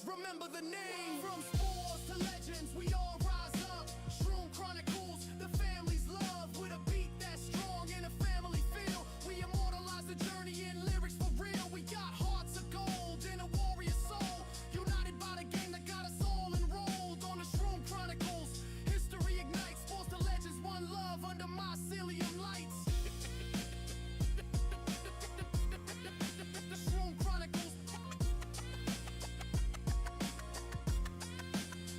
remember the name. From spores to legends, we all rise up. Shroom Chronicles, the family's love. With a beat that's strong and a family feel. We immortalize the journey in lyrics for real. We got hearts of gold and a warrior soul. United by the game that got us all enrolled on the Shroom Chronicles. History ignites, spores to legends, one love under mycelium lights. The Shroom Chronicles.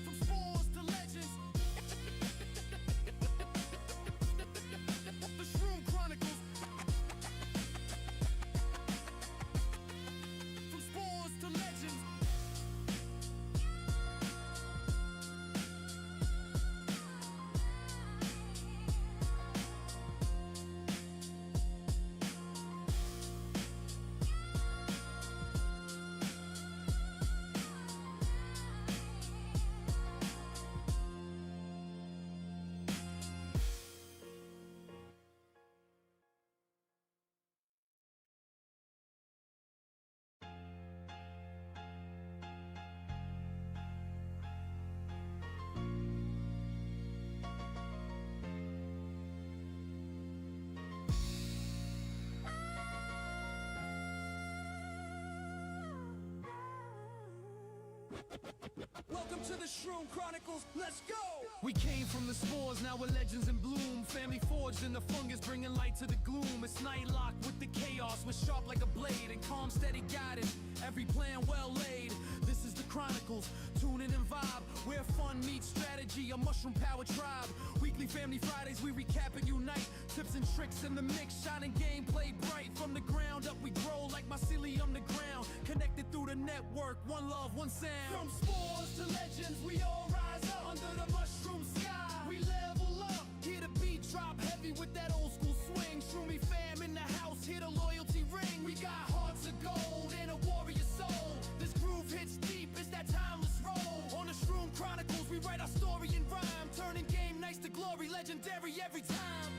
From spores to legends. The Shroom Chronicles. From spores to legends. Welcome to the Shroom Chronicles, let's go! We came from the spores, now we're legends in bloom. Family forged in the fungus, bringing light to the gloom. It's night locked with the chaos, we're sharp like a blade. And calm, steady guided, every plan well laid. This is the Chronicles, tune in and vibe. Where fun meets strategy, a mushroom power tribe. Weekly family Fridays, we recap and unite. Tips and tricks in the mix, shining gameplay bright. From the ground up we grow like mycelium to ground. Connected through the network, one love, one sound. From spores to legends, we all rise up under the mushroom sky. We level up, hear the beat drop heavy with that old school swing. Shroomy fam in the house, hear the loyalty ring. We got hearts of gold and a warrior soul. This groove hits deep, it's that timeless roll. On the Shroom Chronicles, we write our story in rhyme. Turning game nights to glory, legendary every time.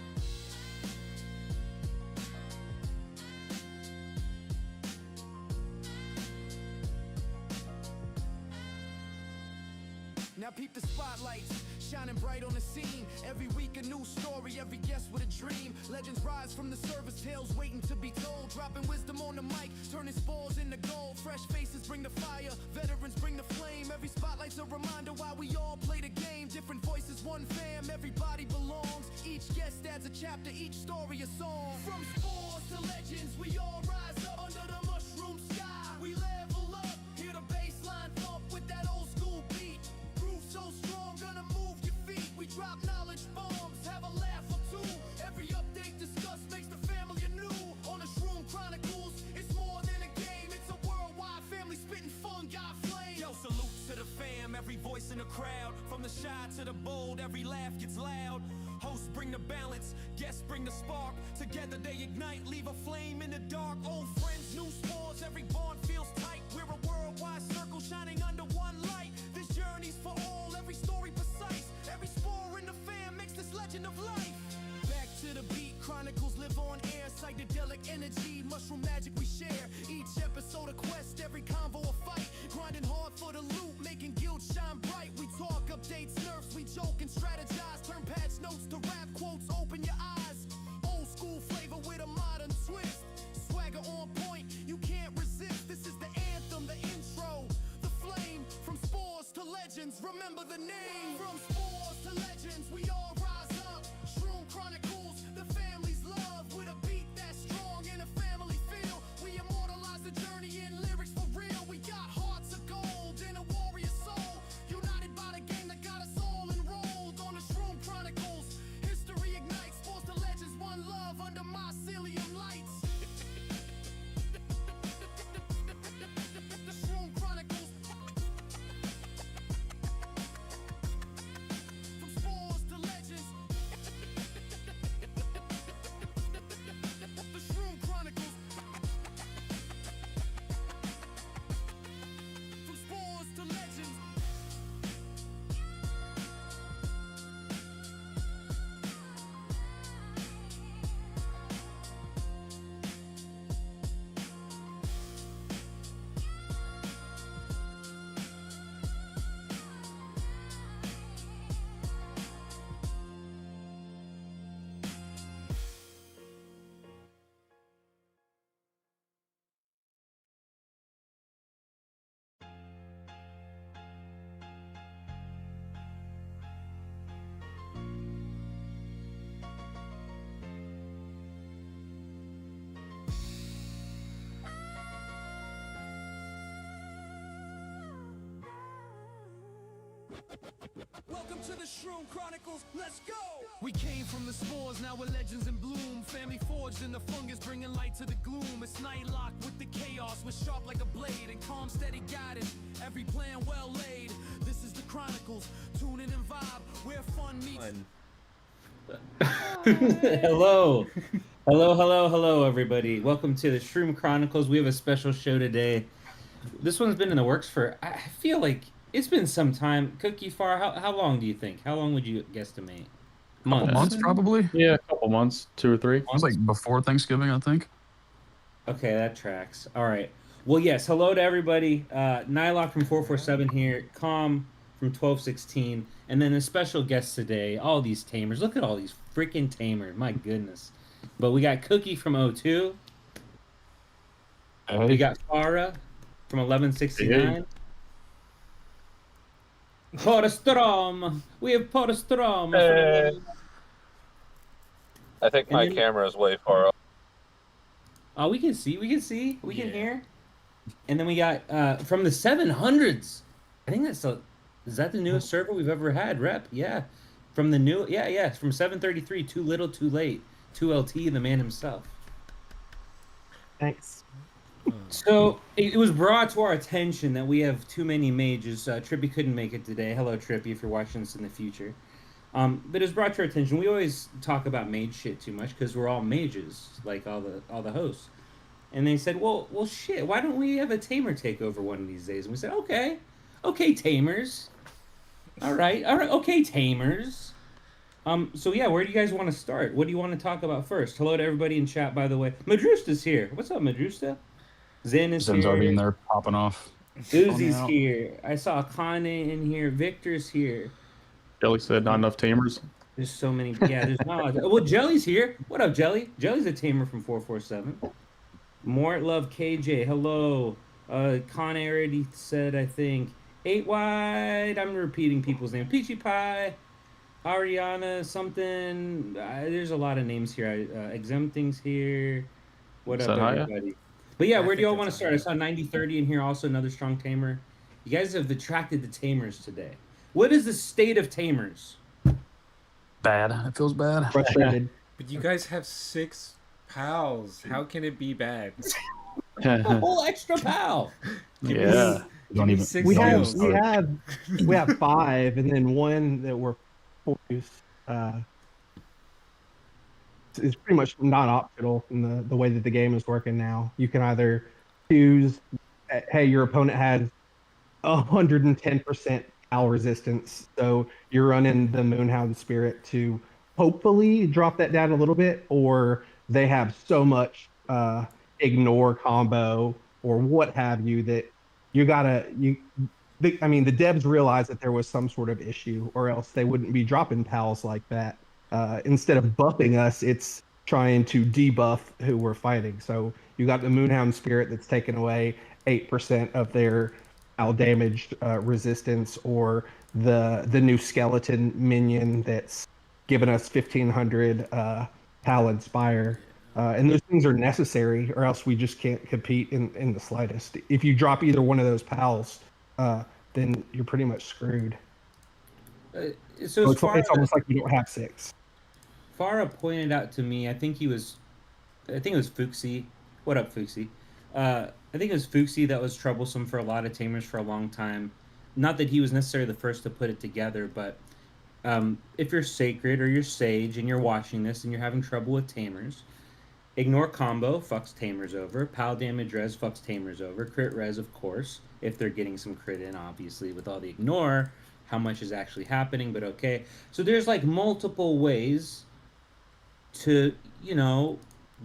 Now peep the spotlights, shining bright on the scene. Every week a new story, every guest with a dream. Legends rise from the service, tales waiting to be told. Dropping wisdom on the mic, turning spores into gold. Fresh faces bring the fire, veterans bring the flame. Every spotlight's a reminder why we all play the game. Different voices, one fam, everybody belongs. Each guest adds a chapter, each story a song. From spores to legends, we all rise up under the mushroom sky. We level up, hear the bass line thump with that old school beat. So strong, gonna move your feet. We drop knowledge bombs, have a laugh or two. Every update discussed makes the family anew. On the Shroom Chronicles, it's more than a game. It's a worldwide family spitting fungi flame. Yo, salute to the fam, every voice in the crowd. From the shy to the bold, every laugh gets loud. Hosts bring the balance, guests bring the spark. Together they ignite, leave a flame in the dark. Old friends, new spores, every bond feels tight. We're a worldwide circle shining under one light. This journey's for all, every story precise. Every spore in the fam makes this legend of life. Back to the beat, chronicles live on air. Psychedelic energy, mushroom magic we share. Each episode a quest, every convo a fight. Grinding hard for the loot, making guild shine bright. We talk updates, nerfs, we joke and strategize. Turn patch notes to rap quotes, open your eyes. Old school flavor with a modern twist. Swagger on point, you can't resist. This is the anthem, the intro, the flame. From spores to legends, remember the name. From spores to legends, we all rise up. Shroom Chronicles, the family's love. With a beat that's strong and a family feel. We immortalize the journey in lyrics for real. We got hearts of gold and a warrior soul. United by the game that got us all enrolled on the Shroom Chronicles. History ignites, spores to legends, one love under mycelium lights. The Shroom Chronicles. Welcome to the Shroom Chronicles, let's go! We came from the spores, now we're legends in bloom. Family forged in the fungus, bringing light to the gloom. It's night locked with the chaos, we're sharp like a blade. And calm, steady guided, every plan well laid. This is the Chronicles, tune in and vibe, where fun meets... Hello. Hello, everybody. Welcome to the Shroom Chronicles. We have a special show today. This one's been in the works for, I feel like, it's been some time. Cookie Far, how long do you think? How long would you guesstimate? Couple months, probably. Yeah, a couple months, 2 or 3. It was like before Thanksgiving, I think. Okay, that tracks. All right. Well, yes, hello to everybody. Nylock from 447 here. Calm from 1216. And then a special guest today. All these tamers. Look at all these freaking tamers. My goodness. But we got Cookie from 02. Hey. We got Fara from 1169. Hey. Podostroma. We have Podostroma. Hey. I think my camera is way far up. Oh, we can see. We can hear. And then we got from the 700s. I think is that the newest server we've ever had, Rep? Yeah. From the new, from 733, Too Little, Too Late. 2LT, the man himself. Thanks. So it was brought to our attention that we have too many mages. Trippy couldn't make it today. Hello, Trippy, if you're watching this in the future. But it was brought to our attention. We always talk about mage shit too much because we're all mages, like all the hosts. And they said, well, shit. Why don't we have a Tamer Takeover one of these days? And we said, okay, Tamers. All right, okay, Tamers. So yeah, where do you guys want to start? What do you want to talk about first? Hello to everybody in chat, by the way. Madrusta's here. What's up, Madrusta? Zen's Zen's here. already in there popping off. Uzi's here. I saw Kane in here. Victor's here. Jelly said not enough tamers. There's so many. Yeah, there's not. Well, Jelly's here. What up, Jelly? Jelly's a tamer from 447. Mort Love KJ. Hello. Kane already said, I think. 8 Wide. I'm repeating people's names. Peachy Pie. Ariana something. There's a lot of names here. Exempting's here. What up, everybody? But yeah, where do y'all want to start? I saw 9030 in here, also another strong tamer. You guys have attracted the tamers today. What is the state of tamers? Bad. It feels bad. Frustrated. But you guys have 6 pals. How can it be bad? A whole extra pal. Yeah. Don't even. We have 5, and then one that we're full use. It's pretty much not optional in the way that the game is working now. You can either choose, hey, your opponent has 110% pal resistance, so you're running the Moonhound Spirit to hopefully drop that down a little bit, or they have so much ignore combo or what have you that you gotta the devs realized that there was some sort of issue, or else they wouldn't be dropping pals like that. Instead of buffing us, it's trying to debuff who we're fighting. So you got the Moonhound Spirit that's taken away 8% of their pal damaged resistance, or the new skeleton minion that's given us 1500 pal inspire. And those things are necessary, or else we just can't compete in the slightest. If you drop either one of those pals, then you're pretty much screwed. So it's almost like you don't have 6. Fara pointed out to me, I think it was Fuxi. What up, Fuxi? I think it was Fuxi that was troublesome for a lot of tamers for a long time. Not that he was necessarily the first to put it together, but if you're Sacred or you're Sage and you're watching this and you're having trouble with tamers, ignore combo fucks tamers over. Pal damage res fucks tamers over. Crit res, of course, if they're getting some crit in, obviously, with all the ignore, how much is actually happening, but okay. So there's like multiple ways to,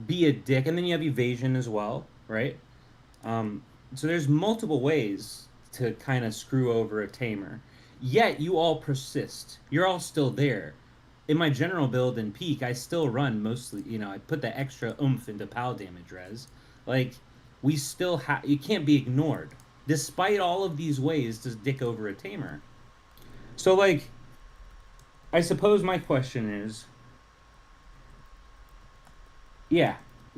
be a dick. And then you have evasion as well, right? So there's multiple ways to kind of screw over a tamer. Yet you all persist. You're all still there. In my general build and peak, I still run mostly, I put the extra oomph into pal damage res. Like, we still you can't be ignored. Despite all of these ways to dick over a tamer. So, like, I suppose my question is,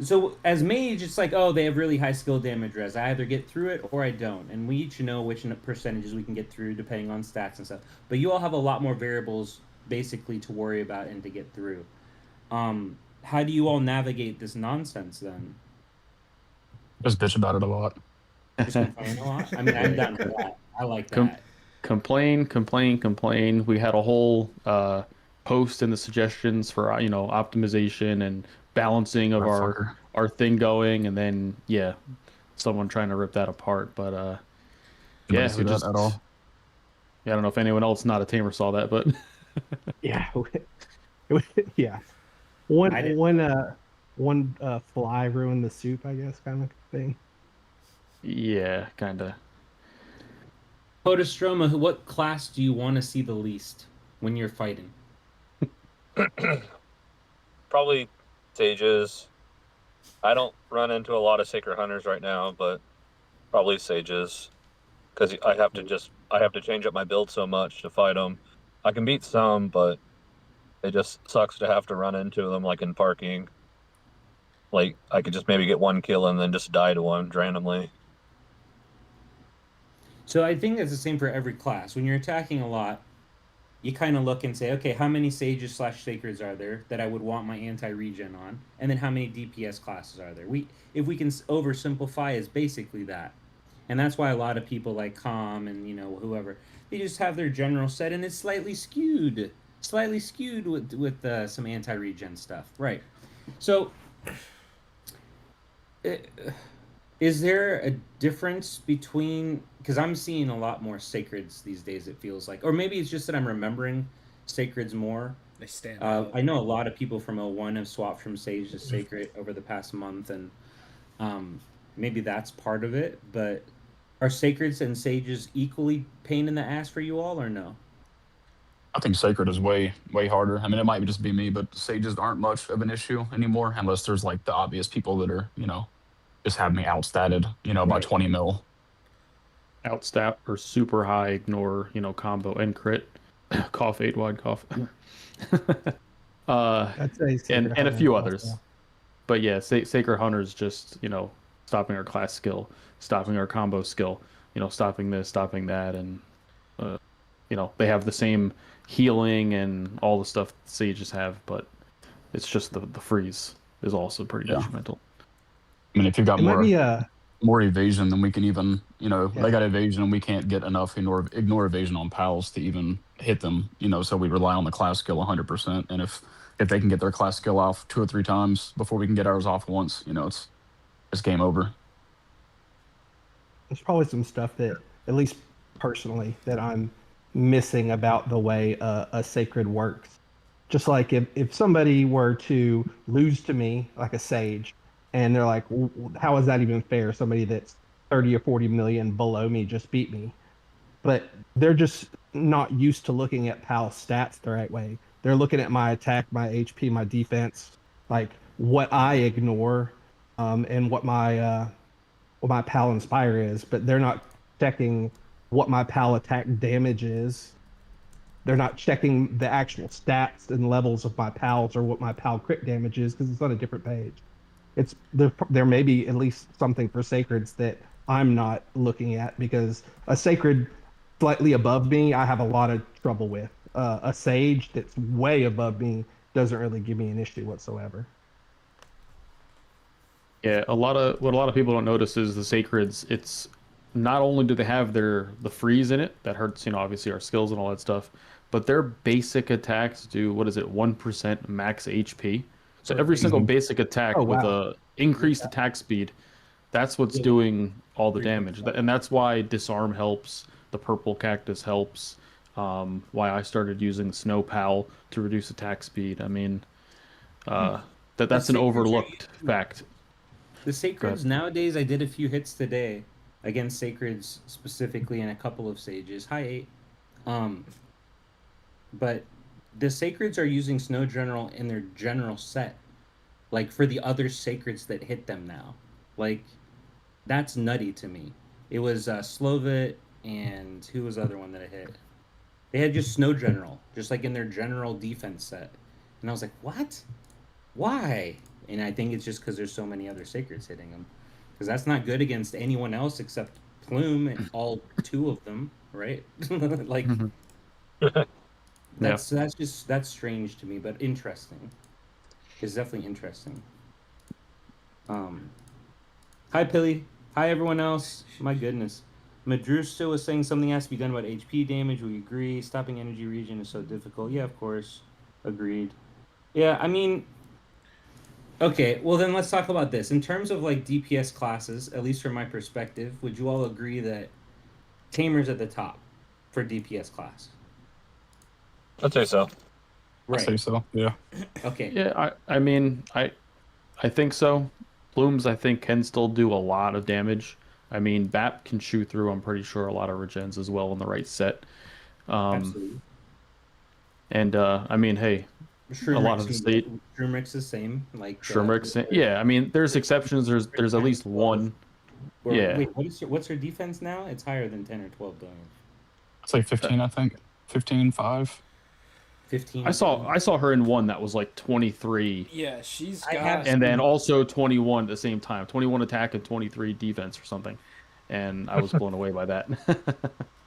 So as mage, it's like, oh, they have really high skill damage res. I either get through it or I don't, and we each know which percentages we can get through depending on stats and stuff. But you all have a lot more variables basically to worry about and to get through. How do you all navigate this nonsense then? Just bitch about it a lot. Just complain a lot. I mean, I'm down for that. I like Com- that. complain. We had a whole post in the suggestions for optimization and balancing of Motherfucker. our thing going, and then someone trying to rip that apart. But Anybody see that at all? I don't know if anyone else not a tamer saw that, but Yeah. Yeah. I didn't- One fly ruined the soup, I guess, kind of thing. yeah, kind of. Podostroma, what class do you want to see the least when you're fighting? Probably sages. I don't run into a lot of sacred hunters right now, but probably sages, because I have to change up my build so much to fight them. I can beat some, but it just sucks to have to run into them like in parking. Like I could just maybe get one kill and then just die to one randomly. So I think that's the same for every class. When you're attacking a lot, you kind of look and say, okay, how many sages / sacreds are there that I would want my anti-regen on, and then how many DPS classes are there? If we can oversimplify, is basically that, and that's why a lot of people like Com and whoever, they just have their general set and it's slightly skewed with some anti-regen stuff, right? So. Is there a difference between, because I'm seeing a lot more sacreds these days, it feels like, or maybe it's just that I'm remembering sacreds more. They stand out. I know a lot of people from 01 have swapped from sage to sacred over the past month, and maybe that's part of it. But are sacreds and sages equally pain in the ass for you all, or no? I think sacred is way harder. I mean, it might just be me, but sages aren't much of an issue anymore, unless there's like the obvious people that are just have me outstatted by Right. 20 mil. Outstat or super high ignore combo and crit. Cough 8 wide cough. I'd say and Sacred a Hunter few also. others. But yeah, Sacred Hunter's just, stopping our class skill, stopping our combo skill, stopping this, stopping that, and they have the same healing and all the stuff sages have, but it's just the freeze is also pretty detrimental. I mean, if you've got It might be more evasion, then we can even, they got evasion and we can't get enough ignore evasion on pals to even hit them, so we rely on the class skill 100%. And if they can get their class skill off 2 or 3 times before we can get ours off once, it's game over. there's probably some stuff that, at least personally, that I'm missing about the way a sacred works. Just like if somebody were to lose to me, like a sage, and they're like, how is that even fair? Somebody that's 30 or 40 million below me just beat me. But they're just not used to looking at PAL stats the right way. They're looking at my attack, my HP, my defense, like what I ignore, and what my PAL Inspire is, but they're not checking what my PAL attack damage is. They're not checking the actual stats and levels of my PALs or what my PAL crit damage is, because it's on a different page. It's there may be at least something for sacreds that I'm not looking at, because a sacred slightly above me, I have a lot of trouble with. A sage that's way above me doesn't really give me an issue whatsoever. Yeah, what a lot of people don't notice is the sacreds. It's not only do they have the freeze in it that hurts, obviously our skills and all that stuff, but their basic attacks do 1% max HP. So every single basic attack with a increased attack speed, that's what's doing all the damage. And that's why disarm helps. The purple cactus helps. Why I started using snow pal to reduce attack speed. I mean, that's an overlooked fact. The sacreds nowadays, I did a few hits today against sacreds specifically, and a couple of sages. Hi 8. But the sacreds are using Snow General in their general set, like for the other sacreds that hit them now. Like, that's nutty to me. It was Slovit, and who was the other one that I hit? They had just Snow General, just like in their general defense set. And I was like, what? Why? and I think it's just because there's so many other sacreds hitting him, because that's not good against anyone else except Plume and all two of them, right? Like Yeah. that's strange to me, but interesting. It's definitely interesting. Hi Pilly. Hi everyone else. My goodness. Madrusta was saying something has to be done about HP damage. We agree. Stopping energy regen is so difficult. Yeah, of course. Agreed. Yeah, I mean, okay, well then let's talk about this. In terms of like DPS classes, at least from my perspective, would you all agree that Tamer's at the top for DPS class? I'd say so. I say so. Yeah. Okay. Yeah, I mean, I think so. Blooms, I think, can still do a lot of damage. I mean, BAP can shoot through, I'm pretty sure, a lot of regens as well in the right set. Absolutely. And, I mean, hey, a lot of the state... Shroomrix the same. Like Shroomrix, yeah, I mean, there's exceptions. There's at least one. Or, Yeah. wait, what's her defense now? It's higher than 10 or 12 damage. I'd say 15, I think. 15, 5. 15. I saw her in one that was like 23. Yeah, she's I got. have- And then also 21 at the same time. 21 attack and 23 defense or something. And I was blown away by that.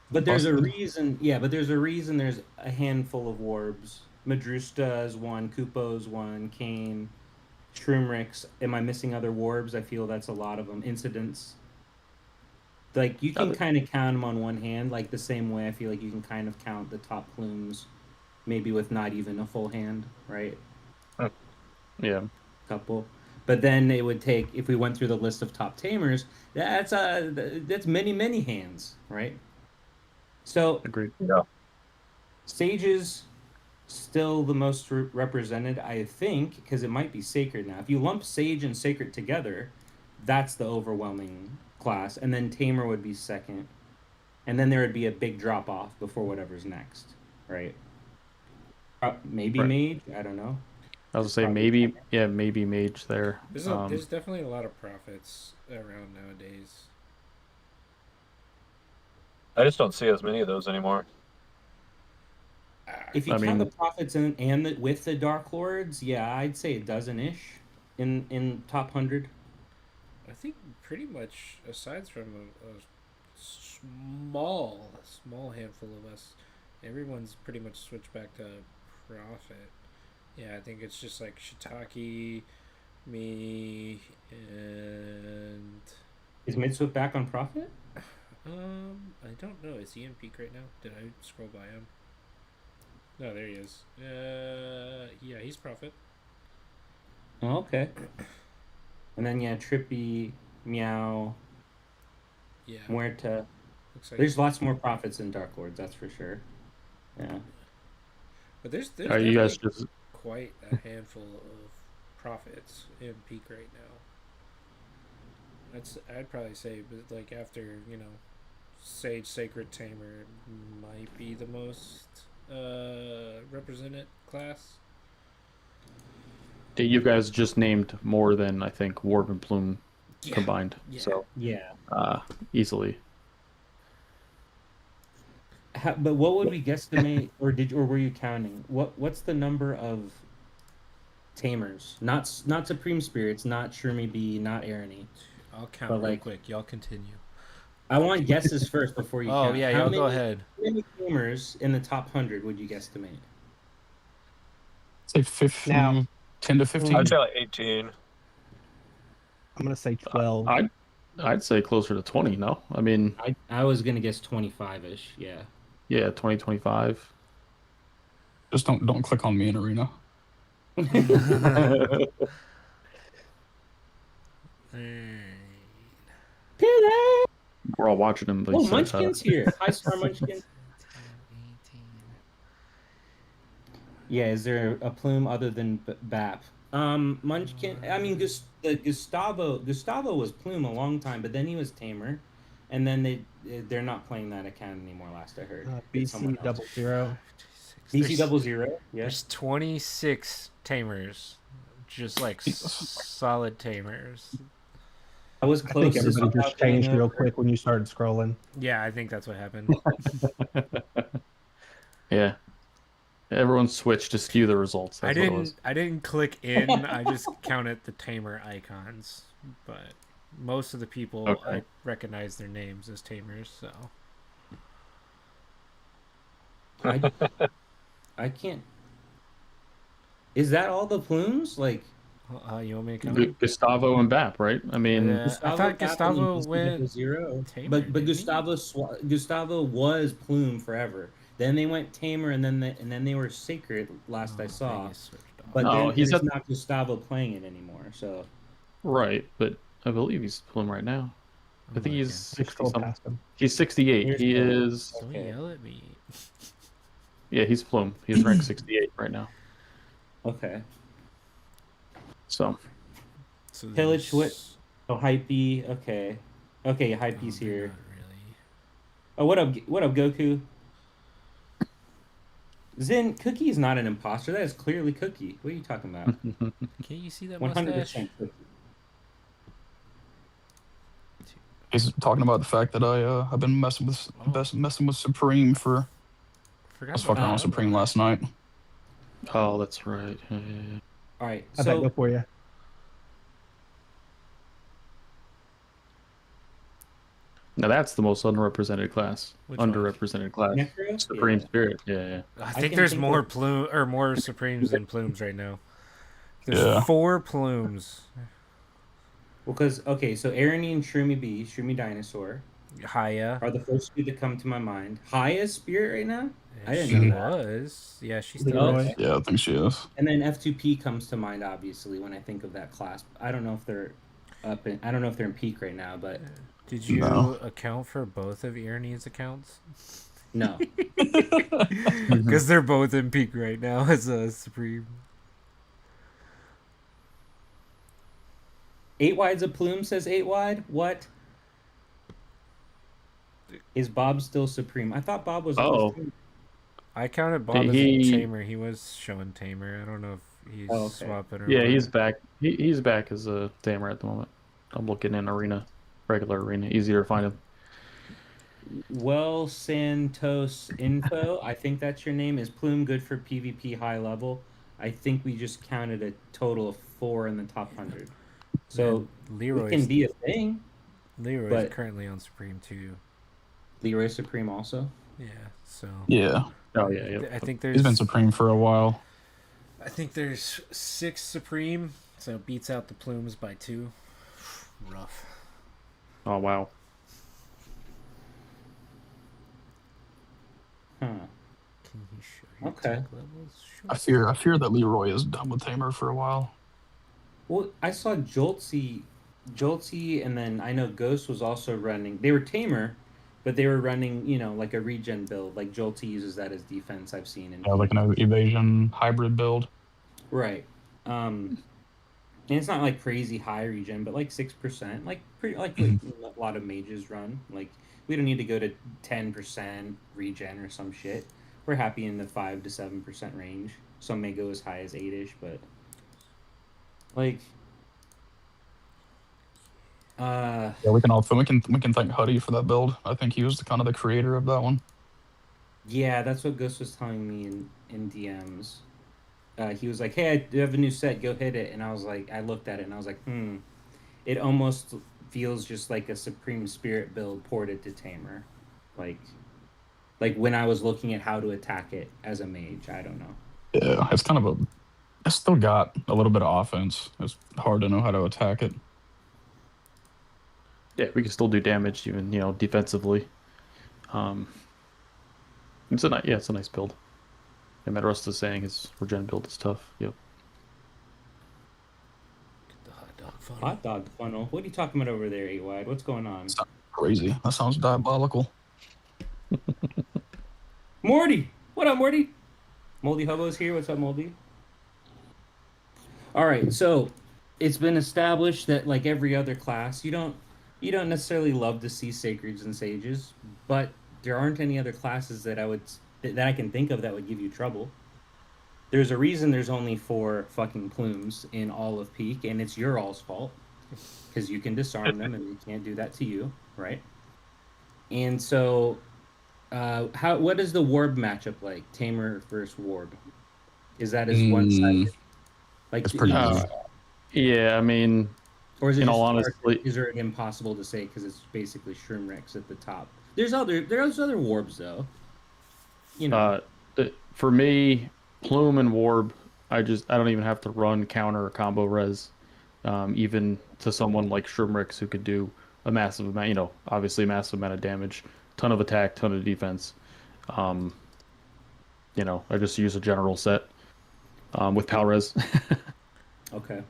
But there's a reason. Yeah, but there's a reason. There's a handful of warbs. Madrusta is one. Kupo's one. Kane. Shroomrix. Am I missing other warbs? I feel that's a lot of them. Incidents. Like you can kind of count them on one hand. Like the same way I feel like you can kind of count the top plumes, maybe with not even a full hand, right? Yeah. Couple. But then it would take, if we went through the list of top tamers, that's many hands, right? So Agreed. Yeah. Sages still the most represented, I think, because it might be Sacred now. If you lump Sage and Sacred together, that's the overwhelming class, and then Tamer would be second, and then there would be a big drop off before whatever's next, right? Maybe Right. Mage, I don't know. I was gonna say maybe, yeah, maybe mage there. There's definitely a lot of prophets around nowadays. I just don't see as many of those anymore. If you I count mean- the prophets and with the Dark Lords, yeah, I'd say a dozen-ish in top 100. I think pretty much, aside from a small handful of us, everyone's pretty much switched back to prophet. Yeah, I think it's just like Shiitake, me, and Is Midswift back on Prophet? I don't know. Is he in peak right now? Did I scroll by him? No, there he is. Yeah, he's prophet. Oh, okay. And then yeah, Trippy, Meow, Yeah, Muerta. looks like. There's lots more prophets than Dark Lords, that's for sure. Yeah. But there's Are you guys definitely just quite a handful of prophets in peak right now. I'd probably say, but like after Sage, Sacred, Tamer might be the most represented class. you guys just named more than I think Warp and Plume Yeah. combined. Yeah. So Yeah. easily. But what would we guesstimate, or were you counting? What's the number of tamers? Not Supreme Spirits, not Shroomy B, not Arany. I'll count But, real like, quick. Y'all continue. I want guesses first before you Oh count. yeah, How y'all many, go ahead. How many tamers in the top 100 would you guesstimate? Say 15, Now- 10 to 15. I'd say like 18. I'm gonna say 12. I'd say closer to 20. No, I mean, I was gonna guess 25-ish. Yeah. yeah, 20, 25. Just don't click on me in arena. We're all watching him. But Oh, he said, Munchkin's here. Hi, Star Munchkin. Yeah, is there a plume other than BAP? Munchkin. I mean, Gustavo was plume a long time, but then he was tamer, and then they're not playing that account anymore. Last I heard. It's someone BC else. 00. BC 00. Yes. There's 26 tamers, just like solid tamers. I was I close. think to everybody just somehow changed getting real over. quick when you started scrolling. Yeah, I think that's what happened. yeah. Everyone switched to skew the results. That's what it was. I didn't click in. I just counted the tamer icons, but most of the people Okay. I recognize their names as tamers. So I can't. Is that all the plumes? Like you want me to count? Gustavo and Bap, right? I mean, I thought Gustavo went zero, tamer, but didn't he? Gustavo was plume forever. Then they went tamer, and then they were sacred. Last I saw, Vegas switched off. but No, then he's there's at- not Gustavo playing it anymore. So right, but I believe he's plume right now. I think he's You're 60 still something. past him. He's 68. Here's He the- is. Don't Okay. yell at me. Yeah, he's plume. He's ranked 68 right now. okay. So So Pillage, what? there's- Oh, Hypey. Okay, Hypey's oh, they're here. not really. Oh, what up? What up, Goku? Zen, Cookie is not an imposter. That is clearly Cookie. What are you talking about? Can't you see that 100% mustache? Cookie. He's talking about the fact that I've been messing with Supreme for. I Forgot was about fucking around with that. Supreme last night. oh, that's right. Yeah. All right, How'd that go so for you? Now that's the most underrepresented class. Which one? Underrepresented class. Necro? Supreme Yeah. Spirit. Yeah. I can think there's think more of- plume or more supremes than plumes right now. There's Yeah. 4 plumes. Well, because okay, so Arani and Shroomy B, Shroomy Dinosaur, Haya. are the first two that come to my mind. Highest Spirit right now, I didn't she know that. was. Yeah, she still Leroy. is. Yeah, I think she is. and then F2P comes to mind obviously when I think of that class. I don't know if they're I don't know if they're in peak right now, but Did you No. account for both of Irani's accounts? no. Because they're both in peak right now as a supreme. 8 wide's a plume, says 8 wide. What? Is Bob still supreme? I thought Bob was. Oh. I counted Bob as He- a tamer. He was showing tamer. I don't know if he's Oh, okay. swapping or Yeah, what. he's back. He's back as a tamer at the moment. I'm looking in arena, regular arena, easier to find him. Well, Santos Info, I think that's your name, is plume good for PvP high level. I think we just counted a total of 4 in the top 100. So it Leroy's, can be a thing. Leroy's but- currently on supreme too. Leroy Supreme also. Yeah, so Yeah, Oh yeah, I yep. think he's there's been Supreme for a while. 6 supreme, so it beats out the plumes by 2. Rough. Oh wow. Huh. Can you show your Okay. tech levels? Sure. I fear that Leroy is done with Tamer for a while. Well, I saw Joltsy, and then I know Ghost was also running. They were tamer, but they were running, like a regen build. Like Joltsy uses that as defense. I've seen in Like an evasion hybrid build. right. And it's not like crazy high regen, but like 6%, like pretty like a lot of mages run. Like we don't need to go to 10% regen or some shit. We're happy in the 5 to 7% range. Some may go as high as 8ish, but like Yeah, we can thank Huddy for that build. I think he was the creator of that one. yeah, that's what Ghost was telling me in DMs. He was like, "Hey, I do have a new set. Go hit it." And I was like, I looked at it and I was like, It almost feels just like a Supreme Spirit build ported to Tamer, like when I was looking at how to attack it as a mage. I don't know. Yeah, it's still got a little bit of offense. It's hard to know how to attack it. Yeah, we can still do damage even defensively. It's a nice build. And Matt Rust is saying his regen build is tough. Yep. The hot dog funnel. Hot dog funnel. What are you talking about over there, 8 wide? What's going on? Crazy. That sounds diabolical. Morty, what up, Morty? Moldy Hobo's here. What's up, Moldy? All right, so it's been established that like every other class, you don't necessarily love to see sacreds and sages, but there aren't any other classes that I can think of that would give you trouble. There's a reason there's only 4 fucking plumes in all of Peak, and it's your all's fault because you can disarm them and they can't do that to you, right? And so What is the Warb matchup like? Tamer versus Warb. Is that as one Mm, sided? Like, it's pretty Uh, good. yeah, I mean, or is it in all just honesty, is it impossible to say because it's basically Shroom Rex at the top? There's other Warbs though. You know. uh, for me, Plume and Warb, I don't even have to run counter or combo res, even to someone like Shroomrix who could do a massive amount, obviously a massive amount of damage, ton of attack, ton of defense. Um, I just use a general set with Pal res, Okay.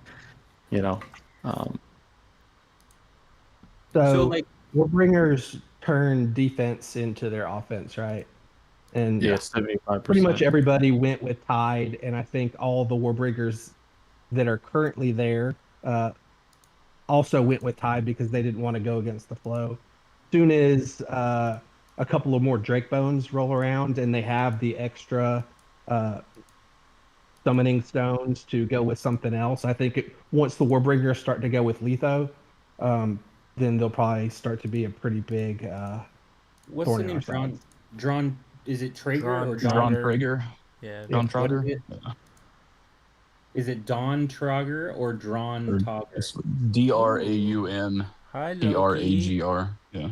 you know. Um, So So like, Warbringers turn defense into their offense, right? And yeah, Yeah. pretty much 75%. everybody went with Tide, and I think all the Warbringers that are currently there uh, also went with Tide because they didn't want to go against the flow. Soon as a couple of more Drake Bones roll around and they have the extra uh, summoning stones to go with something else, I think once the Warbringers start to go with Letho, um, then they'll probably start to be a pretty big what's thorn the in name? our sides. Drawn. Is it Traeger or Drawn Dawn? Drawn Trigger. Traeger. Yeah. Yeah. Drawn What is Trogger. it? Yeah. Is it Dawn Trogger or Drawn Or Togger? it's Draun Hi, Loki. Tragr. Yeah.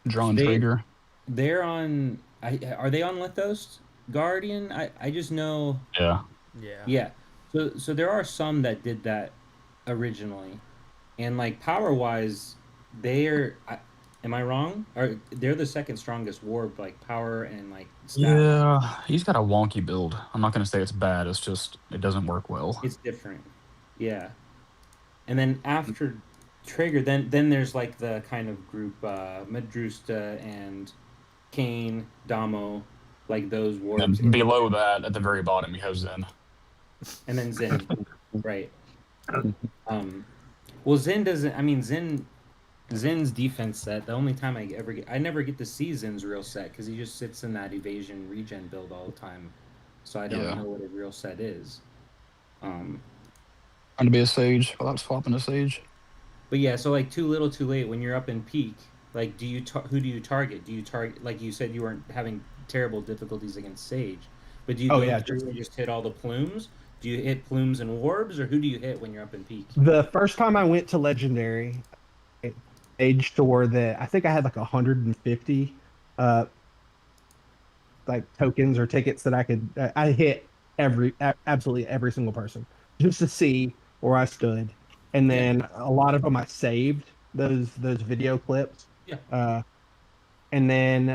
Drawn They Traeger. they're on. Are they on Lithos Guardian? I just know. Yeah. Yeah. Yeah. So there are some that did that originally, and like power wise, they're. Am I wrong? Or they're the second strongest warp, like power and like stat wise. Yeah. He's got a wonky build. I'm not gonna say it's bad. It's just it doesn't work well. It's different. Yeah. And then after Trigger, then there's like the kind of group Medrusta and Kane, Damo, like those warbs, And below that, at the very bottom, he has Zen. and then Zen, right? Um, well, Zen doesn't. I mean, Zen's defense set. The only time I never get to see Zen's real set because he just sits in that evasion regen build all the time, so I don't Yeah. know what his real set is. Um, Trying to be a sage without swapping a sage. But yeah, so like too little, too late. When you're up in peak, like, who do you target? Do you target like you said you weren't having terrible difficulties against Sage, but do you Oh go yeah, through and just hit all the plumes? Do you hit plumes and warbs, or who do you hit when you're up in peak? the first time I went to Legendary, age store that I think I had like 150 uh like tokens or tickets that I hit absolutely every single person just to see where I stood. And Yeah, then a lot of them I saved those video clips. yeah, Uh and then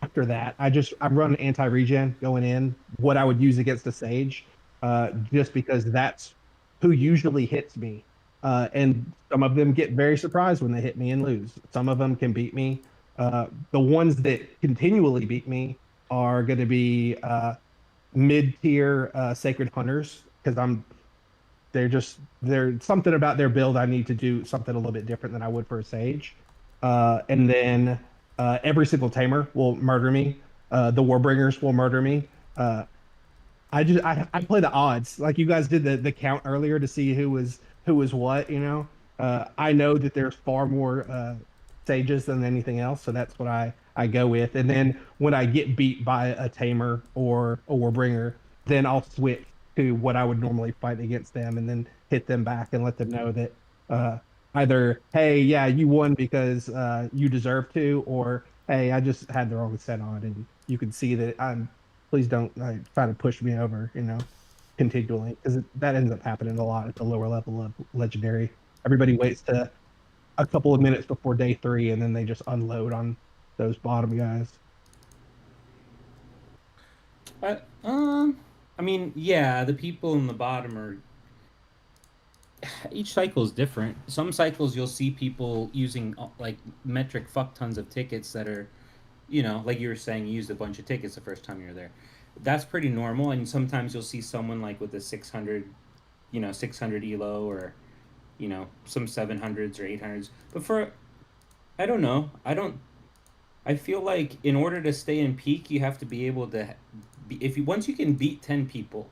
after that, I run anti-regen going in, what I would use against a Sage, just because that's who usually hits me. And some of them get very surprised when they hit me and lose. Some of them can beat me. The ones that continually beat me are going to be mid-tier Sacred Hunters because they're something about their build I need to do something a little bit different than I would for a Sage. And then every single tamer will murder me. The Warbringers will murder me. I play the odds like you guys did the count earlier to see who was what. I know that there's far more sages than anything else, so that's what I go with. And then when I get beat by a tamer or a warbringer, then I'll switch to what I would normally fight against them, and then hit them back and let them know that uh, either hey, yeah, you won because you deserve to, or hey, I just had the wrong set on, and you can see that I'm. Please don't try to push me over, continually, because that ends up happening a lot at the lower level of legendary. Everybody waits to a couple of minutes before day 3, and then they just unload on those bottom guys. I, I mean, yeah, the people in the bottom are. Each cycle is different. Some cycles you'll see people using like metric fuck tons of tickets that are, like you were saying, you used a bunch of tickets the first time you were there. That's pretty normal. And sometimes you'll see someone like with a 600, 600 elo, or, some 700s or 800s. But I don't know. I feel like in order to stay in peak, you have to be able to, once you can beat 10 people,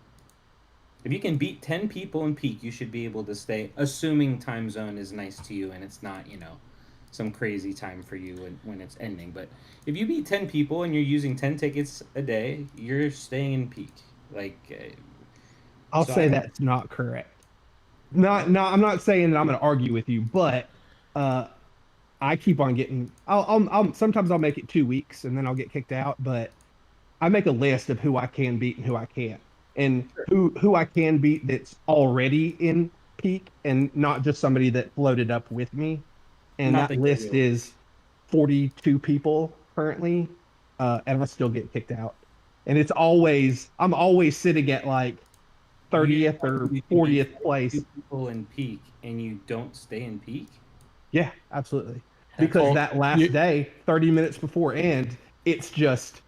if you can beat 10 people in peak, you should be able to stay, assuming time zone is nice to you and it's not, some crazy time for you when it's ending. But if you beat 10 people and you're using 10 tickets a day, you're staying in peak. Like, I'll so say that's not correct. I'm not saying that I'm going to argue with you, but uh, I keep on getting. Sometimes I'll make it 2 weeks and then I'll get kicked out. But I make a list of who I can beat and who I can't, and who I can beat that's already in peak, and not just somebody that floated up with me. And not that that you're list is 42 people currently, and I still get kicked out. And I'm always sitting at like you 30th or you can beat 40th place. 42 people in peak and you don't stay in peak. Yeah, absolutely. That's Because Well, that last day, 30 minutes before end, it's just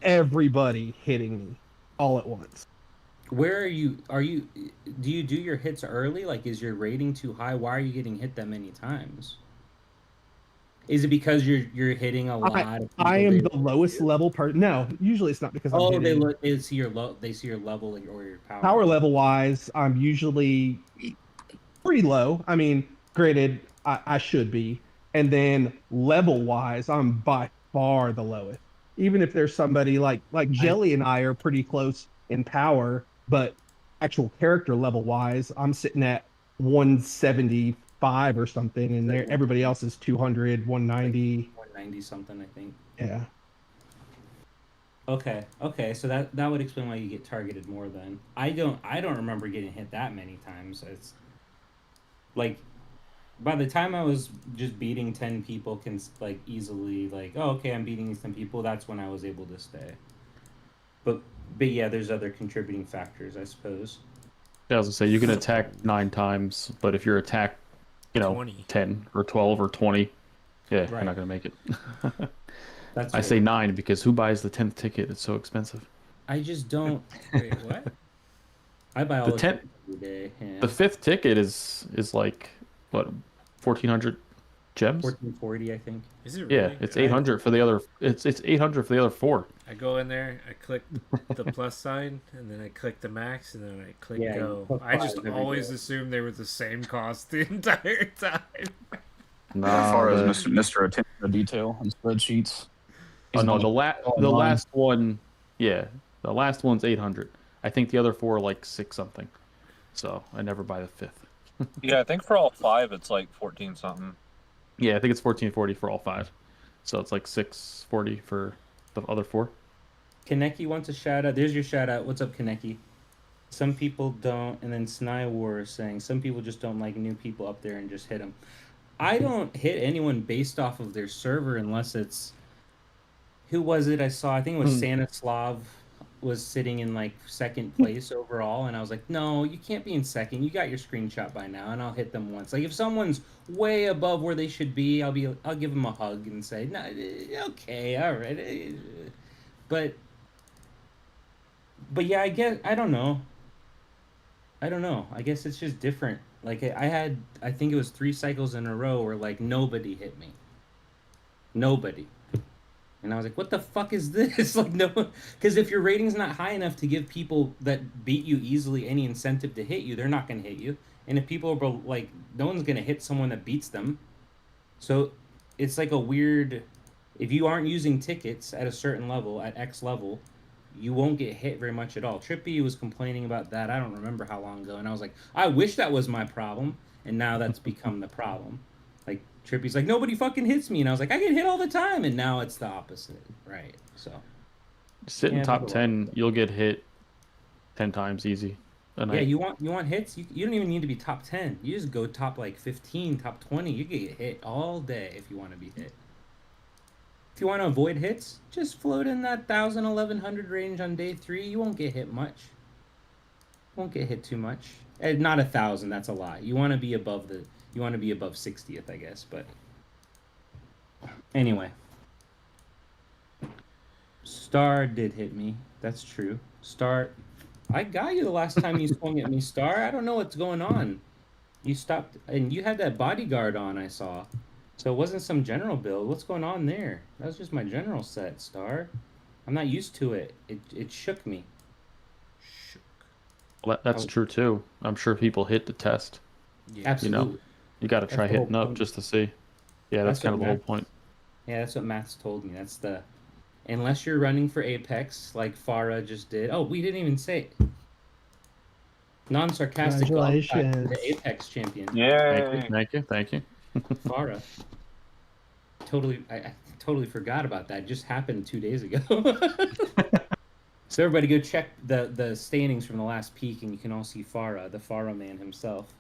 everybody hitting me all at once. Where are you do you do your hits early? Like, is your rating too high? Why are you getting hit that many times? Is it because you're hitting a I lot of I people am they the lowest level person. No, usually it's not because I'm oh, hitting. they see your level or your power. Power level wise, I'm usually pretty low. I mean, granted, I should be. And then level wise, I'm by far the lowest. Even if there's somebody like I Jelly and I are pretty close in power, but actual character level wise, I'm sitting at 175 or something, and like everybody else is 200, like 190. 190 something, I think. Yeah. Okay, so that would explain why you get targeted more then. I don't remember getting hit that many times. It's like by the time I was just beating 10 people can like easily like, oh, okay, I'm beating these 10 people, that's when I was able to stay. But but yeah, there's other contributing factors, I suppose. Yeah, I was gonna say you can attack 9 times, but if you're attacked, 20. 10 or 12 or 20, yeah, Right. you're not gonna make it. That's I right. say 9 because who buys the 10th ticket? It's so expensive. I just don't. Wait, what? I buy all The the 10 tickets every day. Yeah. The 5th ticket is like what, 1,400 gems? 1440, I think. Is it Yeah, really? it's 800 for the other. It's 800 for the other 4. I go in there, I click the plus sign, and then I click the max, and then I click Yeah, you go. click I just 5 every always day. assumed they were the same cost the entire time. As far the, as Mr. Attention to detail and spreadsheets. oh he's no, on the online. last one, yeah, the last one's 800. I think the other 4 are like 6 something. So I never buy the 5th. Yeah, I think for all 5 it's like 14 something. Yeah, I think it's 1440 for all 5. So it's like 640 for the other 4. Kaneki wants a shout out. There's your shout out. What's up, Kaneki? Some people don't, and then Snywar is saying some people just don't like new people up there and just hit them. I don't hit anyone based off of their server unless it's who was it I saw? I think it was Stanislav was sitting in like second place overall, and I was like, no, you can't be in second. You got your screenshot by now, and I'll hit them once. Like if someone's way above where they should be, I'll give them a hug and say, no, okay, all right, but yeah, I don't know. I guess it's just different. Like I think it was 3 cycles in a row where like nobody hit me. Nobody. And I was like, what the fuck is this? Like, no, because if your rating's not high enough to give people that beat you easily any incentive to hit you, they're not going to hit you. And if people are like, no one's going to hit someone that beats them. So it's like a weird, if you aren't using tickets at a certain level, at X level, you won't get hit very much at all. Trippy was complaining about that. I don't remember how long ago. And I was like, I wish that was my problem. And now that's become the problem. Like, Trippy's like, nobody fucking hits me. And I was like, I get hit all the time. And now it's the opposite. Right. So. Sit in Yeah, top people 10, you'll get hit 10 times easy. Yeah, you want hits? You don't even need to be top 10. You just go top like 15, top 20. You get hit all day if you want to be hit. If you want to avoid hits, just float in that 1,000, 1,100 range on day 3. You won't get hit much. Won't get hit too much. Not 1,000. That's a lie. You want to be above 60th, I guess. But anyway, Star did hit me. That's true. Star, I got you the last time you swung at me, Star. I don't know what's going on. You stopped, and you had that bodyguard on, I saw. So it wasn't some general build. What's going on there? That was just my general set, Star. I'm not used to it. It shook me. Well, that's true too. I'm sure people hit the test. Yeah. Absolutely. You got to try That's the whole hitting up point. just to see. Yeah, that's kind what of the whole Max, point. yeah, that's what Matt's told me. That's the unless you're running for Apex like Fara just did. Oh, we didn't even say it. Non-sarcastic golf clap to the Congratulations. Apex champion, Yay! Thank you. Farah. I totally forgot about that. It just happened 2 days ago. So everybody go check the standings from the last peak, and you can all see Farah, the Farah man himself.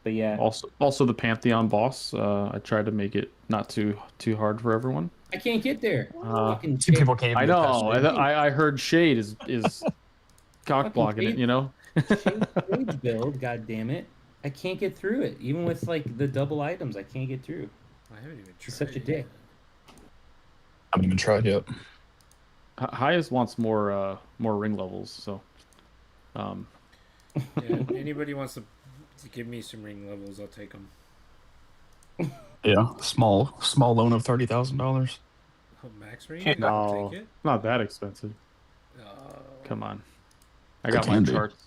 But yeah, Also the Pantheon boss. I tried to make it not too hard for everyone. I can't get there. Fucking See, people can't even I get past know. Shade. I heard Shade is cock blocking it. You know. Shade build. God damn it! I can't get through it, even with like the double items. I can't get through. I haven't even tried. He's such a dick. I haven't even tried yet. Highest wants more ring levels. So, Yeah, anybody wants to give me some ring levels, I'll take them. Yeah, small loan of $30,000. Oh, max ring? Yeah. I'll take it. not that expensive. Oh, Come on. I got It my can be. charts.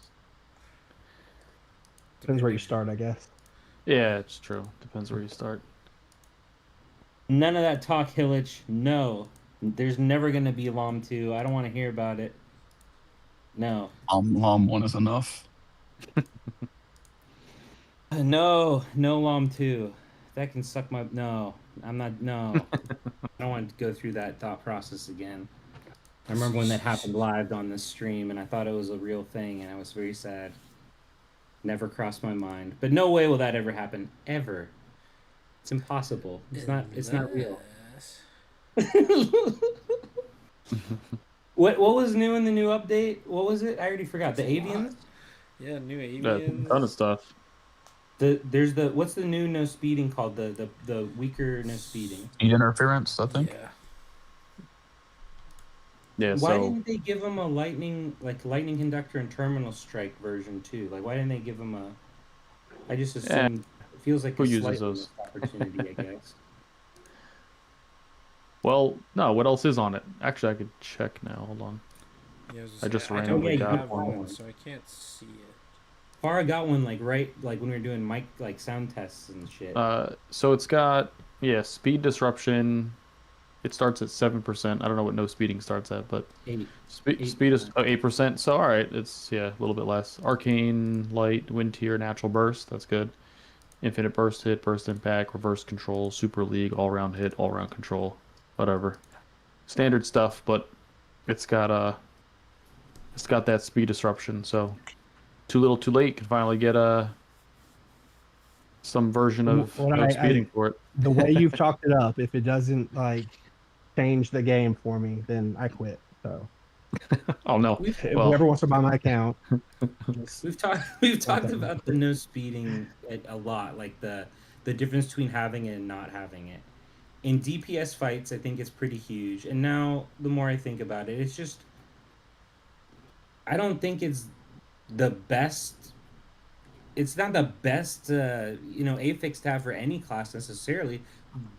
Depends where you start, I guess. Yeah, it's true. Depends where you start. None of that talk, Hillich. No, there's never gonna be LOM 2. I don't want to hear about it. No. LOM 1 is enough. No LOM 2. That can suck my. No, I'm not. No, I don't want to go through that thought process again. I remember when that happened live on this stream, and I thought it was a real thing, and I was very sad. Never crossed my mind, but no way will that ever happen ever. It's impossible. It's not. It's not real. What was new in the new update? What was it? I already forgot. The avians. Yeah, new A avians. ton of stuff. There's the what's the new no speeding called? The weaker no speeding. Speed interference, I think. Yeah. Yeah. Why So didn't they give him a lightning conductor and terminal strike version too? Like why didn't they give him a? I just assumed it feels like Who a uses slight those? opportunity, I guess. well, no. What else is on it? Actually, I could check now. Hold on. Yeah, was I just saying, randomly don't got have one. one, so I can't see it. Farah got one like when we were doing mic sound tests and shit. So it's got speed disruption. It starts at 7%. I don't know what no speeding starts at, but Eight. speed is 8%. So all right, it's a little bit less. Arcane, light, wind tier, natural burst. That's good. Infinite burst hit, burst impact, reverse control, super league, all round hit, all round control, whatever. Standard stuff, but it's got that speed disruption. So too little, too late. Can finally get some version of Well, no speeding for it. The way you've talked it up, if it doesn't like change the game for me, then I quit. So Oh no. if Well, whoever wants to buy my account, just, We've talked about the no speeding a lot, like the difference between having it and not having it. In DPS fights, I think it's pretty huge. And now the more I think about it, it's just I don't think it's the best. It's not the best, affix to have for any class necessarily,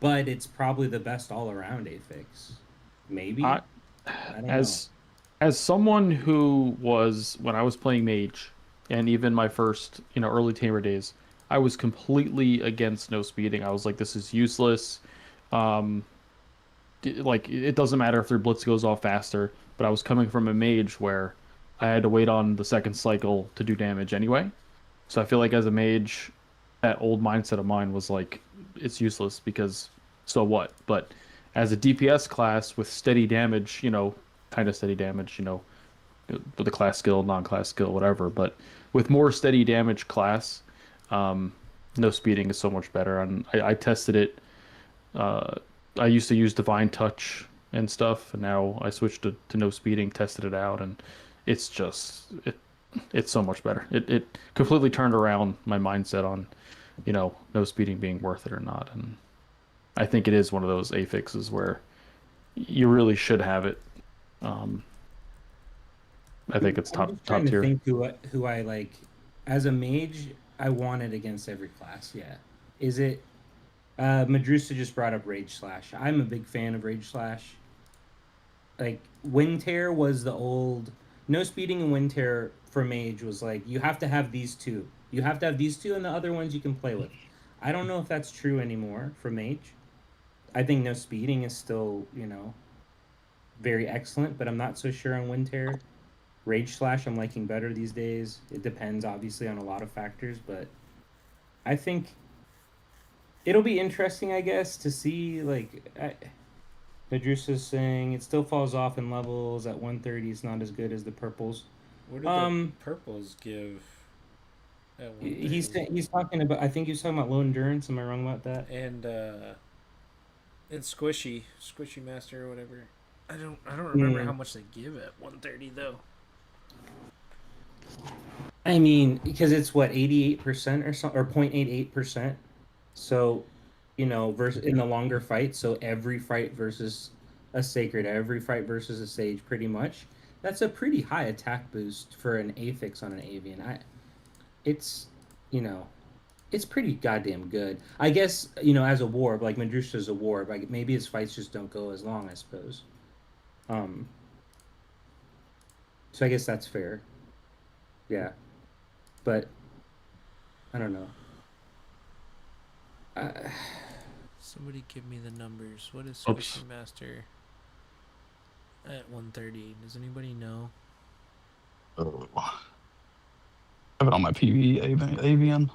but it's probably the best all around affix. Maybe. I don't know. as someone who was when I was playing mage, and even my first early tamer days, I was completely against no speeding. I was like, this is useless. Like it doesn't matter if their blitz goes off faster. But I was coming from a mage where I had to wait on the second cycle to do damage anyway. So I feel like as a mage, that old mindset of mine was like, it's useless because so what? But as a DPS class with steady damage, kind of steady damage, with a class skill, non-class skill, whatever. But with more steady damage class, no speeding is so much better. And I tested it. I used to use Divine Touch and stuff, and now I switched to no speeding, tested it out, and it's just it's so much better. It completely turned around my mindset on, no speeding being worth it or not. And I think it is one of those affixes where you really should have it. I think it's top trying tier. To think who I like as a mage. I want it against every class. Yeah, is it? Madrusa just brought up Rage Slash. I'm a big fan of Rage Slash. Like Wind Tear was the old no speeding and Wind Tear for mage was like you have to have these two. You have to have these two, and the other ones you can play with. I don't know if that's true anymore for mage. I think no speeding is still, very excellent, but I'm not so sure on Wind Terror. Rage Slash I'm liking better these days. It depends obviously on a lot of factors, but I think it'll be interesting, I guess, to see Medusa's saying it still falls off in levels at 130. It's not as good as the purples. What do the purples give at 130? He's talking about. I think he was talking about low endurance. Am I wrong about that? And squishy master or whatever. I don't remember how much they give at 130 though. I mean, because it's what 88% or something, or 0.88%. So, versus in the longer fight. So every fight versus a sacred, every fight versus a sage, pretty much. That's a pretty high attack boost for an affix on an avian. It's, it's pretty goddamn good. I guess, as a warb, like Medusa's a warb, like maybe his fights just don't go as long, I suppose. So I guess that's fair. Yeah. But I don't know. Somebody give me the numbers. What is Squishy Master at 130? Does anybody know? Oh. I have it on my PV avian.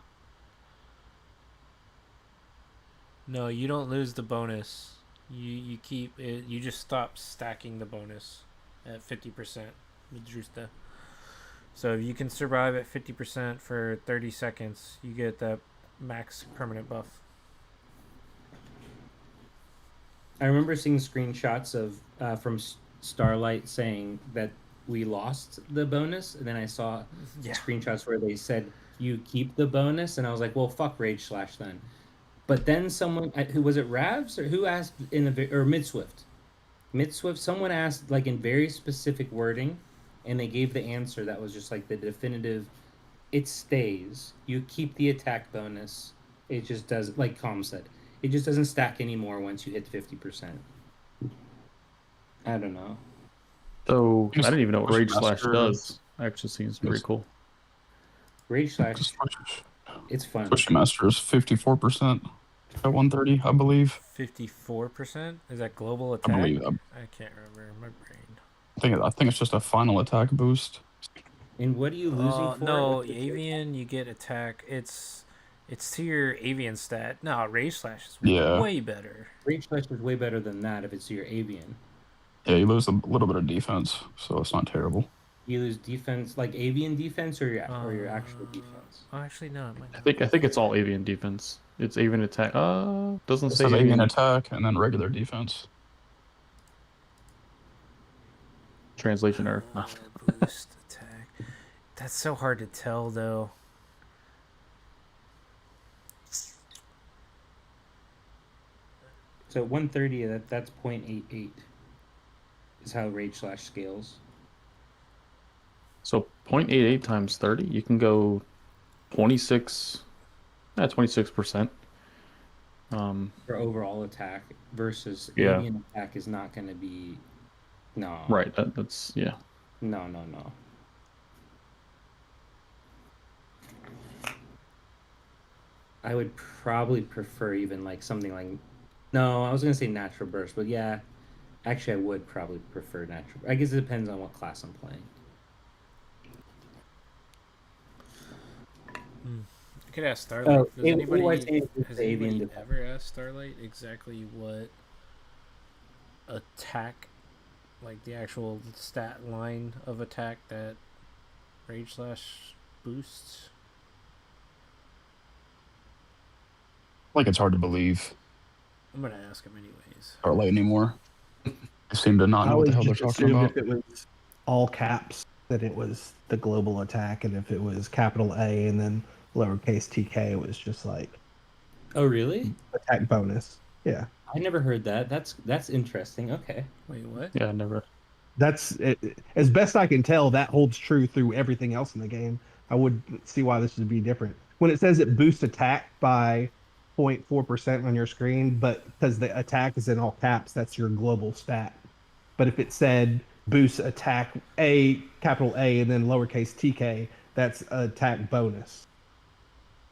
No, you don't lose the bonus. You keep it. You just stop stacking the bonus at 50% with Drusta. So if you can survive at 50% for 30 seconds, you get that max permanent buff. I remember seeing screenshots of from Starlight saying that we lost the bonus, and then I saw screenshots where they said you keep the bonus, and I was like, well, fuck Rage Slash then. But then someone, who was it, Ravs, or who asked or Midswift, someone asked like in very specific wording, and they gave the answer that was just like the definitive. It stays. You keep the attack bonus. It just does, like Com said, it just doesn't stack anymore once you hit 50%. I don't know. So I didn't even know what Rage Slash does. Actually seems pretty cool. Rage Slash, it's fun. Squishy Master is 54% at 130, I believe. 54%? Is that global attack? I believe. I can't remember in my brain. I think it's just a final attack boost. And what are you losing for? No, Avian, you get attack. It's to your Avian stat. No, Rage Slash is way better. Rage Slash is way better than that if it's to your Avian. Yeah, you lose a little bit of defense, so it's not terrible. You lose defense, like Avian defense, or your actual defense. Oh, actually, no. It might I think it's all Avian defense. It's Avian attack. Doesn't say Avian attack and then regular defense. Translation error. Boost attack. That's so hard to tell, though. So 130, that's 0.88 is how Rage Slash scales. So 0.88 times 30, you can go 26%. For overall attack versus Avian attack is not going to be... No. Right, that's... Yeah. No. I would probably prefer even like something like... No, I was going to say Natural Burst, but yeah. Actually, I would probably prefer Natural... I guess it depends on what class I'm playing. I could ask Starlight. Has anybody Avian ever asked Starlight exactly what attack, like the actual stat line of attack that Rage Slash boosts? Like, it's hard to believe. I'm gonna ask him anyways. Starlight anymore. They seem to not know what the hell they're talking about. If it was all caps, that it was the global attack, and if it was capital A and then lowercase tk, it was just like... Oh, really? Attack bonus. Yeah. I never heard that. That's interesting. Okay. Wait, what? Yeah, never. That's it, as best I can tell, that holds true through everything else in the game. I would see why this would be different. When it says it boosts attack by 0.4% on your screen, but because the attack is in all caps, that's your global stat. But if it said boost attack A, capital A, and then lowercase tk, that's attack bonus.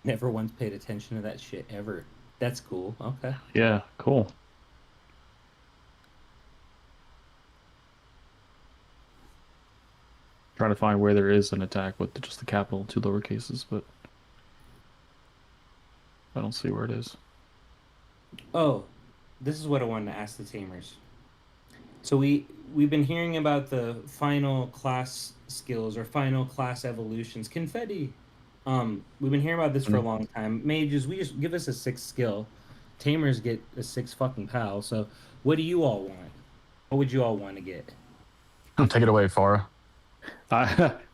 Never once paid attention to that shit ever. That's cool. Okay. Yeah, cool. trying to find where there is an attack with just the capital 2 lower cases, but I don't see where it is. Oh, this is what I wanted to ask the Tamers. So we've been hearing about the final class skills or final class evolutions. Confetti. We've been hearing about this for a long time. Mages, we just give us a 6th skill. Tamers get a 6 fucking pal. So what do you all want? What would you all want to get? Take it away, Fara.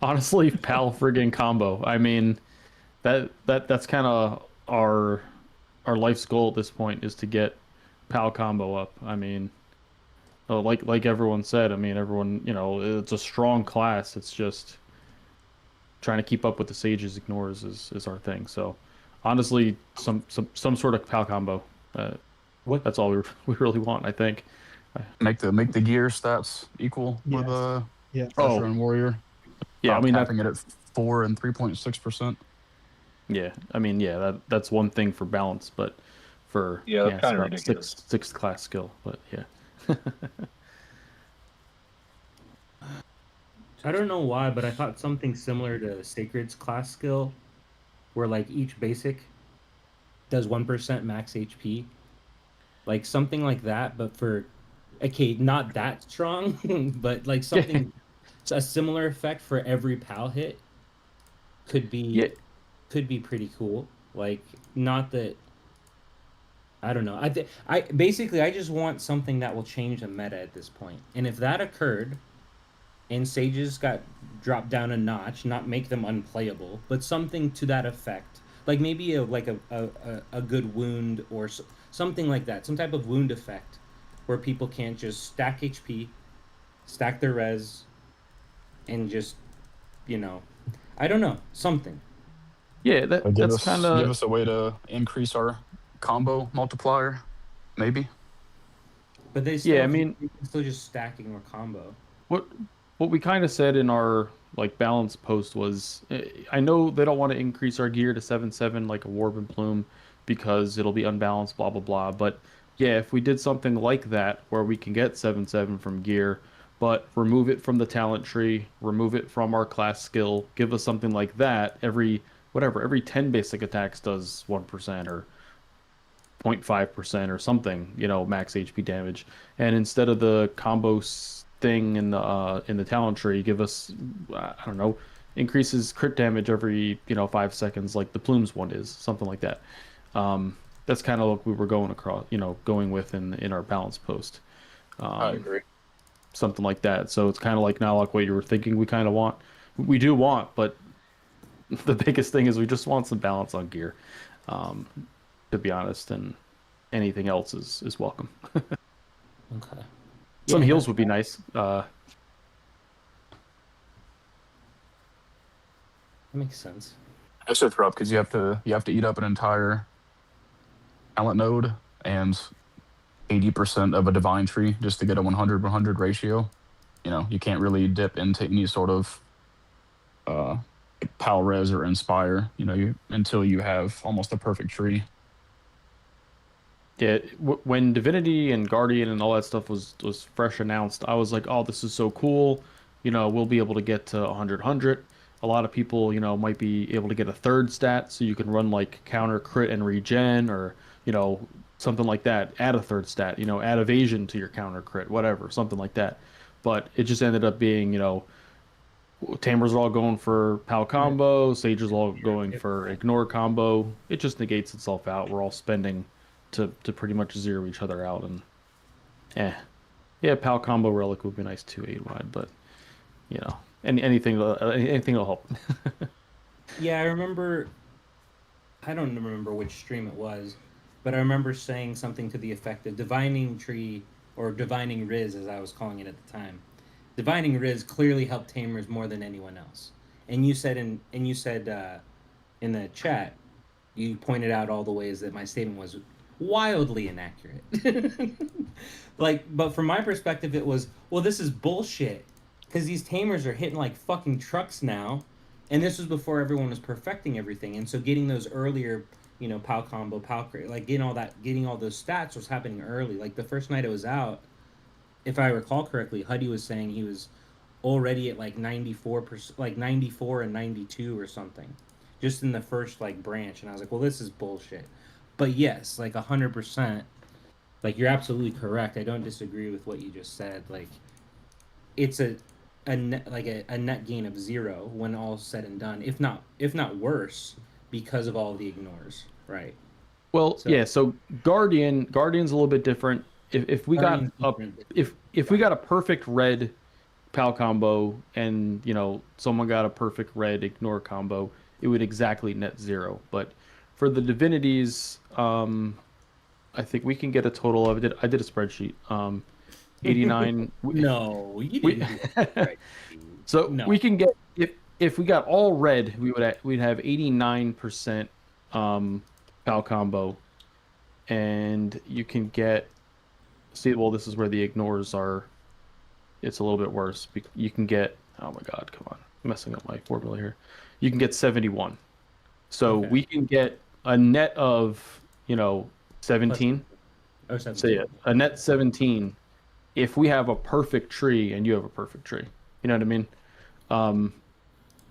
Honestly, pal friggin' combo. I mean, that's kind of our life's goal at this point, is to get pal combo up. I mean, like everyone said, I mean, everyone, it's a strong class. It's just trying to keep up with the sages ignores is our thing. So honestly, some sort of pal combo. That's all we really want, I think. Make the gear stats equal with Pressure and Warrior. Yeah, I mean, capping it at 4 and 3.6%. Yeah, I mean, that's one thing for balance, but for that's kind of ridiculous. Sixth class skill, but yeah. I don't know why, but I thought something similar to Sacred's class skill, where like each basic does 1% max HP, like something like that, but for not that strong, but like something a similar effect for every pal hit could be pretty cool. Like, not that, I don't know. I basically I just want something that will change the meta at this point. And if that occurred and sages got dropped down a notch, not make them unplayable, but something to that effect, like maybe a good wound or something like that, some type of wound effect where people can't just stack HP, stack their res, and just, I don't know, something. Yeah, that's kind of... Give us a way to increase our combo multiplier, maybe. But they still, still just stacking or combo. What we kind of said in our balance post was, I know they don't want to increase our gear to 7/7 like a Warp and Plume because it'll be unbalanced, blah blah blah. But yeah, if we did something like that where we can get 7/7 from gear, but remove it from the talent tree, remove it from our class skill, give us something like that, every 10 basic attacks does 1% or 0.5% or something, max HP damage. And instead of the combo thing in the talent tree, give us, I don't know, increases crit damage every 5 seconds, like the Plumes one is, something like that. That's kind of what we were going with in our balance post. I agree. Something like that. So it's kind of like now, like what you were thinking. We do want, but the biggest thing is we just want some balance on gear, to be honest, and anything else is welcome. Okay. Some heals would be nice. That makes sense. It's just rough because you have to eat up an entire talent node and 80% of a divine tree just to get a 100-100 ratio. You can't really dip into any sort of pal res or inspire, until you have almost a perfect tree. Yeah, when Divinity and Guardian and all that stuff was fresh announced, I was like, oh, this is so cool. We'll be able to get to 100-100. A lot of people, might be able to get a third stat, so you can run like counter crit and regen, or something like that. Add a third stat, add evasion to your counter crit, whatever, something like that. But it just ended up being, Tamers are all going for pal combo, sages all going for ignore combo. It just negates itself out. We're all spending to pretty much zero each other out, and pal combo relic would be nice too, 8 wide, but anything will help. Yeah, I don't remember which stream it was, but I remember saying something to the effect of divining tree, or divining riz as I was calling it at the time. Divining riz clearly helped Tamers more than anyone else. And you said in the chat, you pointed out all the ways that my statement was wildly inaccurate. But from my perspective, it was, well, this is bullshit, because these Tamers are hitting like fucking trucks now, and this was before everyone was perfecting everything. And so getting those earlier, pal combo, pal crit, like getting all those stats was happening early. Like the first night it was out, if I recall correctly, Huddy was saying he was already at like 94%, like 94 and 92 or something, just in the first like branch. And I was like, well, this is bullshit. But yes, like 100%, like you're absolutely correct. I don't disagree with what you just said. Like it's a net, like a net gain of 0 when all's said and done, if not worse, because of all the ignores, right? Well, So yeah. So Guardian's a little bit different. If we got Guardian's a different. if we got a perfect red PAL combo and someone got a perfect red ignore combo, it would exactly net 0. But for the divinities, I think we can get a total of it. I did a spreadsheet. 89. No, you We, didn't do that right. so No. we can get if we got all red, we'd have 89% PAL combo, and you can get well, this is where the ignores are. It's a little bit worse. You can get, oh my god, come on, I'm messing up my formula here. You can get 71. So Okay. we can get a net of 17. Or 17. So yeah, a net 17 if we have a perfect tree and you have a perfect tree. You know what I mean? And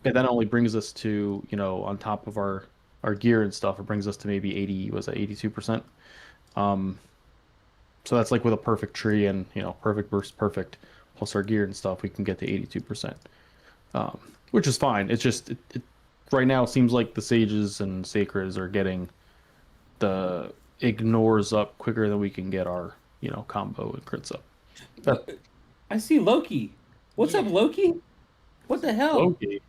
that only brings us to, on top of our gear and stuff, it brings us to maybe 80, was that 82%? So that's like with a perfect tree and, perfect versus perfect plus our gear and stuff, we can get to 82%, which is fine. It's just, it right now it seems like the sages and sacreds are getting the ignores up quicker than we can get our, combo and crits up. I see Loki. What's up, Loki? What the hell? Loki.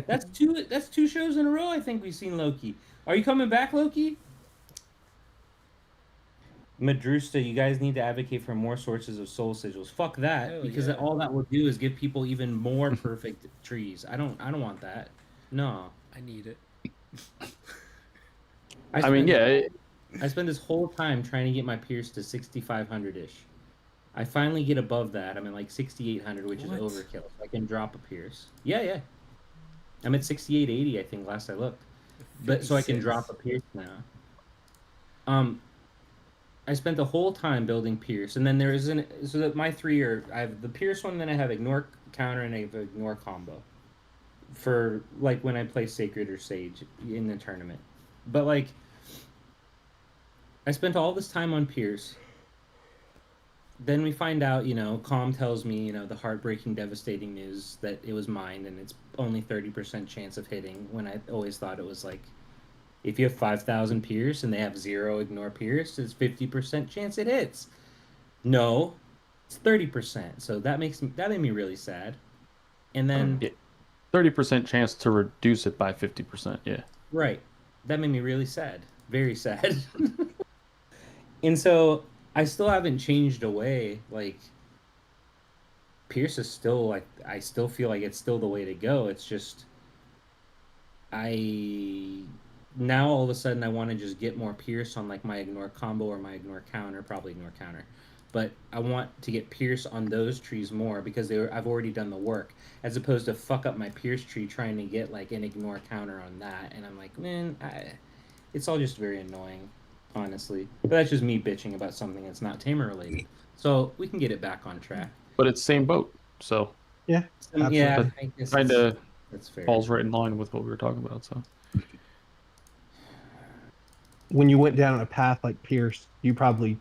That's two shows in a row I think we've seen Loki. Are you coming back, Loki? Madrusta, you guys need to advocate for more sources of soul sigils. Fuck that, Hell because yeah. all that will do is give people even more perfect trees. I don't want that. No. I need it. I mean, yeah. I spent this whole time trying to get my Pierce to 6,500 ish. I finally get above that. I'm at like 6,800, which What? is overkill. I can drop a Pierce. Yeah. I'm at 6,880, I think, last I looked. But so I can 56. drop a Pierce now. I spent the whole time building Pierce, and then there is so that my 3 are, I have the Pierce one, then I have ignore counter and I have ignore combo for like when I play Sacred or Sage in the tournament. But like I spent all this time on Pierce. Then we find out, Calm tells me, the heartbreaking, devastating news that it was mined and it's only 30% chance of hitting, when I always thought it was like, if you have 5,000 Pierce and they have 0 ignore Pierce, it's 50% chance it hits. No, it's 30%. So that made me really sad. And then 30% chance to reduce it by 50%. Yeah. Right. That made me really sad. Very sad. And so I still haven't changed away. Like, Pierce is still like, I still feel like it's still the way to go. It's just, now all of a sudden I want to just get more Pierce on like my ignore combo or my ignore counter, probably ignore counter. But I want to get Pierce on those trees more because I've already done the work, as opposed to fuck up my Pierce tree trying to get like an ignore counter on that. And I'm like, man, it's all just very annoying, honestly. But that's just me bitching about something that's not Tamer related. So we can get it back on track. But it's same boat, so Yeah, Yeah, I guess kind of that's fair. falls right in line with what we were talking about. So when you went down a path like Pierce, you probably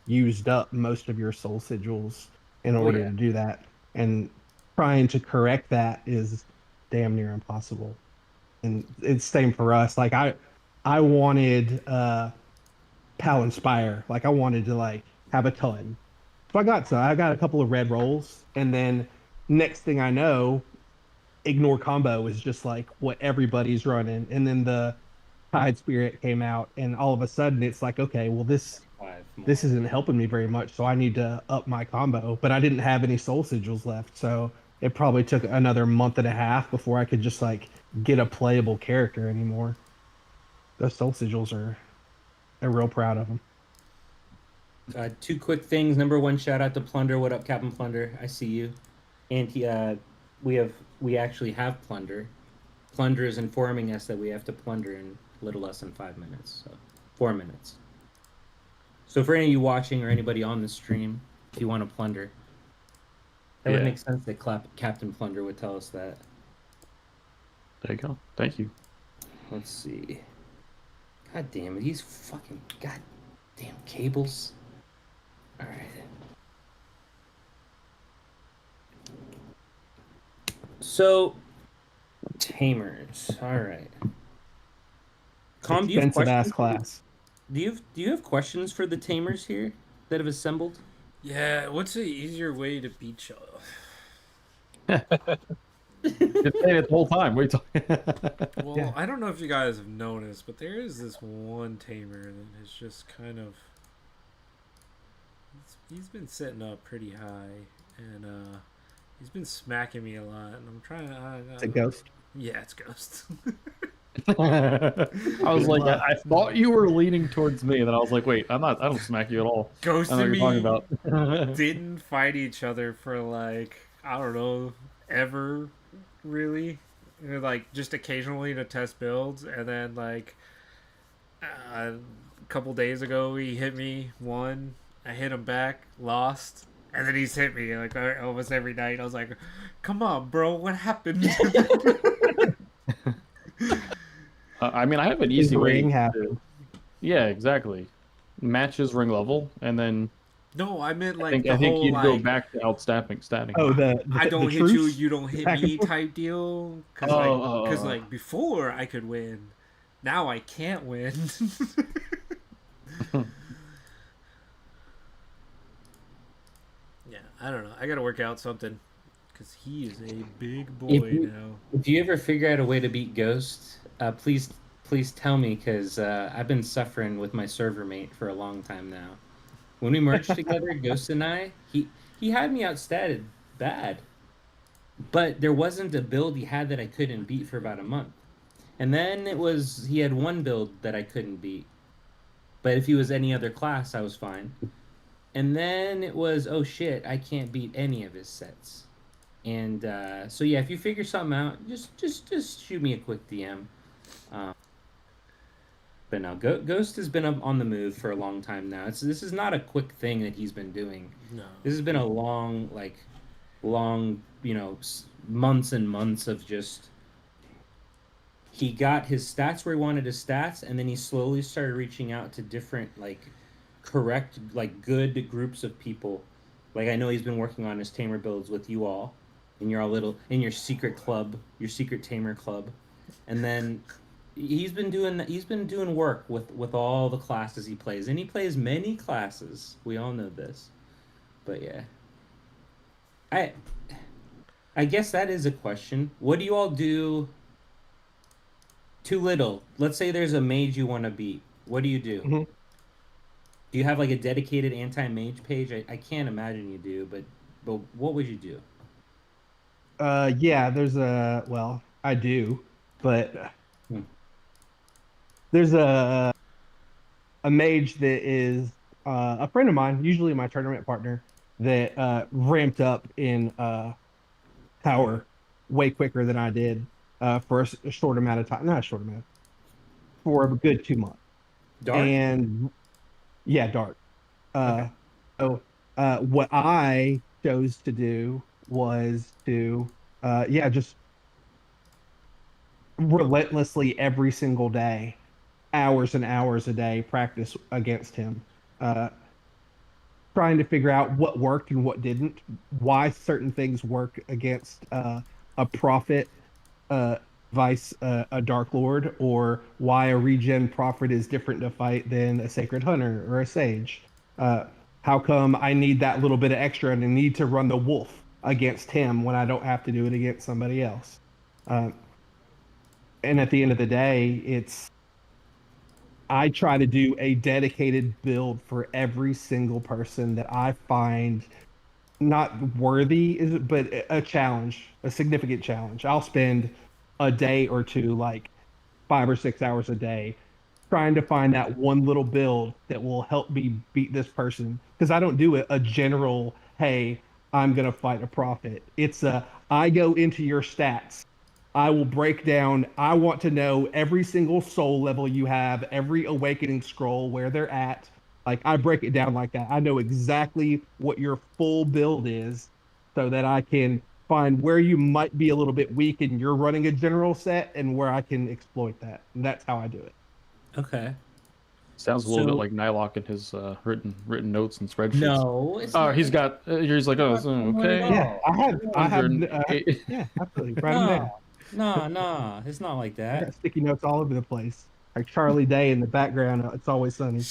used up most of your soul sigils in order to do that, and trying to correct that is damn near impossible. And it's same for us. Like I wanted Pal Inspire. Like I wanted to like have a ton. So I got a couple of red rolls, and then next thing I know, ignore combo is just like what everybody's running. And then the Tide Spirit came out, and all of a sudden it's like, okay, well this isn't helping me very much, so I need to up my combo. But I didn't have any soul sigils left, so it probably took another month and a half before I could just like get a playable character anymore. Those soul sigils I'm real proud of them. 2 quick things. Number 1, shout out to Plunder. What up, Captain Plunder? I see you. And we actually have Plunder. Plunder is informing us that we have to plunder in a little less than 5 minutes. So 4 minutes. So for any of you watching or anybody on the stream, if you want to plunder, That would Yeah. make sense that Captain Plunder would tell us that. There you go. Thank you. Let's see. God damn it, these fucking goddamn cables. Alright. So, Tamers. Alright. Com, do you have Expensive ass questions? class. Do you have questions for the Tamers here that have assembled? Yeah, what's the easier way to beat y'all? Been saying it the whole time. What are you talking? Well, Yeah. I don't know if you guys have noticed, but there is this one tamer that has just kind of he's been sitting up pretty high, and he's been smacking me a lot, and I'm trying to. It's a ghost. Yeah, it's Ghost. I was like, I thought you were leaning towards me, and then I was like, wait, I'm not. I don't smack you at all. Ghost I know and what me you're talking about. didn't fight each other for like I don't know ever really. Like just occasionally to test builds, and then like a couple days ago he hit me, won. I hit him back, lost, and then he's hit me like almost every night. I was like, "Come on, bro, what happened?" I mean, I have an His easy way. ring happened. Yeah, exactly. Matches ring level, and then No, I meant like I the think whole you'd go like back to outstaffing. Oh, I don't the hit you, truce? you don't hit Back and me forth? type deal. Because Oh. like before I could win, now I can't win. Yeah, I don't know. I gotta work out something because he is a big boy now. If you ever figure out a way to beat Ghost, please tell me, because I've been suffering with my server mate for a long time now. When we merged together, Ghost and I, he had me outstatted bad, but there wasn't a build he had that I couldn't beat for about a month, and then he had one build that I couldn't beat, but if he was any other class, I was fine. And then it was, oh shit, I can't beat any of his sets. And so yeah, if you figure something out, just shoot me a quick DM. But no, Ghost has been up on the move for a long time now. This is not a quick thing that he's been doing. No. This has been a long, months and months of just. He got his stats where he wanted his stats, and then he slowly started reaching out to different correct good groups of people. Like I know he's been working on his tamer builds with you all, in your secret club, your secret tamer club, and then he's been doing work with all the classes he plays, and he plays many classes. We all know this, but yeah, I guess that is a question. What do you all do? Too little. Let's say there's a mage you want to beat. What do you do? Mm-hmm. Do you have a dedicated anti-mage page? I can't imagine you do, but what would you do? Yeah, I do, but there's a mage that is a friend of mine, usually my tournament partner, that ramped up in power way quicker than I did for a short amount of time. Not a short amount, for a good 2 months. Dark? And yeah, dark. Okay. So what I chose to do was to just relentlessly every single day, hours and hours a day, practice against him, trying to figure out what worked and what didn't, why certain things work against a prophet vice a dark lord, or why a regen prophet is different to fight than a sacred hunter or a sage. How come I need that little bit of extra and I need to run the wolf against him when I don't have to do it against somebody else? And at the end of the day, I try to do a dedicated build for every single person that I find not worthy, but a challenge, a significant challenge. I'll spend a day or two, 5 or 6 hours a day, trying to find that one little build that will help me beat this person. Because I don't do a general, hey, I'm gonna fight a prophet. It's I go into your stats. I will break down. I want to know every single soul level you have, every awakening scroll, where they're at. I break it down like that. I know exactly what your full build is, so that I can find where you might be a little bit weak and you're running a general set and where I can exploit that. And that's how I do it. Okay. Sounds a little bit So like Nylock in his written notes and spreadsheets. no, it's Oh, not. he's got. He's like, oh, Not at okay. Yeah, all. I have, 108. yeah, absolutely. Write them down. No, it's not like I that. got sticky notes all over the place. Like Charlie Day in the background. It's always sunny.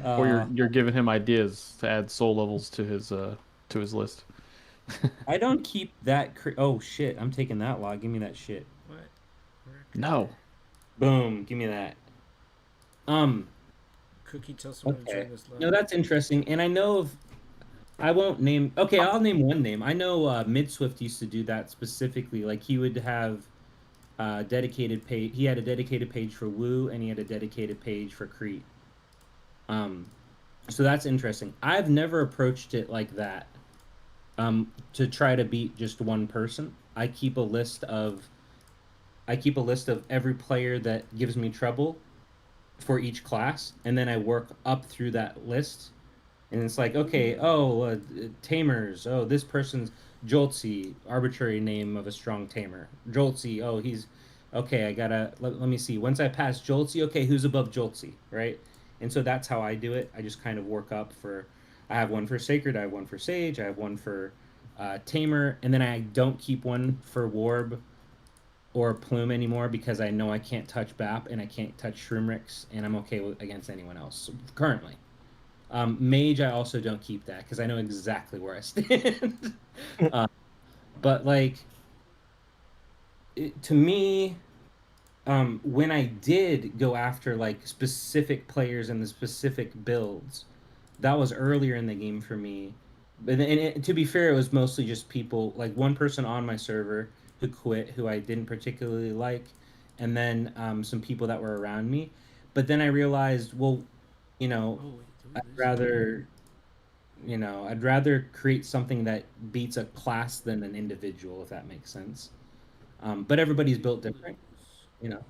Or Uh, you're giving him ideas to add soul levels to his list. I don't keep that. Oh shit! I'm taking that log. Give me that shit. What? No. Boom. Give me that. Cookie, tell someone to Okay. join this live. No, that's interesting. And I know of. I won't name. Okay, I'll name one name. I know Midswift used to do that specifically. Like he would have dedicated page. He had a dedicated page for Woo, and he had a dedicated page for Crete. So that's interesting. I've never approached it like that. To try to beat just one person. I keep a list of every player that gives me trouble for each class, and then I work up through that list. And it's like, okay, Tamers. Oh, this person's Joltsy, arbitrary name of a strong Tamer. Joltsy. Oh, he's okay. I gotta let me see. Once I pass Joltsy, okay, who's above Joltsy, right? And so that's how I do it. I just kind of work up for. I have one for Sacred. I have one for Sage. I have one for Tamer, and then I don't keep one for Warb or Plume anymore because I know I can't touch BAP and I can't touch Shroomrix, and I'm okay against anyone else currently. Mage, I also don't keep that because I know exactly where I stand. But like, to me, when I did go after like specific players and the specific builds, that was earlier in the game for me. To be fair, it was mostly just people like one person on my server who quit, who I didn't particularly like, and then some people that were around me. But then I realized, well, you know, Oh, wait, I'd rather, I'd rather create something that beats a class than an individual, if that makes sense. But everybody's built different, you know.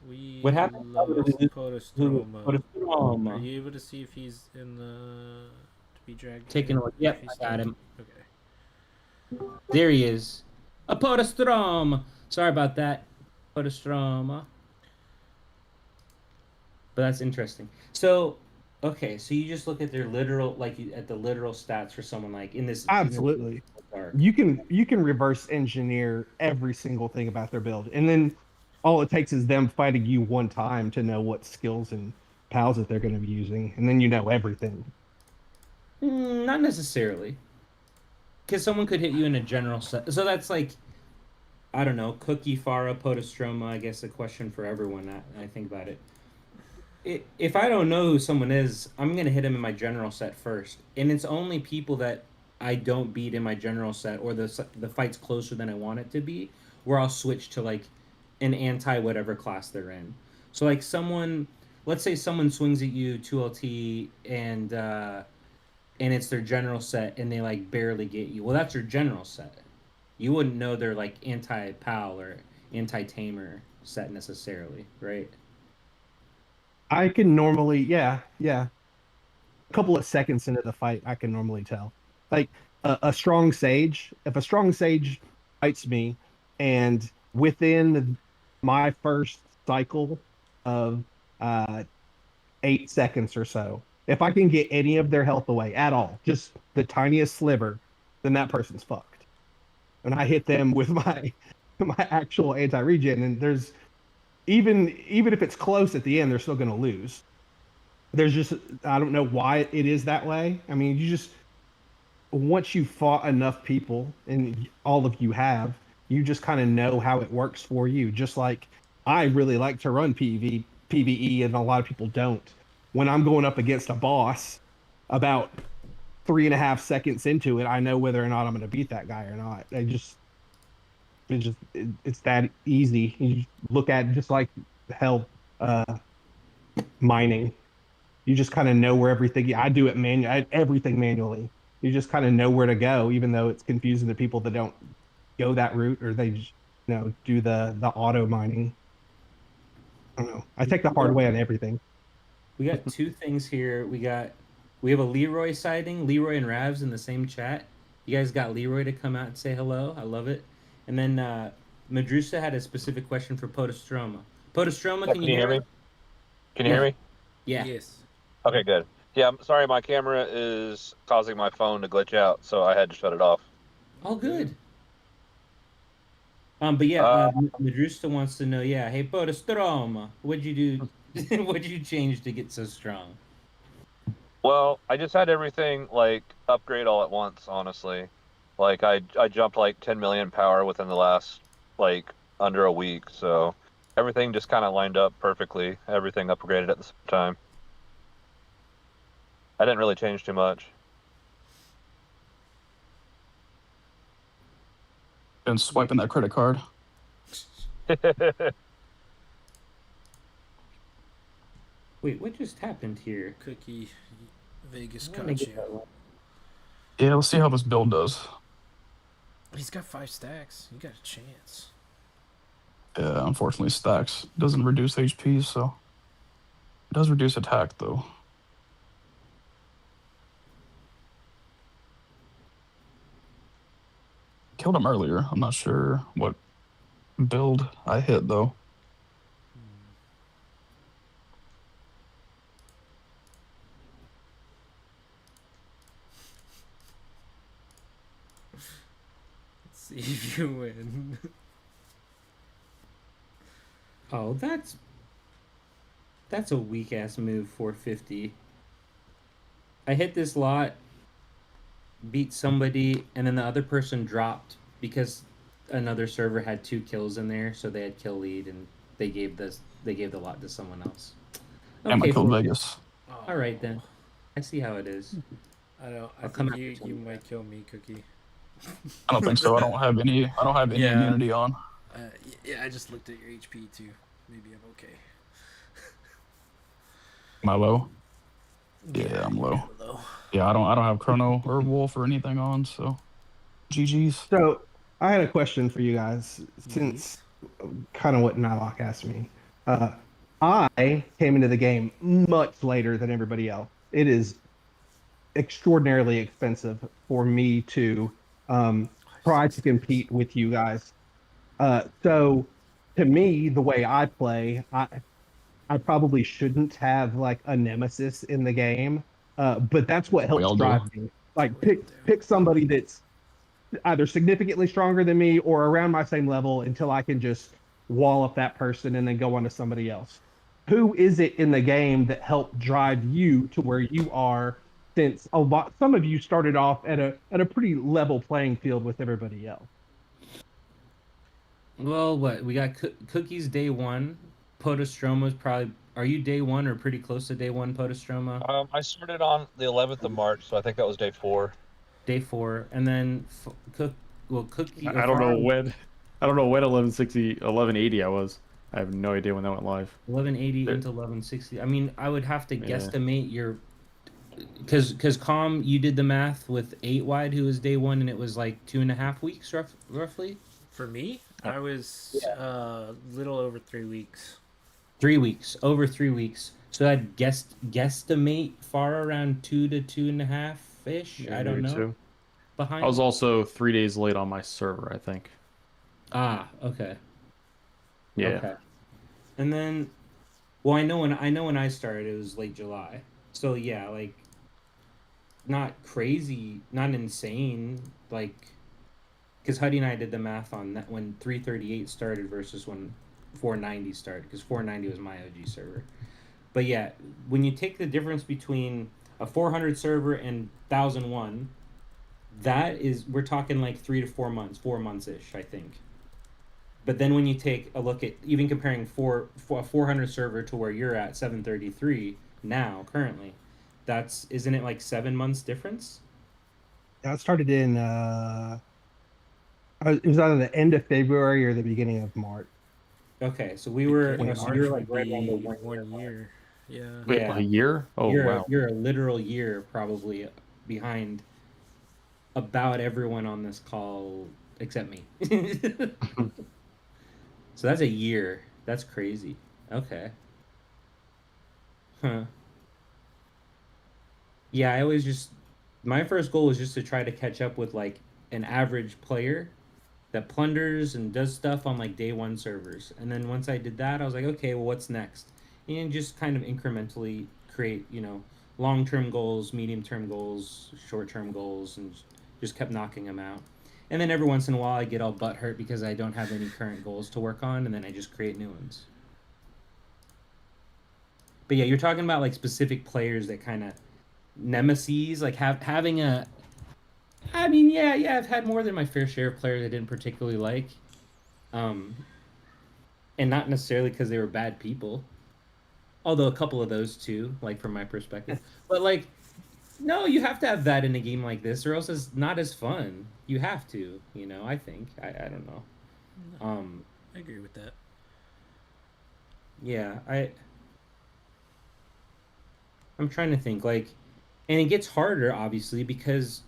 We What happened? lost Podostroma. Are Podostroma. you able to see if he's in the to be dragged? Taking a look. If Yep, he's I got still- him. Okay. There he is. A Podostroma. Sorry about that, Podostroma. But that's interesting. So, okay, so you just look at their literal, like at the literal stats for someone like in this. Absolutely. Dark. You can reverse engineer every single thing about their build, and then all it takes is them fighting you one time to know what skills and pals that they're going to be using, and then you know everything. Not necessarily, because someone could hit you in a general set. So that's like, I don't know, Cookie, Fara, Podostroma. I guess a question for everyone. I think about it. If I don't know who someone is, I'm gonna hit him in my general set first, and it's only people that I don't beat in my general set or the fight's closer than I want it to be, where I'll switch to like an anti whatever class they're in. So like someone, let's say someone swings at you 2LT and it's their general set and they like barely get you. Well, that's your general set. You wouldn't know they're like anti Pal or anti Tamer set necessarily, right? I can normally, yeah. A couple of seconds into the fight, I can normally tell. Like a strong sage, if a strong sage fights me, and within my first cycle of 8 seconds or so, if I can get any of their health away at all, just the tiniest sliver, then that person's fucked. And I hit them with my actual anti-regen, and there's even if it's close at the end, they're still going to lose. There's just, I don't know why it is that way. I mean, you just, once you fought enough people, and all of you have, you just kind of know how it works for you. Just like I really like to run PvE, and a lot of people don't. When I'm going up against a boss, about 3.5 seconds into it, I know whether or not I'm going to beat that guy or not. It's that easy. You look at it just like hell, mining. You just kind of know where everything. I do it everything manually. You just kind of know where to go, even though it's confusing to people that don't go that route, or they just, do the auto mining. I don't know. I take the hard way on everything. We got two things here. We We have a Leroy sighting. Leroy and Ravs in the same chat. You guys got Leroy to come out and say hello. I love it. And then Madrusa had a specific question for Podostroma. Podostroma, can you hear me? us? Can you hear me? Yeah. Yes. Okay, good. Yeah, I'm sorry, my camera is causing my phone to glitch out, so I had to shut it off. All good. But yeah, Madrusa wants to know. Yeah, hey Podostroma, what'd you do? What'd you change to get so strong? Well, I just had everything like upgrade all at once, honestly. Like I jumped like 10 million power within the last like under a week, so everything just kind of lined up perfectly. Everything upgraded at the same time. I didn't really change too much. And swiping that credit card. Wait, what just happened here? Cookie Vegas I wanna caught get you. that one. Yeah, let's see how this build does. He's got 5 stacks. You got a chance. Yeah, unfortunately, stacks doesn't reduce HP, so it does reduce attack though. Killed him earlier. I'm not sure what build I hit though. Let's see if you win. Oh, that's a weak ass move. 450. I hit this lot, beat somebody, and then the other person dropped because another server had 2 kills in there, so they had kill lead, and they gave the lot to someone else. And I killed 450. Vegas. Oh, All right then. I see how it is. I come think after you you. might kill me, Cookie. I don't think so. I don't have any Yeah. immunity on. Yeah, I just looked at your HP too. Maybe I'm okay. Am I low? Yeah, I'm low. Low. Yeah, I don't have Chrono or Wolf or anything on, so GG's. So I had a question for you guys, since kind of what Nylock asked me. I came into the game much later than everybody else. It is extraordinarily expensive for me to try to compete with you guys. So to me, the way I play, I probably shouldn't have like a nemesis in the game. But that's what We helps all do. drive me. Like pick somebody that's either significantly stronger than me or around my same level until I can just wall up that person and then go on to somebody else. Who is it in the game that helped drive you to where you are? Since some of you started off at a pretty level playing field with everybody else. Well, what we got? Cookies day 1. Podostroma's probably. Are you day 1 or pretty close to day 1? Podostroma. I started on the 11th of March, so I think that was day 4. Day 4, and then Cookie. I don't know when. I don't know when 1180 I was. I have no idea when that went live. 1180 There- into 1160. I mean, I would have to Yeah. guesstimate your, because Calm, you did the math with 8 wide, who was day 1, and it was like 2.5 weeks roughly. For me, I was little over 3 weeks. 3 weeks, over 3 weeks. So I'd guesstimate far around 2 to 2.5 ish. Yeah, I don't maybe know. 2. Behind. I was also 3 days late on my server, I think. Okay. Yeah. Okay. And then, well, I know when I started, it was late July. So yeah, like, not crazy, not insane, like, because Huddy and I did the math on that when 338 started versus when 490 started, because 490 was my OG server. But yeah, when you take the difference between a 400 server and 1001, that is, we're talking like 3 to 4 months, 4 months ish, I think. But then when you take a look at even comparing a 400 server to where you're at 733 now currently, isn't it like 7 months difference? I started in it was either the end of February or the beginning of March. Okay, so we were Beginning of so March you're would like right be around the 1 year. Yeah. Wait, Yeah. a year? Oh, wow. You're a literal year probably behind about everyone on this call except me. So that's a year. That's crazy. Okay. Huh. yeah, I always just my first goal was just to try to catch up with like an average player that plunders and does stuff on like day one servers. And then once I did that, I was like, okay, well, what's next? And just kind of incrementally create, long term goals, medium term goals, short term goals, and just kept knocking them out. And then every once in a while, I get all butt hurt because I don't have any current goals to work on, and then I just create new ones. But yeah, you're talking about like specific players that kind of nemesis, like having a. I mean, yeah, I've had more than my fair share of players I didn't particularly like, um, and not necessarily because they were bad people. Although a couple of those too, like from my perspective. But like, no, you have to have that in a game like this, or else it's not as fun. You have to, I think. I don't know. I agree with that. Yeah, I'm trying to think like, and it gets harder obviously because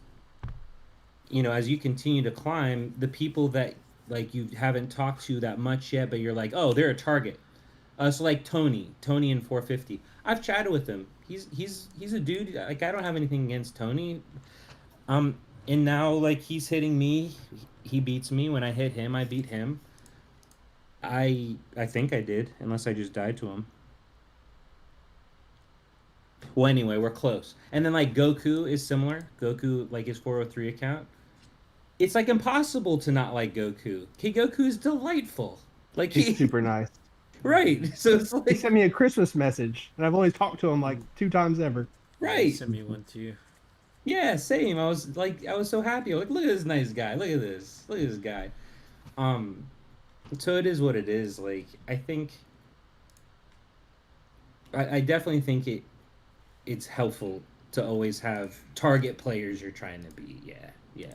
as you continue to climb, the people that like you haven't talked to that much yet, but you're like, oh, they're a target. So like Tony in 450. I've chatted with him. He's a dude. Like I don't have anything against Tony. And now like he's hitting me. He beats me. When I hit him, I beat him. I think I did, unless I just died to him. Well, anyway, we're close. And then like Goku is similar. Goku like his 403 account. It's like impossible to not like Goku. Okay, Goku is delightful. Like He's super nice. Right. So it's He like sent me a Christmas message, and I've only talked to him like 2 times ever. right. Send me one too. Yeah, same. I was so happy. I was like, look at this nice guy. Look at this. Look at this guy. So it is what it is. Like I think I definitely think it's helpful to always have target players you're trying to be. Yeah.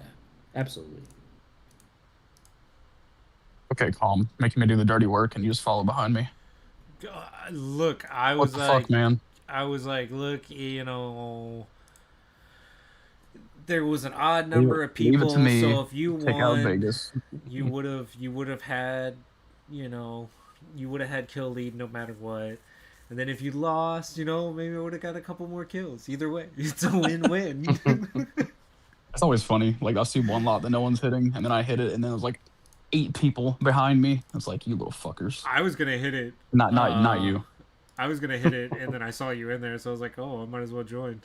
Absolutely. Okay, calm. Making me do the dirty work, and you just follow behind me. Look, I What was the like, fuck, man? look, there was an odd number of people, Leave it to me. so if you Take out won, Vegas. you would have had, you would have had kill lead no matter what. And then if you lost, maybe I would have got a couple more kills. Either way, it's a win-win. It's always funny. Like I see one lot that no one's hitting, and then I hit it, and then there's like 8 people behind me. It's like, you little fuckers. I was gonna hit it. Not you. I was gonna hit it, and then I saw you in there, so I was like, oh, I might as well join.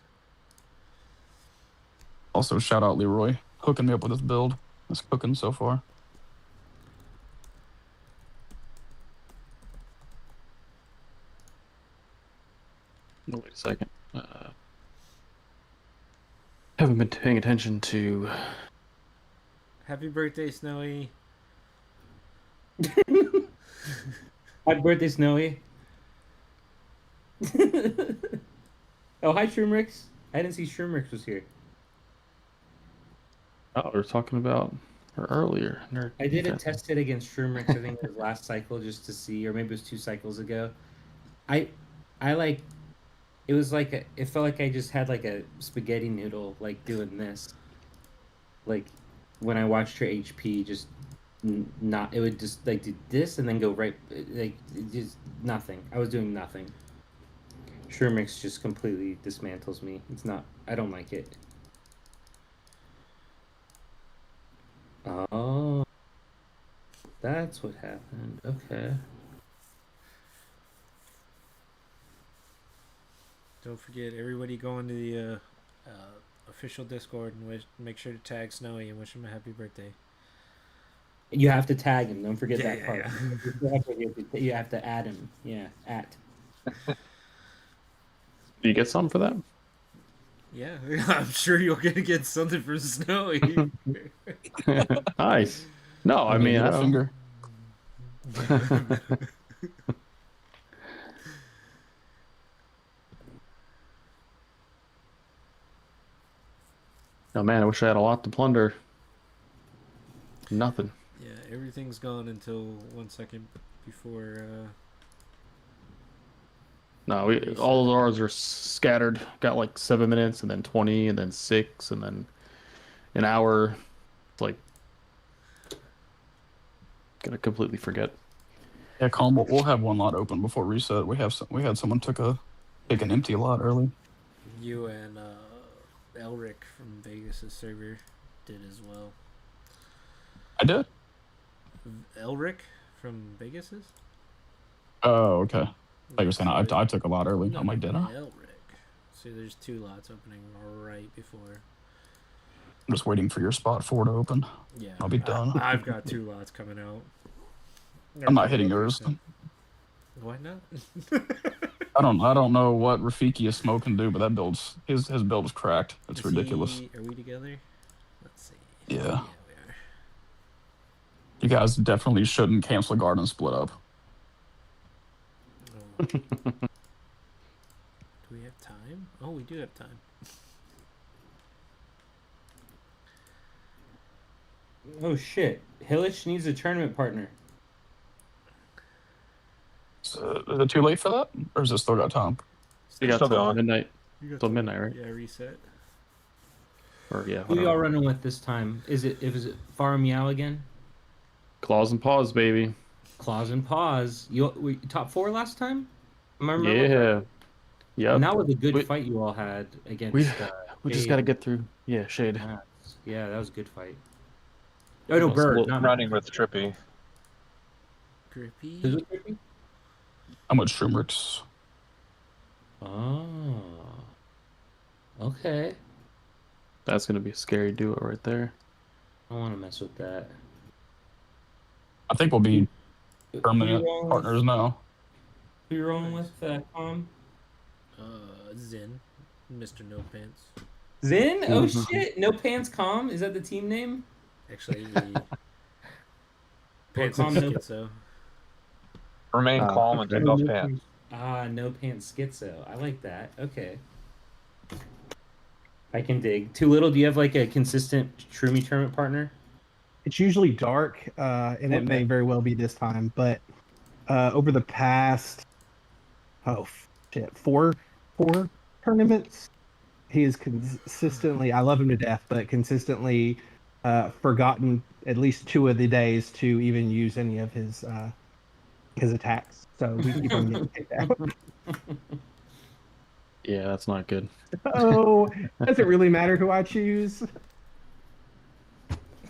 Also, shout out Leroy, hooking me up with this build. It's cooking so far. Oh, wait a second. Haven't been paying attention to. Happy birthday, Snowy. Happy birthday, Snowy. Oh, hi, Shroomrix. I didn't see Shroomrix was here. Oh, we were talking about her earlier. I did a test hit against Shroomrix, I think it was last cycle, just to see, or maybe it was 2 cycles ago. I like, it was like, it felt like I just had like a spaghetti noodle, like doing this. Like, when I watched her HP, just not, it would just like do this and then go right, like, just nothing. I was doing nothing. Shroomix just completely dismantles me. It's not, I don't like it. Oh, that's what happened. Okay. Don't forget, everybody go into the official Discord and make sure to tag Snowy and wish him a happy birthday. You have to tag him. Don't forget that part. Yeah. You have to add him. Yeah, at. Do you get something for that? Yeah, I'm sure you'll get something from Snowy. Nice. No, I mean, I don't. Finger. Oh man, I wish I had a lot to plunder. Nothing. Yeah, everything's gone until 1 second before. No, all of ours are scattered. Got like 7 minutes, and then 20, and then 6, and then an hour. It's like gonna completely forget. Yeah, calm. We'll have one lot open before reset. We had someone take an empty lot early. You and Elric from Vegas' server did as well. I did. Elric from Vegas's? Oh, okay. Like you were saying, I took a lot early. No, I'm like, did I? Elric. See, there's 2 lots opening right before. I'm just waiting for your spot 4 to open. Yeah, I'll be done. I've got 2 lots coming out. I'm not hitting yours. Why not? I don't know what Rafiki is smoke can do, but that build's his build is cracked. It's ridiculous. Are we together? Let's see. Yeah. Yeah, we are. You guys definitely shouldn't cancel a garden split up. Oh. Do we have time? Oh, we do have time. Oh shit! Hillish needs a tournament partner. So, is it too late for that, or is it still got time? You got Still till going. midnight. You Till midnight, right? Yeah, reset. Or yeah. Who whatever. y'all running with this time? Is it Fara Meow again? Claws and paws, baby. Claws and paws. We top 4 last time. Am I remember? Yeah. Yep. And that was a good fight you all had against. We just Shade. got to get through. Yeah, Shade. Yeah, that was a good fight. Oh no, Well, Bird. split Not Running with Trippy. Who's Grippy. it, Grippy? I'm with Shroomrix. Oh. Okay. That's gonna be a scary duo right there. I want to mess with that. I think we'll be Who permanent you rolling partners now. Who you rolling with, Com? Zin. Mr. No Pants. Zin? Oh shit! No Pants Com? Is that the team name? Actually, the Pants Calm, and no- Schizo. Remain calm and take off pants. No Pants Schizo. I like that. Okay. I can dig. Too little. Do you have like a consistent Shroomy tournament partner? It's usually dark, and it may very well be this time. But over the past, four tournaments, he is consistently. I love him to death, but consistently forgotten at least 2 of the days to even use any of his attacks. So we keep on getting kicked out. Yeah, that's not good. Oh, does it really matter who I choose?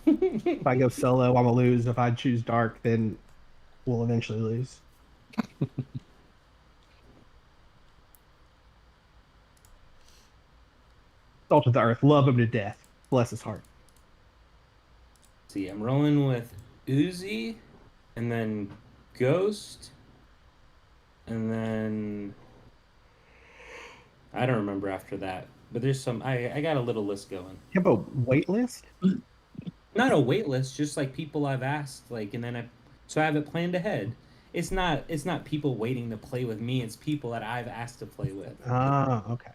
If I go solo, I'm gonna lose. If I choose dark, then we'll eventually lose. Salt of the earth, love him to death. Bless his heart. See, I'm rolling with Uzi, and then Ghost, and then I don't remember after that. But there's some. I got a little list going. You have a wait list? Not a wait list, just like people I've asked, like, and then I have it planned ahead. It's not people waiting to play with me. It's people that I've asked to play with. Ah, okay.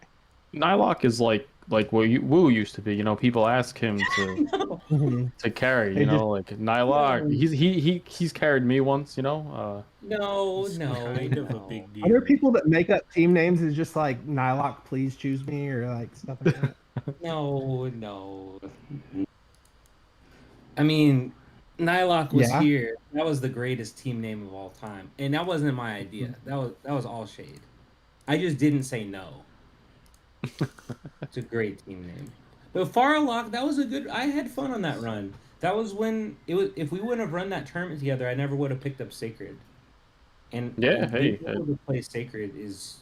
Nylock is like what Woo used to be. You know, people ask him to to carry. You know, like Nylock. He's carried me once. You know. No, It's no, kind of a no. big deal. Are there people that make up team names as just like Nylock, please choose me, or like stuff like that? No. I mean, Nylock was Yeah. here. That was the greatest team name of all time, and that wasn't my idea. That was all Shade. I just didn't say no. It's a great team name. But Farlock, that was a good. I had fun on that run. That was when it was. If we wouldn't have run that tournament together, I never would have picked up Sacred. And Yeah, being hey, able to play Sacred is.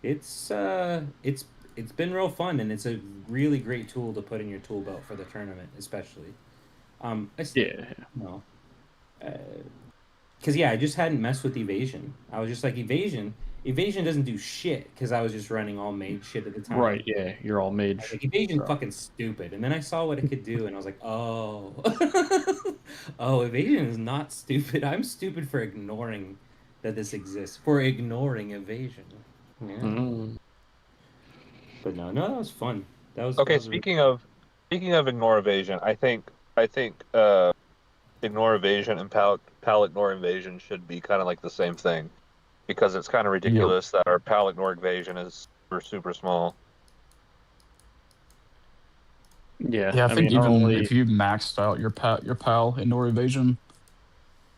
It's been real fun, and it's a really great tool to put in your tool belt for the tournament, especially. Yeah. No. Because I just hadn't messed with evasion. I was just like evasion doesn't do shit because I was just running all mage shit at the time. Right. Yeah. You're all mage. Like, evasion So. fucking stupid, and then I saw what it could do, and I was like, oh, oh, evasion is not stupid. I'm stupid for ignoring that this exists. For ignoring evasion. Yeah. Mm. But no, that was fun. That was Okay, that was speaking of ignore evasion, I think ignore evasion and pal ignore evasion should be kind of like the same thing, because it's kind of ridiculous that our pal ignore evasion is super small. Yeah. Yeah, I think mean, even normally, if you maxed out your pal ignore evasion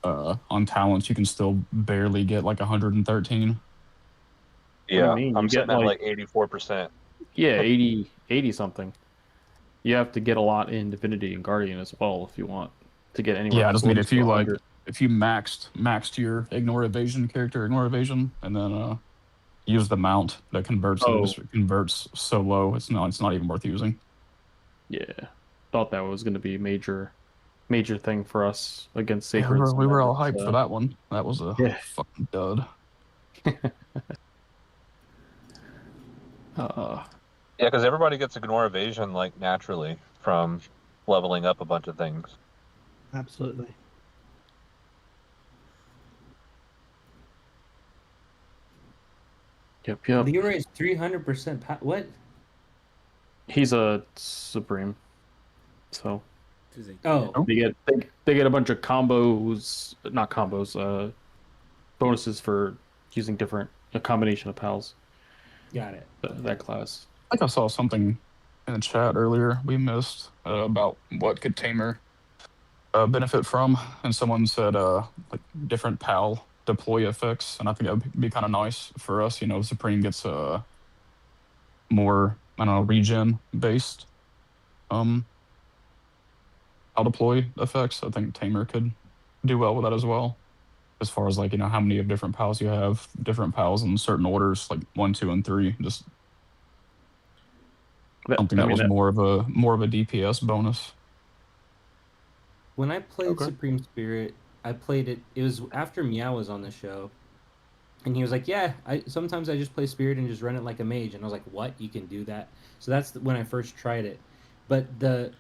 on talents, you can still barely get like 113. Yeah, mean? I'm You get, sitting at like- like 84%. Yeah, 80 something. You have to get a lot in Divinity and Guardian as well if you want to get anywhere Yeah, I just mean close if to you like 100. if you maxed your ignore evasion character, ignore evasion, and then use the mount that converts it. It Oh, just converts so low. It's not even worth using. yeah. Thought that was going to be a major thing for us against Yeah, we were Sacreds, we and were then all it's hyped for that one. That was a yeah. fucking dud. Uh, Yeah, because everybody gets ignore evasion like naturally from leveling up a bunch of things. Absolutely. yep. Leroy's 300%. What? He's a Supreme, so Does he Oh, Oh. they get a bunch of combos, not combos, bonuses for using a combination of pals. got it. That class. I think I saw something in the chat earlier we missed about what could Tamer benefit from, and someone said like different PAL deploy effects, and I think that would be kind of nice for us. Supreme gets more, I don't know, regen based PAL deploy effects. I think Tamer could do well with that as well. As far as like how many of different pals you have, different pals in certain orders, like 1, 2, and 3, just something that was more of a DPS bonus. When I played Okay. Supreme Spirit, I played it. It was after Meow was on the show, and he was like, "Yeah, sometimes I just play Spirit and just run it like a mage." And I was like, "What? You can do that?" So that's when I first tried it. But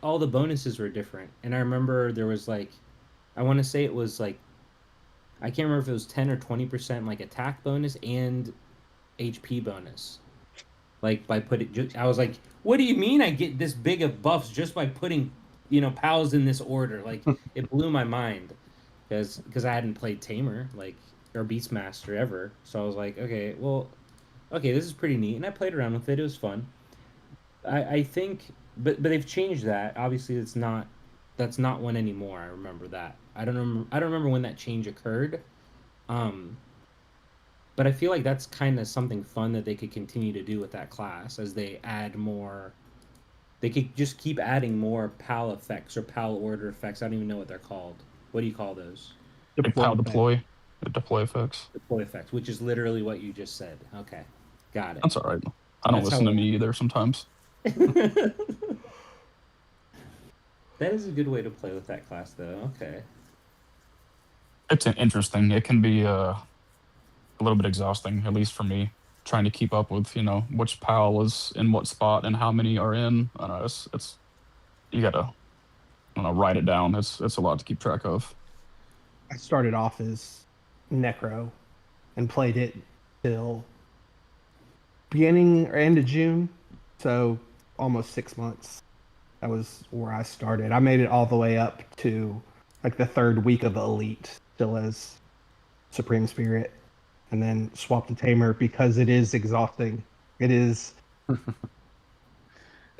all the bonuses were different, and I remember there was like, I want to say it was like, I can't remember if it was 10 or 20% like attack bonus and HP bonus. Like by putting, I was like, "What do you mean I get this big of buffs just by putting, pals in this order?" Like it blew my mind because I hadn't played Tamer like or Beastmaster ever. So I was like, okay, well, okay, this is pretty neat, and I played around with it. It was fun. I think, but they've changed that. Obviously, that's not one anymore. I remember that. I don't remember when that change occurred. Um, but I feel like that's kind of something fun that they could continue to do with that class as they add more. They could just keep adding more PAL effects or PAL order effects. I don't even know what they're called. What do you call those? Like PAL deploy effects. Deploy effects, which is literally what you just said. Okay, got it. That's all right. I don't That's listen how to me either sometimes. that is a good way to play with that class, though. Okay. It's interesting. It can be a little bit exhausting, at least for me, trying to keep up with which PAL is in what spot and how many are in. I don't know. It's you gotta, I don't know, write it down. It's a lot to keep track of. I started off as Necro and played it till beginning or end of June, so almost 6 months. That was where I started. I made it all the way up to like the third week of Elite, still as Supreme Spirit, and then swapped to Tamer because it is exhausting. It is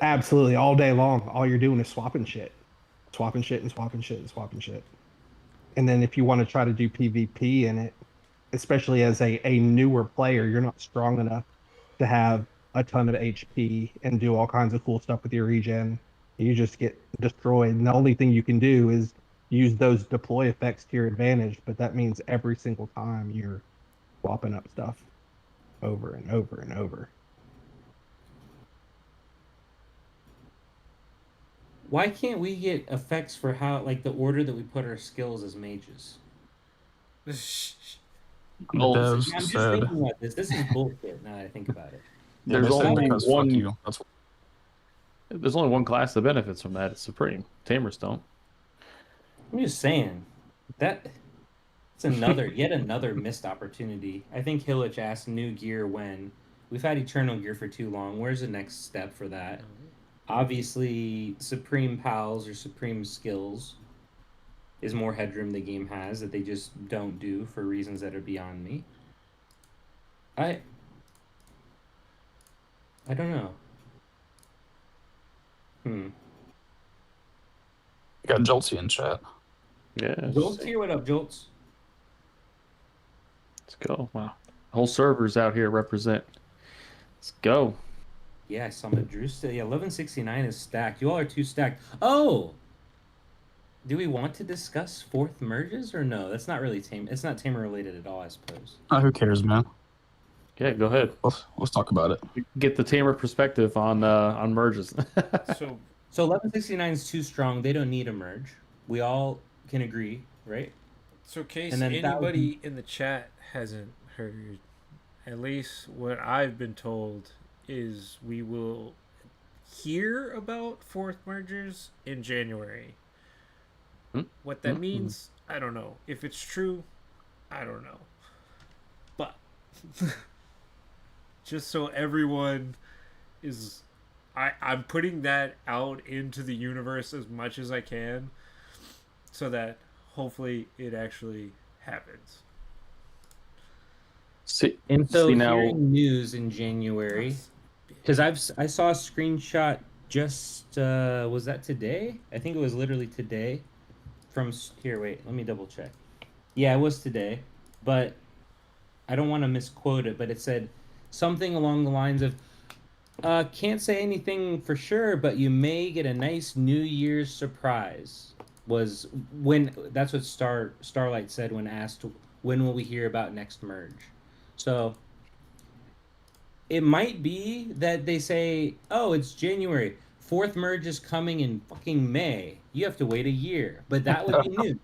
absolutely all day long. All you're doing is swapping shit, swapping shit, and swapping shit, and swapping shit. And then if you want to try to do PvP in it, especially as a newer player, you're not strong enough to have a ton of HP and do all kinds of cool stuff with your regen. You just get destroyed. And the only thing you can do is use those deploy effects to your advantage, but that means every single time you're swapping up stuff over and over and over. Why can't we get effects for how like the order that we put our skills as mages? The Well, devs I'm just said, thinking about this. This is bullshit now that I think about it. yeah, there's they said only because fuck you. there's only one class that benefits from that. It's Supreme. Tamers don't. I'm just saying that it's yet another missed opportunity. I think Hillich asked new gear when we've had eternal gear for too long. Where's the next step for that? Obviously, Supreme Pals or Supreme Skills is more headroom the game has that they just don't do for reasons that are beyond me. I don't know. Got Joltsy in chat. Yeah. Jolts here, what up, Jolts? Let's go. Wow. The whole server's out here represent. Let's go. Yeah, I saw Madru still. Yeah, 1169 is stacked. You all are too stacked. Oh, do we want to discuss fourth merges or no? That's not really tame. It's not tamer related at all, I suppose. Who cares, man? Yeah, go ahead. Let's talk about it. Get the tamer perspective on merges. So So 1169 is too strong. They don't need a merge. We all can agree, right? So, case And then anybody in the chat hasn't heard, at least what I've been told is we will hear about fourth mergers in January. What that means, I don't know. If it's true, I don't know. But just so everyone is, I'm putting that out into the universe as much as I can, so that hopefully it actually happens. And so now, hearing news in January, because I saw a screenshot just was that today? I think it was literally today. From here, wait, let me double check. Yeah, it was today, but I don't want to misquote it. But it said something along the lines of, "Can't say anything for sure, but you may get a nice New Year's surprise." Was when that's what Starlight said when asked when will we hear about next merge. So it might be that they say, "Oh, it's January. Fourth merge is coming in fucking May. You have to wait a year." But that would be new.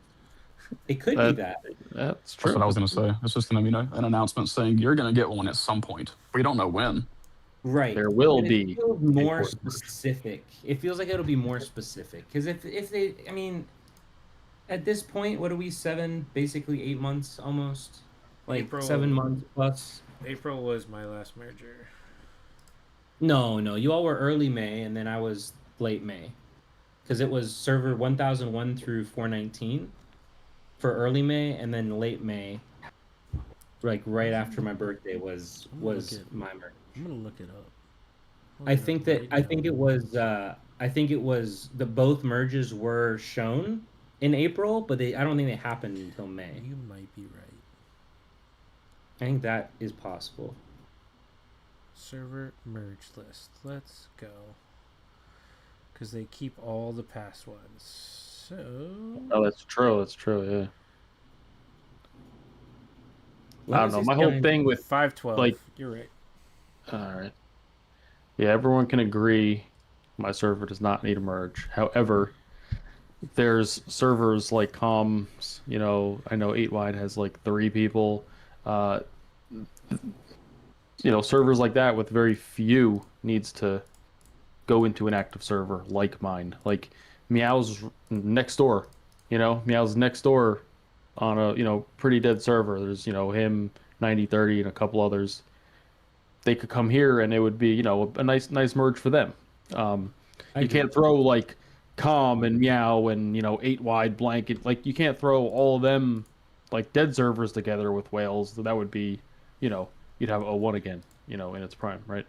It could be that. That's true. That's what I was going to say. It's just going to be an announcement saying you're going to get one at some point. We don't know when. Right. There will But be it feels more specific. It feels like it'll be more specific. Because if they, I mean, at this point, what are we, basically 8 months almost? Like April. 7 months plus? April was my last merger. No, you all were early May, and then I was late May. Because it was server 1001 through 419 for early May, and then late May, like right after my birthday, was my merge. I'm gonna look it up. I think it was the both merges were shown in April, but I don't think they happened until May. You might be right. I think that is possible. Server merge list. Let's go. Because they keep all the past ones. So. Oh, that's true. That's true. Yeah. I don't know. My whole thing with 512. like, you're right. All right. Yeah, everyone can agree my server does not need a merge. However, there's servers like comms, I know 8wide has like 3 people. Servers like that with very few needs to go into an active server like mine. Like Meow's next door, Meow's next door on a, pretty dead server. There's, him, 9030 and a couple others. They could come here and it would be, a nice merge for them. You can't throw like Com and Meow and 8wide blanket. Like you can't throw all of them like dead servers together with whales. That would be, you'd have 01 again, in its prime, right?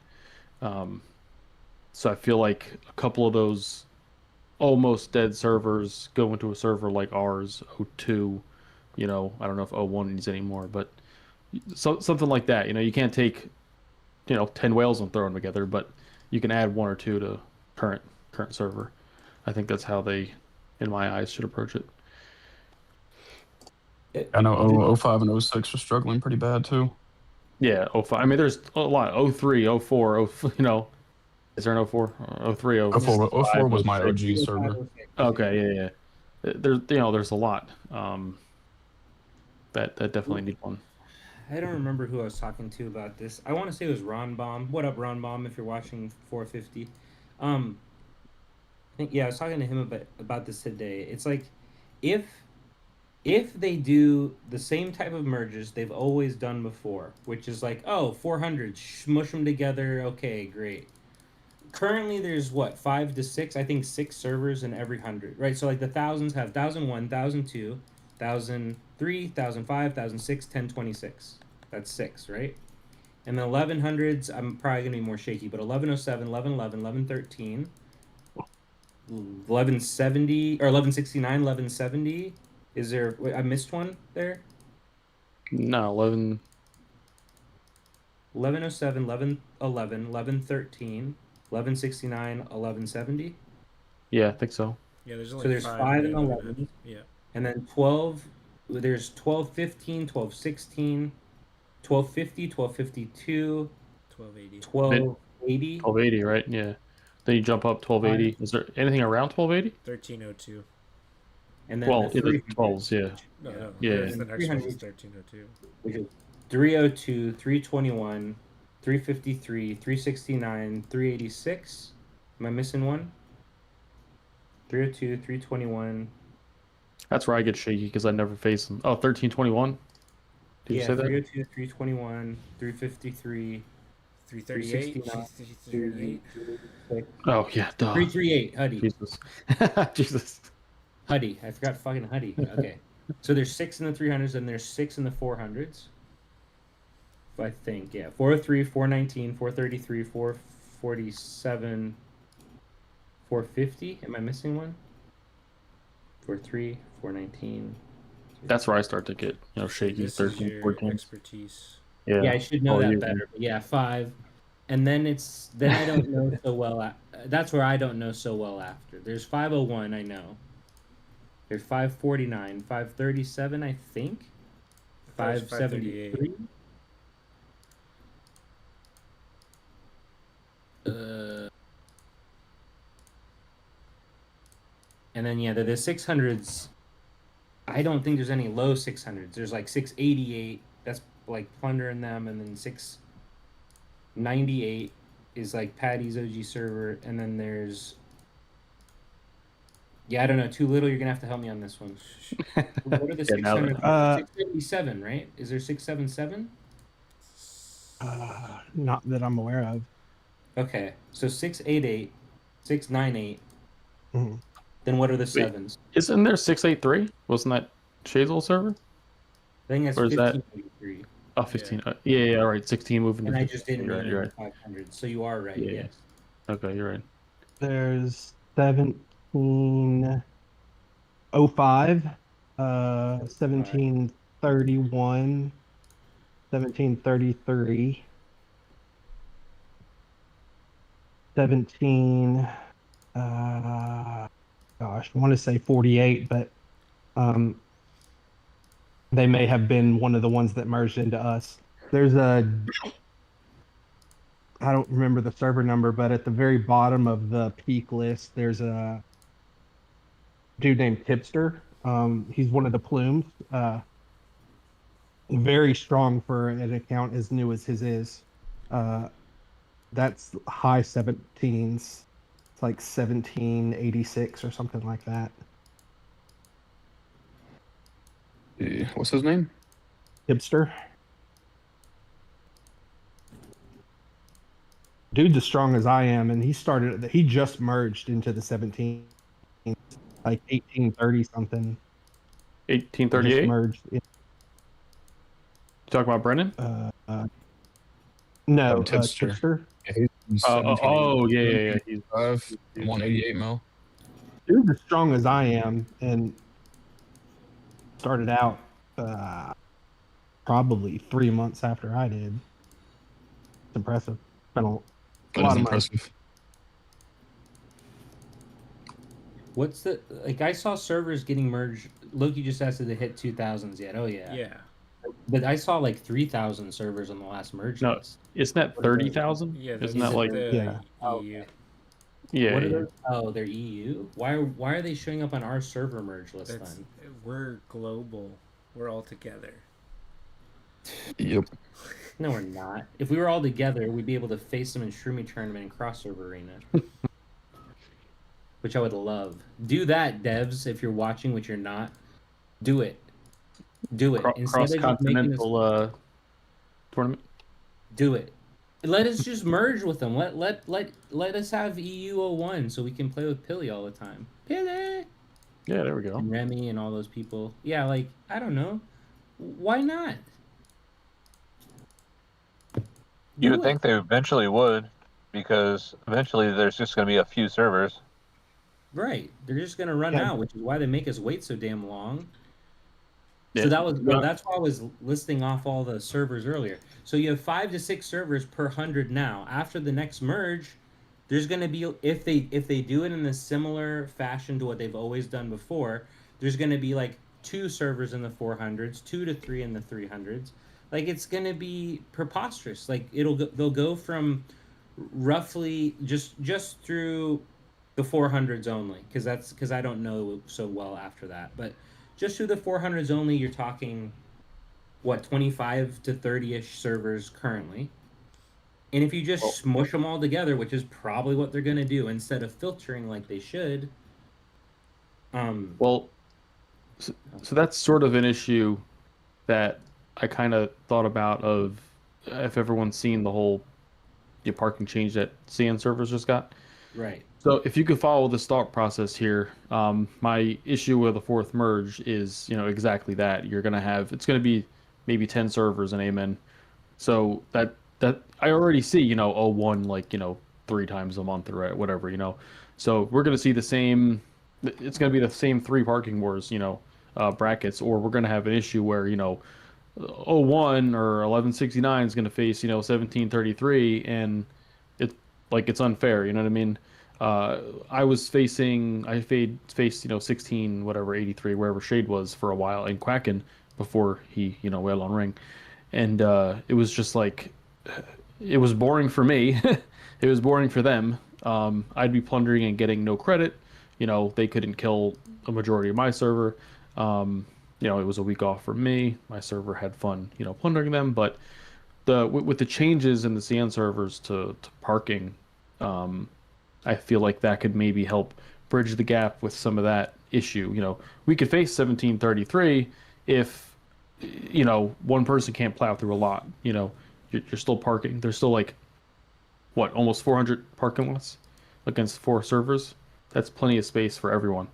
So I feel like a couple of those almost dead servers go into a server like ours, 02. I don't know if 01 needs anymore, but something like that. You can't take 10 whales and throw them together, but you can add 1 or 2 to current server. I think that's how they, in my eyes, should approach it. I know 05 and 06 are struggling pretty bad too. Yeah, 05. I mean, there's a lot. 03, 04, is there an 04? 03, 04 was my OG server. Okay, yeah. There's a lot. That definitely need one. I don't remember who I was talking to about this. I want to say it was Ron Baum. What up, Ron Baum? If you're watching 450, I think I was talking to him about this today. It's like if they do the same type of merges they've always done before, which is like 400, smush them together. Okay, great. Currently, there's 5 to 6. I think 6 servers in every 100, right? So like the thousands have 1001, 1002. 1003, 1005, 1006, 1026. That's 6, right? And the 1100s, I'm probably going to be more shaky, but 1107, 1111, 1113, 1170, or 1169, 1170. Is there, I missed one there? No, 11. 1107, 1111, 1113, 1169, 1170. Yeah, I think so. Yeah, there's So only there's 5 5 in and the 11, Yeah. and then 12. There's 1215, 1216, 1250, 1252, 1280. 1280. 1280, right? Yeah. Then you jump up 1280. Is there anything around 1280? 1302. And then the Well, in the 300. 12s, yeah. No, no. Yeah. That's the And next one 300, is 1302. which is 302, 321, 353, 369, 386. Am I missing one? 302, 321. That's where I get shaky because I never face them. Oh, 1321? Did you Yeah, say that? 302, 321, 353, 338. 369, 338. 336. Oh, yeah, duh. 338, Huddy. Jesus. Jesus. Huddy. I forgot fucking Huddy. Okay. So there's 6 in the 300s and there's 6 in the 400s. I think, yeah. 403, 419, 433, 447, 450. Am I missing one? 43, 419. That's where I start to get, shaky. This is 13, your 14. expertise. Yeah. Yeah, I should know Oh, that you- better. But yeah, 5. And then I don't know so well. That's where I don't know so well after. There's 501, I know. There's 549, 537, I think. That was 573. And then, yeah, the 600s. I don't think there's any low 600s. There's like 688. That's like plundering them. And then 698 is like Patty's OG server. And then there's. Yeah, I don't know. Too little. You're going to have to help me on this one. What are the Yeah, now 600s? that- 677, right? Is there 677? Not that I'm aware of. Okay. So 688, 698. Mhm. Then what are the sevens? Isn't there 683? Wasn't that Shay's old server? I think that's Or is that- 1583. Oh, 15. Yeah, all right. 16 moving to And I 15. just didn't You're name right, it you're right. 500. So you are right, Yeah. yes. Okay, you're right. There's 1705, 1731, 1733, 17, gosh, I want to say 48, but they may have been one of the ones that merged into us. There's I don't remember the server number, but at the very bottom of the peak list, there's a dude named Tipster. He's one of the plumes. Very strong for an account as new as his is. That's high 17s. It's like 1786 or something like that. What's his name? Tipster. Dude's as strong as I am, and he just merged into the 17, like 1830 something. 1838? You Merged. talking about Brennan? No, Tipster. Tipster. Yeah, he's Yeah. He's 188 mil. Dude's as strong as I am, and started out probably 3 months after I did. It's impressive. Spent a lot That is of money. impressive. What's the I saw servers getting merged. Loki just asked if they hit 2000s yet. Oh yeah. Yeah. But I saw like 3,000 servers on the last merge No. list. Isn't that 30,000? Yeah. Isn't that like Yeah. EU. yeah? What are yeah. those? Oh, they're EU. Why are they showing up on our server merge list That's, then? we're global. We're all together. Yep. No, we're not. If we were all together, we'd be able to face them in Shroomy Tournament and Crossover Arena. Which I would love. Do that, devs, if you're watching, which you're not. Do it. Do it. Instead of just making us, Cross-continental tournament. do it. Let us just merge with them. Let us have EU01 so we can play with Pilly all the time. Pilly! Yeah, there we go. And Remy and all those people. Yeah, like, I don't know. Why not? You Do would it. think they eventually would, because eventually there's just going to be a few servers. Right. They're just gonna run Yeah. out, which is why they make us wait so damn long. Yeah. So that's why I was listing off all the servers earlier. So you have 5 to 6 servers per 100 now. After the next merge, there's going to be, if they do it in a similar fashion to what they've always done before, there's going to be like 2 servers in the 400s, 2 to 3 in the 300s. Like it's going to be preposterous. Like they'll go from roughly just through the 400s only, because I don't know so well after that, but just through the 400s only, you're talking what, 25 to 30ish servers currently. And if you just smush them all together, which is probably what they're going to do instead of filtering like they should. Well, so that's sort of an issue that I kind of thought about, of if everyone's seen the whole parking change that CN servers just got. Right. So if you could follow this thought process here, my issue with the fourth merge is, exactly that. You're gonna have, it's gonna be maybe 10 servers in Amen. So that I already see, 01 like, 3 times a month or whatever. So we're gonna see the same. It's gonna be the same 3 parking wars, brackets, or we're gonna have an issue where, 01 or 1169 is gonna face, 1733, and it's unfair. You know what I mean? I faced 16 whatever 83 wherever Shade was for a while in Quacken before he wailed on Ring, and it was just like, it was boring for me. It was boring for them. I'd be plundering and getting no credit. They couldn't kill a majority of my server. It was a week off for me. My server had fun plundering them, but with the changes in the CN servers to parking, I feel like that could maybe help bridge the gap with some of that issue. We could face 1733 if, one person can't plow through a lot. You're still parking. There's still like, what, almost 400 parking lots against 4 servers. That's plenty of space for everyone.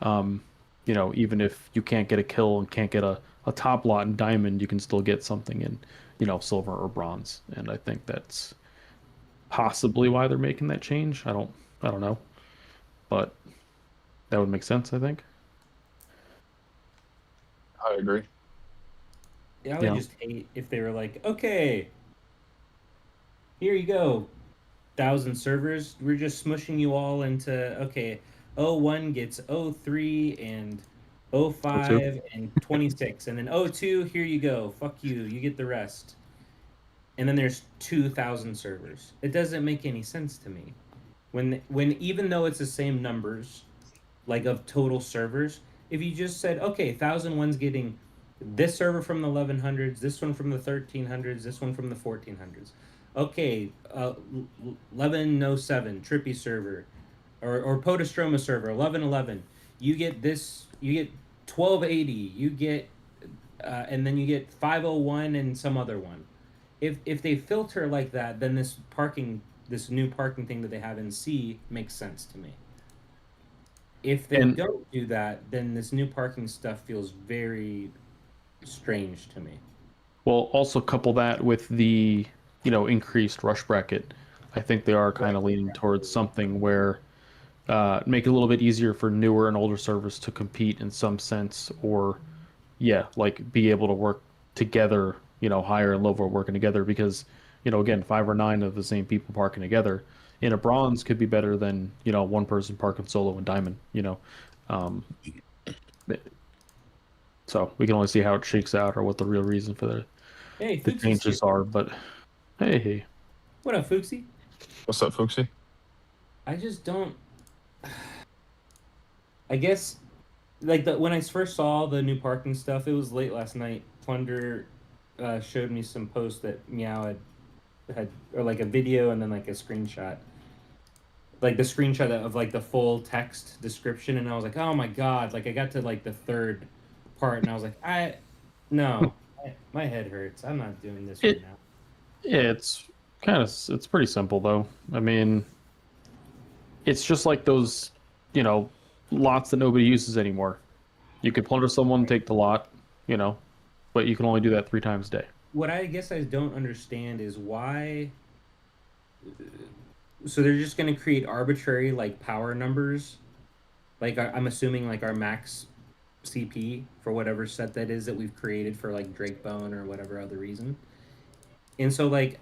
Even if you can't get a kill and can't get a top lot in diamond, you can still get something in, silver or bronze. And I think that's possibly why they're making that change. I don't know, but that would make sense, I think. I agree. Yeah, I would just hate if they were like, okay, here you go, 1,000 servers. We're just smushing you all into, okay, 01 gets 03 and 05 and 26, and then 02, here you go, fuck you, you get the rest. And then there's 2,000 servers. It doesn't make any sense to me. When even though it's the same numbers, like of total servers, if you just said, okay, 1,001's getting this server from the 1100s, this one from the 1300s, this one from the 1400s. Okay, 1107 Trippy server, or Podostroma server 1111. You get this. You get 1280. You get, and then you get 501 and some other one. If they filter like that, then this new parking thing that they have in C makes sense to me. If they don't do that, then this new parking stuff feels very strange to me. Well, also couple that with the increased rush bracket. I think they are kind of leaning towards something where make it a little bit easier for newer and older servers to compete in some sense, or like be able to work together. Higher and lower working together, because again, 5 or 9 of the same people parking together in a bronze could be better than one person parking solo in diamond. So we can only see how it shakes out, or what the real reason for the changes are. But hey, what up, Fuxie? What's up, Fuxie? I just don't. I guess, like when I first saw the new parking stuff, it was late last night. Plunder showed me some posts that Meow had, or like a video and then like a screenshot, like the screenshot of like the full text description, and I was like, oh my god! Like I got to like the 3rd part, and I was like, my head hurts. I'm not doing this right now. Yeah, it's pretty simple though. I mean, it's just like those, lots that nobody uses anymore. You could plunder someone, take the lot, but you can only do that 3 times a day. What I guess I don't understand is why. So they're just going to create arbitrary like power numbers. Like I'm assuming like our max CP for whatever set that is that we've created for like Drakebone or whatever other reason. And so like,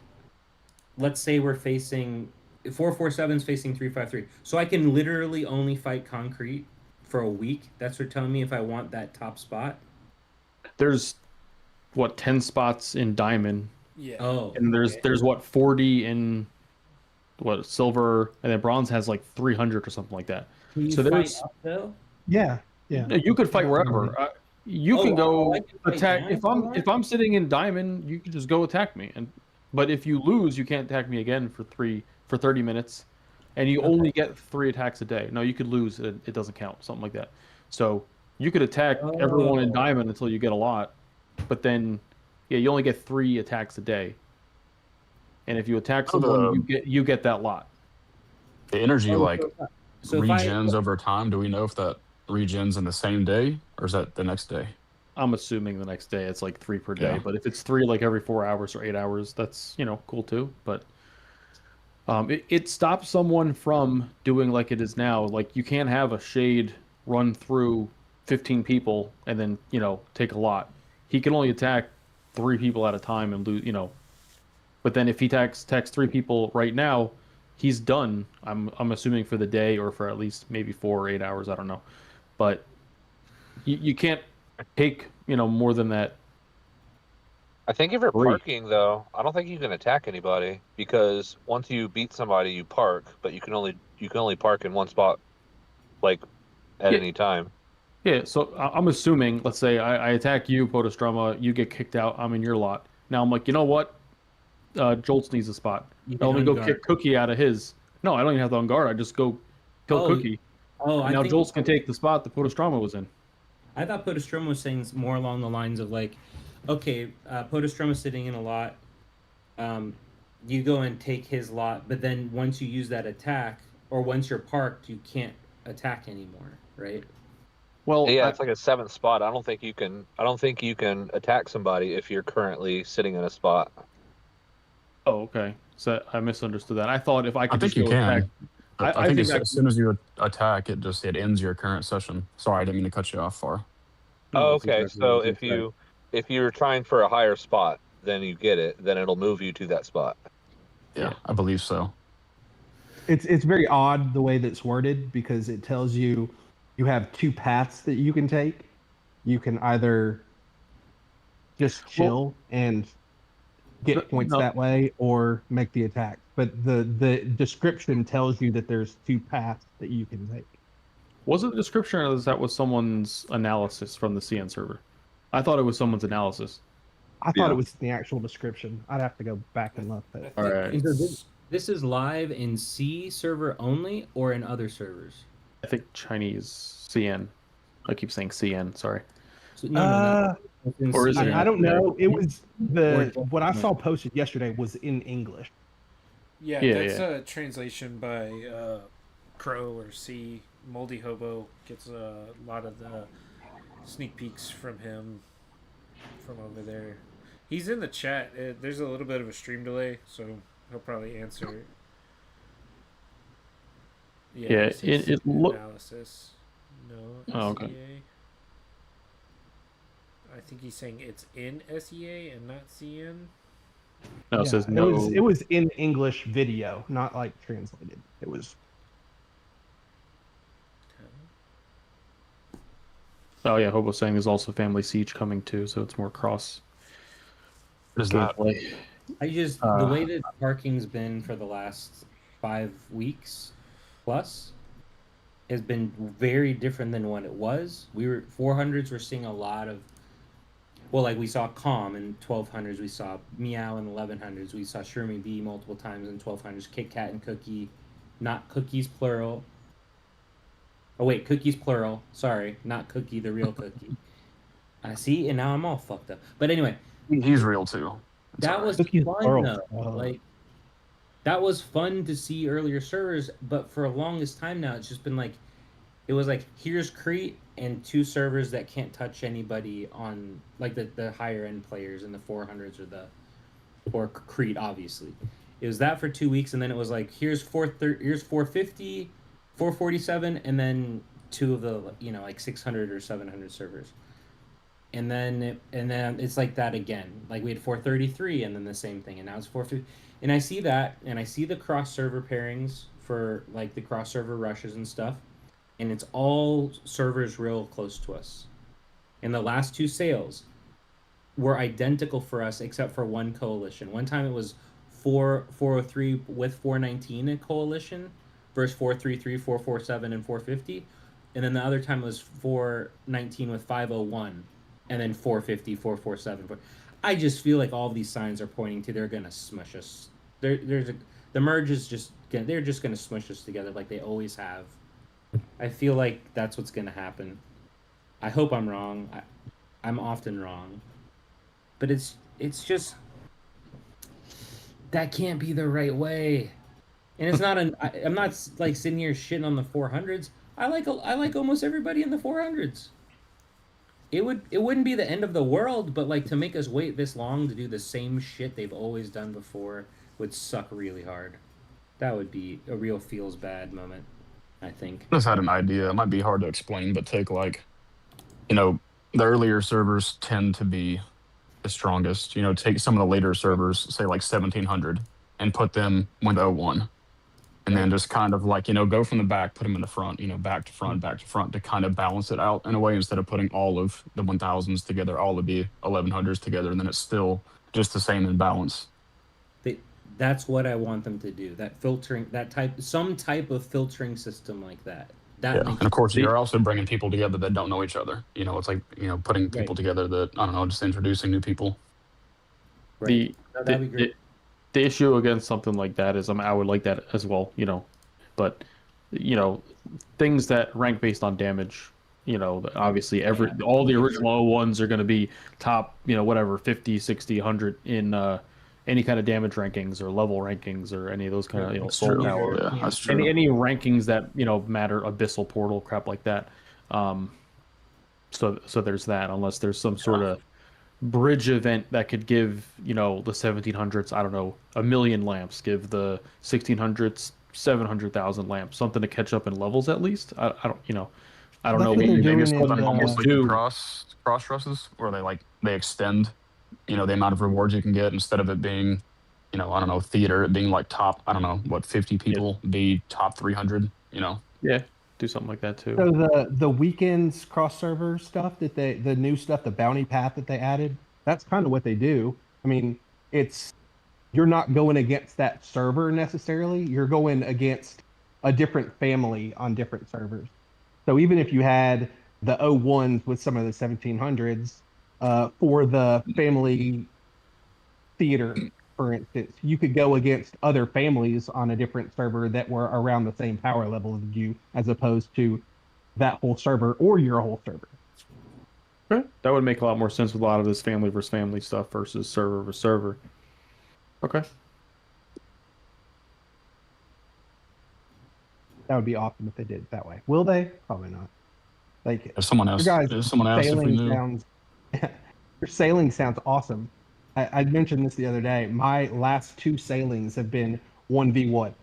let's say we're facing 447 is facing 353. So I can literally only fight concrete for a week. That's what telling me if I want that top spot. There's what 10 spots in diamond, Yeah. Oh, and there's what 40 in what silver, and then bronze has like 300 or something like that. can you So fight there's up though? Yeah. you could fight wherever. You Oh, can wow, go I can fight attack down if for that? I'm sitting in diamond, you can just go attack me. But if you lose, you can't attack me again for 30 minutes, and you only get 3 attacks a day. No, you could lose, it doesn't count, something like that. So you could attack everyone in Oh. diamond until you get a lot, but then yeah, you only get 3 attacks a day. And if you attack Oh, someone, you get that lot. The energy Oh, like so if I regens over time. Do we know if that regens in the same day or is that the next day? I'm assuming the next day it's like 3 per day, Yeah. but if it's 3 like every 4 hours or 8 hours, that's cool too. But it stops someone from doing like it is now. Like you can't have a shade run through 15 people and then take a lot. He can only attack 3 people at a time and lose. But then if he attacks 3 people right now, he's done. I'm assuming for the day or for at least maybe 4 or 8 hours. I don't know, but you can't take more than that. I think if you're Three. parking, though, I don't think you can attack anybody because once you beat somebody, you park, but you can only park in one spot, like at Yeah. any time. Yeah, so I'm assuming, let's say I attack you, Podostroma, you get kicked out, I'm in your lot. Now I'm like, you know what? Jolts needs a spot. You Now can let me go unguard. kick Cookie out of his. No, I don't even have to on guard. I just go kill Oh, Cookie. Oh, And now I think Jolts can take the spot that Podostroma was in. I thought Podostroma was saying more along the lines of like, okay, Podostroma's sitting in a lot. You go and take his lot, but then once you use that attack, or once you're parked, you can't attack anymore, right? Well, Yeah, it's like a 7th spot. I don't think you can attack somebody if you're currently sitting in a spot. oh, okay. So I misunderstood that. I thought if I I could think just you go can. attack. But I I think think as soon as you attack, it ends your current session. Sorry, I didn't mean to cut you off, Far. No, Oh, that's okay. exactly what I So was gonna say. if you're trying for a higher spot, then you get it. Then it'll move you to that spot. Yeah, Yeah. I believe so. It's very odd the way that's worded because it tells you have 2 paths that you can take. You can either just chill and get points no. that way or make the attack. But the description tells you that there's 2 paths that you can take. Was it the description or that was someone's analysis from the CN server? I thought it was someone's analysis. I thought Yeah. it was the actual description. I'd have to go back and look. I But think Alright. it's- This is live in C server only or in other servers? I think Chinese CN. I keep saying CN, sorry. So, no, it's in Or is C. it? I don't know. It was Or- what I saw posted yesterday was in English. Yeah, Yeah, that's yeah. a translation by Crow or C. Moldy Hobo gets a lot of the sneak peeks from him from over there. He's in the chat. There's a little bit of a stream delay, so he'll probably answer. Yeah, this is it look- analysis. No, Oh, okay. SEA. I think he's saying it's in SEA and not CN. No, it Yeah, says no. It was in English video, not like translated. It was. Oh yeah, Hobo's saying there's also Family Siege coming too, so it's more cross What is that? gameplay. I just the way that parking's been for the last 5 weeks plus has been very different than what it was. We were 400s. We're seeing a lot of, well, like we saw Calm in 1200s. We saw Meow in 1100s. We saw Shroomy B multiple times in 1200s. Kit Kat and Cookie, not Cookies plural. Oh wait, Cookies plural. Sorry, not Cookie, the real Cookie. I see, and now I'm all fucked up. But anyway, He's real too. It's that alright. was Cookies fun plural. though. Oh. Like that was fun to see earlier servers, but for a longest time now, it's just been like, it was like, here's Crete and 2 servers that can't touch anybody on like the higher end players in the 400s or Crete, obviously. It was that for 2 weeks, and then it was like, here's 450, 447, and then 2 of the like 600 or 700 servers. And then it's like that again. Like we had 433, and then the same thing, and now it's 450. And I see that, and I see the cross server pairings for like the cross server rushes and stuff, and it's all servers real close to us. In the last two sales were identical for us except for one coalition. One time it was 403 with 419 in coalition versus 433, 447, and 450. And then the other time was 419 with 501 and then 450, 447. I just feel like all of these signs are pointing to they're gonna smush us. The merge is they're just gonna smush us together like they always have. I feel like that's what's gonna happen. I hope I'm wrong. I'm often wrong, but it's just that can't be the right way. And it's not I'm not like sitting here shitting on the 400s. I like almost everybody in the 400s. It wouldn't be the end of the world, but like to make us wait this long to do the same shit they've always done before would suck really hard. That would be a real feels bad moment, I think. I just had an idea. It might be hard to explain, but take like, the earlier servers tend to be the strongest. Take some of the later servers, say like 1700, and put them with 01. And then just kind of like, go from the back, put them in the front, back to front to kind of balance it out in a way instead of putting all of the 1000s together, all of the 1100s together, and then it's still just the same in balance. That's what I want them to do. That filtering, some type of filtering system like that. And of course, you're also bringing people together that don't know each other. It's like, putting people together that, I don't know, just introducing new people. Right. That'd be great. The issue against something like that is I would like that as well, but things that rank based on damage, obviously all the original 01s are going to be top, whatever 50, 60, 100 in any kind of damage rankings or level rankings or any of those kind of soul power. Yeah, that's true. Any rankings that matter, abyssal portal crap like that. So there's that, unless there's some sort of bridge event that could give the 1700s, I don't know, 1 million lamps, give the 1600s 700,000 lamps, something to catch up in levels at least. I don't know what maybe it's what something almost like do. the cross rushes where they extend the amount of rewards you can get instead of it being I don't know, theater, it being like top, I don't know, what, 50 people be top 300, Yeah, do something like that too. So the weekends cross server stuff the new stuff, the bounty path that they added, that's kind of what they do. I mean, you're not going against that server necessarily. You're going against a different family on different servers. So even if you had the 01s with some of the 1700s, for the family theater, for instance, you could go against other families on a different server that were around the same power level as you, as opposed to that whole server or your whole server. Okay. That would make a lot more sense with a lot of this family versus family stuff versus server versus server. Okay. That would be awesome if they did it that way. Will they? Probably not. Like, if someone else, if we knew. Your sailing sounds awesome. I mentioned this the other day. My last 2 sailings have been 1v1.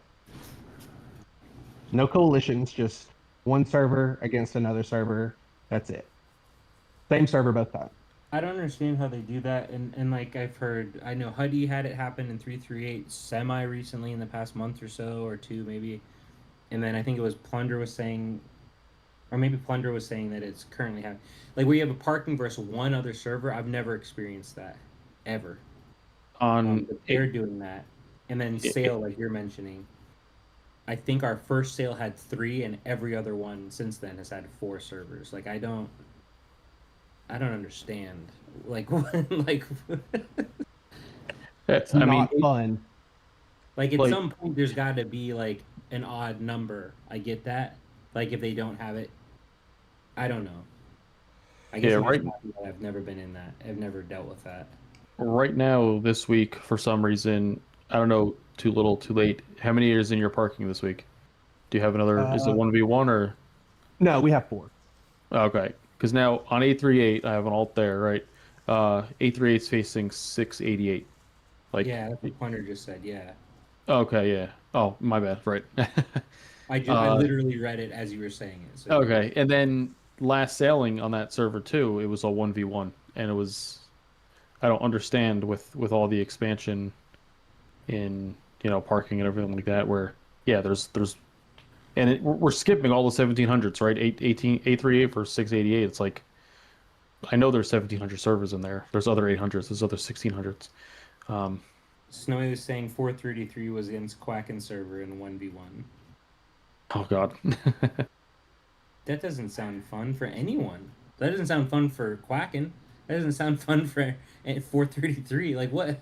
No coalitions, just one server against another server. That's it. Same server both times. I don't understand how they do that, and like I've heard, I know Huddy had it happen in 338 semi recently in the past month or so, or 2 maybe, and then I think it was Plunder was saying, or maybe Plunder was saying that it's currently happening. Like where you have a parking versus one other server, I've never experienced that, ever. They're doing that, and then sail like you're mentioning. I think our first sail had 3, and every other one since then has had 4 servers. Like I don't understand. Like That's not fun. Like at some point, there's got to be like an odd number. I get that. Like if they don't have it, I don't know. I guess I've never been in that. I've never dealt with that. Right now, this week, for some reason, I don't know, too little, too late. How many is in your parking this week? Do you have another? Is it 1v1 or? No, we have 4. Okay, because now on 838, I have an alt there, right? 838 is facing 688. Like yeah, that's what Punter just said. Yeah. Okay. Yeah. Oh, my bad. Right. I literally read it as you were saying it. So. Okay, and then last sailing on that server too, it was a 1v1, and it was, I don't understand with all the expansion, in parking and everything like that. Where there's and we're skipping all the 1700s, right? 838 for 688. It's like I know there's 1700 servers in there. There's other 800s. There's other 1600s. Snowy was saying 433 was against Quacken server in 1v1. Oh God. That doesn't sound fun for anyone. That doesn't sound fun for Quacken. That doesn't sound fun for 433. Like what?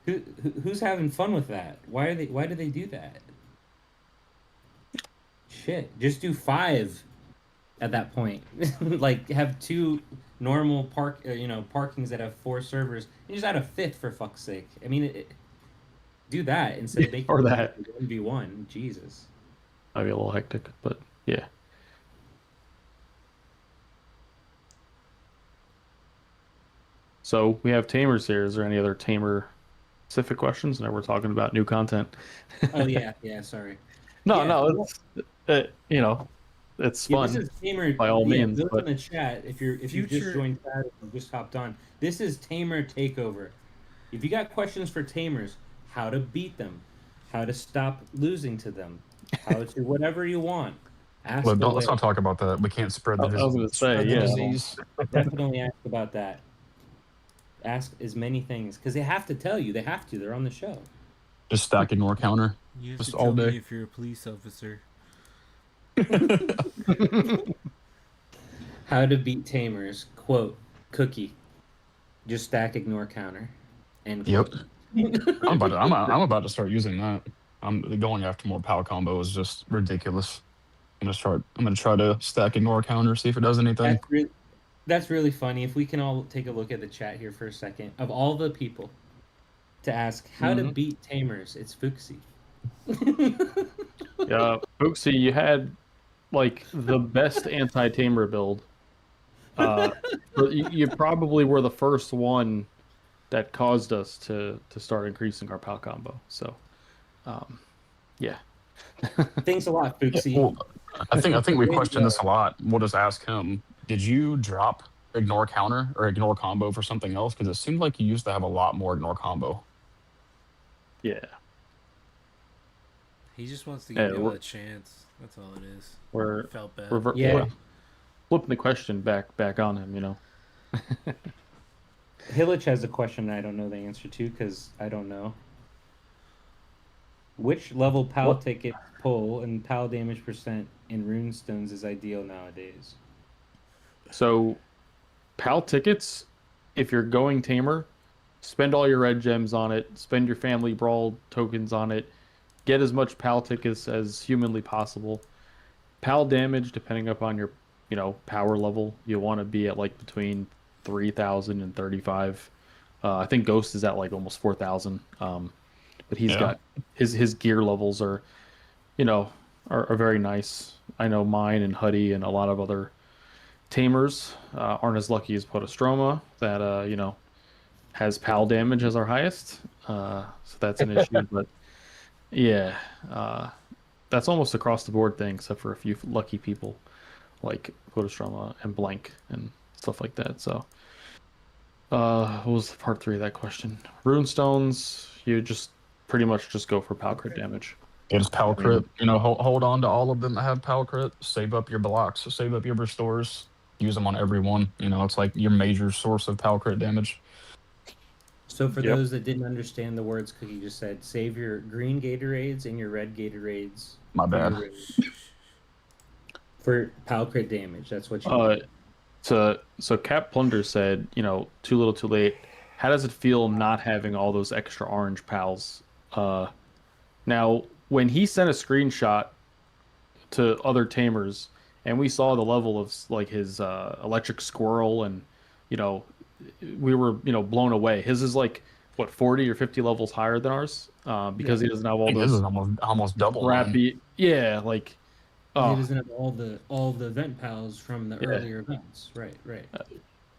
Who's having fun with that? Why do they do that? Shit, just do 5 at that point. Like have 2 normal parkings that have 4 servers. You just add a 5th for fuck's sake. I mean, do that instead of making Or that 1v1. Jesus. Might be a little hectic, but yeah. So we have tamers here. Is there any other tamer specific questions? Now we're talking about new content. Oh yeah, sorry. No, it's fun. This is Tamer by all means. Those But in the chat, if you just joined chat or just hopped on, this is Tamer Takeover. If you got questions for tamers, how to beat them, how to stop losing to them, how to let's not talk about that. We can't spread the I was going to say, disease. Definitely ask about that. Ask as many things because they have to tell you. They have to. They're on the show. Just stack ignore counter. You have Just to all tell me day. if you're a police officer. How to beat tamers? Quote cookie. Just stack ignore counter. And Yep. I'm about to start using that. I'm going after more POW combo is just ridiculous. I'm gonna try to stack ignore counter, see if it does anything. That's really funny. If we can all take a look at the chat here for a second. Of all the people to ask how to beat tamers, it's Fuxi. yeah, Fuxi, you had like the best anti-tamer build. You probably were the first one that caused us to start increasing our POW combo. So, yeah. Thanks a lot, Fuxi. Yeah, well, I think we questioned this a lot. We'll just ask him. Did you drop ignore counter or ignore combo for something else? Because it seemed like you used to have a lot more ignore combo. Yeah. He just wants to give you a chance. That's all it is. Felt bad. Yeah. Flipping the question back on him, Hillich has a question I don't know the answer to because I don't know. Which level POW ticket pull and POW damage percent in runestones is ideal nowadays? So, PAL tickets, if you're going tamer, spend all your red gems on it, spend your family brawl tokens on it, get as much PAL tickets as humanly possible. PAL damage, depending upon your, power level, you want to be at like between 3,000 and 35. I think Ghost is at like almost 4,000. But he's got his gear levels are very nice. I know mine and Huddy and a lot of other tamers aren't as lucky as Podostroma that has PAL damage as our highest. So that's an issue. But yeah, that's almost across the board thing, except for a few lucky people like Podostroma and Blank and stuff like that. So what was part 3 of that question? Runestones, you just pretty much just go for POW crit damage. Yeah, just POW crit. Hold on to all of them that have POW crit. Save up your blocks. Save up your restores. Use them on every one. It's like your major source of POW crit damage. So for those that didn't understand the words Cookie just said, save your green Gatorades and your red Gatorades. My bad. For POW crit damage. That's what you So Cap Plunder said, too little too late. How does it feel not having all those extra orange pals? Now, when he sent a screenshot to other tamers, and we saw the level of like his electric squirrel, and we were blown away. His is like what 40 or 50 levels higher than ours because he doesn't have all those. This is almost double. Crappy, yeah, like. He doesn't have all the event pals from the earlier events. Right.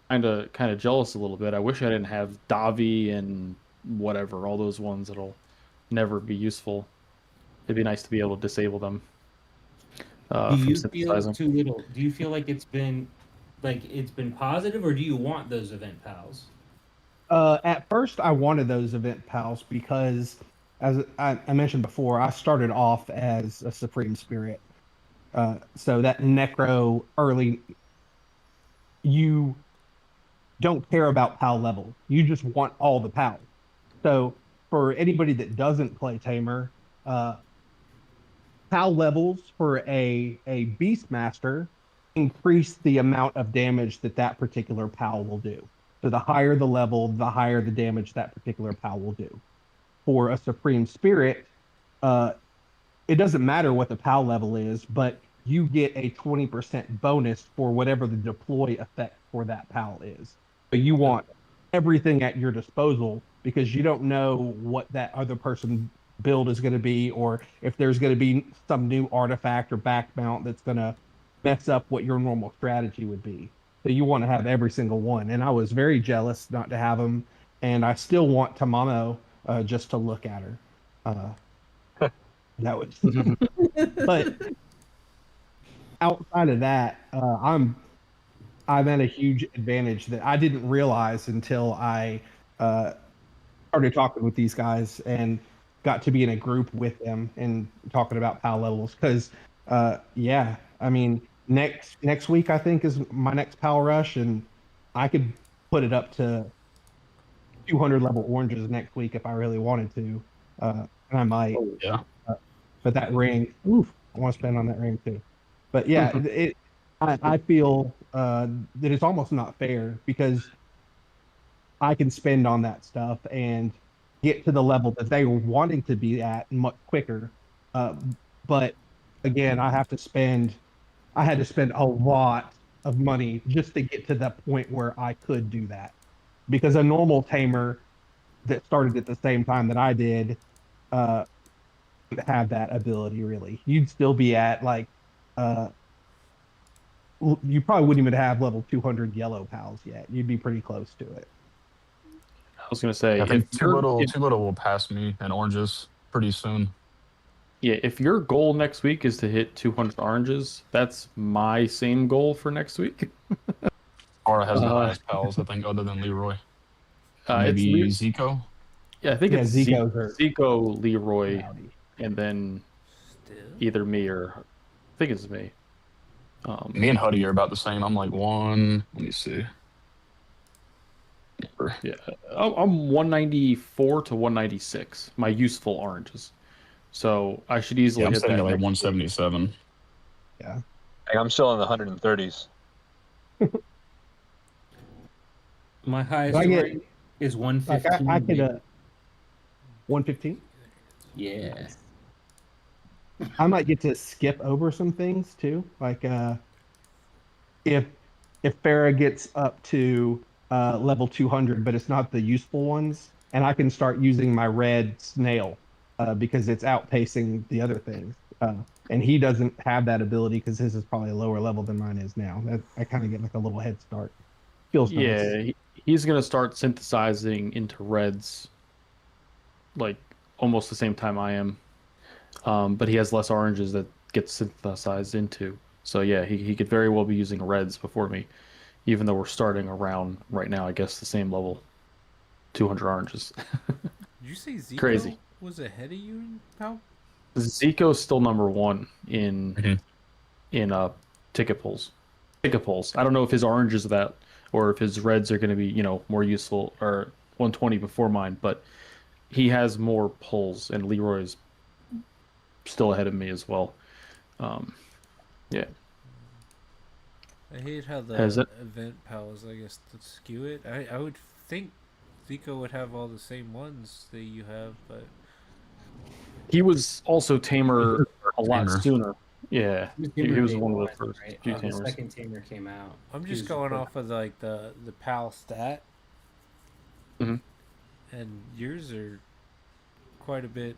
Kind of jealous a little bit. I wish I didn't have Davi and whatever, all those ones that'll never be useful. It'd be nice to be able to disable them. Do you feel too little? Do you feel like it's been positive, or do you want those event pals? At first, I wanted those event pals because as I mentioned before, I started off as a Supreme Spirit. So that Necro early, you don't care about PAL level. You just want all the PAL. So for anybody that doesn't play Tamer, uh, PAL levels for a Beastmaster increase the amount of damage that that particular PAL will do. So the higher the level, the higher the damage that particular PAL will do. For a Supreme Spirit, uh, it doesn't matter what the PAL level is, but you get a 20% bonus for whatever the deploy effect for that PAL is. So you want everything at your disposal because you don't know what that other person build is going to be, or if there's going to be some new artifact or back mount that's going to mess up what your normal strategy would be. So you want to have every single one. And I was very jealous not to have them. And I still want Tamamo just to look at her. That was, but outside of that, I'm at a huge advantage that I didn't realize until I uh, started talking with these guys and got to be in a group with them and talking about PAL levels. Because yeah, I mean next week I think is my next PAL rush, and I could put it up to 200 level oranges next week if I really wanted to, and I might. Yeah. But that ring, oof, I want to spend on that ring too. But yeah, I feel that it's almost not fair because I can spend on that stuff and get to the level that they were wanting to be at much quicker. Uh, but again, I had to spend a lot of money just to get to that point where I could do that. Because a normal tamer that started at the same time that I did, uh, have that ability really. You'd still be at like uh you probably wouldn't even have level 200 yellow pals yet. You'd be pretty close to it. I was gonna say I think if you're if, too little will pass me in oranges pretty soon. yeah, if your goal next week is to hit 200 oranges, that's my same goal for next week. Fara has the Uh, highest pals, I think, other than Leroy. Or it's maybe Zico. yeah, I think Yeah, it's Zico's are Zico, Leroy, rowdy. and then Still. either me or I think it's me. Me and Huddy are about the same. I'm like one. Let me see. Yeah, I'm 194 to 196. My useful oranges, so I should easily Yeah, I'm hit sitting that at like next week. 177. Yeah. Hey, I'm still in the 130s. My If highest I get rank is like 115. I could baby. 115. Yeah. I might get to skip over some things too. Like if Farah gets up to level 200, but it's not the useful ones, and I can start using my red snail because it's outpacing the other things. And he doesn't have that ability because his is probably a lower level than mine is now. That I kind of get like a little head start. Feels nice. Yeah, he's gonna start synthesizing into reds like almost the same time I am. But he has less oranges that get synthesized into. So yeah, he could very well be using reds before me, even though we're starting around right now, I guess the same level, 200 oranges. Did you say Zico Crazy. was ahead of you in PAL? Zico's still number one Mhm. in ticket pulls. Ticket pulls. I don't know if his oranges are that or if his reds are going to be more useful or 120 before mine, but he has more pulls and Leroy's still ahead of me as well. Yeah. I hate how Has the it? event pals, I guess, that skew it. I would think Zico would have all the same ones that you have, but He was also Tamer a lot Tamer. sooner. Yeah, he was Day one of the one, first right? few The Tamers. second tamer came out. I'm He just was going the off of like the PAL stat, Mhm. and yours are quite a bit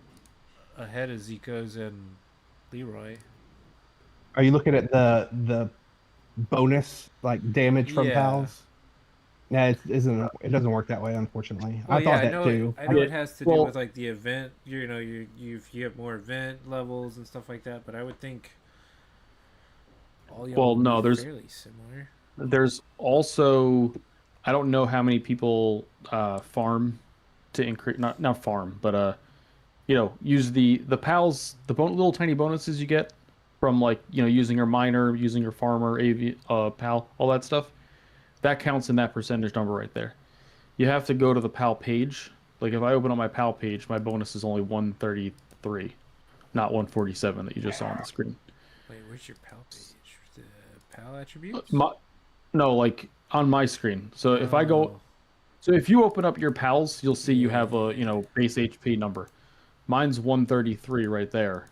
ahead of Zico's and Leroy. Are you looking at the bonus like damage from Yeah. pals? Yeah, it doesn't work that way, unfortunately. Well, I yeah, thought that too. I know Yeah, it has to do well- with like the event. You have more event levels and stuff like that. But I would think all y'all Well, would no, be fairly similar. there's also I don't know how many people farm to increase not farm, but use the pals, little tiny bonuses you get from like using your miner, using your farmer, pal, all that stuff. That counts in that percentage number right there. You have to go to the pal page. Like if I open up my pal page, my bonus is only 133, not 147 that you just saw on the screen. Wait, where's your pal page? The pal attributes? No, like on my screen. So if I go, so if you open up your pals, you'll see you have a base HP number. Mine's 133 right there.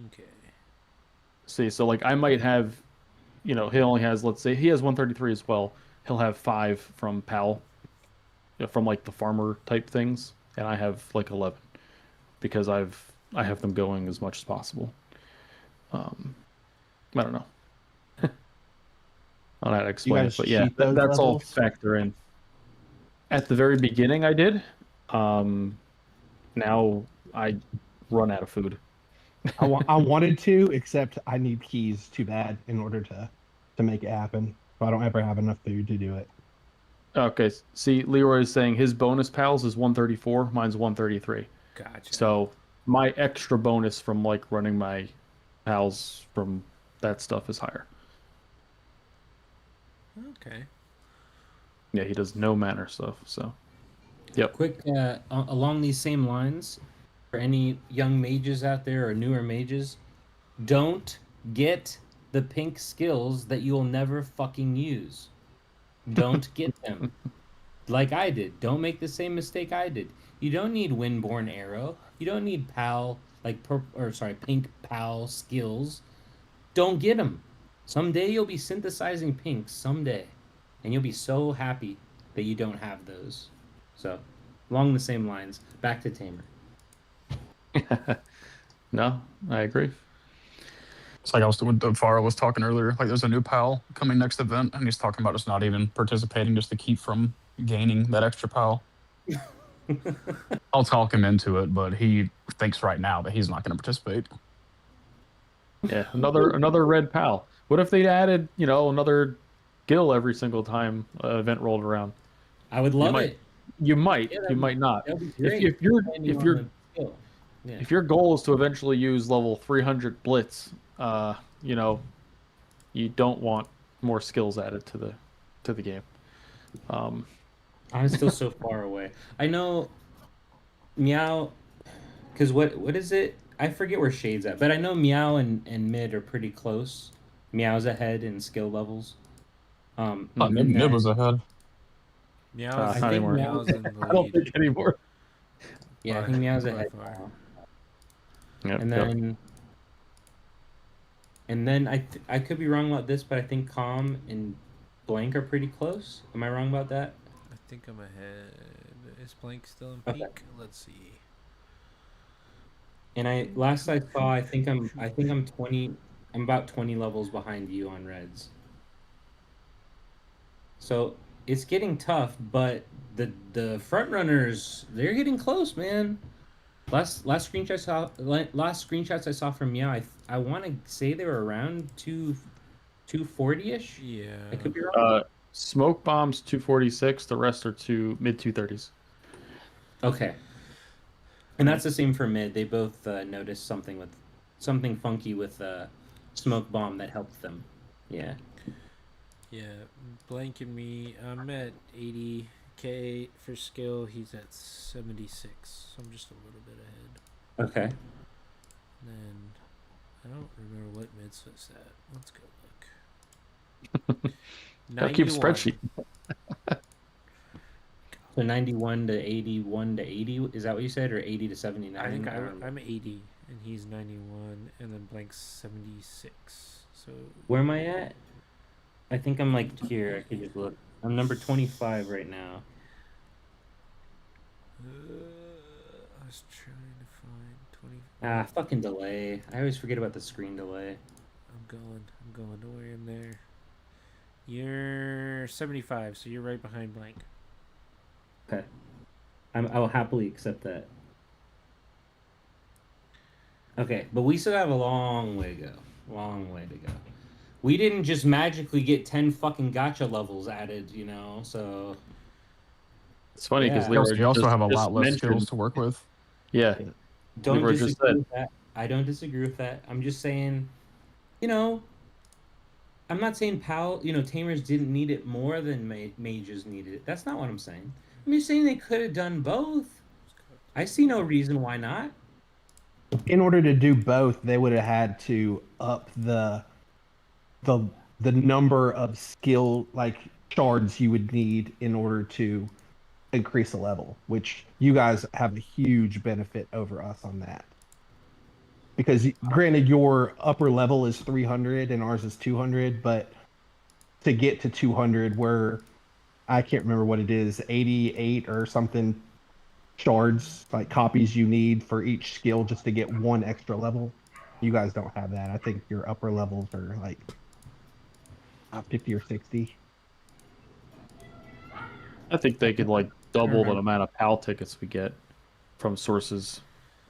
Okay. See, so like I might have, he only has, let's say he has 133 as well. He'll have 5 from pal, from like the farmer type things, and I have like 11 because I have them going as much as possible. I don't know. I don't know how to explain it, but yeah, that's all factor in. At the very beginning, I did. Now I run out of food. I wanted to, except I need keys too bad in order to make it happen. So I don't ever have enough food to do it. Okay, see, Leroy is saying his bonus pals is 134, mine's 133. Gotcha. So my extra bonus from like running my pals from that stuff is higher. Okay. Yeah, he does no manner stuff, so. Yep. Quick, along these same lines, for any young mages out there or newer mages, don't get the pink skills that you'll never fucking use. Don't get them. Like I did. Don't make the same mistake I did. You don't need Windborne Arrow. You don't need pink pal skills. Don't get them. Someday you'll be synthesizing pinks. Someday. And you'll be so happy that you don't have those. So, along the same lines, back to Tamer. No, I agree. It's like Fara was talking earlier. Like, there's a new pal coming next event, and he's talking about just not even participating just to keep from gaining that extra pal. I'll talk him into it, but he thinks right now that he's not going to participate. Yeah, another red pal. What if they added, another gill every single time an event rolled around? I would love it. You might, you might not. If your goal is to eventually use level 300 blitz, you don't want more skills added to the game. I'm still so far away. I know Meow, because what is it? I forget where Shade's at, but I know Meow and Mid are pretty close. Meow's ahead in skill levels. Mid was ahead. Meow's, not anymore. Meow's in the lead. I don't think anymore. Yeah, I think Meow's ahead. Yep, and then I could be wrong about this, but I think Calm and Blank are pretty close. Am I wrong about that? I think I'm ahead. Is Blank still in peak? Okay. Let's see. And last I saw, I think I'm 20. I'm about 20 levels behind you on reds. So it's getting tough, but the front runners, they're getting close, man. Last screenshots I saw from Meow, I want to say they were around 240ish. Yeah. I could be wrong. Smoke bombs 246. The rest are mid 230s. Okay. And that's the same for mid. They both noticed something funky with smoke bomb that helped them. Yeah. Yeah, Blank and me, I'm at 80k for skill. He's at 76, so I'm just a little bit ahead. Okay. And I don't remember what Midswift's at. Let's go look. Gotta keep a spreadsheet. So 91 to 81 to 80, is that what you said, or 80 to 79? I think I'm 80 and he's 91, and then Blank's 76. So where am I at? I think I'm like here. I could just look. I'm number 25 right now. I was trying to find 20. Fucking delay. I always forget about the screen delay. I'm going. Don't worry, I'm there. You're 75, so you're right behind Blank. Okay. I will happily accept that. Okay, but we still have a long way to go. We didn't just magically get 10 fucking gacha levels added, so... It's funny because you also have a lot less skills to work with. Yeah, Don't were just disagree said. with that. I don't disagree with that. I'm just saying, you know, I'm not saying Tamers didn't need it more than mages needed it. That's not what I'm saying. I'm just saying they could have done both. I see no reason why not. In order to do both, they would have had to up the the number of skill like shards you would need in order to increase the level, which you guys have a huge benefit over us on that. Because granted, your upper level is 300 and ours is 200, but to get to 200, where I can't remember what it is, 88 or something shards, like copies you need for each skill just to get one extra level. You guys don't have that. I think your upper levels are like 50 or 60. I think they could like double the amount of PAL tickets we get from sources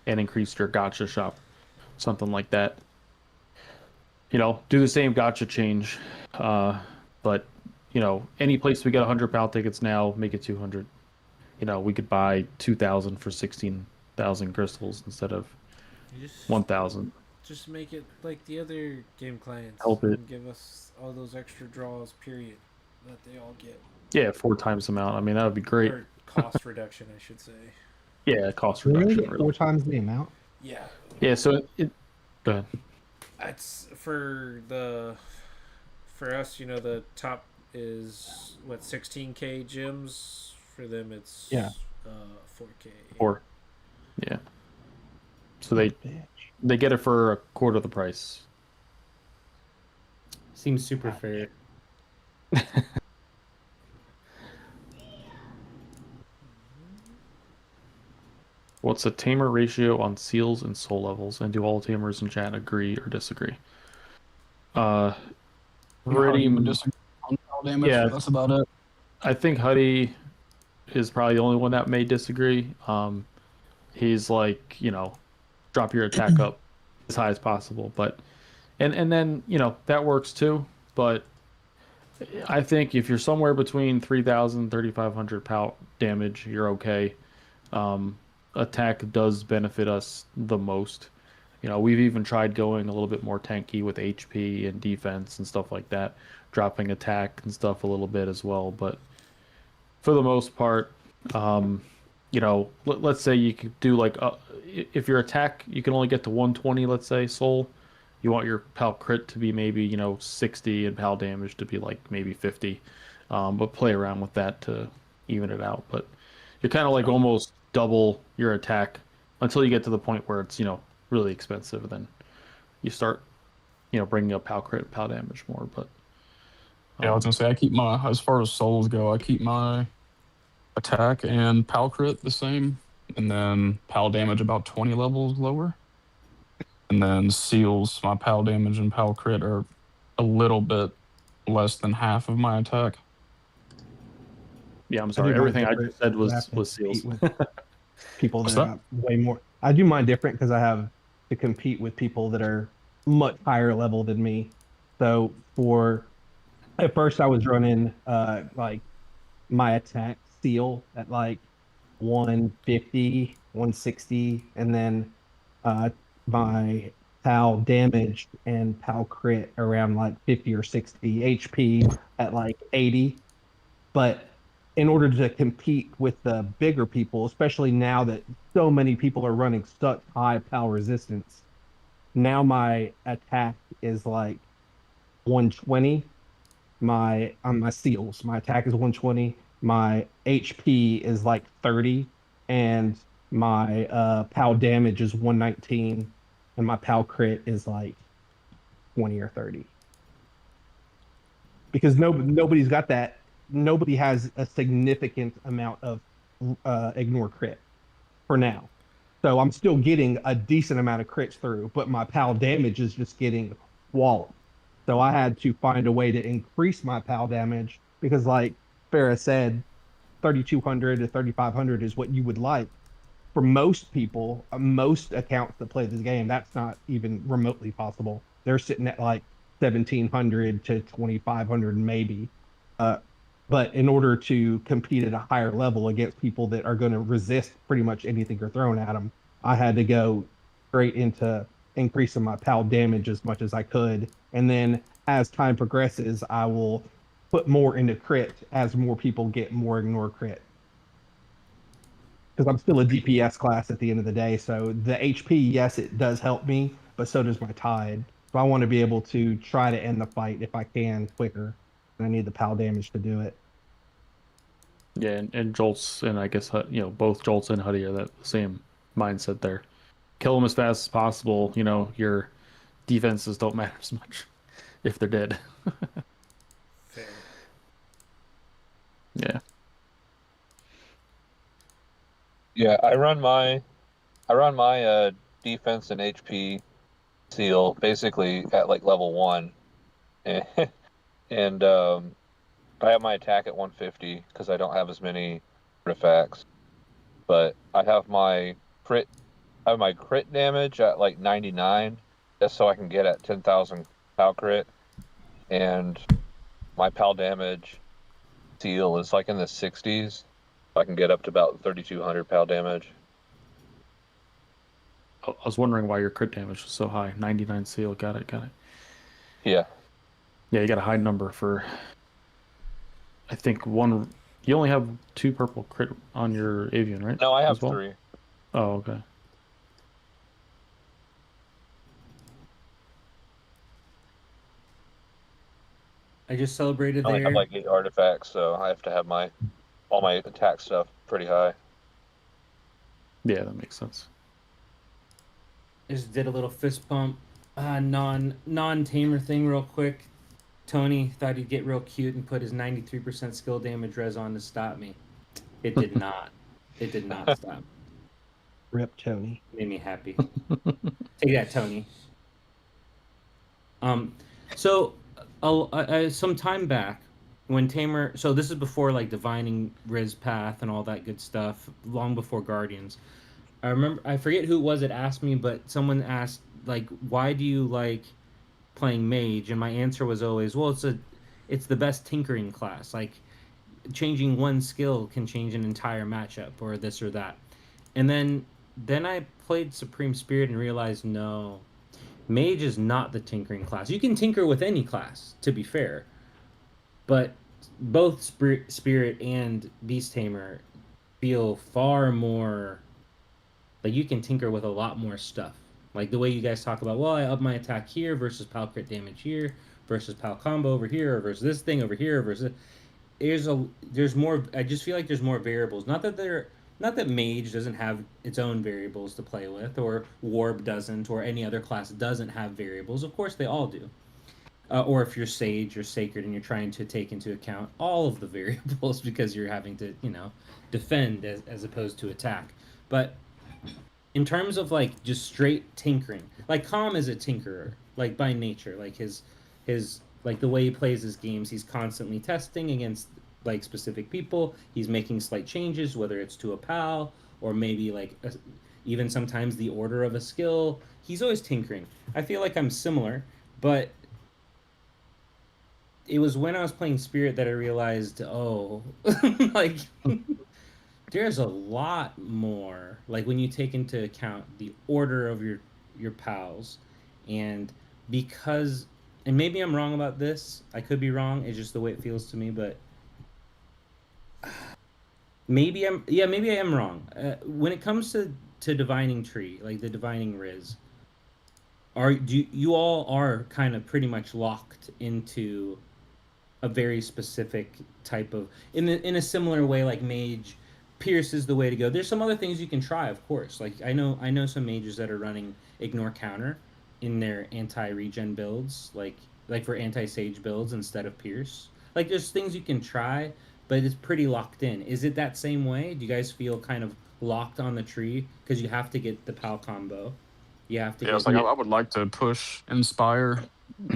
and increase your gotcha shop, something like that. Do the same gotcha change, but any place we get 100 PAL tickets now, make it 200. We could buy 2,000 for 16,000 crystals instead of You just 1,000. just make it like the other game clients Help it. and give us all those extra draws. Period. That they all get. Yeah, 4 times the amount. I mean, that would be great. Or cost reduction, I should say. Yeah, cost Really reduction. get 4 times the amount? Yeah. Yeah, so go ahead. It's for us. The top is what 16K gems. For them, it's 4K. 4. Yeah. So they get it for a quarter of the price. Seems super fair. What's the tamer ratio on seals and soul levels? And do all tamers in chat agree or disagree? Pretty disagree on PAL damage. Yeah. That's about it. I think Huddy is probably the only one that may disagree. He's like, drop your attack up as high as possible. But and then, that works too. But I think if you're somewhere between 3,000 3,500 PAL damage, you're okay. Attack does benefit us the most. We've even tried going a little bit more tanky with HP and defense and stuff like that, dropping attack and stuff a little bit as well. But for the most part, let's say you could do like, if your attack, you can only get to 120, let's say, soul. You want your PAL crit to be maybe, 60 and PAL damage to be like maybe 50. But play around with that to even it out. But you're kind of like almost double your attack until you get to the point where it's, really expensive. Then you start, bringing up PAL crit and PAL damage more. But Yeah, I was gonna say I keep my, as far as souls go, I keep my attack and PAL crit the same, and then PAL damage about 20 levels lower. And then seals, my PAL damage and PAL crit are a little bit less than half of my attack. yeah, I'm sorry. Everything I just said I was have to seals. compete with people What's that that? are way more. I do mine different because I have to compete with people that are much higher level than me. So at first I was running like my attack seal at like 150, 160, and then my PAL damage and PAL crit around like 50 or 60, HP at like 80. But in order to compete with the bigger people, especially now that so many people are running such high PAL resistance, now my attack is like 120. My seals, my attack is 120. My HP is like 30, and my PAL damage is 119, and my PAL crit is like 20 or 30. Because nobody's got that. Nobody has a significant amount of ignore crit for now. So I'm still getting a decent amount of crits through, but my PAL damage is just getting walloped. So I had to find a way to increase my PAL damage because, like Farah said, 3,200 to 3,500 is what you would like. For most people, most accounts that play this game, that's not even remotely possible. They're sitting at like 1,700 to 2,500 maybe. But in order to compete at a higher level against people that are going to resist pretty much anything you're throwing at them, I had to go straight into increasing my PAL damage as much as I could. And then as time progresses, I will put more into crit as more people get more ignore crit. Because I'm still a DPS class at the end of the day. So the HP, yes, it does help me, but so does my tide. So I want to be able to try to end the fight if I can quicker. And I need the PAL damage to do it. Yeah, and Jolts, and I guess both Jolts and Huddy are that same mindset there. Kill them as fast as possible. Your defenses don't matter as much if they're dead. Fair. Yeah. Yeah, I run my defense and HP seal basically at like level 1, and I have my attack at 150 because I don't have as many artifacts, but I have my crit damage at like 99 just so I can get at 10,000 PAL crit, and my PAL damage seal is like in the 60s. I can get up to about 3,200 PAL damage. I was wondering why your crit damage was so high. 99 seal. Got it. Yeah. Yeah, you got a high number for. I think one. You only have 2 purple crit on your avian, right? No, I have as well? 3. Oh, okay. I just celebrated I only there. have like 8 artifacts, so I have to have all my attack stuff pretty high. Yeah, that makes sense. I just did a little fist pump, non-tamer thing real quick. Tony thought he'd get real cute and put his 93% skill damage res on to stop me. It did not. It did not stop. Rip Tony. Made me happy. Take that, Tony. So some time back, when Tamer, so this is before like divining Riz Path and all that good stuff, long before Guardians. I remember, I forget who it was that asked me, but someone asked like, why do you like playing mage? And my answer was always, well, it's the best tinkering class. Like changing one skill can change an entire matchup or this or that. And then I played Supreme Spirit and realized no, mage is not the tinkering class. You can tinker with any class, to be fair, but both Spirit and Beast Tamer feel far more like you can tinker with a lot more stuff. Like the way you guys talk about, well, I up my attack here versus PAL crit damage here versus PAL combo over here versus this thing over here versus there's more. I just feel like there's more variables. Not that mage doesn't have its own variables to play with, or warb doesn't, or any other class doesn't have variables. Of course, they all do. Or if you're sage or sacred and you're trying to take into account all of the variables because you're having to, defend as opposed to attack. But in terms of like just straight tinkering, like Calm is a tinkerer, like by nature, like his like the way he plays his games, he's constantly testing against like specific people. He's making slight changes, whether it's to a pal or maybe like even sometimes the order of a skill. He's always tinkering. I feel like I'm similar, but it was when I was playing Spirit that I realized, oh, like there's a lot more. Like when you take into account the order of your pals, and because, and maybe I'm wrong about this. I could be wrong. It's just the way it feels to me, but maybe I am wrong. When it comes to divining tree, like the divining Riz, you all are kind of pretty much locked into a very specific type of in a similar way like mage. Pierce is the way to go. There's some other things you can try, of course. Like I know some mages that are running ignore counter in their anti-regen builds, like for anti-sage builds instead of pierce. Like there's things you can try, but it's pretty locked in. Is it that same way? Do you guys feel kind of locked on the tree because you have to get the PAL combo? You have to. Yeah, it's like I would like to push Inspire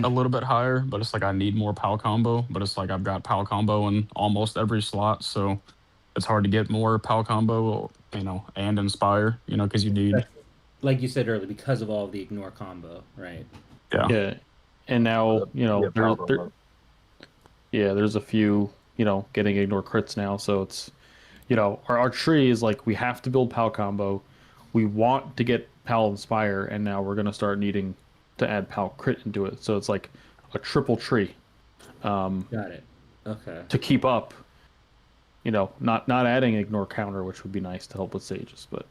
a little bit higher, but it's like I need more PAL combo. But it's like I've got PAL combo in almost every slot, so it's hard to get more PAL combo, and Inspire, because you need, like you said earlier, because of all of the ignore combo, right? Yeah. Yeah, and now there's a few getting ignore crits now, so it's our tree is like we have to build PAL combo. we want to get Pal Inspire, and now we're going to start needing to add Pal Crit into it. So it's like a triple tree. Got it. Okay. To keep up, not adding Ignore Counter, which would be nice to help with Sages, but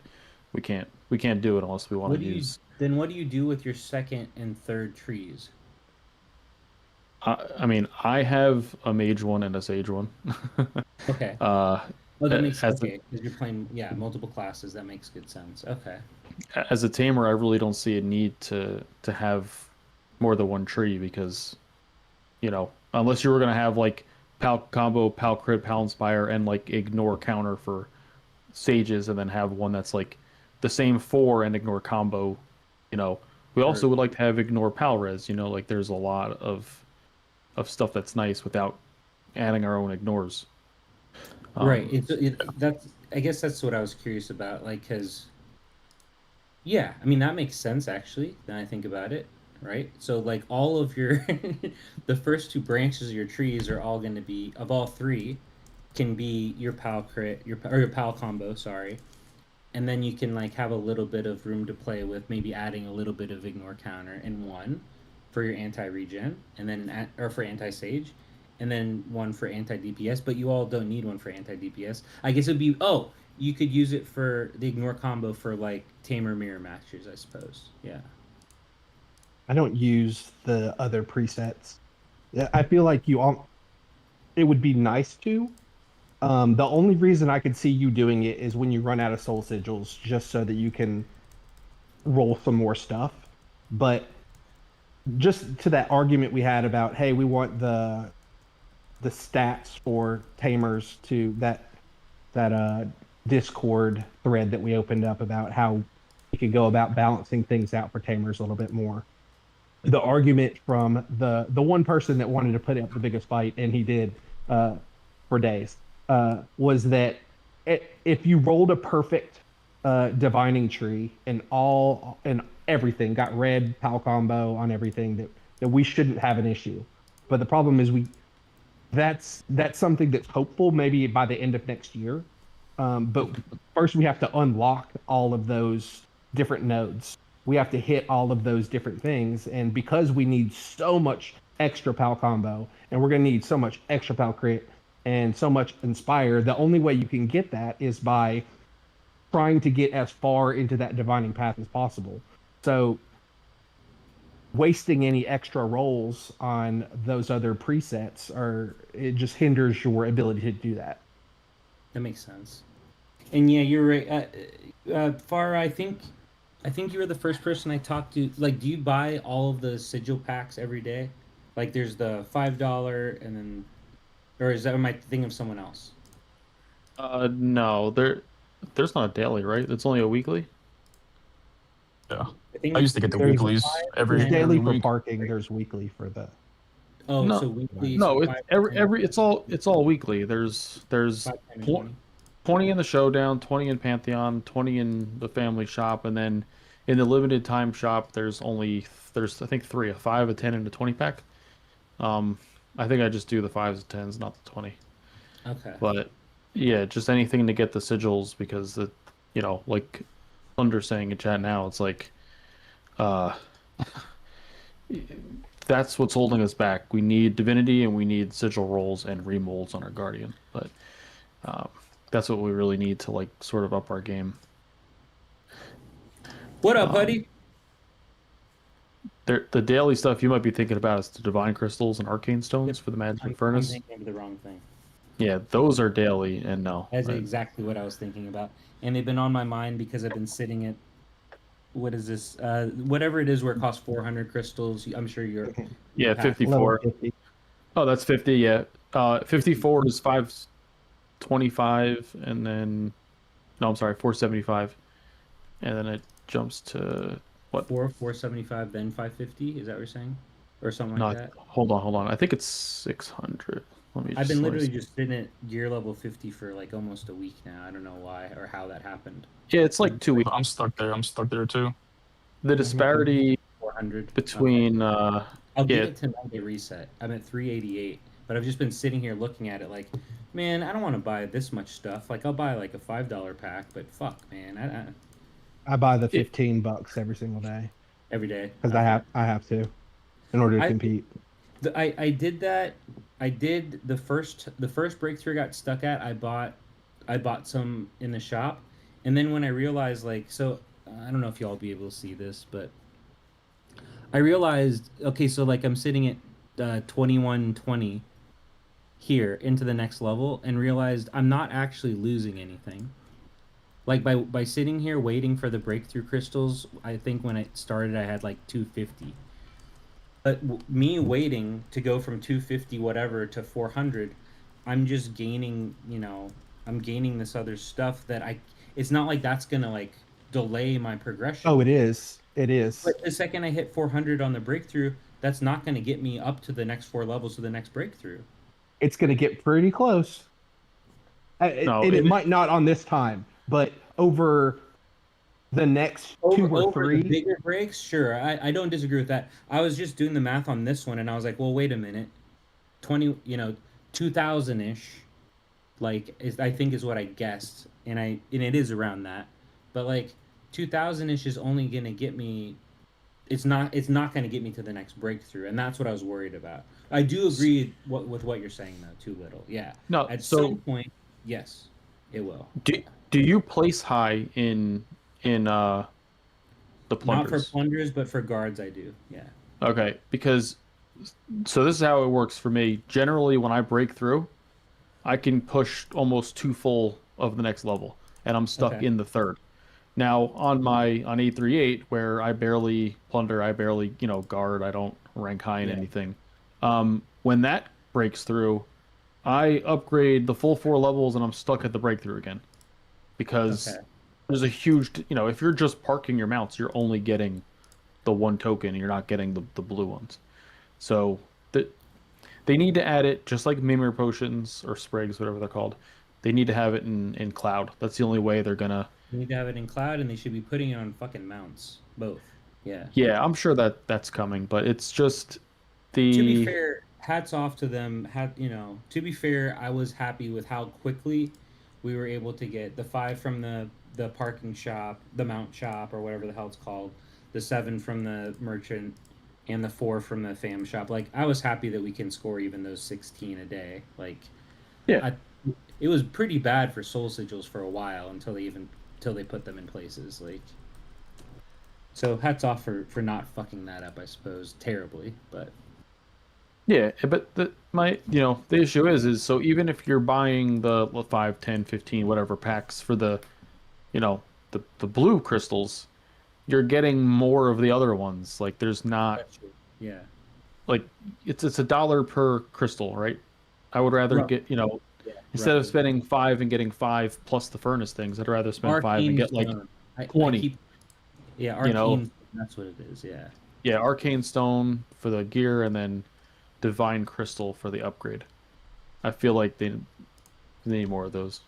we can't do it unless we want to use. Then what do you do with your second and third trees? I mean, I have a mage one and a sage one. Okay. Oh, that makes sense. Okay, because you're playing multiple classes. That makes good sense. Okay. As a tamer, I really don't see a need to have more than one tree because, unless you were gonna have like Pal combo, Pal Crit, Pal Inspire, and like Ignore Counter for sages, and then have one that's like the same 4 and Ignore combo. We also would like to have Ignore Pal Res. Like there's a lot of stuff that's nice without adding our own ignores. Right. I guess that's what I was curious about. Like, because, I mean, that makes sense, actually, then I think about it, right? So, like, all of your, the first 2 branches of your trees are all going to be, of all 3, can be your Pal Crit, your Pal combo, sorry. And then you can, like, have a little bit of room to play with, maybe adding a little bit of Ignore Counter in one for your anti-regen, and then, or for anti-sage, and then one for anti-DPS, but you all don't need one for anti-DPS. I guess it'd be, you could use it for the Ignore combo for, like, Tamer Mirror matches, I suppose. Yeah. I don't use the other presets. I feel like it would be nice to. The only reason I could see you doing it is when you run out of soul sigils, just so that you can roll some more stuff. But just to that argument we had about, hey, we want the stats for tamers to that Discord thread that we opened up about how we could go about balancing things out for tamers a little bit more. The argument from the one person that wanted to put up the biggest fight, and he did for days, was that if you rolled a perfect divining tree and everything got red Pal combo on everything, that we shouldn't have an issue. But the problem is that's something that's hopeful maybe by the end of next year. But first we have to unlock all of those different nodes. We have to hit all of those different things. And because we need so much extra Pal combo, and we're going to need so much extra Pal Crit and so much Inspire, the only way you can get that is by trying to get as far into that divining path as possible. So wasting any extra rolls on those other presets it just hinders your ability to do that. That makes sense. And yeah, you're right. Fara, I think you were the first person I talked to. Like, do you buy all of the sigil packs every day? Like, there's the $5 and then, or am I thinking of someone else? No, there's not a daily, right? It's only a weekly. Yeah, I used to get the weeklies There's daily for week. parking. There's weekly for the. Oh, No, so weekly. No, so it's all weekly. There's 20 in the showdown, 20 in Pantheon, 20 in the family shop, and then in the limited time shop there's I think 3, a 5, a 10, and a 20 pack. I think I just do the 5s and 10s, not the 20. Okay. But yeah, just anything to get the sigils, because like Thunder saying in chat now, it's like that's what's holding us back. We need divinity and we need sigil rolls and remolds on our guardian, but that's what we really need to like sort of up our game. What up, buddy? The daily stuff you might be thinking about is the divine crystals and arcane stones for the magic furnace. I'm thinking of the wrong thing. Yeah, those are daily, and no. That's exactly what I was thinking about. And they've been on my mind because I've been sitting at, what is this? Whatever it is where it costs 400 crystals. I'm sure you're... Yeah, 54. Oh, that's 50, yeah. 54 is 525, and then... No, I'm sorry, 475. And then it jumps to... What? 475, then 550? Is that what you're saying? Or something like that? Hold on. I think it's 600. I've been literally just sitting at gear level 50 for like almost a week now. I don't know why or how that happened. Yeah, it's like 2 weeks. I'm stuck there too. The disparity 400 between I'll give it tonight a reset. I'm at 388, but I've just been sitting here looking at it like, man, I don't want to buy this much stuff. Like, I'll buy like a $5 pack, but fuck, man, I buy the $15 every single day every day. because Okay. I have to in order to I compete. I did that. I did the first breakthrough I got stuck at. I bought some in the shop, and then when I realized like so I don't know if y'all be able to see this, but I realized okay, so like I'm sitting at 2120 here into the next level, and realized I'm not actually losing anything. Like by sitting here waiting for the breakthrough crystals, I think when it started I had like 250. But me waiting to go from 250 whatever to 400, I'm just gaining, I'm gaining this other stuff that it's not like that's going to like delay my Oh, progression. it is. It is. But the second I hit 400 on the breakthrough, that's not going to get me up to the next 4 levels of the next breakthrough. It's going to get pretty close. No, It might not on this time, but over the next two or Over the three. bigger breaks, sure. I don't disagree with that. I was just doing the math on this one and I was like, well, wait a minute. 20, 2000 ish, like I think is what I guessed. And it is around that. But like 2000 ish is only gonna get me it's not gonna get me to the next breakthrough, and that's what I was worried about. I do agree with what you're saying though, too little. Yeah. no. At some So point, yes, it will. do do you place high in the Not for plunders? plunders, but for guards I do. Yeah. Okay, because so this is how it works for me. Generally, when I break through, I can push almost two full of the next level, and I'm stuck Okay. in the third. Now on 838, where I barely plunder, I barely guard, I don't rank high in Yeah. anything. When that breaks through, I upgrade the full 4 levels, and I'm stuck at the breakthrough again because Okay. there's a huge if you're just parking your mounts, you're only getting the one token, you're not getting the blue ones. So they need to add it just like Mimir potions or sprigs, whatever they're called. They need to have it in cloud. That's the only way they're gonna. You need to have it in cloud, and they should be putting it on fucking mounts. Both. Yeah. Yeah, I'm sure that's coming, but it's just To be the fair, hats off to them. To be fair, I was happy with how quickly we were able to get the 5 from the parking shop, the mount shop, or whatever the hell it's called, the 7 from the merchant, and the 4 from the fam shop. Like, I was happy that we can score even those 16 a day. Like, yeah. I, it was pretty bad for soul sigils for a while until they put them in places. Like, so hats off for not fucking that up. I suppose terribly, but. Yeah, but the issue is so even if you're buying the 5, 10, 15, whatever packs for the blue crystals, you're getting more of the other ones. Like there's not That's true. Yeah. like it's $1 per crystal, right? I would rather Right. get Yeah. instead of Roughly. spending 5 and getting 5 plus the furnace things, I'd rather spend 5 and Arcane get like stone. I 20. keep. Yeah, You know, arcane. That's what it is. Yeah. yeah, arcane stone for the gear and then divine crystal for the upgrade. I feel like they need more of those.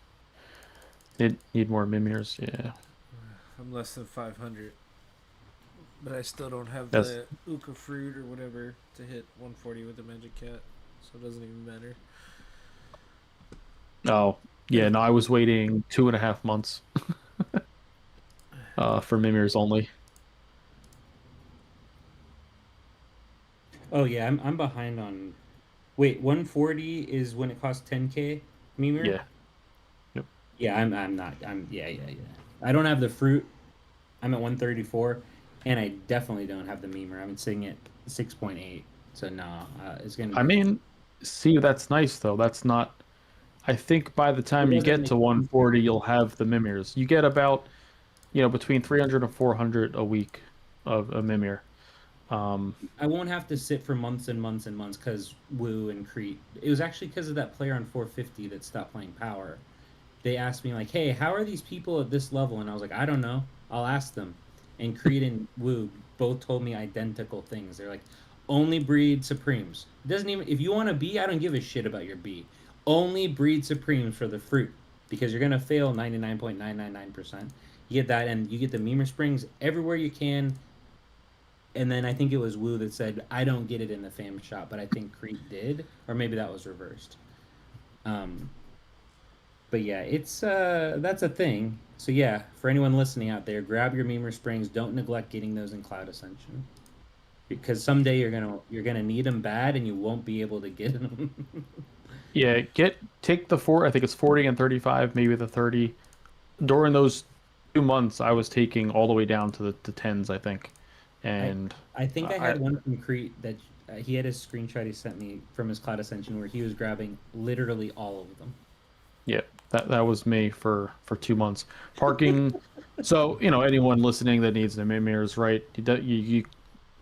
They need more mimirs. Yeah, I'm less than 500, but I still don't have That's- the Uka fruit or whatever to hit 140 with the magic cat, so it doesn't even matter. oh yeah. No, I was waiting 2.5 months for mimirs only. Oh yeah, I'm behind on. Wait, 140 is when it costs 10K, Mimir? Yeah. Yep. Yeah, I'm not. Yeah. I don't have the fruit. I'm at 134, and I definitely don't have the Mimir. I'm sitting at 6.8. So no, it's gonna. I mean, see, that's nice though. That's not. I think by the time you doesn't get to make- 140, you'll have the mimirs. You get about, between 300 and 400 a week of a mimir. I won't have to sit for months and months and months because Woo and Crete. It was actually because of that player on 450 that stopped playing Power. They asked me like, "Hey, how are these people at this level?" And I was like, "I don't know. I'll ask them." And Crete and Woo both told me identical things. They're like, "Only breed Supremes. It doesn't even if you want to be, I don't give a shit about your B. Only breed Supremes for the fruit because you're gonna fail 99.999%. You get that, and you get the Mimir Springs everywhere you can." And then I think it was Woo that said, "I don't get it in the fam shop," but I think Crete did, or maybe that was reversed. But yeah, it's that's a thing. So yeah, for anyone listening out there, grab your Memer Springs. Don't neglect getting those in Cloud Ascension, because someday you're gonna need them bad, and you won't be able to get them. Yeah, take the four. I think it's 40 and 35, maybe the 30. During those 2 months, I was taking all the way down to the tens, I think, I and I think I I had one from Crete that he had his screenshot he sent me from his Cloud Ascension where he was grabbing literally all of them. yeah, that was me for 2 months. Parking. So anyone listening that needs the mirrors, right? You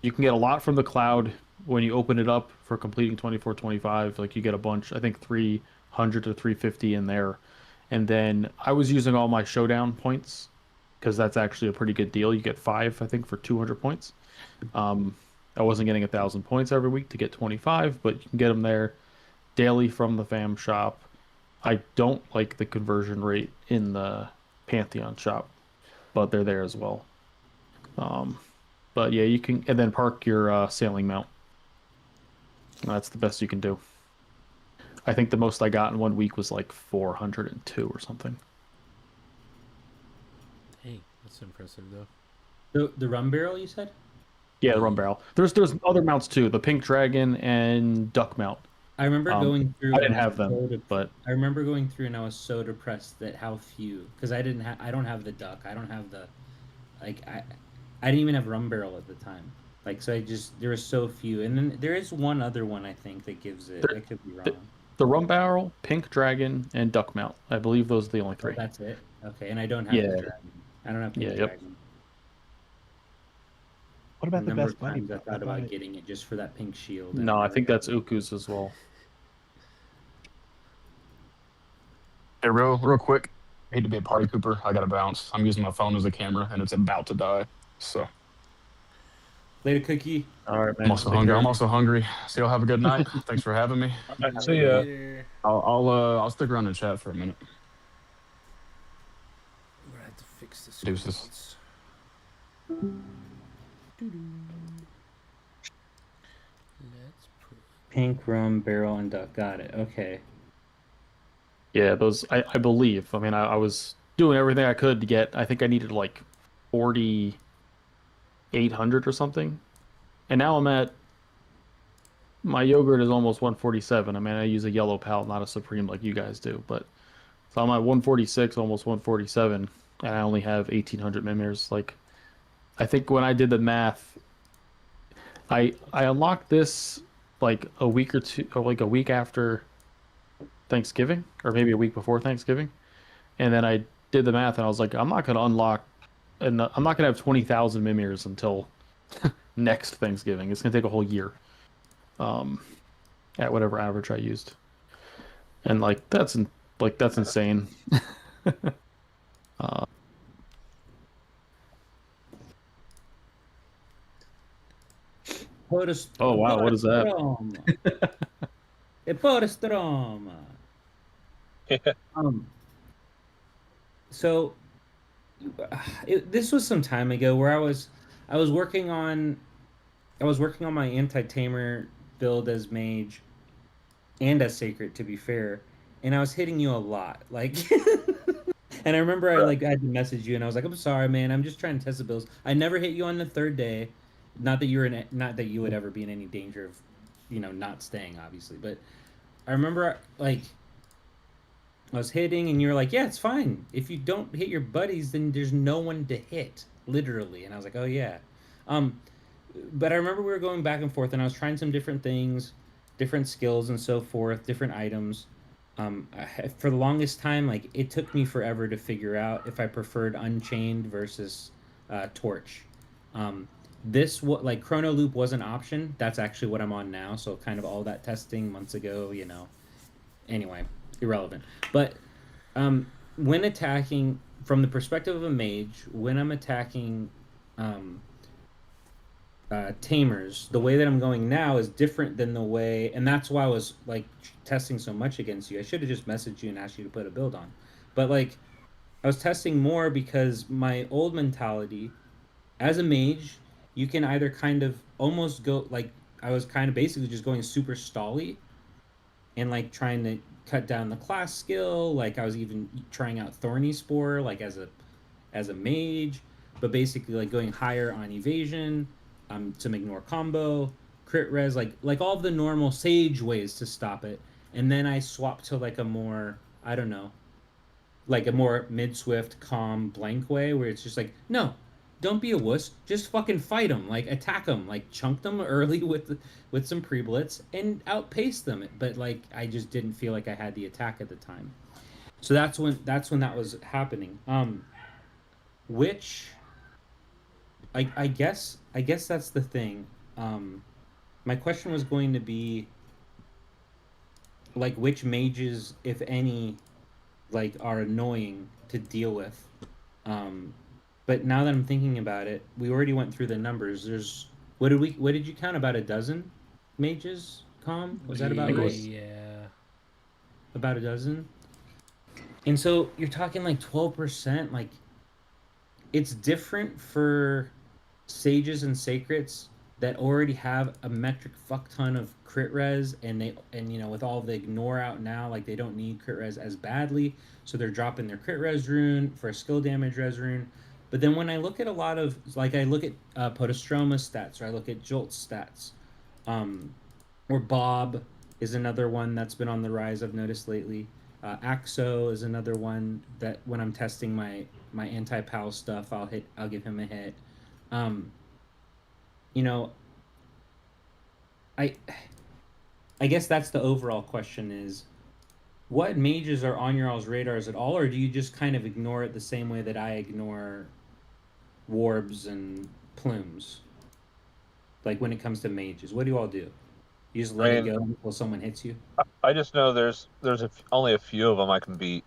can get a lot from the cloud when you open it up for completing 24-25. Like you get a bunch. I think 300 to 350 in there, and then I was using all my showdown points because that's actually a pretty good deal. You get 5, I think, for 200 points. I wasn't getting 1,000 points every week to get 25, but you can get them there daily from the fam shop. I don't like the conversion rate in the Pantheon shop, but they're there as well. But yeah, you can, and then park your sailing mount. That's the best you can do. I think the most I got in 1 week was like 402 or something. Hey, that's impressive though. The rum barrel you said? Yeah, the rum barrel. There's other mounts too. The pink dragon and duck mount. I remember going through. I didn't and have them, so but I remember going through and I was so depressed that how few, because I don't have the duck. I don't have the, like I didn't even have rum barrel at the time. Like so, there was so few, and then there is one other one I think that gives it. I could be wrong. The rum barrel, pink dragon, and duck mount. I believe those are the only 3. Oh, that's it. Okay, and I don't have Yeah. the dragon. I don't have pink Yeah, yep. dragon. What about A the number best of buddy? times I thought about getting it just for that pink shield. and No, I never think got that's it. Uku's as well. Hey, real quick. I hate to be a party pooper. I gotta bounce. I'm using my phone as a camera, and it's about to die. So Later, Cookie. All right, man. I'm also Take hungry. care. I'm also hungry. So y'all have a good night. Thanks for having me. See ya. Later. I'll stick around and chat for a minute. I'm gonna have to fix this. Deuces. Let's put. Pink rum barrel and duck. Got it. Okay. Yeah, those I believe. I mean, I was doing everything I could to get. I think I needed like 4,800 or something, and now I'm at. My yogurt is almost 147. I mean, I use a yellow palette, not a supreme like you guys do, but so I'm at 146, almost 147, and I only have 1,800 mimirs. Like, I think when I did the math, I unlocked this like a week or two, or like a week after Thanksgiving, or maybe a week before Thanksgiving, and then I did the math, and I was like, I'm not gonna unlock, and I'm not gonna have 20,000 mimirs until next Thanksgiving. It's gonna take a whole year, at whatever average I used, and that's insane. Oh wow, what is that? Podostroma. So this was some time ago where I was working on my anti-tamer build as mage and as sacred, to be fair, and I was hitting you a lot, like. And I remember I had to message you, and I was like, "I'm sorry, man. I'm just trying to test the builds. I never hit you on the 3rd day. Not that not that you would ever be in any danger of, not staying, obviously. But I remember I was hitting, and you were like, "Yeah, it's fine. If you don't hit your buddies, then there's no one to hit, literally." And I was like, "Oh yeah." But I remember we were going back and forth, and I was trying some different things, different skills, and so forth, different items. For the longest time, it took me forever to figure out if I preferred Unchained versus Torch. Chrono Loop was an option. That's actually what I'm on now. So kind of all that testing months ago, Anyway, irrelevant. But when attacking from the perspective of a mage, when I'm attacking tamers, the way that I'm going now is different than the way, and that's why I was testing so much against you. I should have just messaged you and asked you to put a build on, but I was testing more because my old mentality as a mage, you can either kind of almost go I was kind of basically just going super stally, and like trying to cut down the class skill. Like I was even trying out Thorny Spore like as a mage, but basically like going higher on evasion, to ignore combo, crit res, like all of the normal sage ways to stop it. And then I swapped to like a more, I don't know, like a more mid swift, calm, blank way where it's just like, no, don't be a wuss, just fucking fight them, like attack them, like chunk them early with some pre blitz and outpace them. But like I just didn't feel like I had the attack at the time. So that's when that was happening. Which I guess that's the thing. My question was going to be like which mages, if any, like are annoying to deal with. But now that I'm thinking about it, we already went through the numbers. There's what did you count? About a dozen mages, Com? Was that about right? Yeah. About a dozen. And so you're talking like 12%. Like it's different for sages and sacreds that already have a metric fuck ton of crit res, and with all the ignore out now, like they don't need crit res as badly, so they're dropping their crit res rune for a skill damage res rune. But then when I look at a lot of, like I look at Podostroma stats, or I look at Jolt stats, um, or Bob is another one that's been on the rise I've noticed lately. Axo is another one that when I'm testing my anti-pal stuff, I'll give him a hit. Um, you know, I I guess that's the overall question is what mages are on your all's radars at all, or do you just kind of ignore it the same way that I ignore warbs and plumes? Like when it comes to mages, what do you all do? You just let it go until someone hits you? I just know there's only a few of them I can beat.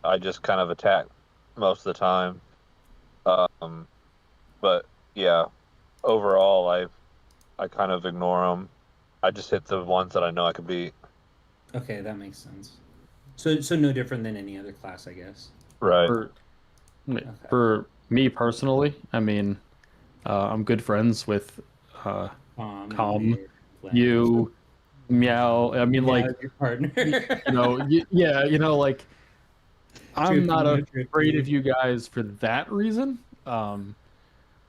I just kind of attack most of the time. But yeah, overall I kind of ignore them. I just hit the ones that I know I can beat. Okay, that makes sense. So no different than any other class, I guess. Right. For me personally, I mean, I'm good friends with Com, you, Meow. I mean, like your partner. yeah, like I'm not True. afraid of you guys for that reason.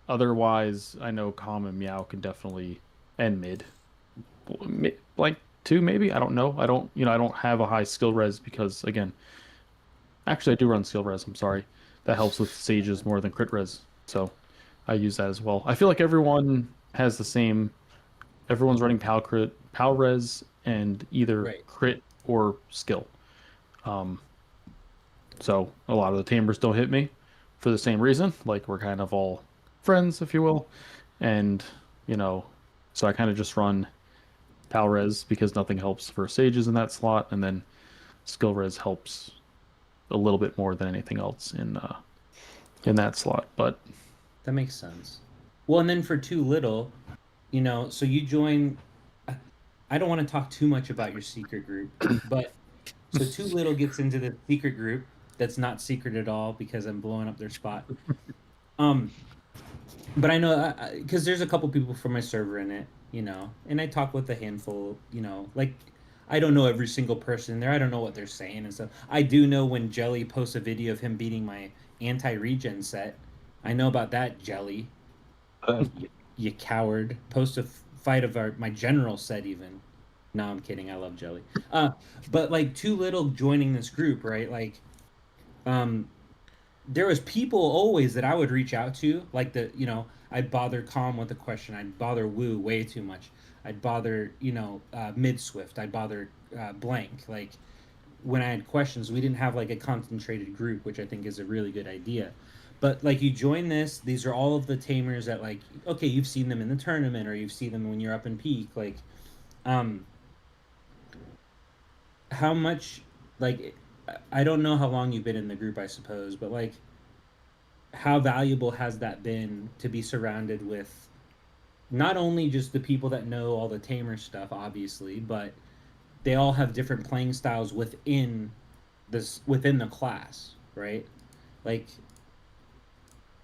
Otherwise, I know Com and Meow can definitely end mid, like two maybe. I don't know. I don't have a high skill res because again, actually I do run skill res. I'm sorry, that helps with sages more than crit res, so I use that as well. I feel like everyone has the same. Everyone's running pal res, and either Right. crit or skill. So a lot of the tamers don't hit me for the same reason. Like we're kind of all friends, if you will, and so I kind of just run pal res because nothing helps for sages in that slot, and then skill res helps a little bit more than anything else in that slot. But That makes sense. Well, and then for too little, so you join. I don't want to talk too much about your secret group, but so too little gets into the secret group that's not secret at all because I'm blowing up their spot. But I know because there's a couple people from my server in it, and I talk with a handful, like I don't know every single person there. I don't know what they're saying and stuff. I do know when Jelly posts a video of him beating my anti-regen set. I know about that, Jelly. You coward. Post a fight of my general set even. No, I'm kidding. I love Jelly. But like too little joining this group, right? Like, there was people always that I would reach out to, like I'd bother Com with a question. I'd bother Woo way too much. I'd bother, Mid Swift. I'd bother Blank. Like when I had questions, we didn't have like a concentrated group, which I think is a really good idea. But like you join this, these are all of the tamers that like, okay, you've seen them in the tournament or you've seen them when you're up in peak. Like, how much, like, I don't know how long you've been in the group, I suppose, but like, how valuable has that been to be surrounded with not only just the people that know all the tamer stuff, obviously, but they all have different playing styles within the class, right? Like,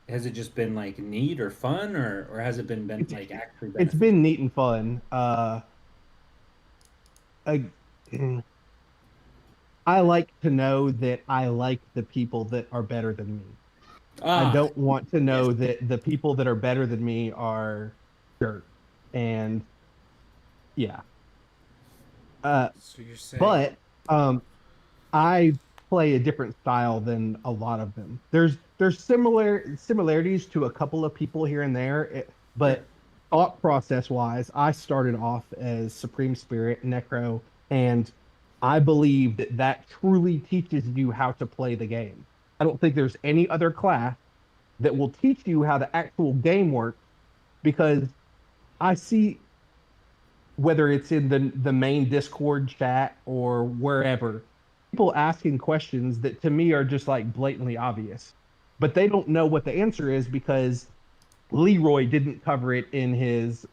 has it just been like neat or fun, or has it been like actually beneficial? It's been neat and fun. uh, I like to know that I like the people that are better than me. I Ah, don't want to yes. know that the people that are better than me are dirt. And yeah. So you're saying But um, I play a different style than a lot of them. There's similarities to a couple of people here and there, Sure. but thought process wise, I started off as Supreme Spirit Necro, and I believe that that truly teaches you how to play the game. I don't think there's any other class that will teach you how the actual game works because I see whether it's in the main Discord chat or wherever, people asking questions that to me are just like blatantly obvious, but they don't know what the answer is because Leroy didn't cover it in his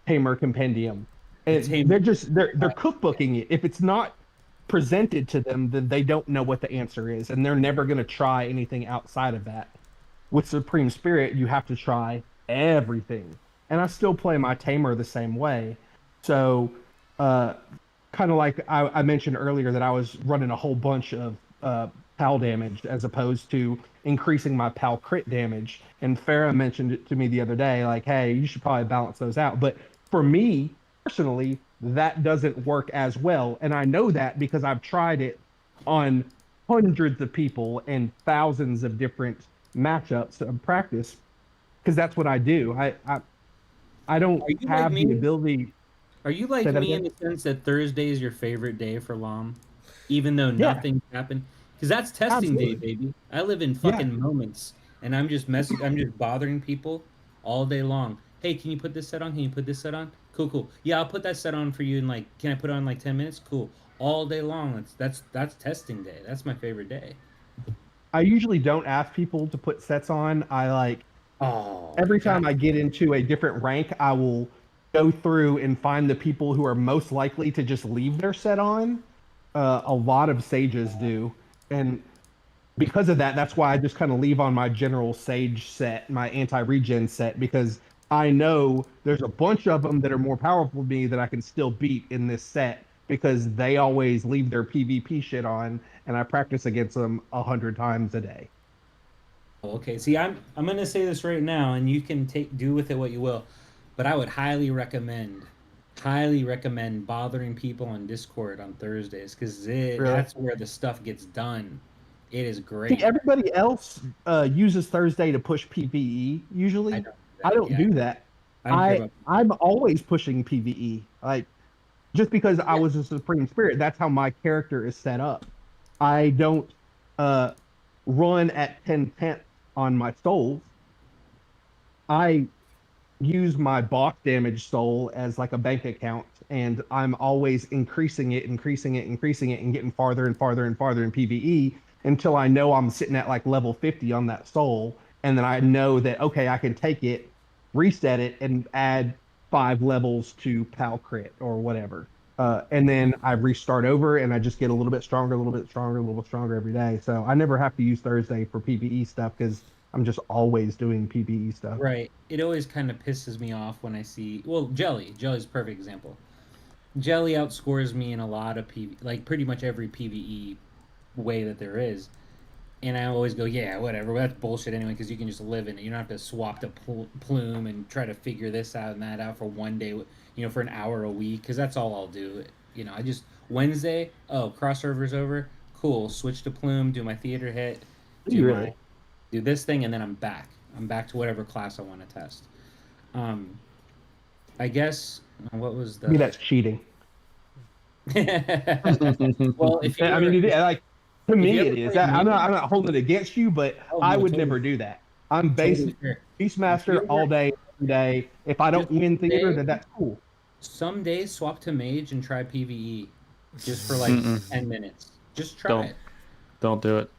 Tamer compendium, The and tame. they're cookbooking it. If it's not presented to them, then they don't know what the answer is, and they're never going to try anything outside of that. With Supreme Spirit, you have to try everything. And I still play my Tamer the same way. So, uh, kind of like I mentioned earlier that I was running a whole bunch of PAL damage as opposed to increasing my PAL crit damage. And Farah mentioned it to me the other day, like, hey, you should probably balance those out. But for me personally, that doesn't work as well. And I know that because I've tried it on hundreds of people and thousands of different matchups of practice because that's what I do. I don't Are you like have the me? ability. Are you Say like that me in again. the sense that Thursday is your favorite day for LOM, even though Yeah, nothing happened? Because that's testing day, absolutely. baby. I live in Yeah, fucking moments, and I'm just bothering people all day long. Hey, can you put this set on? Can you put this set on? Cool, cool. Yeah, I'll put that set on for you in like. Can I put it on in like 10 minutes? Cool. All day long. That's testing day. That's my favorite day. I usually don't ask people to put sets on. I like Oh my every god. time I get into a different rank, I will go through and find the people who are most likely to just leave their set on. A lot of sages do, and because of that, that's why I just kind of leave on my general sage set, my anti-regen set, because I know there's a bunch of them that are more powerful than me that I can still beat in this set because they always leave their PvP shit on, and I practice against them 100 times a day. Okay, see, I'm gonna say this right now, and you can take do with it what you will, but I would highly recommend bothering people on Discord on Thursdays because Really? that's where the stuff gets done. It is See, great. everybody else uses Thursday to push PvE. I Usually, don't do I that. don't Yeah, do that. I don't care about. I'm always pushing PvE. Like just because I Yeah. was a Supreme Spirit, that's how my character is set up. I don't uh, run at 10/10 on my souls. I use my boss damage soul as like a bank account, and I'm always increasing it, increasing it, increasing it, and getting farther and farther and farther in PvE until I know I'm sitting at like level 50 on that soul, and then I know that okay, I can take it, reset it, and add 5 levels to PAL crit or whatever. And then I restart over, and I just get a little bit stronger, a little bit stronger, a little bit stronger every day. So I never have to use Thursday for PvE stuff because I'm just always doing PvE stuff. Right. It always kind of pisses me off when I see. Well, Jelly's a perfect example. Jelly outscores me in a lot of like pretty much every PVE way that there is. And I always go, yeah, whatever. Well, that's bullshit anyway, because you can just live in it. You don't have to swap the plume and try to figure this out and that out for one day, for an hour a week, because that's all I'll do. I just Wednesday. Oh, cross server's over. Cool. Switch to plume. Do my theater hit. Do my Really? do this thing, and then I'm back. I'm back to whatever class I want to test. Um, I guess what was To me, the? that's cheating. Well, if you I ever mean, like to if you me, ever it is. played I'm not. Mage, I'm not holding it against you, but oh I no, would totally, never do that. I'm totally fair. If you Beastmaster all ever day, every day. If I just don't win theater, say then that's cool. some days swap to Mage and try PVE, just for like Mm-mm. 10 minutes. Just try Don't it. don't do it.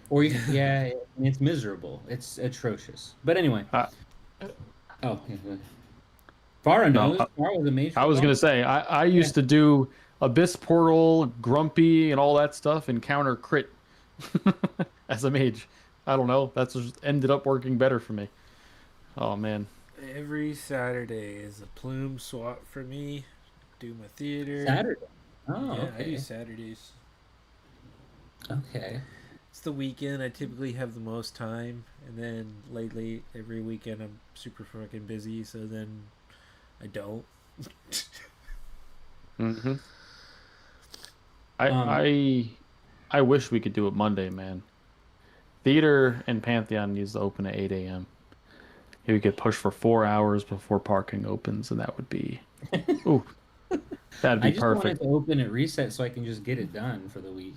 Or yeah, it's miserable. It's atrocious. But anyway, I, oh yeah. Farah no, knows. Farah was a Mage I for was long. gonna say I Yeah. used to do Abyss Portal, Grumpy, and all that stuff, and counter crit as a mage. I don't know. That's just ended up working better for me. Oh man. every Saturday is a plume swap for me. Do my theater. Saturday. Oh, Yeah, I do okay. Saturdays. Okay. It's the weekend. I typically have the most time, and then lately every weekend I'm super fucking busy. So then I don't. Mm-hmm. Um, I wish we could do it Monday, man. Theater and Pantheon needs to open at 8 a.m. We could push for 4 hours before parking opens, and that would be, ooh, that'd I be just wanted perfect. to open at reset so I can just get it done for the week.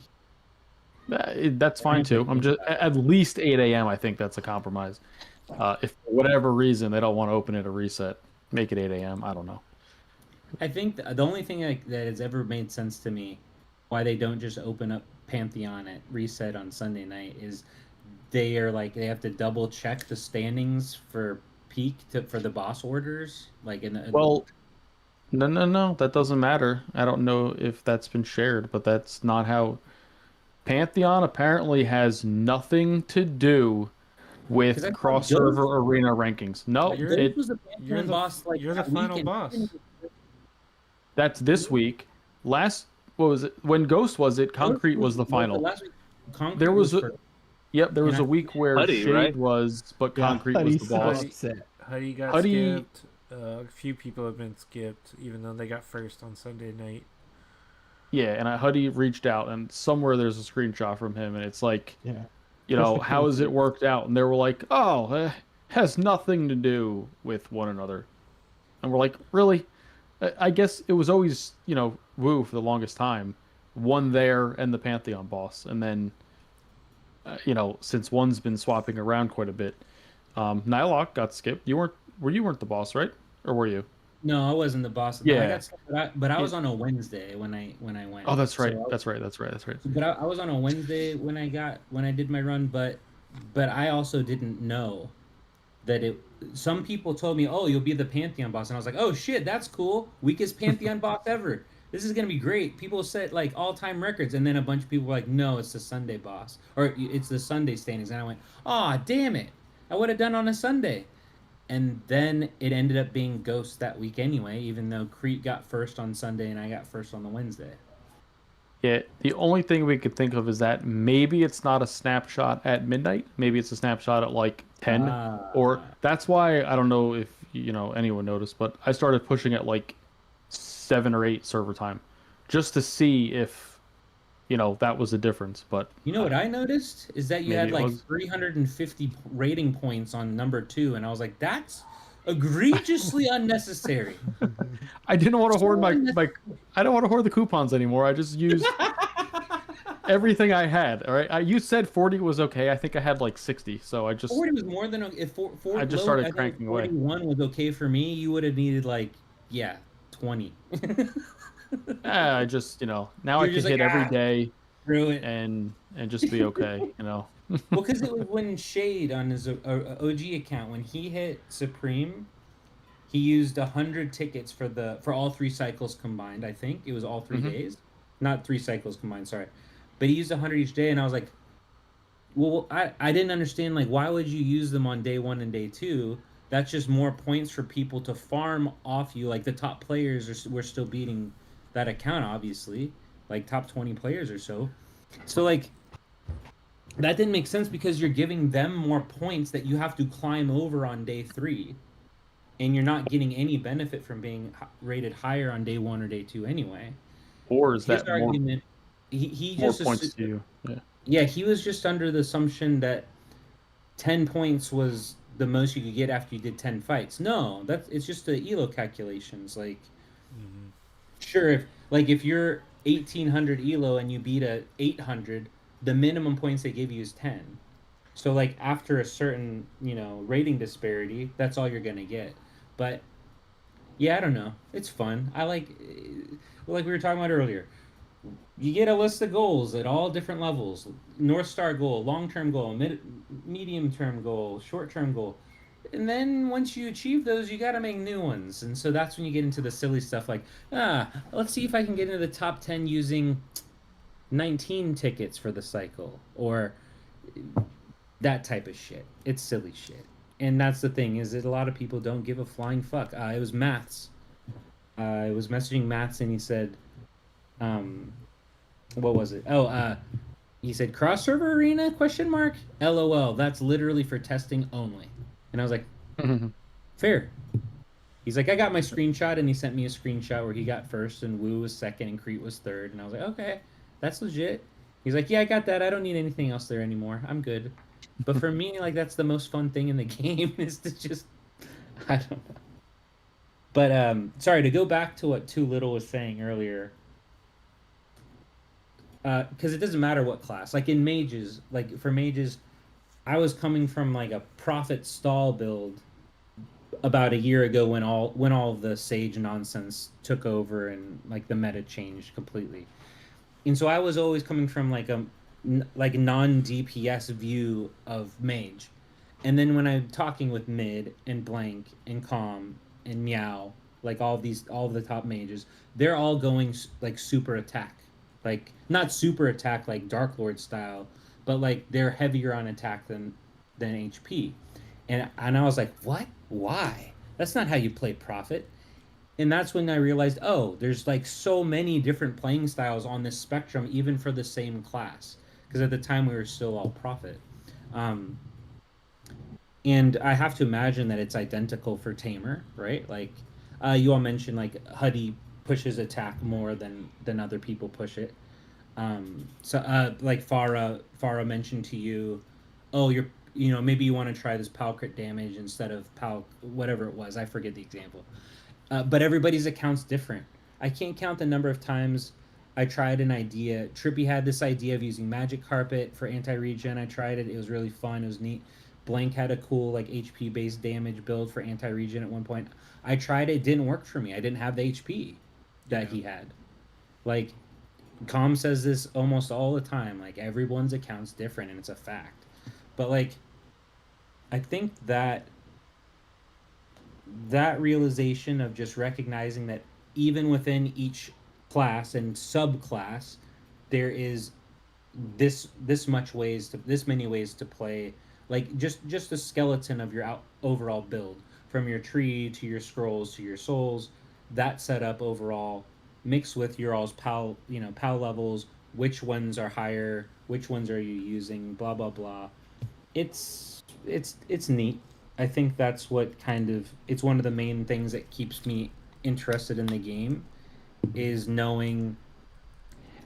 That's I don't fine have to too. I'm think just about it. at least 8 a.m. I think that's a compromise. If for whatever reason they don't want to open it a reset, make it 8 a.m. I don't know. I think the only thing that has ever made sense to me why they don't just open up Pantheon at reset on Sunday night is they are like they have to double check the standings for for the boss orders like in the Well, no, that doesn't matter. I don't know if that's been shared, but that's not how Pantheon apparently has nothing to do because with I thought cross server arena rankings. No, Ghost You're was a you're Pantheon the boss like you're the that final weekend. boss. that's this week. Last what was it? When Ghost was it? Concrete was the Was the final. last week. There Concrete was was a for Yep, there and was I a week where Putty, Shade right? was, but Yeah, Concrete was Huddy's the so boss. upset. Huddy got Huddy, skipped. A few people have been skipped, even though they got first on Sunday night. yeah, and Huddy reached out, and somewhere there's a screenshot from him, and it's like, Yeah. how has it worked out? And they were like, oh, has nothing to do with one another. And we're like, really? I guess it was always, Wu for the longest time, one there and the Pantheon boss, and then, since one's been swapping around quite a bit, Nihilok got skipped. You weren't the boss, right? Or were you? No, I wasn't the boss. No, I Yeah. got but I It, was on a Wednesday when I went. oh, that's right. So That's right. That's right. That's right. but I was on a Wednesday when I did my run, but I also didn't know that it. Some people told me, "Oh, you'll be the Pantheon boss," and I was like, "Oh shit, that's cool! Weakest Pantheon boss ever. This is gonna be great." People set like all-time records, and then a bunch of people were like, "No, it's the Sunday boss, or it's the Sunday standings," and I went, "Ah, damn it! I would have done on a Sunday." And then it ended up being Ghost that week anyway, even though Crete got first on Sunday and I got first on the Wednesday. Yeah, the only thing we could think of is that maybe it's not a snapshot at midnight. Maybe it's a snapshot at like 10. Or Ah, that's why I don't know if anyone noticed, but I started pushing at like 7 or 8 server time just to see if that was the difference. But you know what I noticed is that you maybe had it like was. 350 rating points on number 2, and I was like, that's egregiously unnecessary. I didn't want to So hoard my unnecessary. I don't want to hoard the coupons anymore. I just used everything I had. All right. You said 40 was okay. I think I had like 60, so I just 40 was more than if I just low. started I think cranking away. 41 was okay for me. You would have needed like 20. I just now I You're can just like hit every day screw it. and just be okay. Well, because it was when Shade on his OG account when he hit Supreme, he used 100 tickets for all 3 cycles combined. I think it was all 3 Mhm. days, not 3 cycles combined. Sorry, but he used 100 each day, and I was like, well, I didn't understand like why would you use them on day 1 and day 2? That's just more points for people to farm off you. Like the top players were still beating that account, obviously, like top 20 players or so. So like that didn't make sense because you're giving them more points that you have to climb over on day 3, and you're not getting any benefit from being rated higher on day 1 or day 2 anyway. Or is His that more argument, he more just points to you? yeah, he was just under the assumption that 10 points was the most you could get after you did 10 fights. No, it's just the elo calculations. Like, sure, if you're 1800 elo and you beat a 800, the minimum points they give you is 10. So like after a certain rating disparity, that's all you're gonna get. But yeah, I don't know. It's fun. I like we were talking about earlier. You get a list of goals at all different levels: North Star goal, long term goal, medium term goal, short term goal. And then once you achieve those, you got to make new ones. And so that's when you get into the silly stuff like, let's see if I can get into the top 10 using 19 tickets for the cycle, or that type of shit. It's silly shit. And that's the thing, is that a lot of people don't give a flying fuck. It was Maths. I was messaging Maths, and he said, What was it? Oh, he said cross server arena question mark. LOL. That's literally for testing only. And I was like, fair. He's like, I got my screenshot, and he sent me a screenshot where he got first and Wu was second and Crete was third, and I was like, okay, that's legit. He's like, yeah, I got that. I don't need anything else there anymore. I'm good. But for me, like, that's the most fun thing in the game is to just, I don't know. But sorry, to go back to what Too Little was saying earlier, because it doesn't matter what class. Like in mages, like for mages, I was coming from like a prophet stall build about a year ago when all of the sage nonsense took over and like the meta changed completely. And so I was always coming from like a like non DPS view of mage. And then when I'm talking with mid and blank and calm and meow, like all of the top mages, they're all going like super attack, like not super attack like Dark Lord style, but like they're heavier on attack than HP. And I was like, what? Why? That's not how you play Prophet. And that's when I realized, oh, there's like so many different playing styles on this spectrum, even for the same class. Because at the time we were still all Prophet. And I have to imagine that it's identical for Tamer, right? Like, you all mentioned like Huddy pushes attack more than other people push it. Like Fara mentioned to you, oh, maybe you want to try this PAL crit damage instead of PAL whatever it was. I forget the example. But everybody's account's different. I can't count the number of times I tried an idea. Trippy had this idea of using Magic Carpet for anti-regen. I tried it. It was really fun. It was neat. Blank had a cool like HP-based damage build for anti-regen at one point. I tried it. It didn't work for me. I didn't have the HP that he had. Like, Com says this almost all the time. Like, everyone's account's different, and it's a fact. But, like, I think that realization of just recognizing that even within each class and subclass, there is this many ways to play, like just a skeleton of your overall build, from your tree to your scrolls to your souls, that setup overall mixed with your all's PAL levels, which ones are higher, which ones are you using, blah blah blah. It's neat. I think that's what it's one of the main things that keeps me interested in the game, is knowing,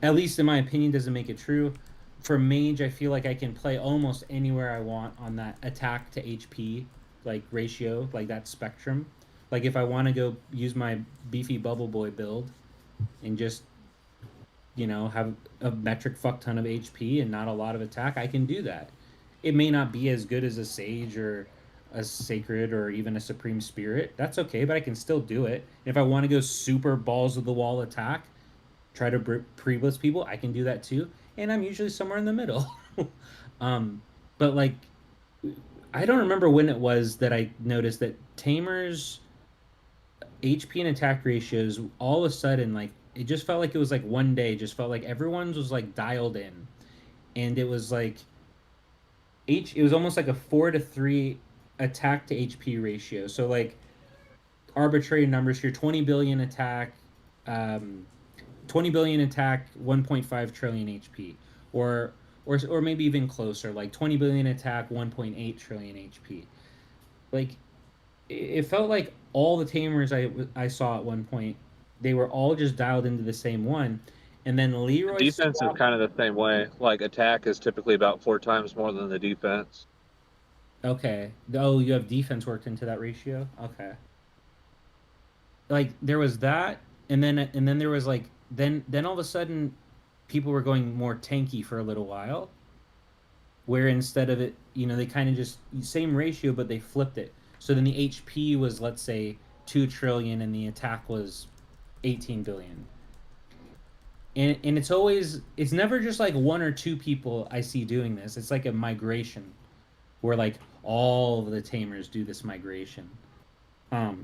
at least in my opinion, doesn't make it true. For mage, I feel like I can play almost anywhere I want on that attack to HP like ratio, like that spectrum. Like if I want to go use my beefy bubble boy build and just have a metric fuck ton of HP and not a lot of attack, I can do that. It may not be as good as a sage or a sacred or even a supreme spirit. That's okay, but I can still do it. If I want to go super balls of the wall attack, try to pre-blitz people, I can do that too. And I'm usually somewhere in the middle. But like, I don't remember when it was that I noticed that Tamer's HP and attack ratios all of a sudden, like, it just felt like it was like one day, just felt like everyone's was like dialed in. And it was like it was almost like a 4-to-3 attack to HP ratio. So like arbitrary numbers here, 20 billion attack, 20 billion attack, 1.5 trillion HP, or maybe even closer, like 20 billion attack, 1.8 trillion HP. Like, it felt like all the Tamers I saw at one point, they were all just dialed into the same one. And then Leroy Defense is kind of the same way. Like, attack is typically about 4 times more than the defense. Okay. Oh, you have defense worked into that ratio? Okay. Like, there was that, and then there was like then all of a sudden people were going more tanky for a little while, where instead of it, they kind of just same ratio, but they flipped it. So then the HP was, let's say, 2 trillion and the attack was 18 billion. And it's never just like one or two people I see doing this. It's like a migration where like all of the Tamers do this migration.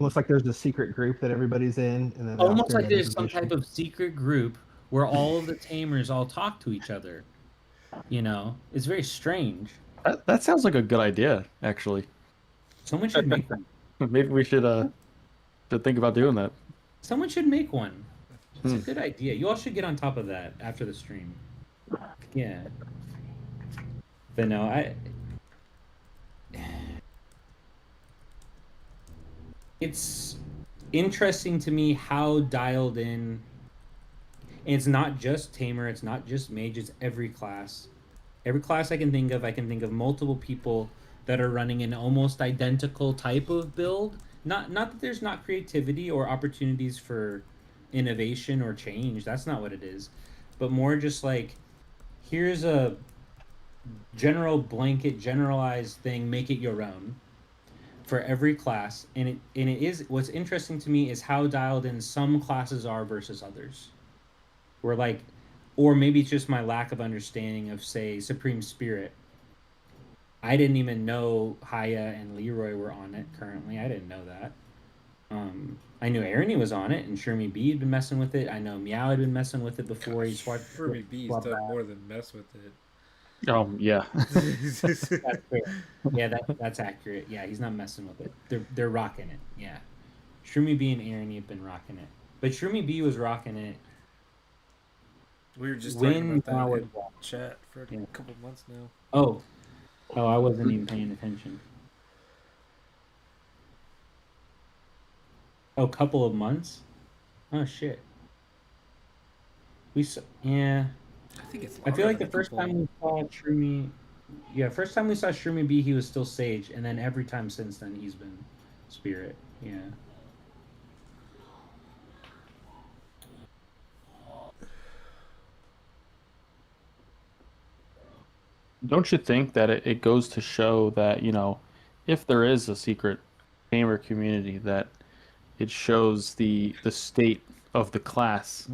Looks like there's a secret group that everybody's in, and then Almost like there's some type of secret group where all of the Tamers all talk to each other. It's very strange. That sounds like a good idea, actually. Someone should make one. Maybe we should think about doing that. Someone should make one. It's a good idea. You all should get on top of that after the stream. Yeah. But no, it's interesting to me how dialed in. It's not just Tamer, it's not just Mage, it's every class. Every class I can think of multiple people that are running an almost identical type of build. Not that there's not creativity or opportunities for innovation or change. That's not what it is. But more just like, here's a generalized thing, make it your own for every class. And it is, what's interesting to me is how dialed in some classes are versus others. We're like, or maybe it's just my lack of understanding of, say, Supreme Spirit. I didn't even know Haya and Leroy were on it currently. I didn't know that. I knew Arnie was on it, and Shermie B had been messing with it. I know Meow had been messing with it before he swapped. Furby B's done more than mess with it. Yeah. That's fair. Yeah, that's accurate. Yeah, he's not messing with it. They're rocking it. Yeah, Shermie B and Arnie have been rocking it, but Shermie B was rocking it. We were just talking about that in was chat for a couple months now. Oh, I wasn't even paying attention. Oh, couple of months? Oh shit. Yeah. I think it's. I feel like the first time we saw Shermie B, he was still Sage, and then every time since then he's been Spirit. Yeah. Don't you think that it goes to show that, if there is a secret gamer community, that it shows the state of the class,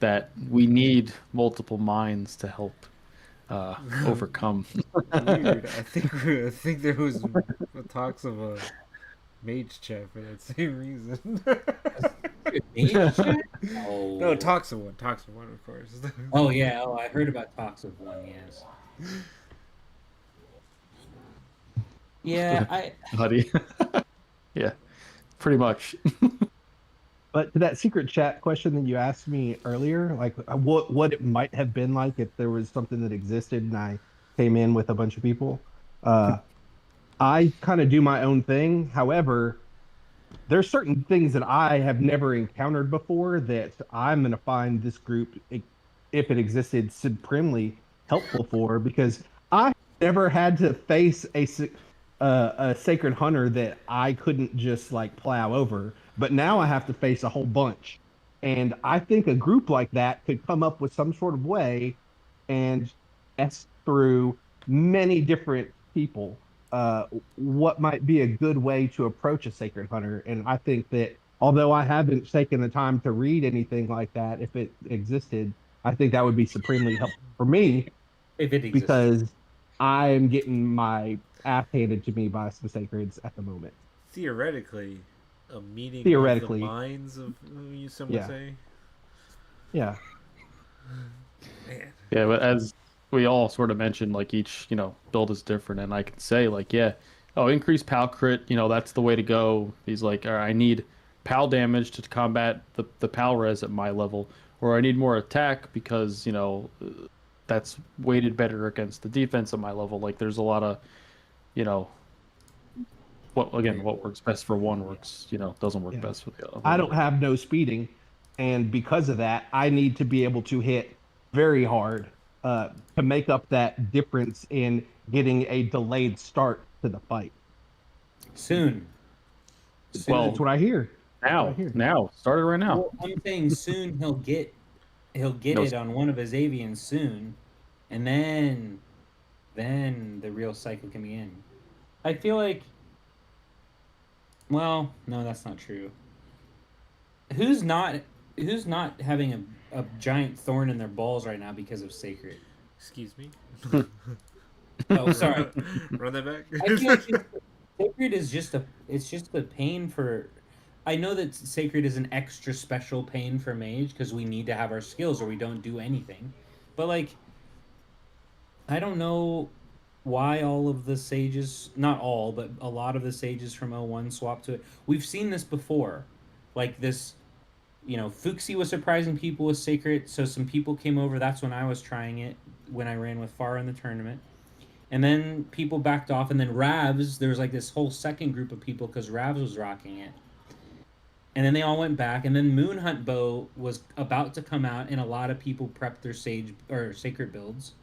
that we need multiple minds to help overcome. Weird. I think there was talks of a mage chat for that same reason. Oh. No, talks of one, of course. Oh yeah. Oh, I heard about talks of one. Yes. Yeah, Buddy. Yeah, pretty much. But to that secret chat question that you asked me earlier, like what it might have been like if there was something that existed and I came in with a bunch of people, I kind of do my own thing. However, there's certain things that I have never encountered before that I'm going to find this group, if it existed, supremely helpful for, because I never had to face a sacred hunter that I couldn't just like plow over, but now I have to face a whole bunch. And I think a group like that could come up with some sort of way and test through many different people what might be a good way to approach a sacred hunter. And I think that although I haven't taken the time to read anything like that, if it existed, I think that would be supremely helpful for me, if it existed, because I'm getting my ass handed to me by some sacreds at the moment. Theoretically, a meeting of the minds of some would say. Yeah. Man. Yeah, but as we all sort of mentioned, like each, build is different, and I can say like, increase PAL crit, that's the way to go. He's like, all right, I need PAL damage to combat the PAL res at my level, or I need more attack because, that's weighted better against the defense at my level. Like there's a lot of, what works best for one doesn't work best for the other. I don't have no speeding, and because of that, I need to be able to hit very hard to make up that difference in getting a delayed start to the fight. Soon. Well, that's what I hear. Now, start it right now. Well, I'm saying soon he'll get it on one of his avians soon, and then the real cycle can begin. I feel like, well, no, that's not true. Who's not having a giant thorn in their balls right now because of sacred? Excuse me. Oh, sorry. Run that back. I feel like sacred is just a pain for. I know that sacred is an extra special pain for mage because we need to have our skills or we don't do anything. But like, I don't know why all of the sages, not all, but a lot of the sages from 01 swap to it. We've seen this before, like this Fuxi was surprising people with Sacred, so some people came over. That's when I was trying it, when I ran with Fara in the tournament. And then people backed off, and then Ravs, there was like this whole second group of people because Ravs was rocking it. And then they all went back, and then Moonhunt Bow was about to come out, and a lot of people prepped their Sage or Sacred builds.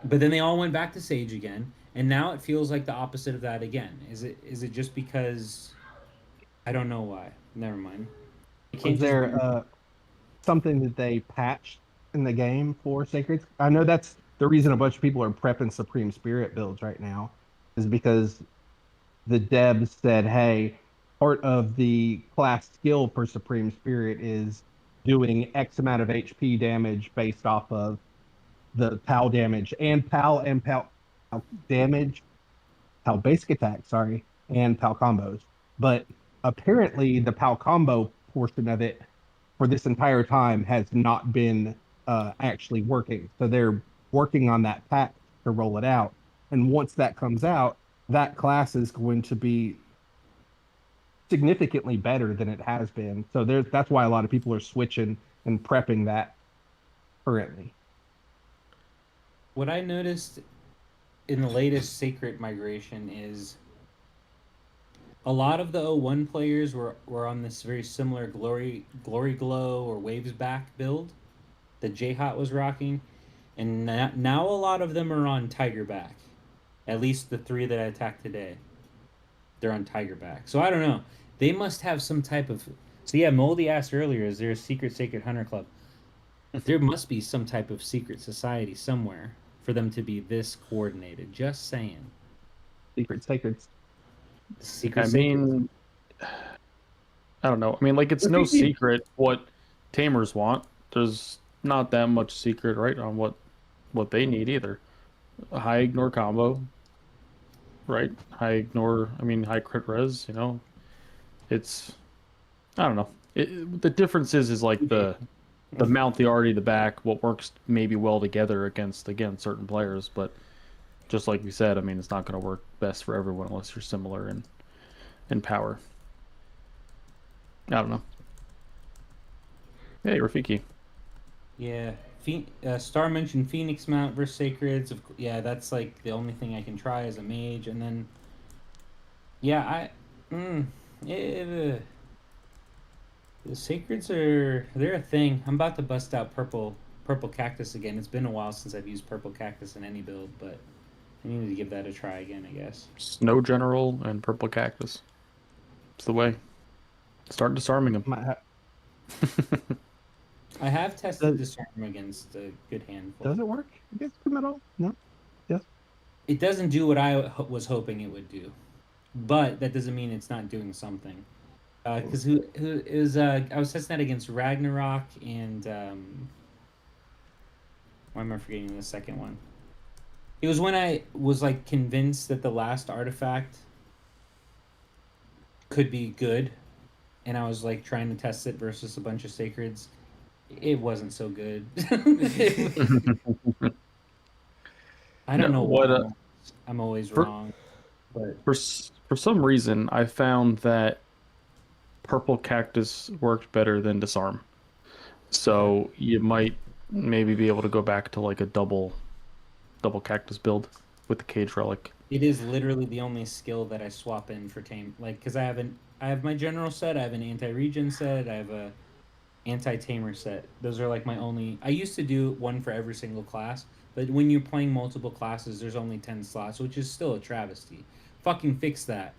But then they all went back to Sage again, and now it feels like the opposite of that again. Is it just because I don't know why? Never mind. Was there something that they patched in the game for Sacred? I know that's the reason a bunch of people are prepping Supreme Spirit builds right now, is because the devs said, hey, part of the class skill for Supreme Spirit is doing X amount of HP damage based off of the PAL damage and PAL damage, PAL basic attack, sorry, and PAL combos. But apparently the PAL combo portion of it for this entire time has not been actually working. So they're working on that patch to roll it out. And once that comes out, that class is going to be significantly better than it has been. So that's why a lot of people are switching and prepping that currently. What I noticed in the latest Sacred migration is a lot of the 01 players were on this very similar Glory Glow or Waves Back build that J-Hot was rocking. And now a lot of them are on Tiger Back. At least the 3 that I attacked today. They're on Tiger Back. So I don't know. They must have some type of... So yeah, Moldy asked earlier, is there a secret Sacred Hunter Club? There must be some type of secret society somewhere for them to be this coordinated. Just saying. Secrets. I mean, I don't know. I mean, like, it's no secret what Tamers want. There's not that much secret, right, on what they need either. A high ignore combo, right? High crit res, It's, I don't know. The difference is like the mount, the arty, the back, what works maybe well together against, again, certain players, but just like we said, I mean, it's not going to work best for everyone unless you're similar in power. I don't know. Hey, Rafiki. Yeah. Star mentioned Phoenix Mount versus Sacreds. Yeah, that's like the only thing I can try as a mage. And then, yeah, the Sacreds they're a thing. I'm about to bust out purple cactus again. It's been a while since I've used purple cactus in any build, but I need to give that a try again, I guess. Snow General and purple cactus. It's the way. Start disarming them. I have tested disarm against a good handful. Does it work against them at all? No? Yes? It doesn't do what I was hoping it would do. But that doesn't mean it's not doing something. Because I was testing that against Ragnarok and why am I forgetting the second one? It was when I was like convinced that the last artifact could be good, and I was like trying to test it versus a bunch of Sacreds. It wasn't so good. I don't know what I'm always wrong. But for some reason, I found that purple cactus worked better than disarm. So you might maybe be able to go back to like a double cactus build with the cage relic. It is literally the only skill that I swap in for tame, like, because I have my general set, I have an anti-regen set, I have a anti-tamer set. Those are like my only. I used to do one for every single class, but when you're playing multiple classes, there's only 10 slots, which is still a travesty. Fucking fix that.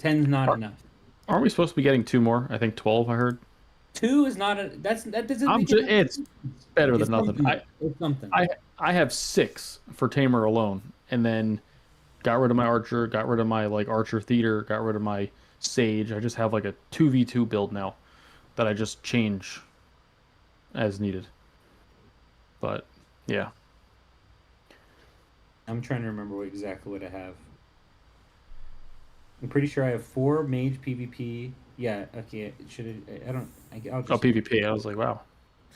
10's not enough. Aren't we supposed to be getting 2 more? I think 12. I heard. 2 is not a. That doesn't. It's better than nothing. It's something. I have 6 for Tamer alone, and then got rid of my archer, got rid of my like archer theater, got rid of my sage. I just have like a 2v2 build now that I just change as needed. But yeah, I'm trying to remember exactly what I have. I'm pretty sure I have 4 mage PvP. Yeah, okay. I'll just... Oh, PvP. I was like, wow.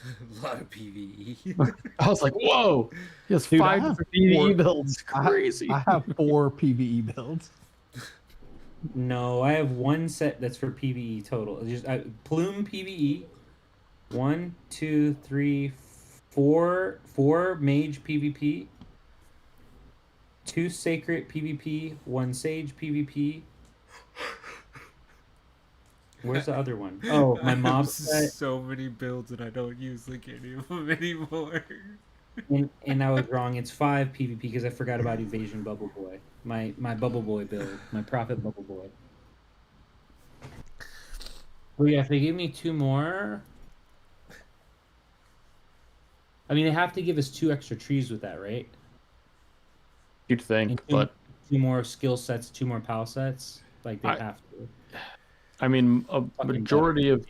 A lot of PvE. I was like, whoa. He has Dude, 5 different PvE builds. Crazy. I have 4 PvE builds. No, I have one set that's for PVE total. Just plume PVE. One, two, three, four mage PvP. Two sacred PvP. One sage PvP. Where's the other one? Oh, my I have mob set. so many builds and I don't use like any of them anymore. And I was wrong. It's 5 PvP because I forgot about Evasion Bubble Boy. My Bubble Boy build. My Prophet Bubble Boy. Oh yeah, if they give me 2 more. I mean, they have to give us 2 extra trees with that, right? You'd think, And but 2 more skill sets, 2 more pal sets. Like they have to. I mean, a Fucking majority better. of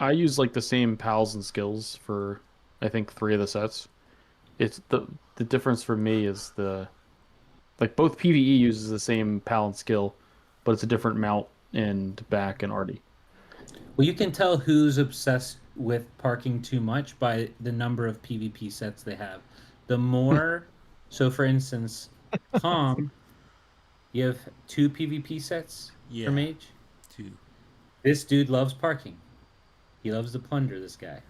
I use like the same pals and skills for I think 3 of the sets. It's the difference for me is like both PvE uses the same pal and skill, but it's a different mount and back and arty. Well, you can tell who's obsessed with parking too much by the number of PvP sets they have. The more, so for instance, Calm, you have 2 PvP sets Yeah. for Mage. 2. This dude loves parking. He loves to plunder. This guy.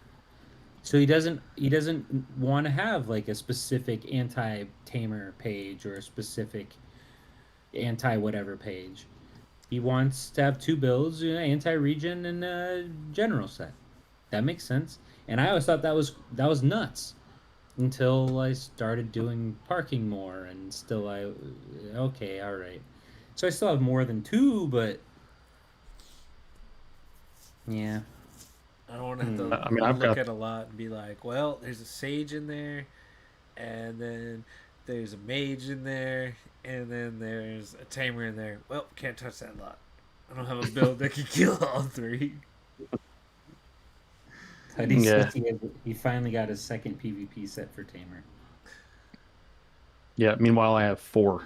So he doesn't want to have like a specific anti-tamer page or a specific anti-whatever page. He wants to have 2 builds, anti-region and general set. That makes sense. And I always thought that was nuts until I started doing parking more, and still okay, all right. So I still have more than 2, but yeah. I don't want to have to I mean, I've look got at a lot and be like, well, there's a sage in there, and then there's a mage in there, and then there's a tamer in there. Well, can't touch that lot. I don't have a build that can kill all 3. But he Yeah. says he finally got his second PvP set for Tamer. Yeah, meanwhile I have 4.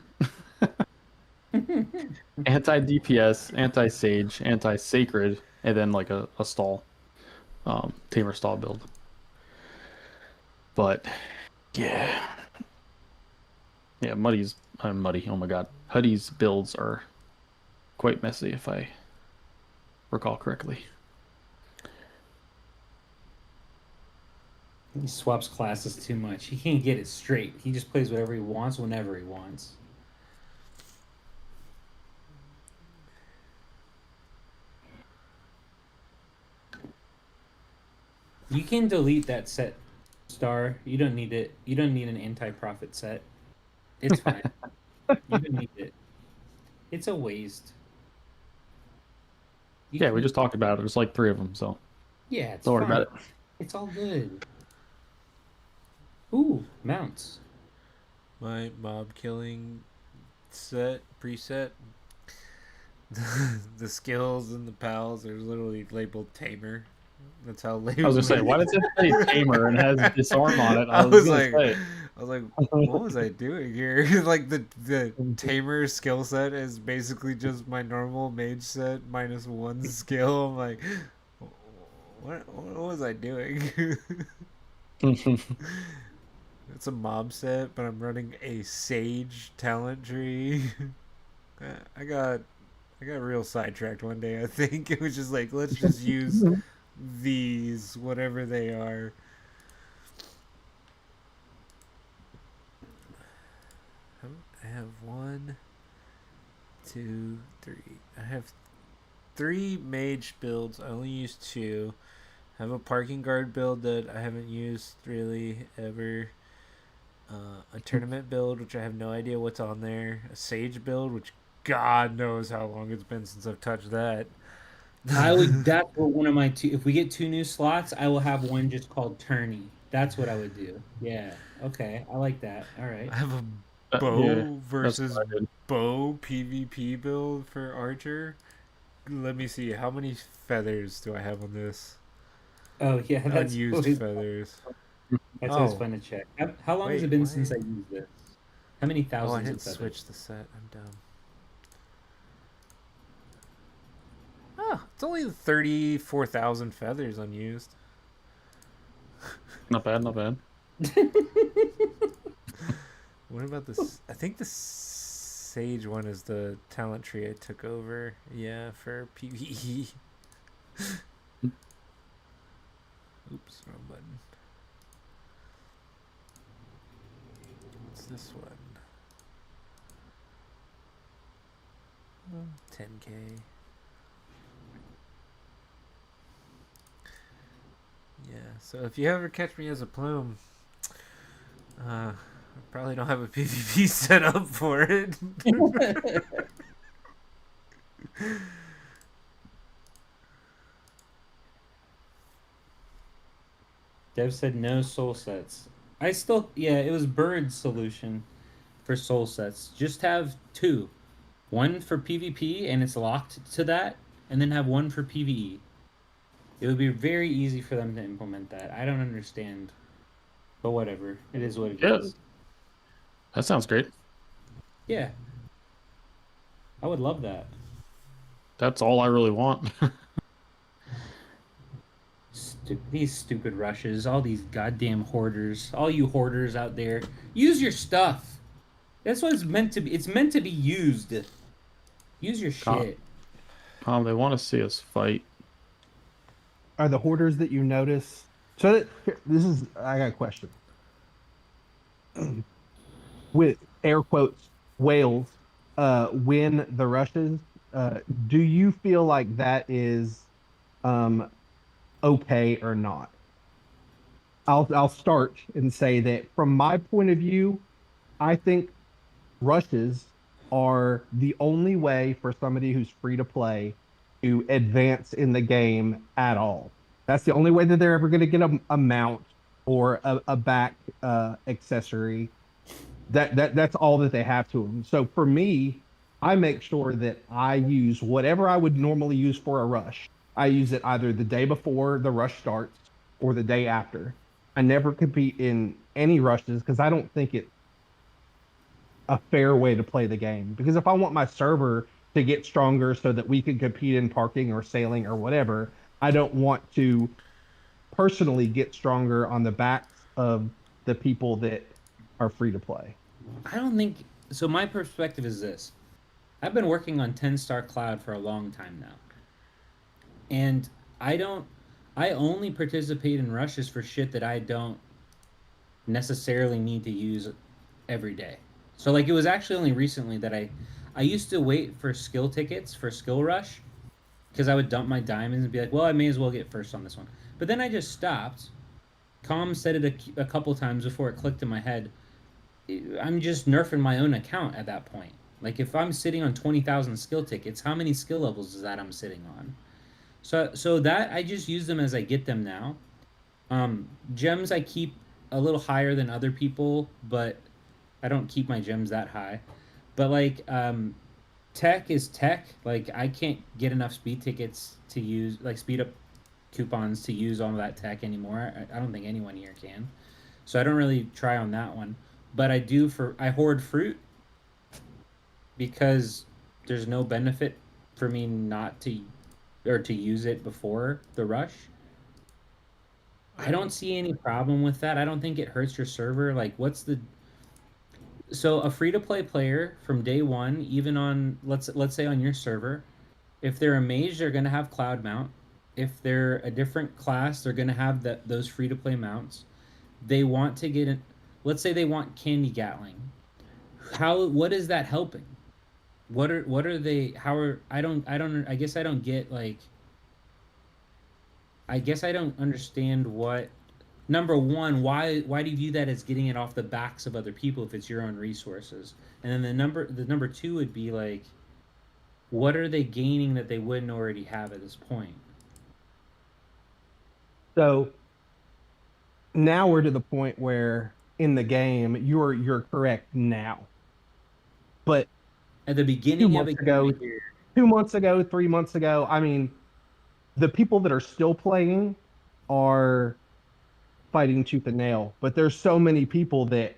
Anti-DPS, anti-sage, anti-sacred, and then like a stall. Tamer stall build. But yeah. Yeah, Muddy, oh my god. Huddy's builds are quite messy if I recall correctly. He swaps classes too much. He can't get it straight. He just plays whatever he wants whenever he wants. You can delete that set, Star. You don't need it. You don't need an anti-profit set. It's fine. You don't need it. It's a waste. Yeah, we just talked about it. There's like 3 of them, so Yeah, it's don't worry fine. about it. It's all good. Ooh, mounts. My mob killing set preset. The skills and the pals are literally labeled tamer. That's how labeled. I was gonna say, why does it say Tamer and has disarm on it? I was gonna like, say. what was I doing here? Like the tamer skill set is basically just my normal mage set minus 1 skill. I'm like, what was I doing? It's a mob set, but I'm running a sage talent tree. I got real sidetracked one day. I think it was just like, let's just use these, whatever they are. I have 1, 2, 3. I have 3 mage builds. I only use 2. I have a parking guard build that I haven't used really ever. A tournament build, which I have no idea what's on there. A sage build, which God knows how long it's been since I've touched that. That's what one of my 2. If we get 2 new slots, I will have one just called Tourney. That's what I would do. Yeah. Okay. I like that. All right. I have a bow Yeah, versus what I did. bow PvP build for Archer. Let me see. How many feathers do I have on this? Oh yeah, that's Unused always, feathers. that's always Oh. fun to check. How long has Wait, it been why- since I used this? How many Oh, I thousands didn't of feathers? switch the set. I'm dumb. Oh, it's only 34,000 feathers unused. Not bad, not bad. What about this? I think the Sage one is the talent tree I took over. Yeah, for PvE. Oops, wrong button. What's this one? 10k. Yeah, so if you ever catch me as a plume, I probably don't have a PvP set up for it. Dev said no soul sets. I still, yeah, it was Bird's solution for soul sets. Just have two. One for PvP, and it's locked to that, and then have one for PvE. It would be very easy for them to implement that. I don't understand. But whatever. It is what it is. That sounds great. Yeah. I would love that. That's all I really want. These stupid rushes, all these goddamn hoarders, all you hoarders out there, use your stuff. That's what it's meant to be. It's meant to be used. Use your shit. They want to see us fight. Are the hoarders that you notice? So this is, I got a question. With air quotes, whales, win the rushes. Do you feel like that is okay or not? I'll start and say that from my point of view, I think rushes are the only way for somebody who's free to play to advance in the game at all. That's the only way that they're ever going to get a mount or a back accessory. That's all that they have to them. So for me, I make sure that I use whatever I would normally use for a rush. I use it either the day before the rush starts or the day after. I never compete in any rushes because I don't think it's a fair way to play the game. Because if I want my server to get stronger so that we can compete in parking or sailing or whatever, I don't want to personally get stronger on the backs of the people that are free to play. I don't think so. My perspective is this: I've been working on 10-star cloud for a long time now, and I only participate in rushes for shit that I don't necessarily need to use every day. So like it was actually only recently that I used to wait for skill tickets for skill rush because I would dump my diamonds and be like, well, I may as well get first on this one. But then I just stopped. Com said it a couple times before it clicked in my head. I'm just nerfing my own account at that point. Like if I'm sitting on 20,000 skill tickets, how many skill levels is that I'm sitting on? So that I just use them as I get them now. Gems I keep a little higher than other people, but I don't keep my gems that high. But like tech is tech. Like I can't get enough speed tickets to use, like speed up coupons to use all of that tech anymore. I don't think anyone here can. So I don't really try on that one. But I hoard fruit because there's no benefit for me not to to use it before the rush. I don't see any problem with that. I don't think it hurts your server. Like so a free to play player from day one, even on let's say on your server, if they're a mage, they're gonna have cloud mount. If they're a different class, they're gonna have those free to play mounts. They want to get in. Let's say they want candy gatling. What is that helping? What are they? I guess I don't get like. I guess I don't understand what. Number one, why do you view that as getting it off the backs of other people if it's your own resources? And then the number two would be like, what are they gaining that they wouldn't already have at this point? So now we're to the point where in the game you're correct now, but at the beginning of 2 months ago, 3 months ago, I mean, the people that are still playing are fighting tooth and nail, but there's so many people that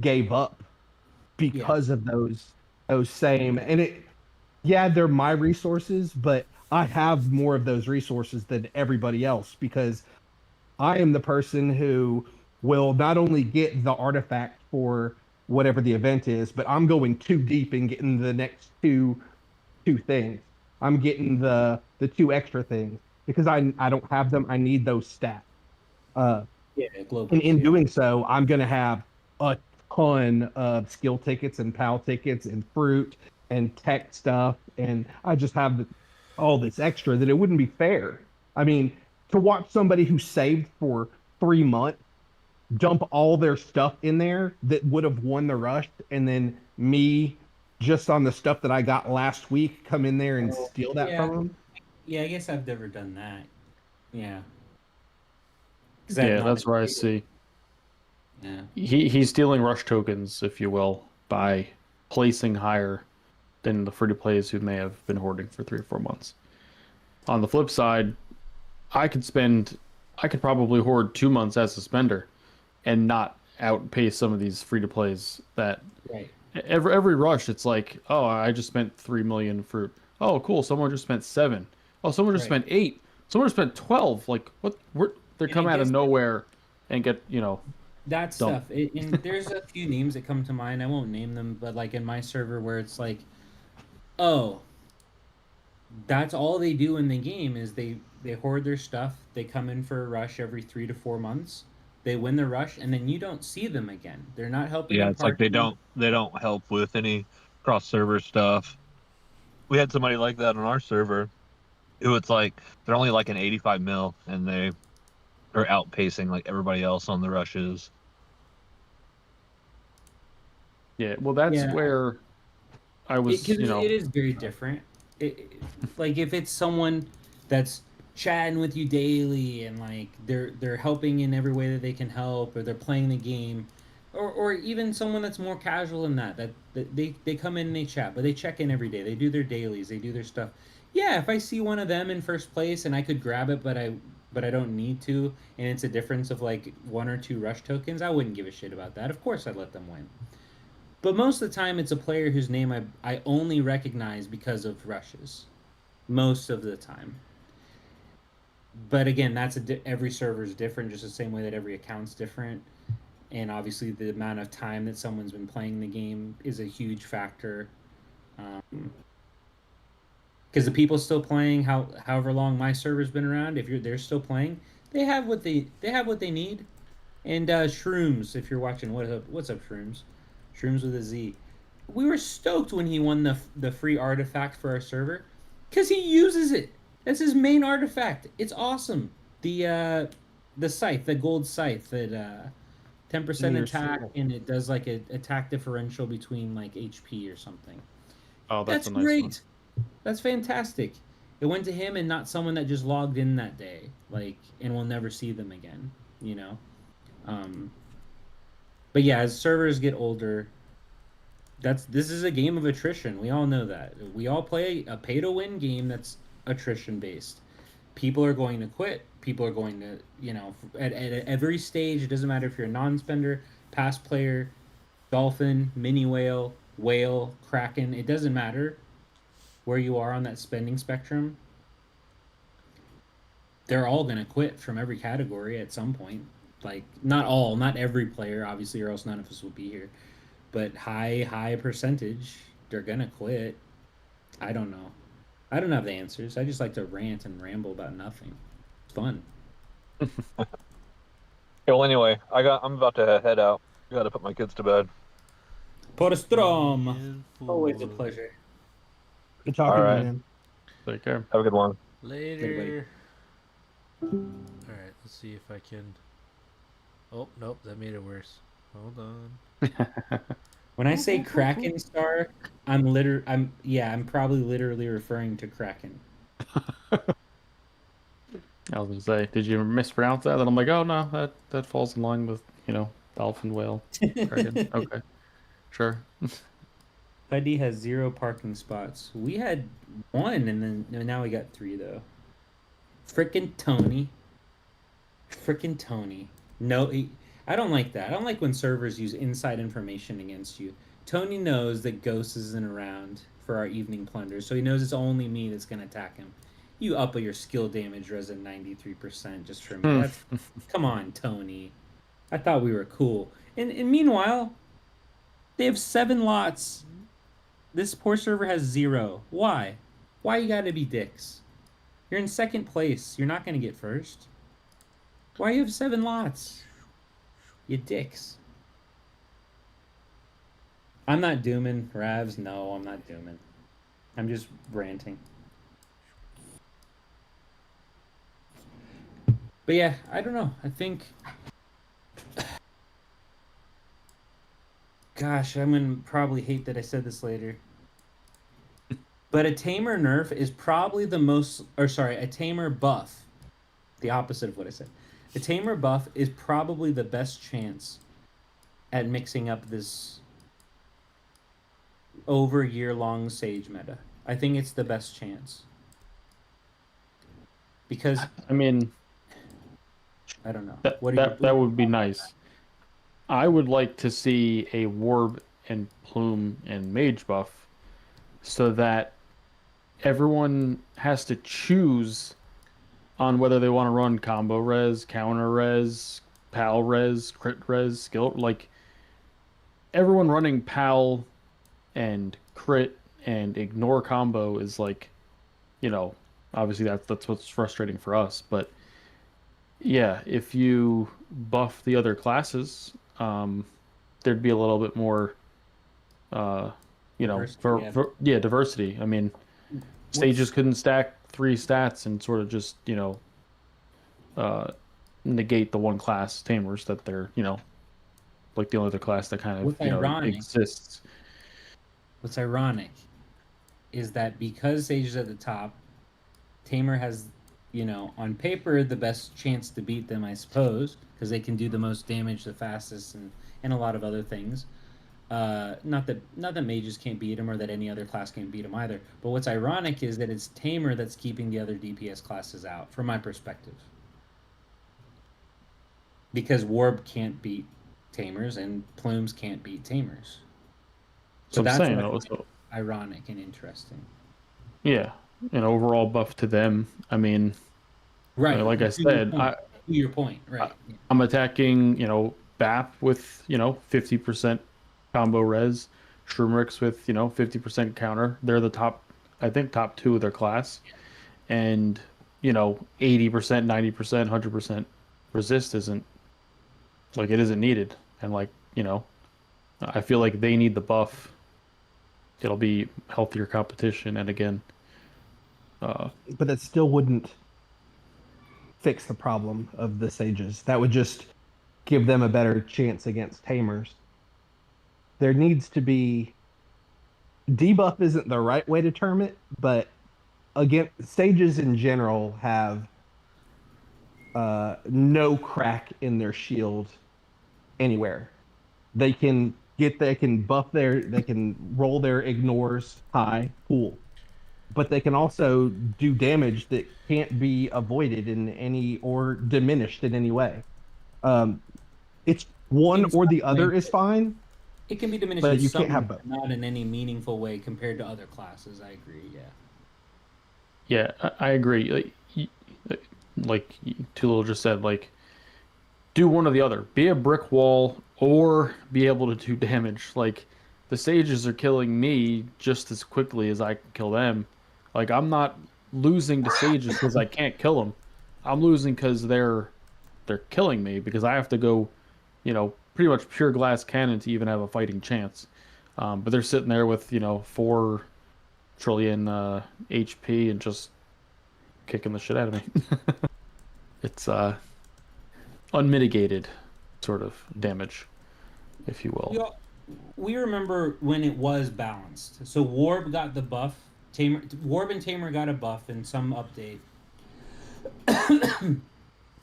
gave up because of those same, and they're my resources, but I have more of those resources than everybody else because I am the person who will not only get the artifact for whatever the event is, but I'm going too deep and getting the next two things. I'm getting the two extra things because I don't have them. I need those stats. Uh, Yeah, and globals. in Yeah. doing so, I'm gonna have a ton of skill tickets and PAL tickets and fruit and tech stuff, and I just have all this extra that it wouldn't be fair. I mean, to watch somebody who saved for 3 months dump all their stuff in there that would have won the rush, and then me just on the stuff that I got last week come in there and Oh, steal that yeah. from them. Yeah, I guess I've never done that. Yeah. Because I've Yeah, not that's where I see. Yeah. He's stealing rush tokens, if you will, by placing higher than the free to plays who may have been hoarding for 3 or 4 months. On the flip side, I could probably hoard 2 months as a spender and not outpace some of these free to plays that Right. every rush it's like, oh, I just spent 3 million fruit. Oh, cool, someone just spent 7. Oh, someone just Right. spent 8. Someone just spent 12. Like what? They And come I out of guess nowhere and get that dump. stuff. And there's a few names that come to mind. I won't name them, but like in my server where it's like, oh, that's all they do in the game is they hoard their stuff. They come in for a rush every 3 to 4 months. They win the rush, and then you don't see them again. They're not helping Yeah, in it's like they parking. don't help with any cross server stuff. We had somebody like that on our server who it's like they're only like an 85 mil and they are outpacing like everybody else on the rushes. Yeah, well, that's Yeah, where I was, because it is very different. Like if it's someone that's chatting with you daily and like they're helping in every way that they can help, or they're playing the game, or even someone that's more casual than that they come in and they chat, but they check in every day. They do their dailies, they do their stuff. Yeah, if I see one of them in first place and I could grab it, but I don't need to, and it's a difference of like 1 or 2 rush tokens, I wouldn't give a shit about that. Of course, I'd let them win. But most of the time, it's a player whose name I only recognize because of rushes. Most of the time. But again, every server is different, just the same way that every account's different. And obviously, the amount of time that someone's been playing the game is a huge factor. Because the people still playing, however long my server's been around, if they're still playing, they have what they need. And Shrooms, if you're watching, what's up, Shrooms? Shrooms with a Z. We were stoked when he won the free artifact for our server, because he uses it. That's his main artifact. It's awesome. The scythe, the gold scythe that 10% Your attack, soul. and it does like a attack differential between like HP or something. oh, that's That's a nice one. great. That's fantastic. It went to him and not someone that just logged in that day, like, and we'll never see them again. You know. But yeah, as servers get older, this is a game of attrition. We all know that. We all play a pay to win game that's attrition based. People are going to quit. People are going to, at every stage. It doesn't matter if you're a non-spender, past player, dolphin, mini whale, kraken. It doesn't matter where you are on that spending spectrum. They're all going to quit from every category at some point. Like, not every player, obviously, or else none of us would be here. But high percentage, they're going to quit. I don't know. I don't have the answers. I just like to rant and ramble about nothing. It's fun. Yeah, well, anyway, I'm about to head out. Got to put my kids to bed. Podostroma. Always a pleasure. Good talking All to right. you, man. Take care. Have a good one. Later. Alright, let's see if I can. Oh, nope, that made it worse. Hold on. When I say Kraken Star, I'm probably literally referring to Kraken. I was gonna say, did you mispronounce that? And I'm like, oh no, that falls in line with dolphin, whale, kraken. Okay, sure. Puddy has 0 parking spots. We had 1, and then now we got 3 though. Frickin' Tony. No, I don't like that. I don't like when servers use inside information against you. Tony knows that Ghost isn't around for our evening plunder, so he knows it's only me that's gonna attack him. You up your skill damage res at 93% just for me. Come on, Tony. I thought we were cool. And meanwhile, They have 7 lots. This poor server has 0. Why? Why you gotta be dicks? You're in second place. You're not gonna get first. Why you have 7 lots? You dicks. I'm not dooming, Ravs. No, I'm not dooming. I'm just ranting. But yeah, I don't know. I think... Gosh, I'm going to probably hate that I said this later. But a Tamer nerf is probably the most... Or sorry, a Tamer buff. The opposite of what I said. A Tamer buff is probably the best chance at mixing up this over year-long Sage meta. I think it's the best chance. Because... I mean... I don't know. That would be nice. I would like to see a Warb and Plume and Mage buff so that everyone has to choose on whether they want to run combo res, counter res, pal res, crit res, skill. Like, everyone running pal and crit and ignore combo is like, you know, obviously that's what's frustrating for us. But yeah, if you buff the other classes, there'd be a little bit more, you know, diversity, diversity. I mean, Sages couldn't stack 3 stats and sort of just, you know, negate the one class Tamers that they're, you know, like the only other class that kind of, you know, exists. What's ironic is that because Sage is at the top, Tamer has, you know, on paper, the best chance to beat them, I suppose, because they can do the most damage the fastest and a lot of other things. Not that mages can't beat him or that any other class can't beat him either. But what's ironic is that it's Tamer that's keeping the other DPS classes out, from my perspective. Because Warb can't beat Tamers and Plumes can't beat Tamers. So that's ironic and interesting. Yeah, an overall buff to them. I mean, right. Like I said, to your point, right? I'm attacking, you know, BAP with, you know, 50% combo res, Shroomrix with, you know, 50% counter. They're the top, I think, top 2 of their class, and you know, 80%, 90%, 100% resist isn't like it isn't needed, and like, you know, I feel like they need the buff. It'll be healthier competition, and again, but that still wouldn't fix the problem of the Sages. That would just give them a better chance against Tamers. There needs to be... Debuff isn't the right way to term it, but again, Sages in general have no crack in their shield anywhere. They can buff they can roll their ignores high, cool. But they can also do damage that can't be avoided in any or diminished in any way. It's one or the other is fine. It can be diminished, but you some, can't have both. Not in any meaningful way compared to other classes. I agree. Yeah, I agree. Like Tulil just said, like, do one or the other. Be a brick wall or be able to do damage. Like, the Sages are killing me just as quickly as I can kill them. Like, I'm not losing to Sages because I can't kill them. I'm losing because they're killing me, because I have to go, you know, pretty much pure glass cannon to even have a fighting chance. But they're sitting there with, you know, 4 trillion HP and just kicking the shit out of me. It's unmitigated sort of damage, if you will. We remember when it was balanced. So Warb got the buff. Warb and Tamer got a buff in some update.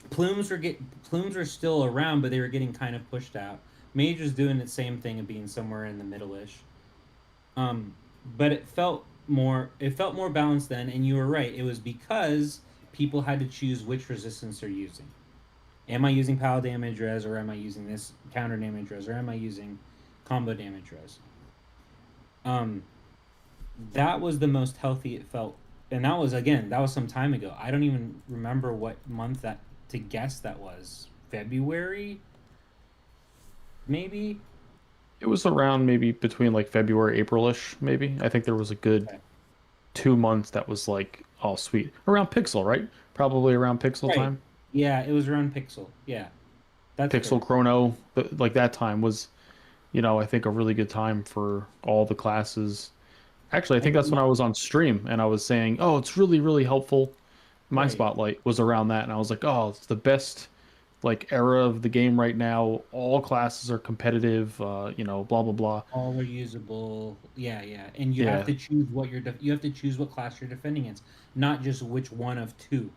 Plumes were still around, but they were getting kind of pushed out. Mage was doing the same thing and being somewhere in the middle-ish. But it felt more balanced then, and you were right. It was because people had to choose which resistance they're using. Am I using power damage res, or am I using this counter damage res, or am I using combo damage res? That was the most healthy it felt, and that was some time ago. I don't even remember what month to guess that was. February, maybe. It was around maybe between like February, April-ish, maybe. I think there was a good Okay. 2 months that was like, oh, sweet. Around Pixel, right? Probably around Pixel Right. time. Yeah, it was around Pixel. Yeah, that's Pixel fair. Chrono, like that time was, I think a really good time for all the classes. Actually, I I think did that's when I not. was on stream and I was saying, oh, it's really, really helpful. My Right. spotlight was around that, and I was like, oh, it's the best like era of the game right now. All classes are competitive, blah blah blah. All are usable. Yeah, yeah. And you have Yeah. to choose what you have to choose what class you're defending against, not just which one of two.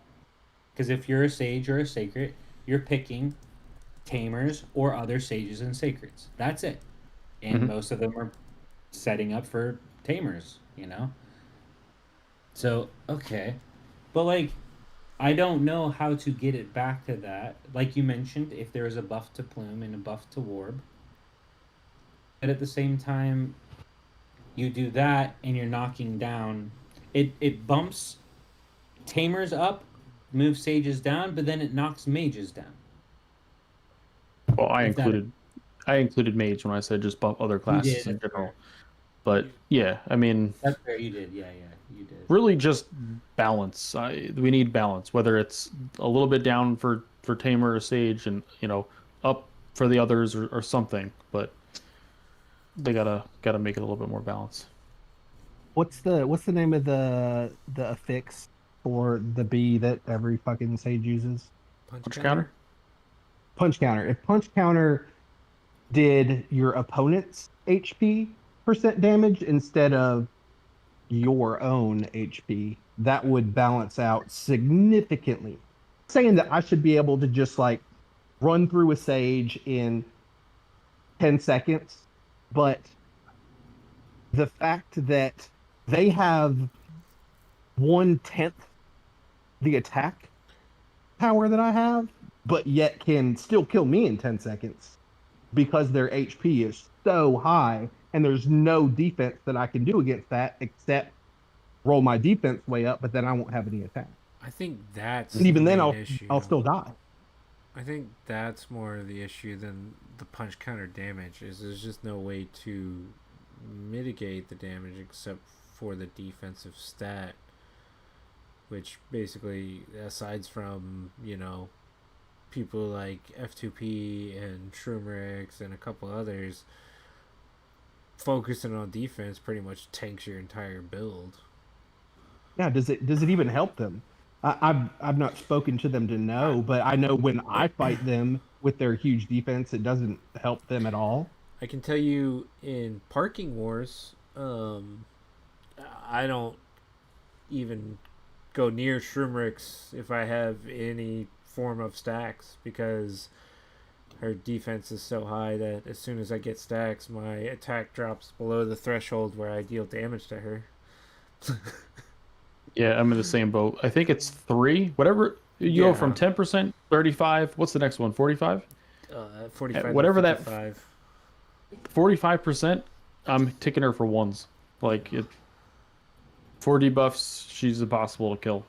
Because if you're a sage or a sacred, you're picking tamers or other sages and sacreds. That's it. And Hmm. most of them are setting up for tamers, you know? So, okay. But like I don't know how to get it back to that. Like you mentioned, if there is a buff to plume and a buff to warb, but at the same time, you do that and you're knocking down. It bumps tamers up, moves sages down, but then it knocks mages down. Well, I If that included I included mage when I said just bump other you classes did, in that's fair. general. But yeah, I mean, That's fair. You did. Yeah, yeah, you did. really just balance. We need balance, whether it's a little bit down for Tamer or Sage, and up for the others or something. But they gotta make it a little bit more balanced. What's the name of the affix for the B that every fucking sage uses? Punch Punch counter. counter. Punch counter. If punch counter did your opponent's HP percent damage instead of your own HP, that would balance out significantly. Saying that I should be able to just like run through a sage in 10 seconds, but the fact that they have 1/10 the attack power that I have, but yet can still kill me in 10 seconds because their HP is so high and there's no defense that I can do against that except roll my defense way up, but then I won't have any attack. I think that's And the even then main I'll issue. I'll still die. I think that's more the issue than the punch counter damage. Is there's just no way to mitigate the damage except for the defensive stat, which basically, aside from people like F2P and Shroomrix and a couple others, focusing on defense pretty much tanks your entire build. Yeah, does it even help them? I've not spoken to them to know, but I know when I fight them with their huge defense, it doesn't help them at all. I can tell you in parking wars, I don't even go near Shroomrix if I have any form of stacks because her defense is so high that as soon as I get stacks, my attack drops below the threshold where I deal damage to her. Yeah, I'm in the same boat. I think it's 3. Whatever you go from 10%, 35. What's the next one? 45. 45. Whatever that 55. 45%. I'm ticking her for ones. Like it. 4 debuffs, she's impossible to kill.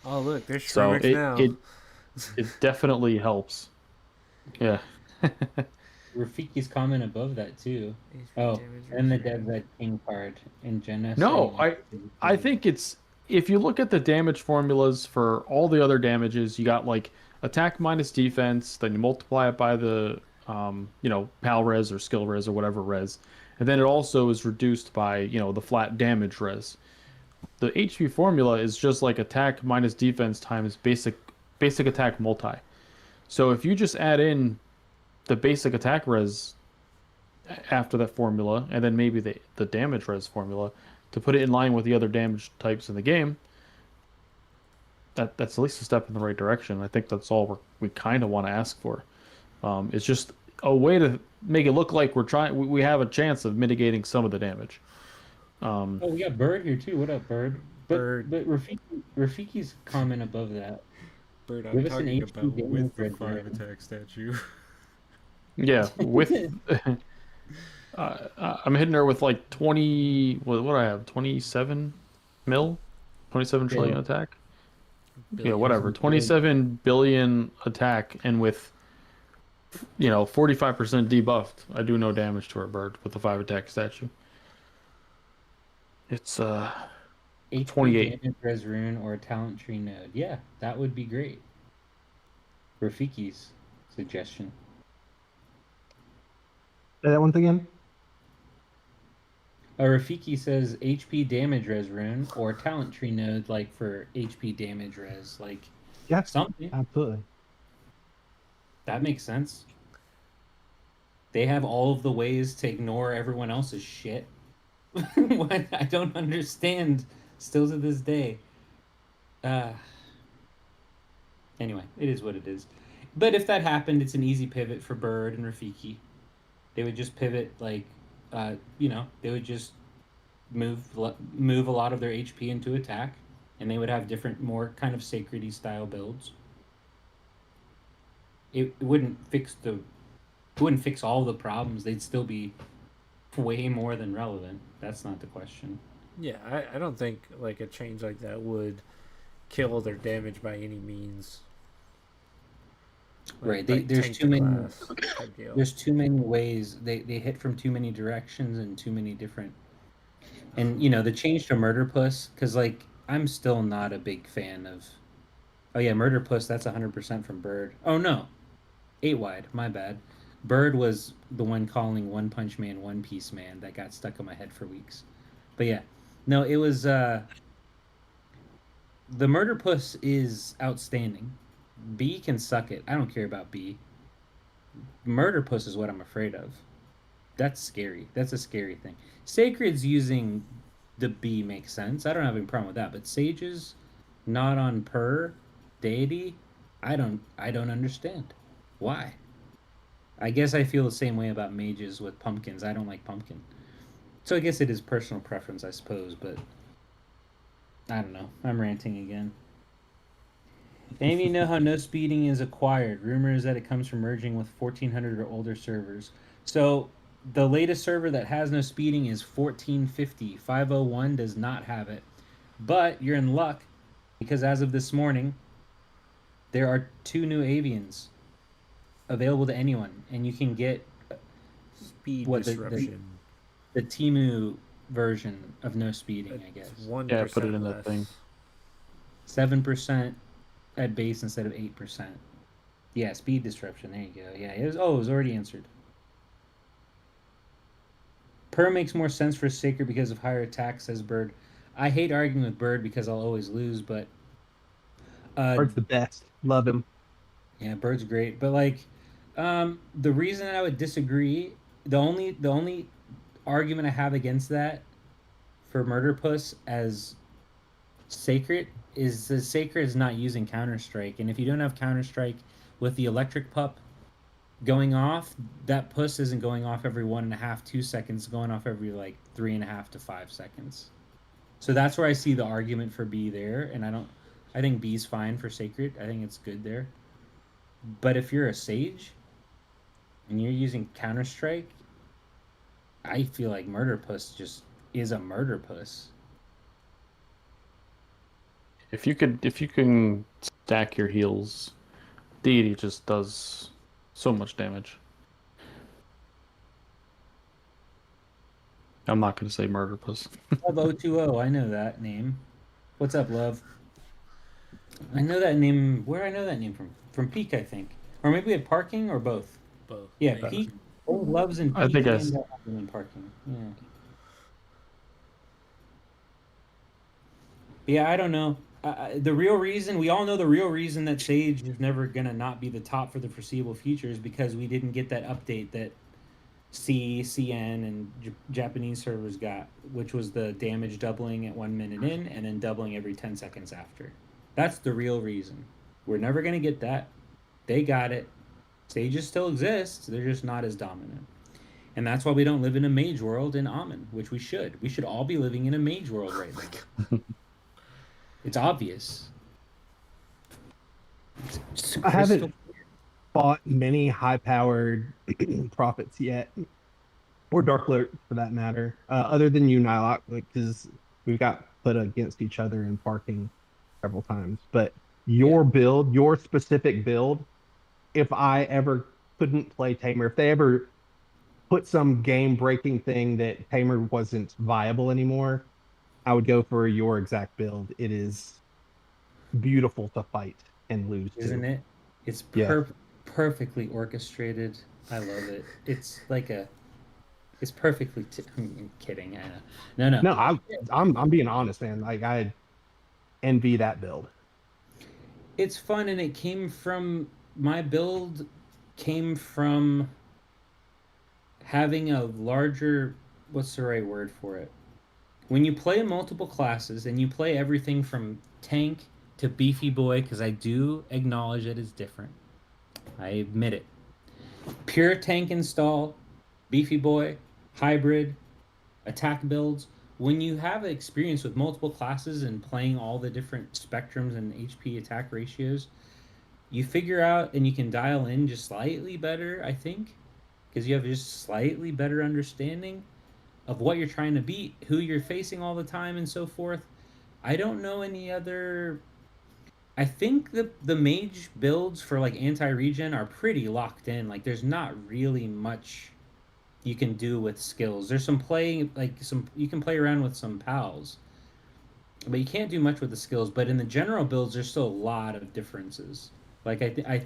Oh look, there's So Shroomrix now. it definitely helps. Yeah. Rafiki's comment above that too. Oh, and the dev that king card in Gen. No, I think it's, if you look at the damage formulas for all the other damages, you got like attack minus defense, then you multiply it by the pal res or skill res or whatever res, and then it also is reduced by the flat damage res. The HP formula is just like attack minus defense times basic attack multi. So if you just add in the basic attack res after that formula, and then maybe the damage res formula to put it in line with the other damage types in the game, that's at least a step in the right direction. I think that's all we kind of want to ask for. It's just a way to make it look like we have a chance of mitigating some of the damage. Oh, we got Bird here too. What up, Bird? Bird. But Rafiki's comment above that. Bird, I'm Give us an talking HP about with the damage 5 red attack statue. Yeah, with I'm hitting her with like 20. What do I have? 27 mil, 27 trillion attack. Yeah, whatever. 27 billion attack, and with 45% debuffed. I do no damage to our bird with the 5 attack statue. It's HP 28. damage res rune or a talent tree node. Yeah, that would be great. Rafiki's suggestion. Say that once again. Rafiki says HP damage res rune or talent tree node, like for HP damage res, like Yeah, something absolutely. that makes sense. They have all of the ways to ignore everyone else's shit. What I don't understand still to this day. Anyway, it is what it is. But if that happened, it's an easy pivot for Bird and Rafiki. They would just pivot like, they would just move a lot of their HP into attack, and they would have different, more kind of sacred-y style builds. It wouldn't fix all the problems. They'd still be way more than relevant. That's not the question. Yeah, I don't think like a change like that would kill their damage by any means. Right. There's too many ways. They hit from too many directions and too many different. And the change to Murder Puss, because like I'm still not a big fan of. Oh yeah, Murder Puss. That's 100% from Bird. Oh no, 8 wide. My bad. Bird was the one calling One Punch Man One Piece Man that got stuck in my head for weeks. But yeah, no, it was the Murder Puss is outstanding. B can suck it. I don't care about B. Murder Puss is what I'm afraid of. That's scary. That's a scary thing. Sacred's using the B makes sense. I don't have any problem with that. But Sages not on per deity, I don't understand. Why? I guess I feel the same way about mages with pumpkins. I don't like pumpkin. So I guess it is personal preference, I suppose, but I don't know. I'm ranting again. Any of you know how no speeding is acquired? Rumor is that it comes from merging with 1400 or older servers. So the latest server that has no speeding is 1450. 501 does not have it. But you're in luck because as of this morning, there are 2 new avians available to anyone, and you can get speed disruption. The Timu version of no speeding, I guess. 1% Yeah, put it in less. that thing. 7% at base instead of 8%. Yeah, speed disruption. There you go. Yeah, it was already answered. Per makes more sense for Sacred because of higher attack, says Bird. I hate arguing with Bird because I'll always lose, but Bird's the best. Love him. Yeah, Bird's great, but like, the reason I would disagree, the only argument I have against that for Murder Puss as Sacred is the Sacred is not using Counter-Strike, and if you don't have Counter-Strike with the electric pup going off, that puss isn't going off every 1.5, 2 seconds, going off every like 3.5 to 5 seconds. So that's where I see the argument for B there, and I think B's fine for Sacred. I think it's good there. But if you're a Sage and you're using Counter-Strike, I feel like Murder Puss just is a Murder Puss. If you can stack your heals, deity just does so much damage. I'm not gonna say Murder Puss. Love 020, I know that name. What's up, Love? I know that name. Where I know that name from? From Peak, I think, or maybe at Parking, or both. Both. Yeah, maybe. Peak. Loves in Peak. I think in Parking. Yeah. Yeah, I don't know. The real reason, we all know the real reason that Sage is never gonna not be the top for the foreseeable future is because we didn't get that update that CN, and Japanese servers got, which was the damage doubling at 1 minute in and then doubling every 10 seconds after. That's the real reason. We're never going to get that. They got it. Sages still exist. They're just not as dominant. And that's why we don't live in a mage world in Amun, which we should. We should all be living in a mage world right now. It's obvious. I haven't fought many high-powered prophets yet, or Dark Lord for that matter, other than you, Nylok, because we've got put against each other in Parking several times. But your build, your specific build, if I ever couldn't play Tamer, if they ever put some game breaking thing that Tamer wasn't viable anymore, I would go for your exact build. It is beautiful to fight and lose Isn't to. it? It's Yeah. perfectly orchestrated. I love it. It's like a. It's perfectly. I'm kidding. I know. No, No, no. I'm being honest, man. Like I envy that build. It's fun, and it came from my build. Came from having a larger. What's the right word for it? When you play multiple classes and you play everything from tank to beefy boy, because I do acknowledge that it's different. I admit it. Pure tank install, beefy boy, hybrid, attack builds. When you have experience with multiple classes and playing all the different spectrums and HP attack ratios, you figure out and you can dial in just slightly better, I think, because you have just slightly better understanding of what you're trying to beat, who you're facing all the time, and so forth. I don't know any other. I think the mage builds for like anti-regen are pretty locked in. Like there's not really much you can do with skills. There's some play like some you can play around with some pals, but you can't do much with the skills. But in the general builds, there's still a lot of differences. Like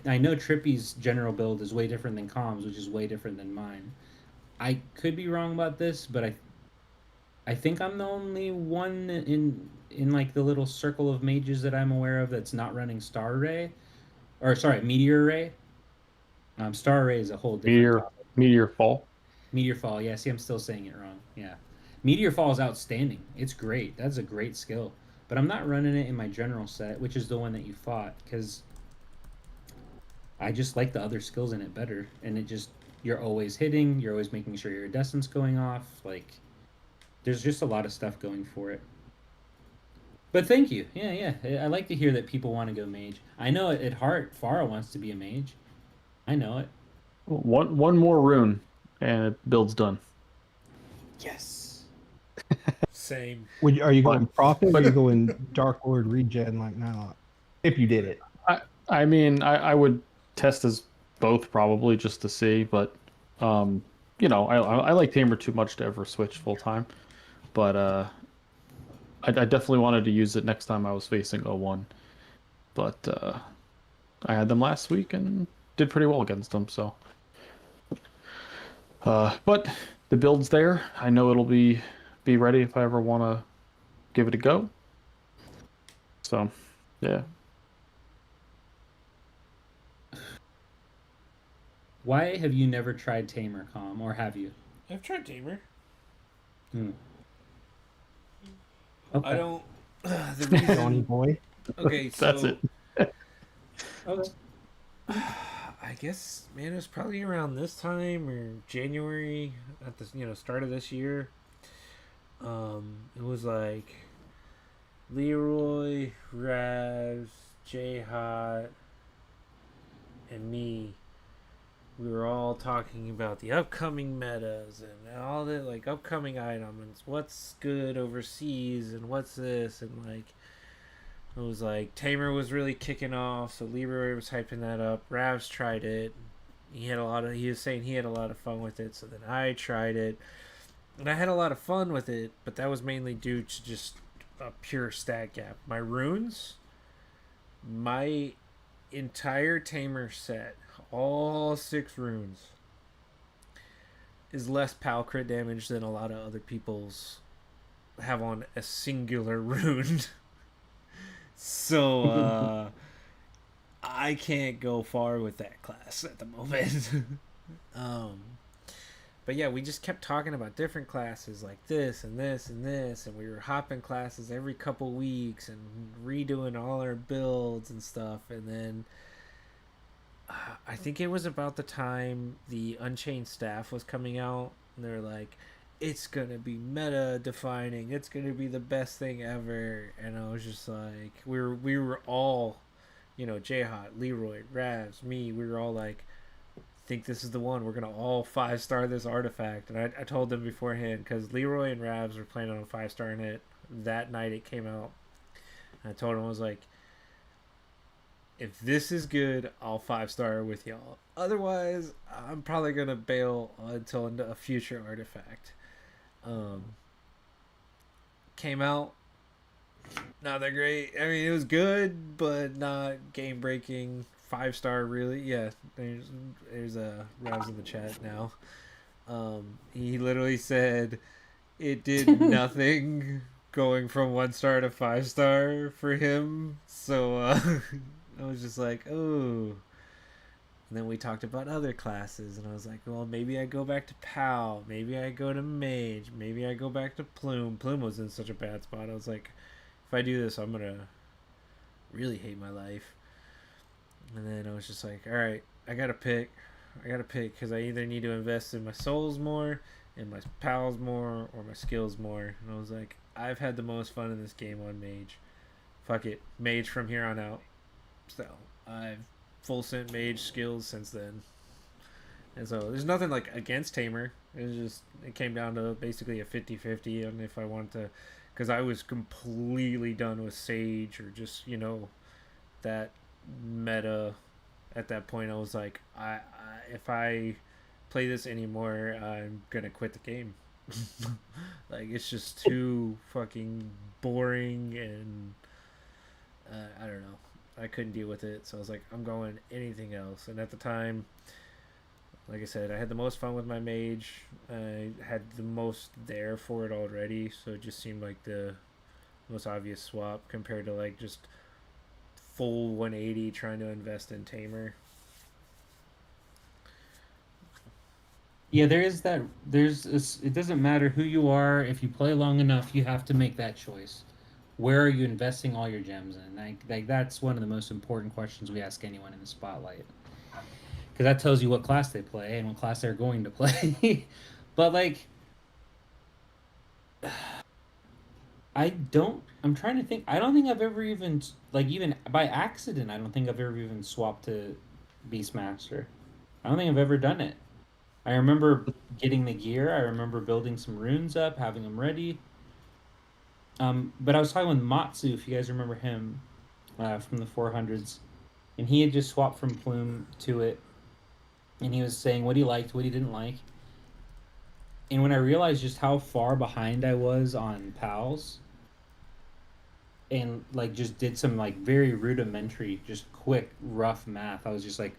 I know Trippy's general build is way different than Com's, which is way different than mine. I could be wrong about this, but I think I'm the only one in like the little circle of mages that I'm aware of that's not running Star Ray, or sorry, Meteor Ray. Star Ray is a whole different topic. Meteor Fall. Meteor Fall. Yeah, see, I'm still saying it wrong. Yeah, Meteor Fall is outstanding. It's great. That's a great skill. But I'm not running it in my general set, which is the one that you fought, because I just like the other skills in it better. And it just, you're always hitting. You're always making sure your Iridescent's going off. Like, there's just a lot of stuff going for it. But thank you. Yeah. I like to hear that people want to go mage. I know at heart, Fara wants to be a mage. I know it. One more rune, and it build's done. Yes. Same. Are you going Prophet or are but- you going Dark Lord regen like now? If you did it. I mean, I would test as both probably just to see, but you know, I like Tamer too much to ever switch full time. But I definitely wanted to use it next time I was facing 01. But I had them last week and did pretty well against them. So, but the build's there. I know it'll be ready if I ever want to give it a go. So, yeah. Why have you never tried Tamer, Com, or have you? I've tried Tamer. Okay. I don't. The Johnny reason. boy. Okay, so That's it. Okay. I guess, man, it was probably around this time or January at the start of this year. It was like Leroy, Raz, J Hot, and me. We were all talking about the upcoming metas and all the like upcoming items. What's good overseas and what's this, and like it was like Tamer was really kicking off, so Leroy was hyping that up. Ravs tried it. He was saying he had a lot of fun with it, so then I tried it. And I had a lot of fun with it, but that was mainly due to just a pure stat gap. My runes, my entire Tamer set, all 6 runes, is less pal crit damage than a lot of other people's have on a singular rune. So I can't go far with that class at the moment. But yeah, we just kept talking about different classes like this and this and this, and we were hopping classes every couple weeks and redoing all our builds and stuff. And then I think it was about the time the Unchained Staff was coming out, and they're like, it's gonna be meta defining, it's gonna be the best thing ever. And I was just like, we were all, J-Hot, Leroy, Ravs, me, we were all like, think this is the one, we're gonna all 5-star this artifact. And I told them beforehand, because Leroy and Ravs were planning on 5-starring it that night it came out. And I told them, I was like, if this is good, I'll 5-star with y'all. Otherwise, I'm probably gonna bail until a future artifact. Came out, not that great. I mean, it was good, but not game breaking. 5-star, really. Yeah, there's a Ravs in the chat now. He literally said it did nothing going from 1-star to 5-star for him. So I was just like, oh. And then we talked about other classes, and I was like, well, maybe I go back to POW. Maybe I go to Mage. Maybe I go back to Plume. Plume was in such a bad spot. I was like, if I do this, I'm going to really hate my life. And then I was just like, all right, I got to pick. Because I either need to invest in my souls more, in my pals more, or my skills more. And I was like, I've had the most fun in this game on Mage. Fuck it. Mage from here on out. So, I've full sent mage skills since then. And so there's nothing like against Tamer. It came down to basically a 50-50 on if I want to, because I was completely done with Sage or just, that meta. At that point I was like, I if I play this anymore, I'm gonna quit the game. Like, it's just too fucking boring, and I don't know. I couldn't deal with it, so I was like, I'm going anything else. And at the time, like I said, I had the most fun with my mage. I had the most there for it already, so it just seemed like the most obvious swap compared to like just full 180 trying to invest in Tamer. Yeah, it doesn't matter who you are. If you play long enough, you have to make that choice. Where are you investing all your gems in? Like that's one of the most important questions we ask anyone in the spotlight, because that tells you what class they play and what class they're going to play. But like, I'm trying to think. I don't think I've ever even, like, even by accident, I don't think I've ever even swapped to Beastmaster. I don't think I've ever done it. I remember getting the gear. I remember building some runes up, having them ready. But I was talking with Matsu, if you guys remember him, from the 400s, and he had just swapped from Plume to it, and he was saying what he liked, what he didn't like. And when I realized just how far behind I was on PALs, and like just did some like very rudimentary, just quick, rough math, I was just like,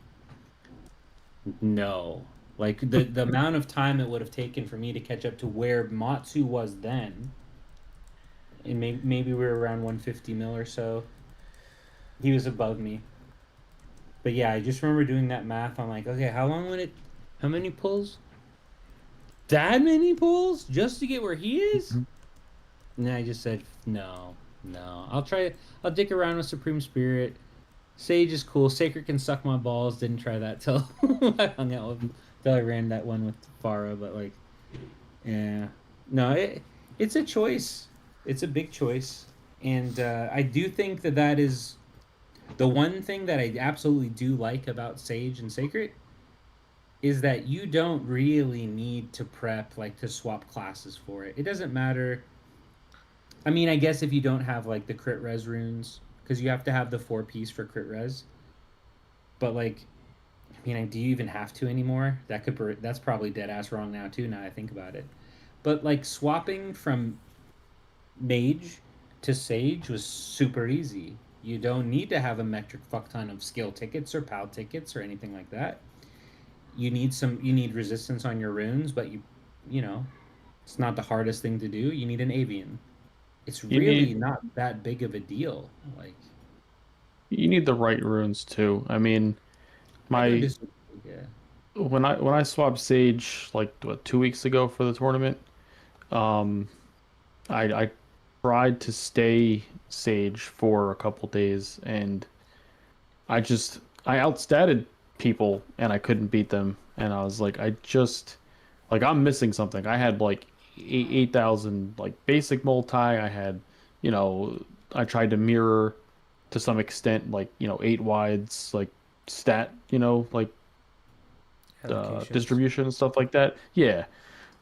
no. Like the amount of time it would have taken for me to catch up to where Matsu was then, and maybe we were around 150 mil or so. He was above me. But yeah, I just remember doing that math. I'm like, okay, how many pulls? That many pulls just to get where he is? And then I just said, no. I'll dick around with Supreme Spirit. Sage is cool. Sacred can suck my balls. Didn't try that till I hung out with him. Till I ran that one with Fara. But like, yeah. No, it's a choice. It's a big choice. And I do think that is the one thing that I absolutely do like about Sage and Sacred, is that you don't really need to prep, like, to swap classes for it. It doesn't matter. I mean, I guess if you don't have, like, the crit res runes, because you have to have the 4-piece for crit res. But, like, I mean, do you even have to anymore? That's probably dead ass wrong now, too, now I think about it. But, like, swapping from Mage to Sage was super easy. You don't need to have a metric fuck ton of skill tickets or PAL tickets or anything like that. You need resistance on your runes, but you know, it's not the hardest thing to do. You need an avian. It's really not that big of a deal. Like, you need the right runes too. I mean, when I swapped Sage like 2 weeks ago for the tournament, I tried to stay Sage for a couple days, and I outstatted people and I couldn't beat them, and I was like, I'm missing something. I had like 8,000 like basic multi. I had, I tried to mirror to some extent, like 8 wides, like stat, like distribution and stuff like that. Yeah.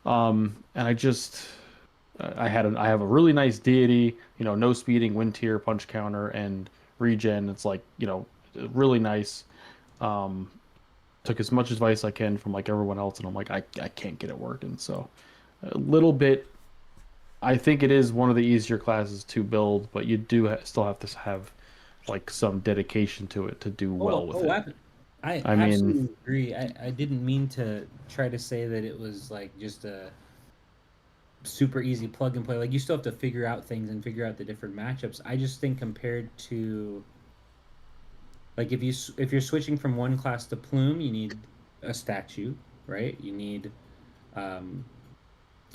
And I have a really nice deity, no speeding, wind tier, punch counter, and regen. It's like, really nice. Took as much advice I can from like everyone else, and I'm like, I can't get it working. So a little bit. I think it is one of the easier classes to build, but you do still have to have like some dedication to it to do well with it. I I mean, absolutely agree. I didn't mean to try to say that it was like just a super easy plug and play. Like you still have to figure out things and figure out the different matchups. I just think compared to like if you're switching from one class to plume, you need a statue, right? You need um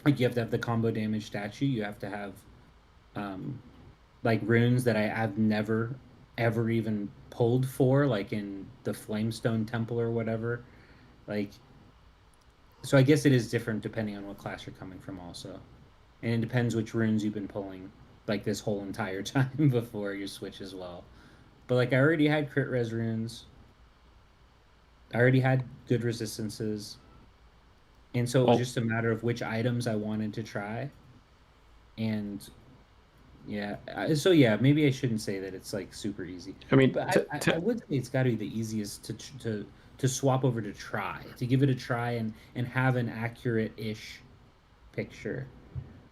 like you have to have the combo damage statue. You have to have um like runes that I've never ever even pulled for, like in the Flamestone Temple or whatever. Like, so I guess it is different depending on what class you're coming from, also, and it depends which runes you've been pulling, like this whole entire time before your switch as well. But like, I already had crit res runes. I already had good resistances, and so it was well, just a matter of which items I wanted to try, and yeah. So yeah, maybe I shouldn't say that it's like super easy, I mean, but I would say it's got to be the easiest to swap over to try, to give it a try and have an accurate-ish picture.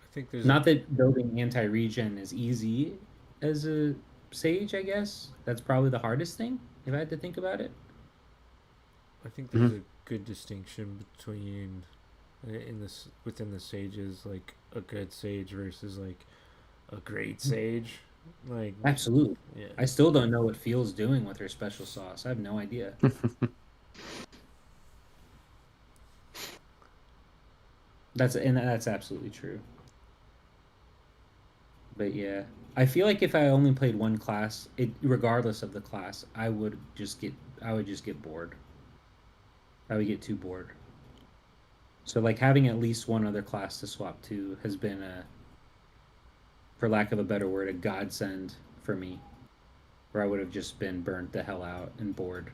I think there's Not that building anti-regen is easy as a sage, I guess. That's probably the hardest thing if I had to think about it. I think there's a good distinction between in this within the sages, like a good sage versus like a great sage. Like Absolutely. yeah, I still don't know what Field's doing with her special sauce. I have no idea. That's absolutely true. But yeah, I feel like if I only played one class, it regardless of the class, I would just get bored. I would get too bored. So like having at least one other class to swap to has been for lack of a better word, a godsend for me. Where I would have just been burnt the hell out and bored.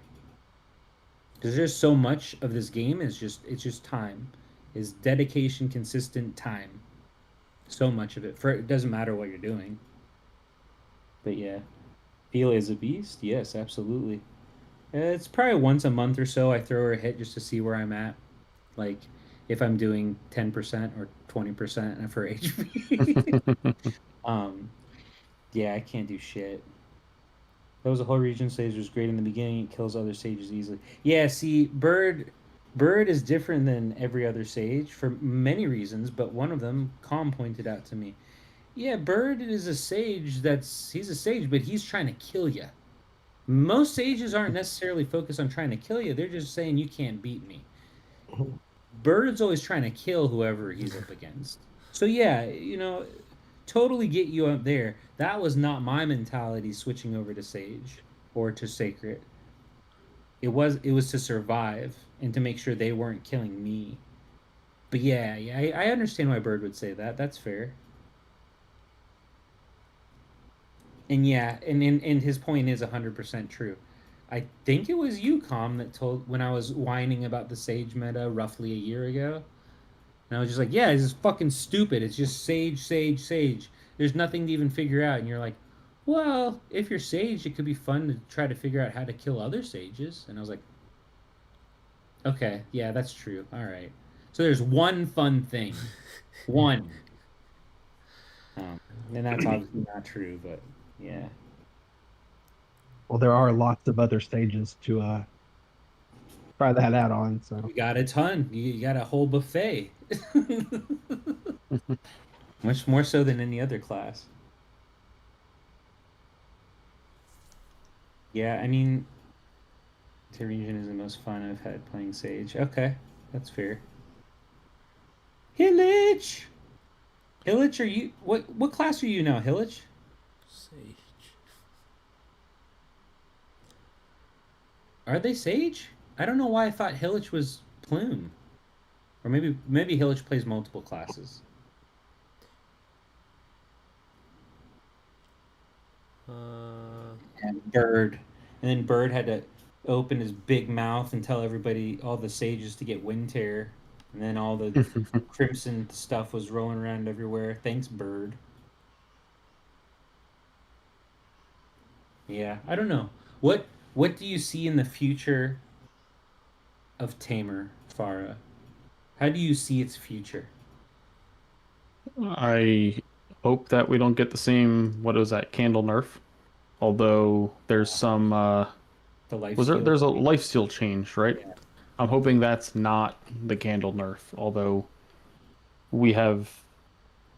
Because there's so much of this game it's just time, is dedication, consistent time. So much of it. It doesn't matter what you're doing. But yeah, Feel is a beast. Yes, absolutely. It's probably once a month or so I throw her a hit just to see where I'm at. Like if I'm doing 10% or 20% of her HP. Yeah, I can't do shit. That was a whole region sage was great in the beginning. It kills other sages easily. Yeah, see, Bird is different than every other sage for many reasons, but one of them, Calm pointed out to me. Yeah, Bird is a sage he's a sage, but he's trying to kill you. Most sages aren't necessarily focused on trying to kill you. They're just saying you can't beat me. Bird's always trying to kill whoever he's up against. So yeah, totally get you up there. That was not my mentality switching over to Sage or to Sacred. It was to survive and to make sure they weren't killing me. But yeah, I understand why Bird would say that. That's fair. And yeah, and his point is 100% true. I think it was you, Com, that told when I was whining about the Sage meta roughly a year ago. And I was just like, yeah, this is fucking stupid. It's just Sage, Sage, Sage. There's nothing to even figure out. And you're like, well, if you're Sage, it could be fun to try to figure out how to kill other Sages. And I was like, okay, yeah, that's true. All right. So there's one fun thing. One. And that's obviously not true, but yeah. Well, there are lots of other stages to try that out on. So You got a ton. You got a whole buffet. Much more so than any other class. Yeah, I mean, Tyrian is the most fun I've had playing Sage. Okay, that's fair. Hillich! Hillich, are you... What class are you now, Hillich? sage. Are they Sage? I don't know why I thought Hillich was Plume. Or maybe Hillich plays multiple classes. And Bird. And then Bird had to open his big mouth and tell everybody, all the sages, to get Wind Tear. And then all the crimson stuff was rolling around everywhere. Thanks, Bird. Yeah, I don't know. What do you see in the future of Tamer, Fara? How do you see its future? I hope that we don't get the same, what was that, candle nerf. Although there's some, The life was there, steal? there's a lifesteal change, right? Yeah. I'm hoping that's not the candle nerf, although we have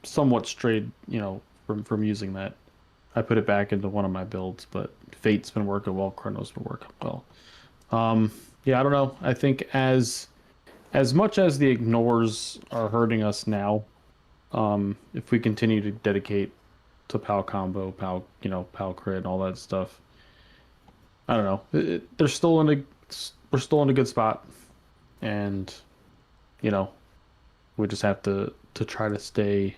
somewhat strayed, from using that. I put it back into one of my builds, but Fate's been working well, Chrono's been working well. Yeah, I don't know. I think as much as the ignores are hurting us now, if we continue to dedicate to PAL combo, PAL crit, and all that stuff, I don't know. They're still we're still in a good spot, and we just have to try to stay.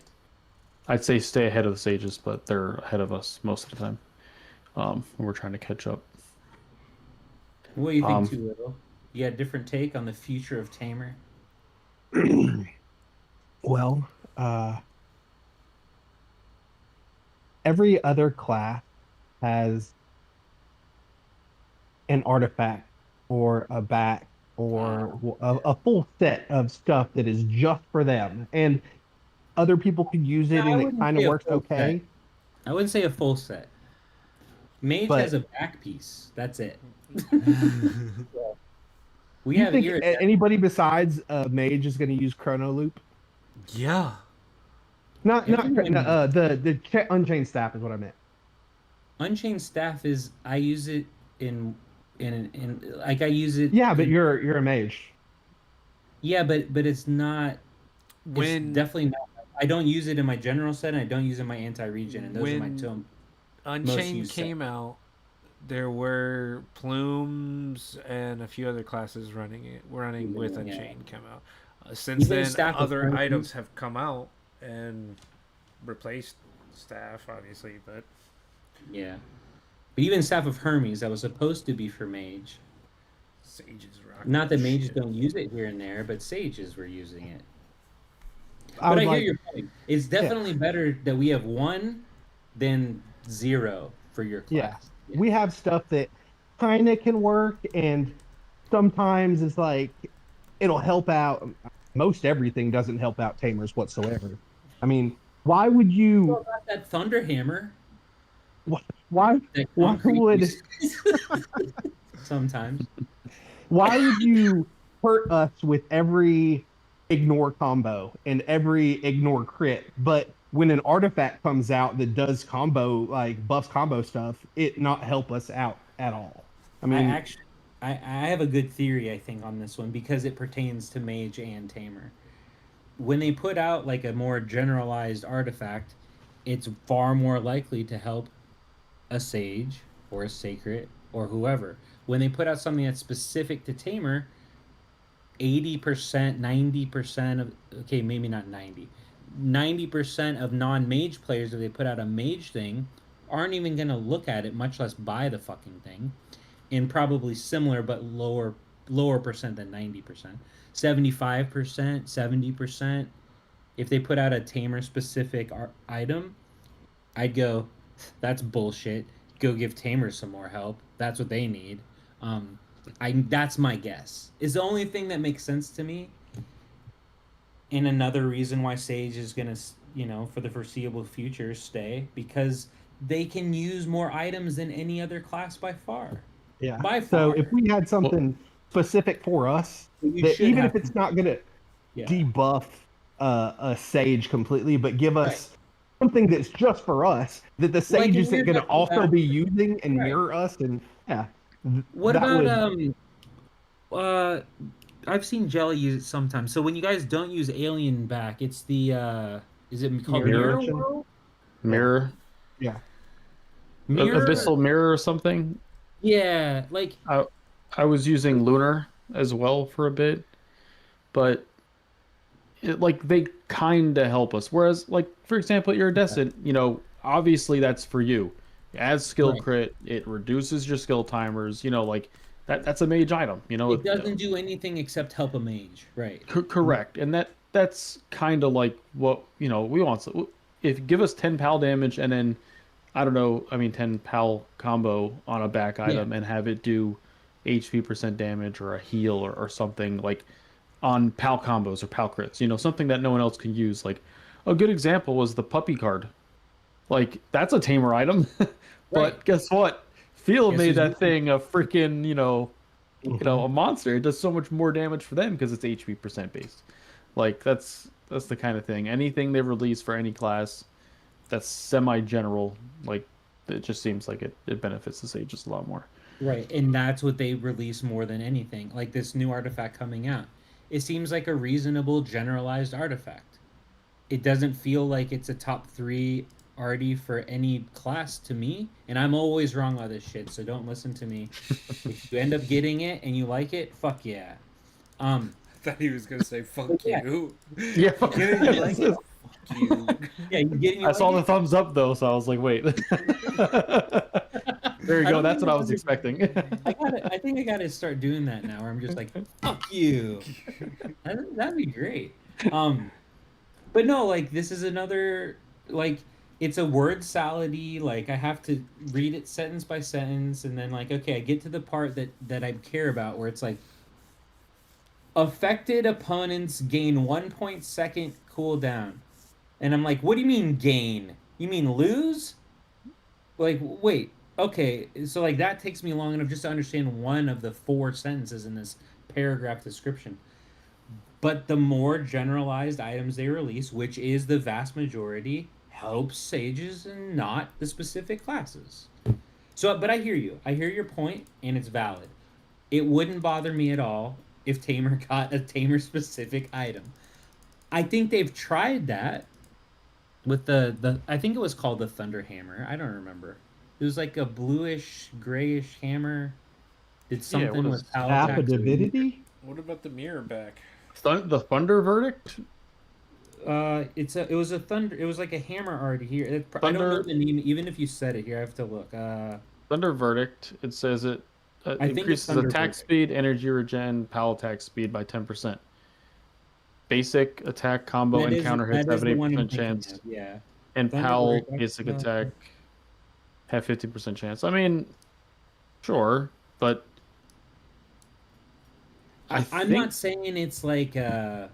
I'd say stay ahead of the sages, but they're ahead of us most of the time. We're trying to catch up. What do you think, Um, Too Little? You got a different take on the future of Tamer? Well, every other class has an artifact or a back or a full set of stuff that is just for them, and other people can use it, No, I and it wouldn't kind say of a works full okay. I wouldn't say a full set. Mage But has a back piece. That's it. We you have think iridescent. anybody besides mage is going to use chrono loop? Yeah. Not Everyone- the unchained staff is what I meant. Unchained Staff is I use it in like I use it. Yeah, but in- you're a mage. yeah, but it's not. When It's definitely not. I don't use it in my general set, and I don't use it in my anti-regen, and those are my When- two. Unchained used came out, there were Plumes and a few other classes running with Yeah. Unchained come out. Since Even then, Staff of other Hermes. items have come out and replaced Staff, obviously, but Yeah, but even Staff of Hermes, that was supposed to be for mage. Sages rock. Not that mages shit. don't use it here and there, but sages were using it. I But would I hear like, your point. It's definitely better that we have one than zero for your class. yeah, we have stuff that kind of can work, and sometimes it's like it'll help out. Most everything doesn't help out tamers whatsoever. I mean, why would What you? about that Thunderhammer? Why? That Why concrete would? piece? Sometimes. Why would you hurt us with every ignore combo and every ignore crit, but when an artifact comes out that does combo, like buffs combo stuff, it not help us out at all? I mean, I have a good theory, I think, on this one because it pertains to mage and tamer. When they put out like a more generalized artifact, it's far more likely to help a sage or a sacred or whoever. When they put out something that's specific to tamer, 80%, 90% of, okay, maybe not 90% of non-mage players, if they put out a mage thing, aren't even going to look at it, much less buy the fucking thing. And probably similar but lower percent than 90%. 75%, 70%. If they put out a tamer specific item, I'd go, that's bullshit. Go give Tamer some more help. That's what they need. That's my guess. Is the only thing that makes sense to me. And another reason why Sage is gonna, for the foreseeable future, stay because they can use more items than any other class by far. yeah. By So far. if we had something specific for us, You that should even have if it's not gonna Yeah. debuff a sage completely, but give us something that's just for us that the Like sage in isn't your going to deck, also yeah. be using and Right. mirror us, and What that about would- I've seen Jelly use it sometimes. So when you guys don't use Alien back, it's the is it called Mirror Mirror Dimension? World? Mirror, yeah. Mirror? Abyssal Mirror or something. Yeah, like I was using Lunar as well for a bit, but they kind of help us. Whereas, like for example, Iridescent, obviously that's for you. As skill Right. crit, it reduces your skill timers. That's a mage item. it doesn't do anything except help a mage, right? Correct, and that's kind of like what we want. So if give us 10 pal damage and then I don't know, I mean 10 pal combo on a back item and have it do HP percent damage or a heal or something like on pal combos or pal crits, you know, something that no one else can use. Like a good example was the puppy card. Like that's a tamer item, but Right. guess what? Field Guess made who's that thing a freaking, a monster. It does so much more damage for them because it's HP percent based. Like that's the kind of thing. Anything they release for any class that's semi general, like it just seems like it benefits the sages a lot more. Right, and that's what they release more than anything. Like this new artifact coming out, it seems like a reasonable generalized artifact. It doesn't feel like it's a top 3 arty for any class to me, and I'm always wrong on this shit, so don't listen to me. If you end up getting it and you like it, fuck yeah. I thought he was gonna say "fuck Yeah. you." Yeah, Get it? You like it? Fuck you. Yeah, you getting it? I saw the thumbs up though, so I was like, wait. There you I go. don't That's think what I I've was ever- expecting. I think I gotta start doing that now, where I'm just like, fuck you. That'd be great. But no, like this is another like it's a word salad-y, like I have to read it sentence by sentence, and then like okay, I get to the part that I care about where it's like affected opponents gain 1 point second cooldown. And I'm like, what do you mean gain? You mean lose? Like, wait, okay, so like that takes me long enough just to understand one of the 4 sentences in this paragraph description. But the more generalized items they release, which is the vast majority, helps sages and not the specific classes. So, but I hear you. I hear your point, and it's valid. It wouldn't bother me at all if Tamer got a Tamer specific item. I think they've tried that with the I think it was called the Thunder Hammer. I don't remember. It was like a bluish grayish hammer. Did something what with is power App attacks. of divinity. What about the mirror back? The Thunder Verdict? It was a thunder. It was like a hammer already here. I don't know Thunder- the name. Even if you said it here, I have to look. Thunder Verdict. It says it I think it's increases Thunder attack Verdict. speed, energy regen, pal attack speed by 10%. Basic attack combo That is- encounter hits that is have an the one I'm 8% thinking chance, of, yeah. and Thunder pal Verdict, basic that's- attack have 50% chance. I mean, sure, but I'm think- not saying it's like. I'm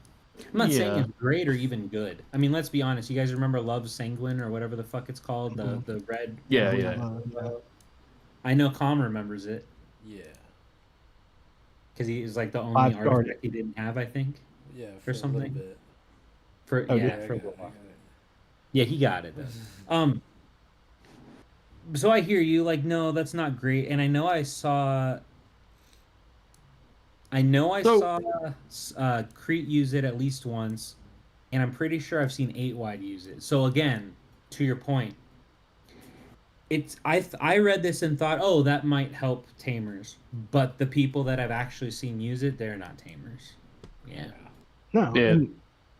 not saying Yeah. it's great or even good. I mean, let's be honest. You guys remember Love Sanguine or whatever the fuck it's called? The red. Yeah, blue- yeah. I know Com remembers it Yeah, because he is like the only 5-star. artifact he didn't have. I think yeah, For for something? a little bit. for Oh, yeah, yeah, for I a got little it, I while. got it. Yeah, he got it though. So I hear you. Like, no, that's not great. And I know I saw. So- Crete use it at least once, and I'm pretty sure I've seen 8 Wide use it. So again, to your point, I read this and thought, oh, that might help tamers, but the people that I've actually seen use it, they're not tamers. Yeah. No. Yeah. and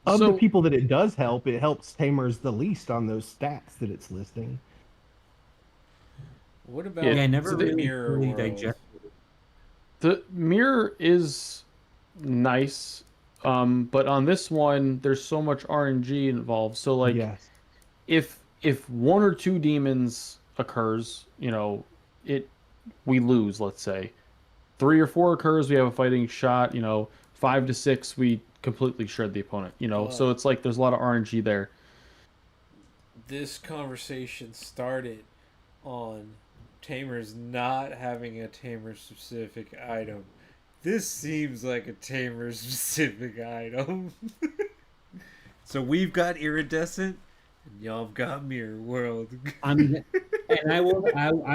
Of So- the people that it does help, it helps Tamers the least on those stats that it's listing. What about Yeah, I never So the really mirror fully world? digested. The mirror is nice, but on this one, there's so much RNG involved. So like, Yes. if 1 or 2 demons occurs, we lose. Let's say 3 or 4 occurs, we have a fighting shot. 5 to 6, we completely shred the opponent. So it's like there's a lot of RNG there. This conversation started on Tamers not having a Tamer specific item. This seems like a Tamer specific item. So we've got iridescent, and y'all have got mirror world. And I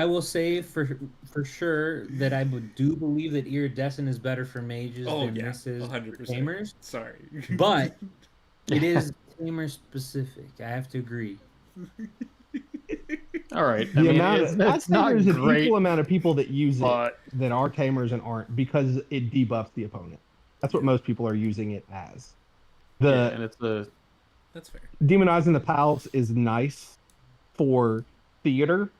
will say for sure that I do believe that iridescent is better for mages Oh than yeah, this is for 100%. tamers, Sorry, but it is tamer specific. I have to agree. All right, The amount it's, of, I'd it's say not there's an great, equal amount of people that use it but that are Tamers and aren't because it debuffs the opponent. That's what most people are using it as. yeah, and it's a that's fair. Demonizing the pals is nice for theater.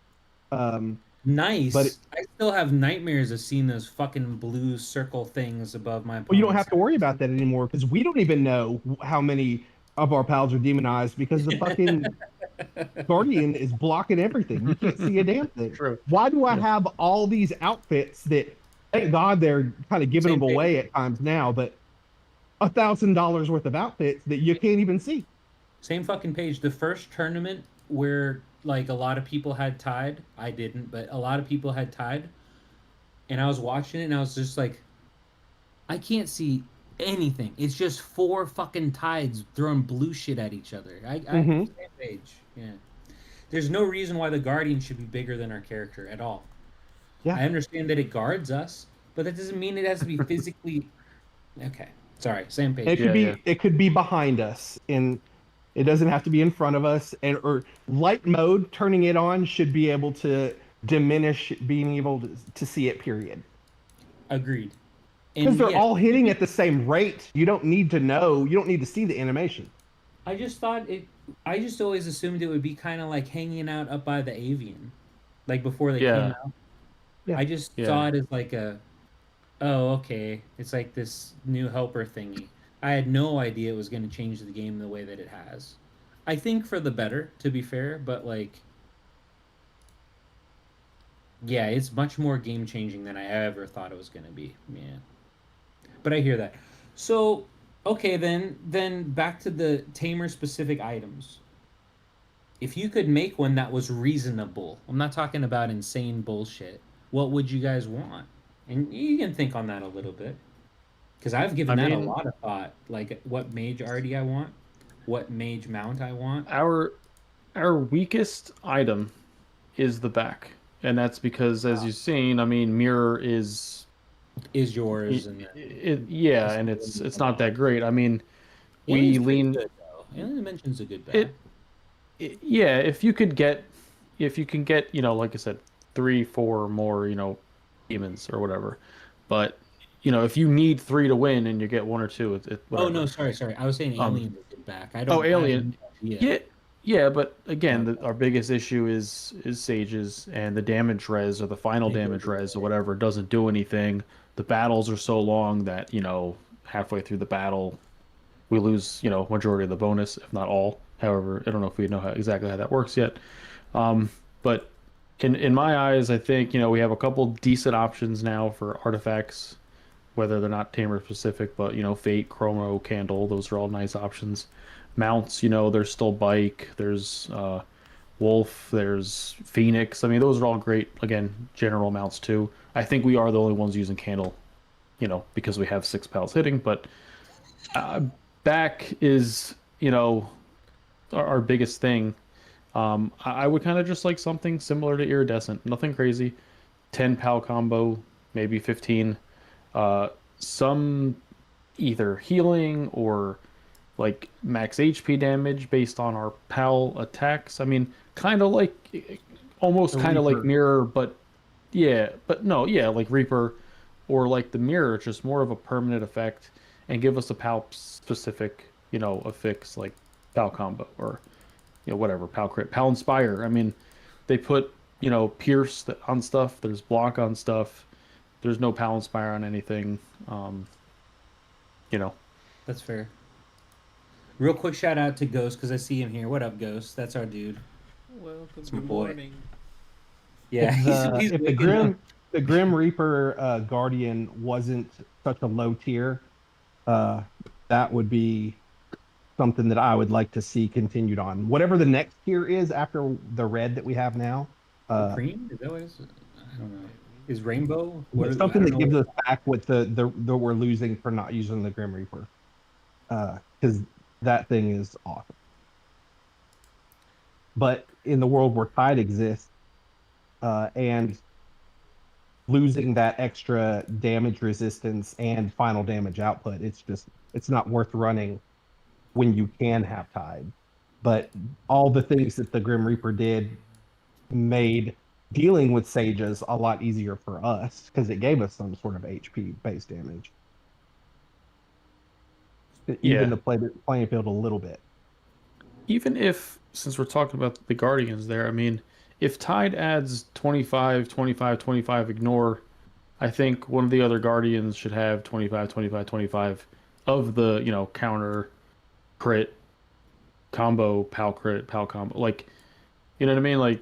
Nice, But I still have nightmares of seeing those fucking blue circle things above my. Well, you don't opponent's have to worry about that anymore because we don't even know how many of our pals are demonized because the fucking Guardian is blocking everything. You can't see a damn thing. True. Why do I Yeah. have all these outfits that, thank God, they're kind of giving Same them page. away at times now, but $1,000 worth of outfits that you can't even see. Same fucking page. The first tournament where like a lot of people had tied, I didn't, but a lot of people had tied, and I was watching it and I was just like, I can't see anything. It's just four fucking tides throwing blue shit at each other. Mhm. Same page. Yeah. There's no reason why the Guardian should be bigger than our character at all. Yeah. I understand that it guards us, but that doesn't mean it has to be physically. Okay, sorry, same page. It could Yeah, be yeah. it could be behind us, and it doesn't have to be in front of us. And or light mode, turning it on should be able to diminish being able to see it. Period. Agreed. Because And they're yeah, all hitting at the same rate. You don't need to know. You don't need to see the animation. I just thought it. I just always assumed it would be kind of like hanging out up by the avian, like before they Yeah. came out. Yeah. I just Yeah. saw it as like a, oh okay, it's like this new helper thingy. I had no idea it was going to change the game the way that it has. I think for the better, to be fair, but like, yeah, it's much more game changing than I ever thought it was going to be. Yeah, but I hear that. So okay, then back to the tamer specific items. If you could make one that was reasonable, I'm not talking about insane bullshit. What would you guys want? And you can think on that a little bit, because I've given I that a mean- lot of thought. Like what mage arty I want, what mage mount I want. Our weakest item is the back, and that's because, as you've seen, I mean, mirror is Is yours and yeah, and it's not that great. I mean, we Alien's pretty lean good, though. Alien Dimension's a good back. yeah. If you can get, like I said, 3-4 more, demons or whatever, but if you need 3 to win and you get 1 or 2, Oh whatever. no, sorry. I was saying Alien's a good back. I don't. Oh, I have Alien. no idea. Yeah, but again, our biggest issue is sages, and the damage res or the final damage res or whatever doesn't do anything. The battles are so long that halfway through the battle, we lose majority of the bonus, if not all. However, I don't know if we know exactly how that works yet. But in my eyes, I think we have a couple decent options now for artifacts, whether they're not tamer specific, but fate, chromo, candle, those are all nice options. Mounts, there's still bike, there's wolf, there's phoenix. I mean, those are all great, again, general mounts too. I think we are the only ones using candle, because we have 6 pals hitting, but back is our biggest thing. I would kind of just like something similar to iridescent, nothing crazy. 10 pal combo, maybe 15. Some either healing or like max HP damage based on our pal attacks. I mean, kind of like, almost kind of like mirror, but like Reaper, or like the mirror, just more of a permanent effect, and give us a pal specific, affix like pal combo or whatever, pal crit, pal inspire. I mean, they put pierce on stuff. There's block on stuff. There's no pal inspire on anything. That's fair. Real quick shout out to Ghost, because I see him here. What up, Ghost? That's our dude. Welcome. It's my Good boy. morning. Yeah, he's If waking up. the Grim Reaper Guardian wasn't such a low tier, that would be something that I would like to see continued on. Whatever the next tier is after the red that we have now. Cream? Is that what it is? I don't know. Is Rainbow? What is, Something I that don't gives know. us back what the we're losing for not using the Grim Reaper. Because that thing is awesome. But in the world where Tide exists, and losing that extra damage resistance and final damage output, it's not worth running when you can have Tide. But all the things that the Grim Reaper did made dealing with sages a lot easier for us, because it gave us some sort of HP based damage. It Yeah. even the playing field a little bit. Even if, since we're talking about the Guardians there, I mean, if Tide adds 25, 25, 25, ignore, I think one of the other Guardians should have 25, 25, 25 of the, counter, crit, combo pal crit, pal combo. Like, you know what I mean? Like,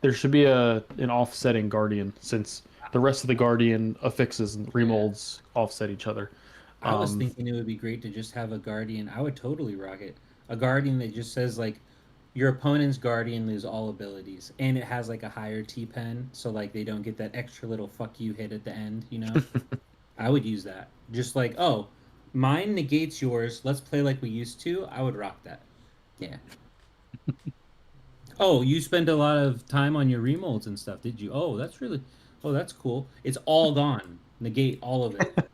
there should be an offsetting guardian, since the rest of the guardian affixes and remolds offset each other. I was thinking it would be great to just have a guardian. I would totally rock it. A guardian that just says like your opponent's guardian lose all abilities, and it has like a higher T pen, so like they don't get that extra little fuck you hit at the end. You know, I would use that. Just like, oh, mine negates yours. Let's play like we used to. I would rock that. Yeah. Oh, you spend a lot of time on your remolds and stuff, did you? Oh, that's really. Oh, that's cool. It's all gone. Negate all of it.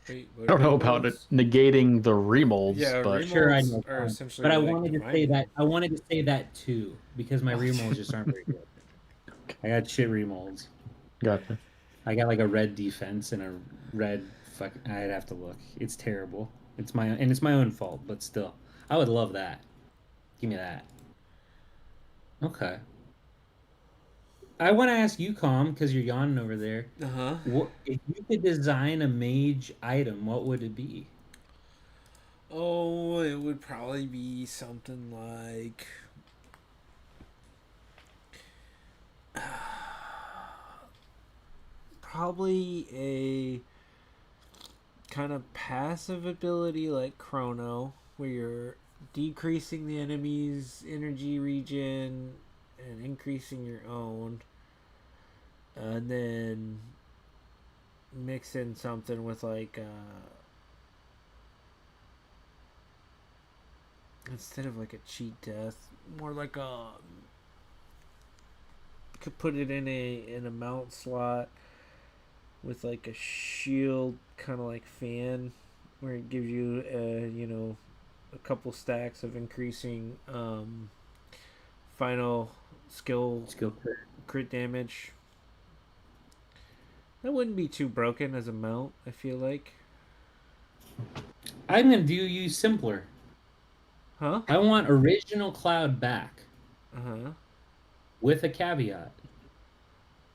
Wait, I don't know about it negating the remolds, Yeah, but Sure, I remolds know. are essentially But I like wanted to divine. say that. I wanted to say that too because my remolds just aren't very good. I got shit remolds. gotcha. I got like a red defense and a red fuck. I'd have to look. It's terrible. It's my own fault, but still, I would love that. Give me that. Okay. I want to ask you, Calm, because you're yawning over there. Uh-huh. What if you could design a mage item? What would it be? Oh, it would probably be something like probably a kind of passive ability like Chrono, where you're decreasing the enemy's energy regen and increasing your own, and then mix in something with like instead of like a cheat death, more like a could put it in a mount slot with like a shield, kind of like fan, where it gives you a couple stacks of increasing final skill crit damage. That wouldn't be too broken as a mount, I feel like. I'm gonna do you simpler. Huh? I want original Cloud back Uh-huh. with a caveat.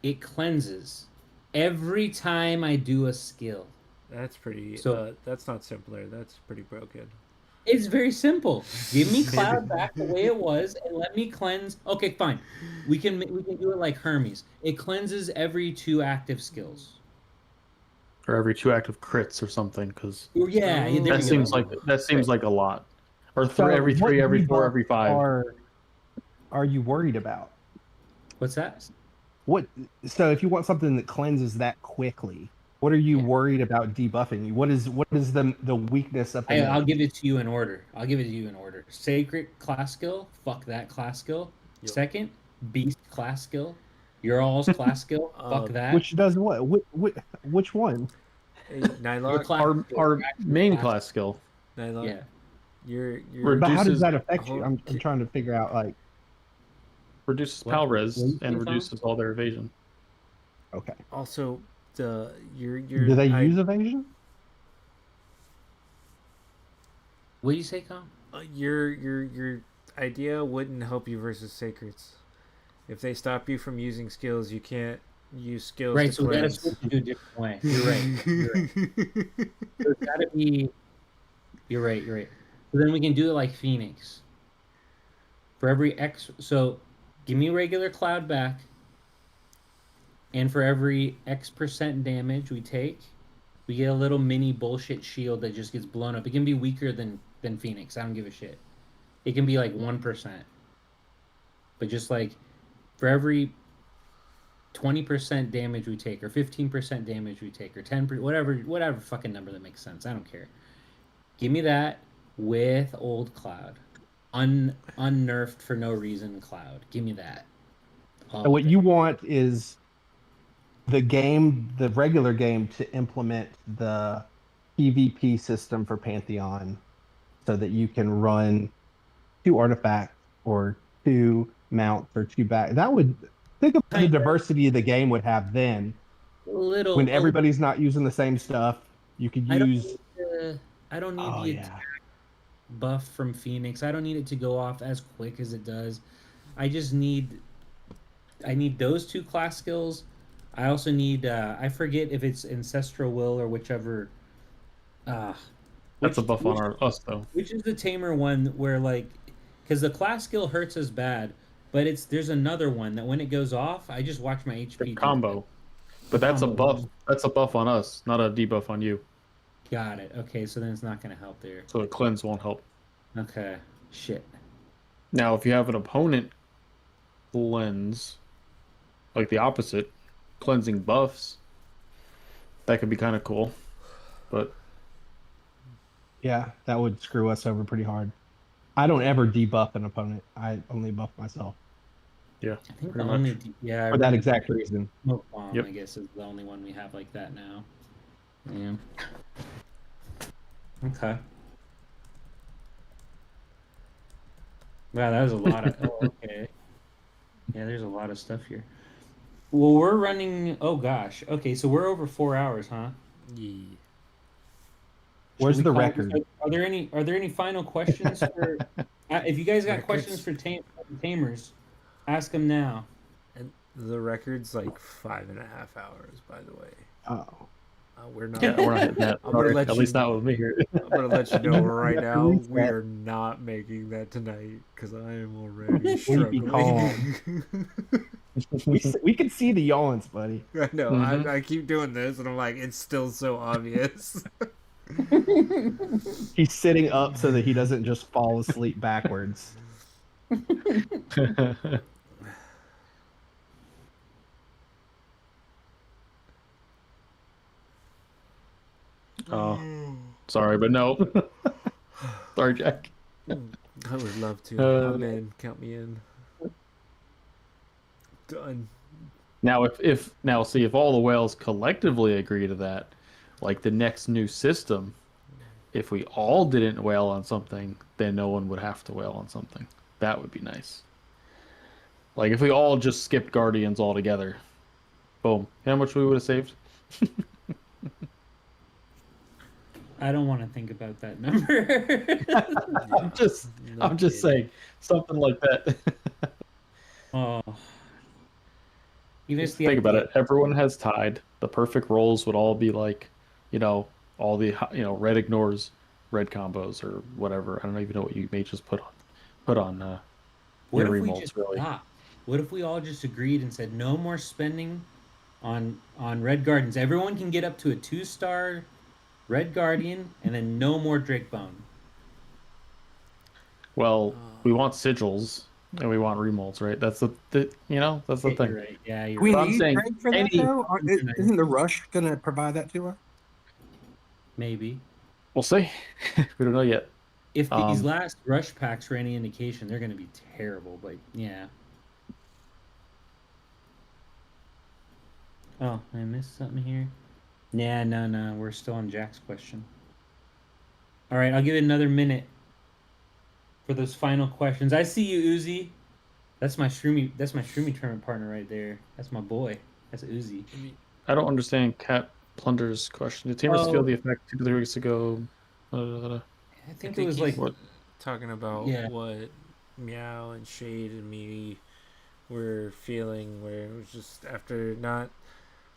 It cleanses every time I do a skill. That's pretty So- that's not simpler. That's pretty broken. It's very simple. Give me Cloud back the way it was, and let me cleanse. Okay, fine. We can do it like Hermes. It cleanses every 2 active skills. Or every 2 active crits or something, because Yeah, there that we seems go. like a lot. Or So every what 3, every 4, debuff every 5. Are you worried about? What's that? What? So if you want something that cleanses that quickly, what are you worried about debuffing you? What is the weakness of the I'll mage? give it to you in order. Sacred class skill. Fuck that class skill. Yep. Second, beast class skill. Your all's class skill. Fuck that. Which does what? Which one? Hey, Your Nylock, class Our skill, our your actual main class skill Nylock, Yeah. you're But how does reduces that affect you? hold- I'm trying to figure out like. reduces What? pal What res are you and saying, Tom? reduces all their evasion. Okay. also the your Do they use evasion? What do you say, Com? your idea wouldn't help you versus sacreds. If they stop you from using skills, you can't use skills Right, to so we gotta cleanse. switch to a different way. You're right. So it's gotta be. You're right. So then we can do it like Phoenix. For every X, so give me regular Cloud back, and for every X% damage we take, we get a little mini bullshit shield that just gets blown up. It can be weaker than Phoenix. I don't give a shit. It can be like 1%, but just like for every 20% damage we take, or 15% damage we take, or 10%, whatever fucking number that makes sense. I don't care. Give me that with old Cloud. Unnerfed for no reason Cloud. Give me that. So what you want is the regular game, to implement the PvP system for Pantheon, so that you can run 2 artifacts or 2 mounts or 2 back. That would think of the diversity of the game would have then. little When everybody's not using the same stuff, you could use. I don't need Oh the yeah. attack buff from Phoenix. I don't need it to go off as quick as it does. I need those 2 class skills. I also need I forget if it's Ancestral Will or whichever. That's a buff on us though. Which is the Tamer one where like because the class skill hurts us bad, but there's another one that when it goes off, I just watch my The HP combo. But that's a combo. buff. That's a buff on us, not a debuff on you. Got it. Okay, so then it's not going to help there. So a cleanse won't help. Okay, shit. Now, if you have an opponent cleanse, like the opposite, cleansing buffs, that could be kind of cool. But Yeah, that would screw us over pretty hard. I don't ever debuff an opponent. I only buff myself yeah, I think pretty the much. only for that exact reason. smoke bomb, Yep. I guess, is the only one we have like that now. Yeah. Okay. Wow, that was a lot of. Oh, okay. Yeah, there's a lot of stuff here. Well, we're running. Oh gosh. Okay, so we're over 4 hours, huh? Yeah. Where's Should we the call- record? Are there any final questions for? If you guys got Records? questions for tamers, ask them now. And the record's like 5.5 hours, by the way. Oh, We're not. Yeah, we're not hitting that. I'm gonna Sorry. let At you- least not with me here. I'm gonna let you know right You have to now. We reset. are not making that tonight because I am already Sleepy struggling. we can see the yawns, buddy. I know. Mhm. I keep doing this, and I'm like, it's still so obvious. He's sitting up so that he doesn't just fall asleep backwards. Oh, sorry, but no. Sorry, Jack. I would love to. I'm in. Count me in. Done. Now, if all the whales collectively agree to that, like the next new system, if we all didn't whale on something, then no one would have to whale on something. That would be nice. Like if we all just skipped Guardians altogether, boom. You know how much we would have saved? I don't want to think about that number. I'm just saying something like that. Oh. Even if the Think about it. Everyone has tied. The perfect rolls would all be like, all the red ignores red combos or whatever. I don't even know what you may just put on What if we remolds, just really. stopped? What if we all just agreed and said no more spending on Red Guardians? Everyone can get up to a 2-star Red Guardian, and then no more Drakebone. Well, we want sigils and we want remolds, right? That's the that's the You're thing. right. Yeah, you're We right. I'm need saying Drake for that any- though? Isn't the Rush going to provide that to us? Maybe. We'll see. We don't know yet. If these Um, last rush packs are any indication, they're going to be terrible. But yeah. Oh, I missed something here. Nah, no. We're still on Jack's question. All right, I'll give it another minute for those final questions. I see you, Uzi. That's my Shroomy tournament partner right there. That's my boy. That's Uzi. I don't understand Cat Plunder's question. Did Tamers Oh. feel the effect 2 to 3 weeks ago? I think it was like he's talking about Yeah. what Meow and Shade and me were feeling, where it was just after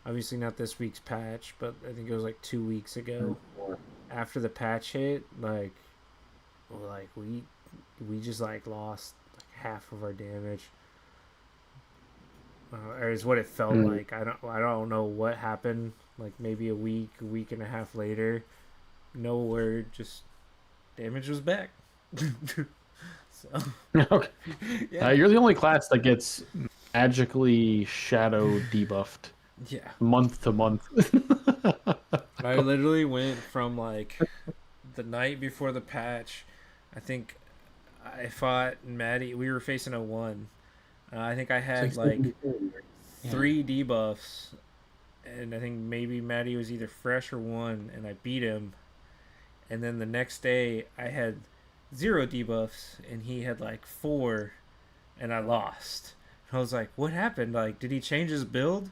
obviously not this week's patch, but I think it was like 2 weeks ago. After the patch hit, like we just like lost like half of our damage. Or is what it felt like. I don't know what happened. Like maybe a week and a half later, no word, just damage was back. So Okay. yeah, You're the only class that gets magically shadow debuffed yeah. month to month. I literally went from like the night before the patch. I think I fought Maddie. We were facing a 1. I think I had like 3 debuffs, and I think maybe Maddie was either fresh or 1, and I beat him. And then the next day I had 0 debuffs, and he had like 4, and I lost. I was like, what happened? Like, did he change his build?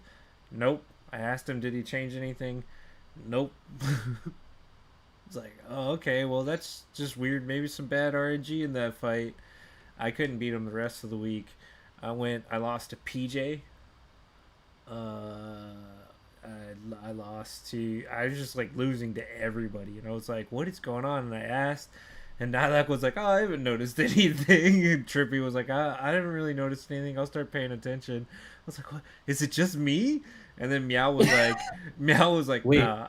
Nope. I asked him, did he change anything? Nope. It's like, oh, okay, well, that's just weird. Maybe some bad RNG in that fight. I couldn't beat him the rest of the week. I lost to PJ. I lost to, I was just like losing to everybody. And I was like, what is going on? And I asked, And Nylak was like, "Oh, I haven't noticed anything." And Trippy was like, "I haven't really noticed anything. I'll start paying attention." I was like, "What? Is it just me?" And then Meow was like, Wait, "Nah,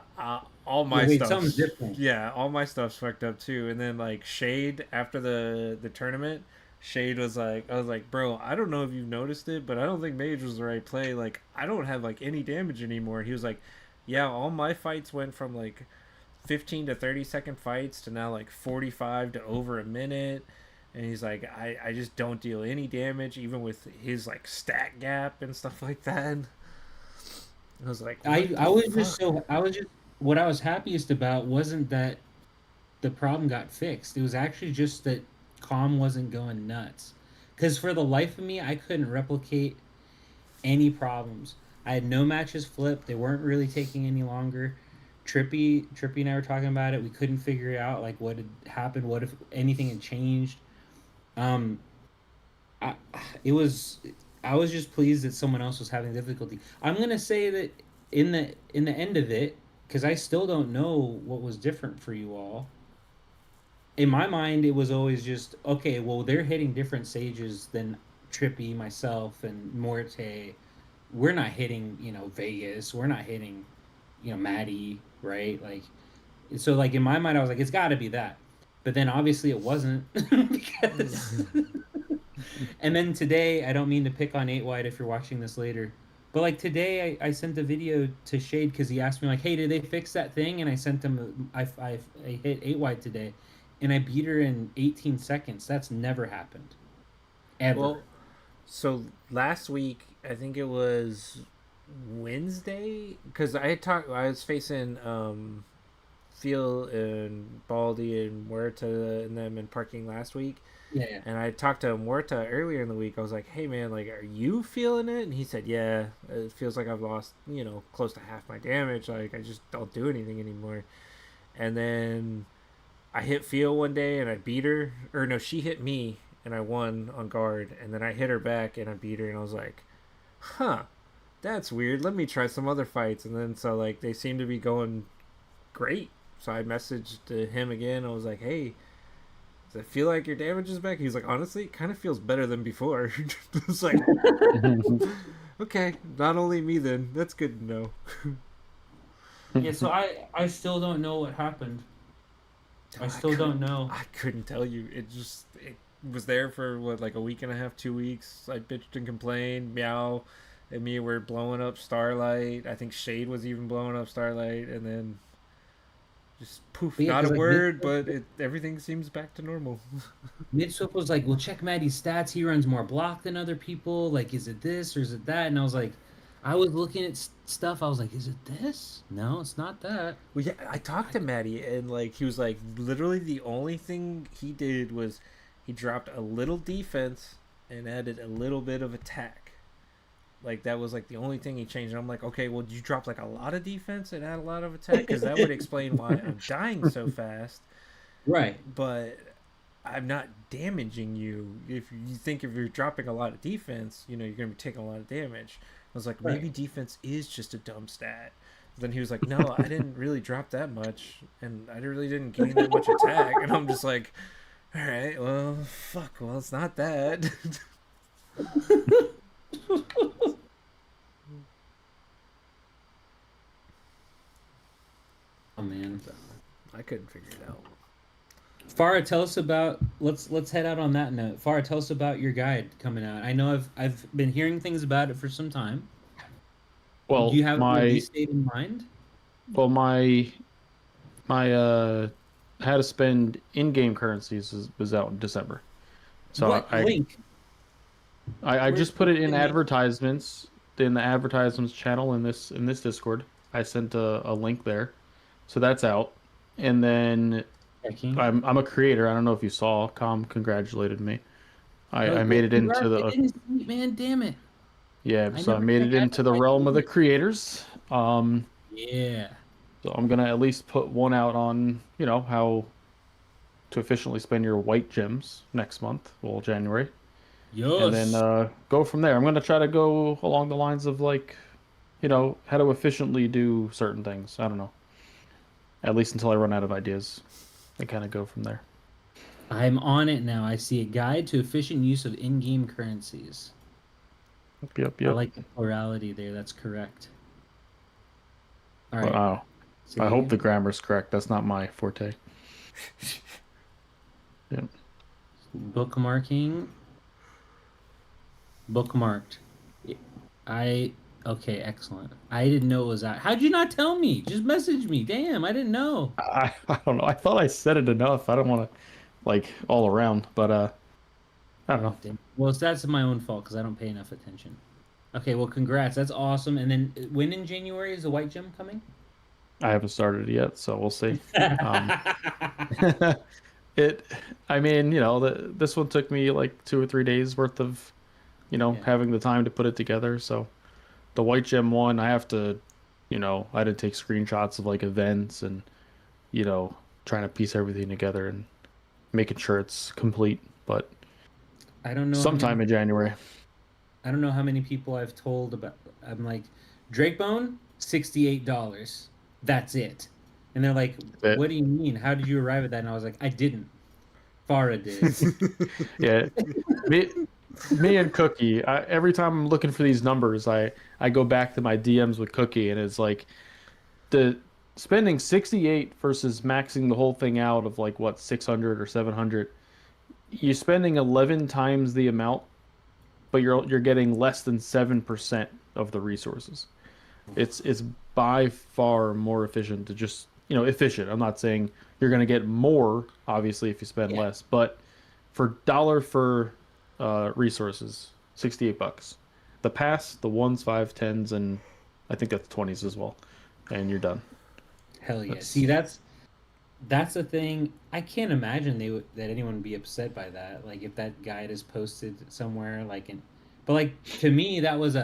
all my wait, something's stuff's different. yeah, all my stuff's fucked up too." And then like Shade after the tournament, Shade was like, I was like, "Bro, I don't know if you've noticed it, but I don't think Mage was the right play. Like, I don't have like any damage anymore." He was like, "Yeah, all my fights went from like 15 to 30-second fights to now like 45 to over a minute." And he's like, I just don't deal any damage even with his like stat gap and stuff like that. I was like, I was just what I was happiest about wasn't that the problem got fixed. It was actually just that Calm wasn't going nuts. Because for the life of me, I couldn't replicate any problems. I had no matches flipped. They weren't really taking any longer. Trippy and I were talking about it. We couldn't figure out like what had happened, what if anything had changed. Um, I it was I was just pleased that someone else was having difficulty. I'm gonna say that in the end of it, because I still don't know what was different for you all. In my mind, it was always just okay. Well, they're hitting different sages than Trippy, myself, and Morte. We're not hitting, Vegas. We're not hitting, Maddie, right? Like, so like in my mind, I was like, it's got to be that. But then obviously it wasn't because. And then today, I don't mean to pick on 8 Wide if you're watching this later, but like today, I sent a video to Shade because he asked me like, "Hey, did they fix that thing?" And I sent him. I hit 8 Wide today, and I beat her in 18 seconds. That's never happened, ever. well, so last week, I think it was Wednesday, because I was facing Phil and Baldy and Muerta and them in parking last week. Yeah. And I talked to Muerta earlier in the week. I was like, "Hey man, like, are you feeling it?" And he said, "Yeah, it feels like I've lost, close to half my damage. Like, I just don't do anything anymore." And then I hit Phil one day and I beat her, or no, she hit me and I won on guard. And then I hit her back and I beat her, and I was like, "Huh, that's weird. Let me try some other fights." And then so like they seem to be going great. So I messaged him again. I was like, "Hey, does it feel like your damage is back?" He's like, "Honestly, it kind of feels better than before." It's like, okay, not only me then. That's good to know. Yeah. So I still don't know what happened. I still don't know. I couldn't tell you. It was there for what, like a week and a half, 2 weeks. I bitched and complained. Meow and me were blowing up Starlight. I think Shade was even blowing up Starlight, and then just poof, But yeah, not a 'cause, like, word, but everything seems back to normal. Midswift was like, "Well, check Maddie's stats. He runs more block than other people. Like, is it this or is it that?" And I was like, I was looking at stuff. I was like, "Is it this? No, it's not that." Well, yeah, I talked to Maddie, and like he was like, literally the only thing he did was he dropped a little defense and added a little bit of attack. Like that was like the only thing he changed. And I'm like, okay, well, did you drop like a lot of defense and add a lot of attack? Because that would explain why I'm dying so fast. Right. But I'm not damaging you. If you think if you're dropping a lot of defense, you're going to be taking a lot of damage. I was like, maybe defense is just a dumb stat. Then he was like, "No, I didn't really drop that much, and I really didn't gain that much attack." And I'm just like, all right, well, fuck, well, it's not that. Oh man. I couldn't figure it out. Fara, tell us about. Let's head out on that note. Fara, tell us about your guide coming out. I know I've been hearing things about it for some time. Well, Do you have a release date in mind? Well, my how to spend in-game currencies was out in December. So What link? I just put it in the link? advertisements in the advertisements channel in this Discord. I sent a link there, so that's out. And then I'm a creator. I don't know if you saw. Com congratulated me. I made it into the man. Damn it. Yeah, so I made it into the realm of the creators. Yeah. So I'm gonna at least put one out on how to efficiently spend your white gems next month, well January. Yes. And then go from there. I'm gonna try to go along the lines of like, how to efficiently do certain things. I don't know. At least until I run out of ideas, and kind of go from there. I'm on it now. I see a guide to efficient use of in-game currencies. Yep. I like the plurality there. That's correct. All right. Wow. I hope Save. the grammar's correct. That's not my forte. Yep. Bookmarking. Bookmarked. Okay, excellent. I didn't know it was out. How'd you not tell me? Just message me. Damn, I didn't know. I don't know. I thought I said it enough. I don't want to like all around, but I don't know. Damn. Well, that's my own fault because I don't pay enough attention. Okay, well, congrats. That's awesome. And then when in January is the white gem coming? I haven't started it yet, so we'll see. I mean, this one took me like 2 or 3 days worth of, having the time to put it together. So the white gem one, I have to, I had to take screenshots of like events and, trying to piece everything together and making sure it's complete. But I don't know. Sometime in January. I don't know how many people I've told about. I'm like, Drakebone, $68. That's it. And they're like, what do you mean? How did you arrive at that? And I was like, I didn't. Fara did. Yeah. Me and Cookie, every time I'm looking for these numbers, I go back to my DMs with Cookie, and it's like the spending 68 versus maxing the whole thing out of like what 600 or 700. You're spending 11 times the amount, but you're getting less than 7% of the resources. It's by far more efficient to just efficient. I'm not saying you're going to get more obviously if you spend less, but for dollar for resources, $68. The pass, the 1s, 5s, 10s, and I think that's 20s as well, and you're done. Hell yeah! See, that's the thing. I can't imagine that anyone would be upset by that. Like if that guide is posted somewhere, but like to me that was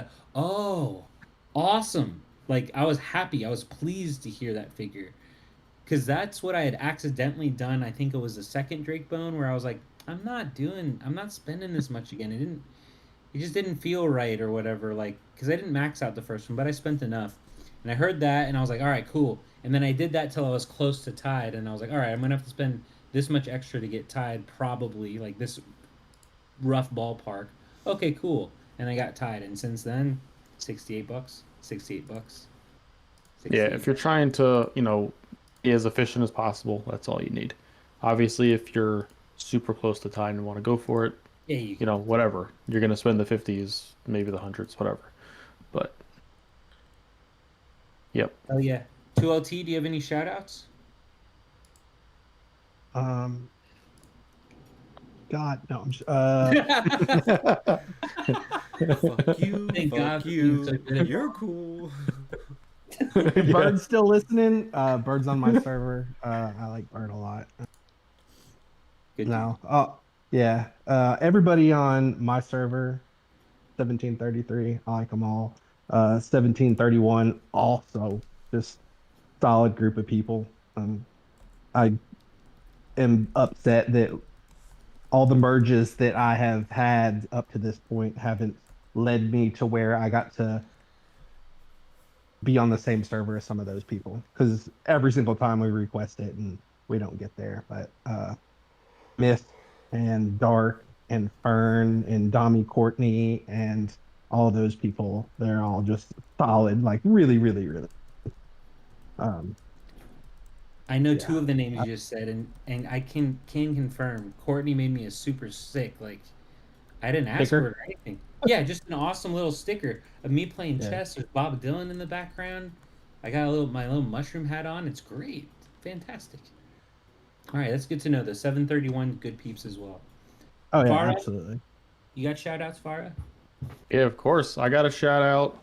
awesome. Like I was happy. I was pleased to hear that figure, because that's what I had accidentally done. I think it was the second Drakebone where I was like, I'm not spending this much again. It just didn't feel right or whatever. Like because I didn't max out the first one, but I spent enough, and I heard that and I was like, all right, cool. And then I did that till I was close to tied, and I was like, all right, I'm gonna have to spend this much extra to get tied, probably like this rough ballpark. Okay, cool. And I got tied, and since then, $68. $68. Yeah, if you're trying to, be as efficient as possible, that's all you need. Obviously, if you're super close to tied and want to go for it, whatever. You're gonna spend the 50s, maybe the 100s, whatever. But yep. Oh yeah. 2LT, do you have any shout outs? God, no. I'm just, Fuck you. Thank Fuck God you. You're cool. if Bird's still listening, Bird's on my server. I like Bird a lot. Good. No. Oh, yeah. Everybody on my server, 1733, I like them all. 1731, also just solid group of people. I am upset that all the merges that I have had up to this point haven't led me to where I got to be on the same server as some of those people, because every single time we request it and we don't get there. But Myth and Dark and Fern and Dommy Courtney and all those people, they're all just solid, like really, really, really. I know two of the names you just said, and I can confirm. Courtney made me a super sick. Like I didn't ask for it or anything. Yeah, just an awesome little sticker of me playing chess. There's Bob Dylan in the background. I got my little mushroom hat on. It's great, fantastic. All right, that's good to know. The 731 good peeps as well. Oh yeah, Fara, absolutely. You got shout outs, Fara? Yeah, of course. I got a shout out.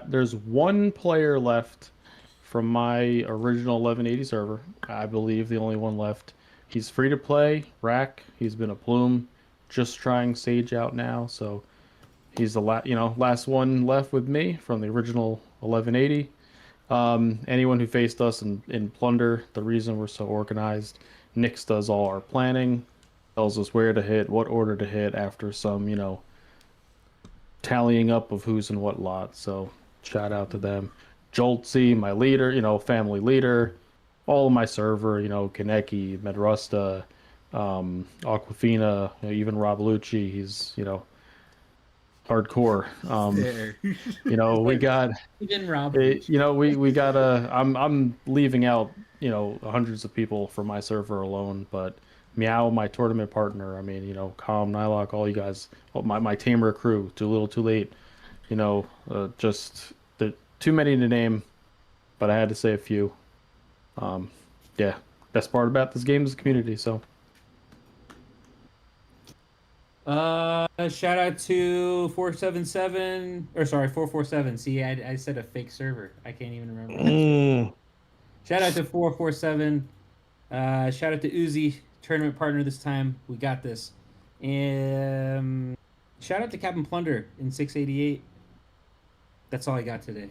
There's one player left from my original 1180 server. I believe the only one left. He's free to play. Rack. He's been a plume. Just trying Sage out now, so he's the last one left with me from the original 1180. Anyone who faced us in Plunder, the reason we're so organized, Nyx does all our planning, tells us where to hit, what order to hit after some, tallying up of who's in what lot. So shout out to them. Joltsy, my leader, family leader, all of my server, Kaneki, Medrusta, Aquafina, even Rob Lucci. He's hardcore. There. We got Even Rob. we got I'm leaving out hundreds of people from my server alone, but Meow, my tournament partner. I mean, Calm, Nylock, all you guys, my Tamer crew. Too little, too late. Just too many to name, but I had to say a few. Yeah, best part about this game is the community. So. Shout out to 447. See, I said a fake server. I can't even remember. Shout out to 447. Shout out to Uzi, tournament partner this time. We got this. And shout out to Captain Plunder in 688. That's all I got today.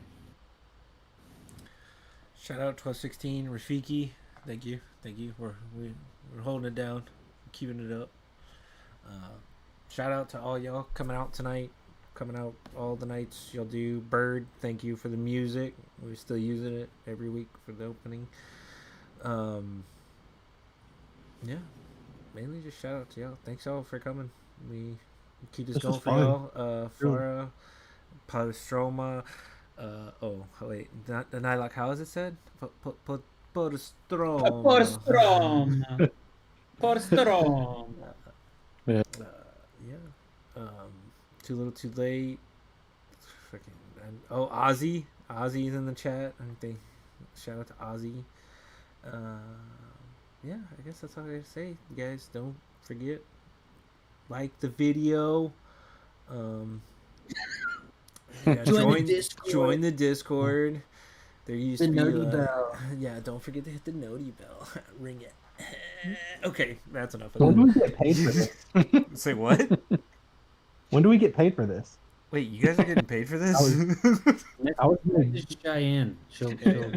Shout out 1216 Rafiki. Thank you. We're holding it down, keeping it up. Shout out to all y'all coming out tonight, coming out all the nights y'all do. Bird, thank you for the music. We're still using it every week for the opening. Yeah, mainly just shout out to y'all. Thanks y'all for coming. We keep this going for y'all. Fara, Podostroma. Oh wait, not the Nylock. How is it said? Podostroma. Podostroma. Yeah. Too little, too late. Freaking. Ozzy. Ozzy's in the chat. I think. Shout out to Ozzy. Yeah, I guess that's all I gotta say. You guys, don't forget, like the video. Join the Discord. There used to be bell. Yeah, don't forget to hit the noti bell. Ring it. Okay, that's enough of that. When do we get paid for this? Say what? When do we get paid for this? Wait, you guys are getting paid for this? I was Cheyenne. She'll Cheyenne.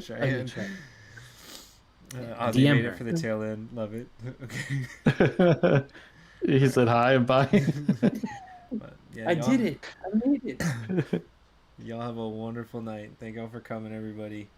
Ozzy DM made her. it for the tail end. Love it. Okay. He said hi and bye. But, yeah, I did it. I made it. Y'all have a wonderful night. Thank y'all for coming, everybody.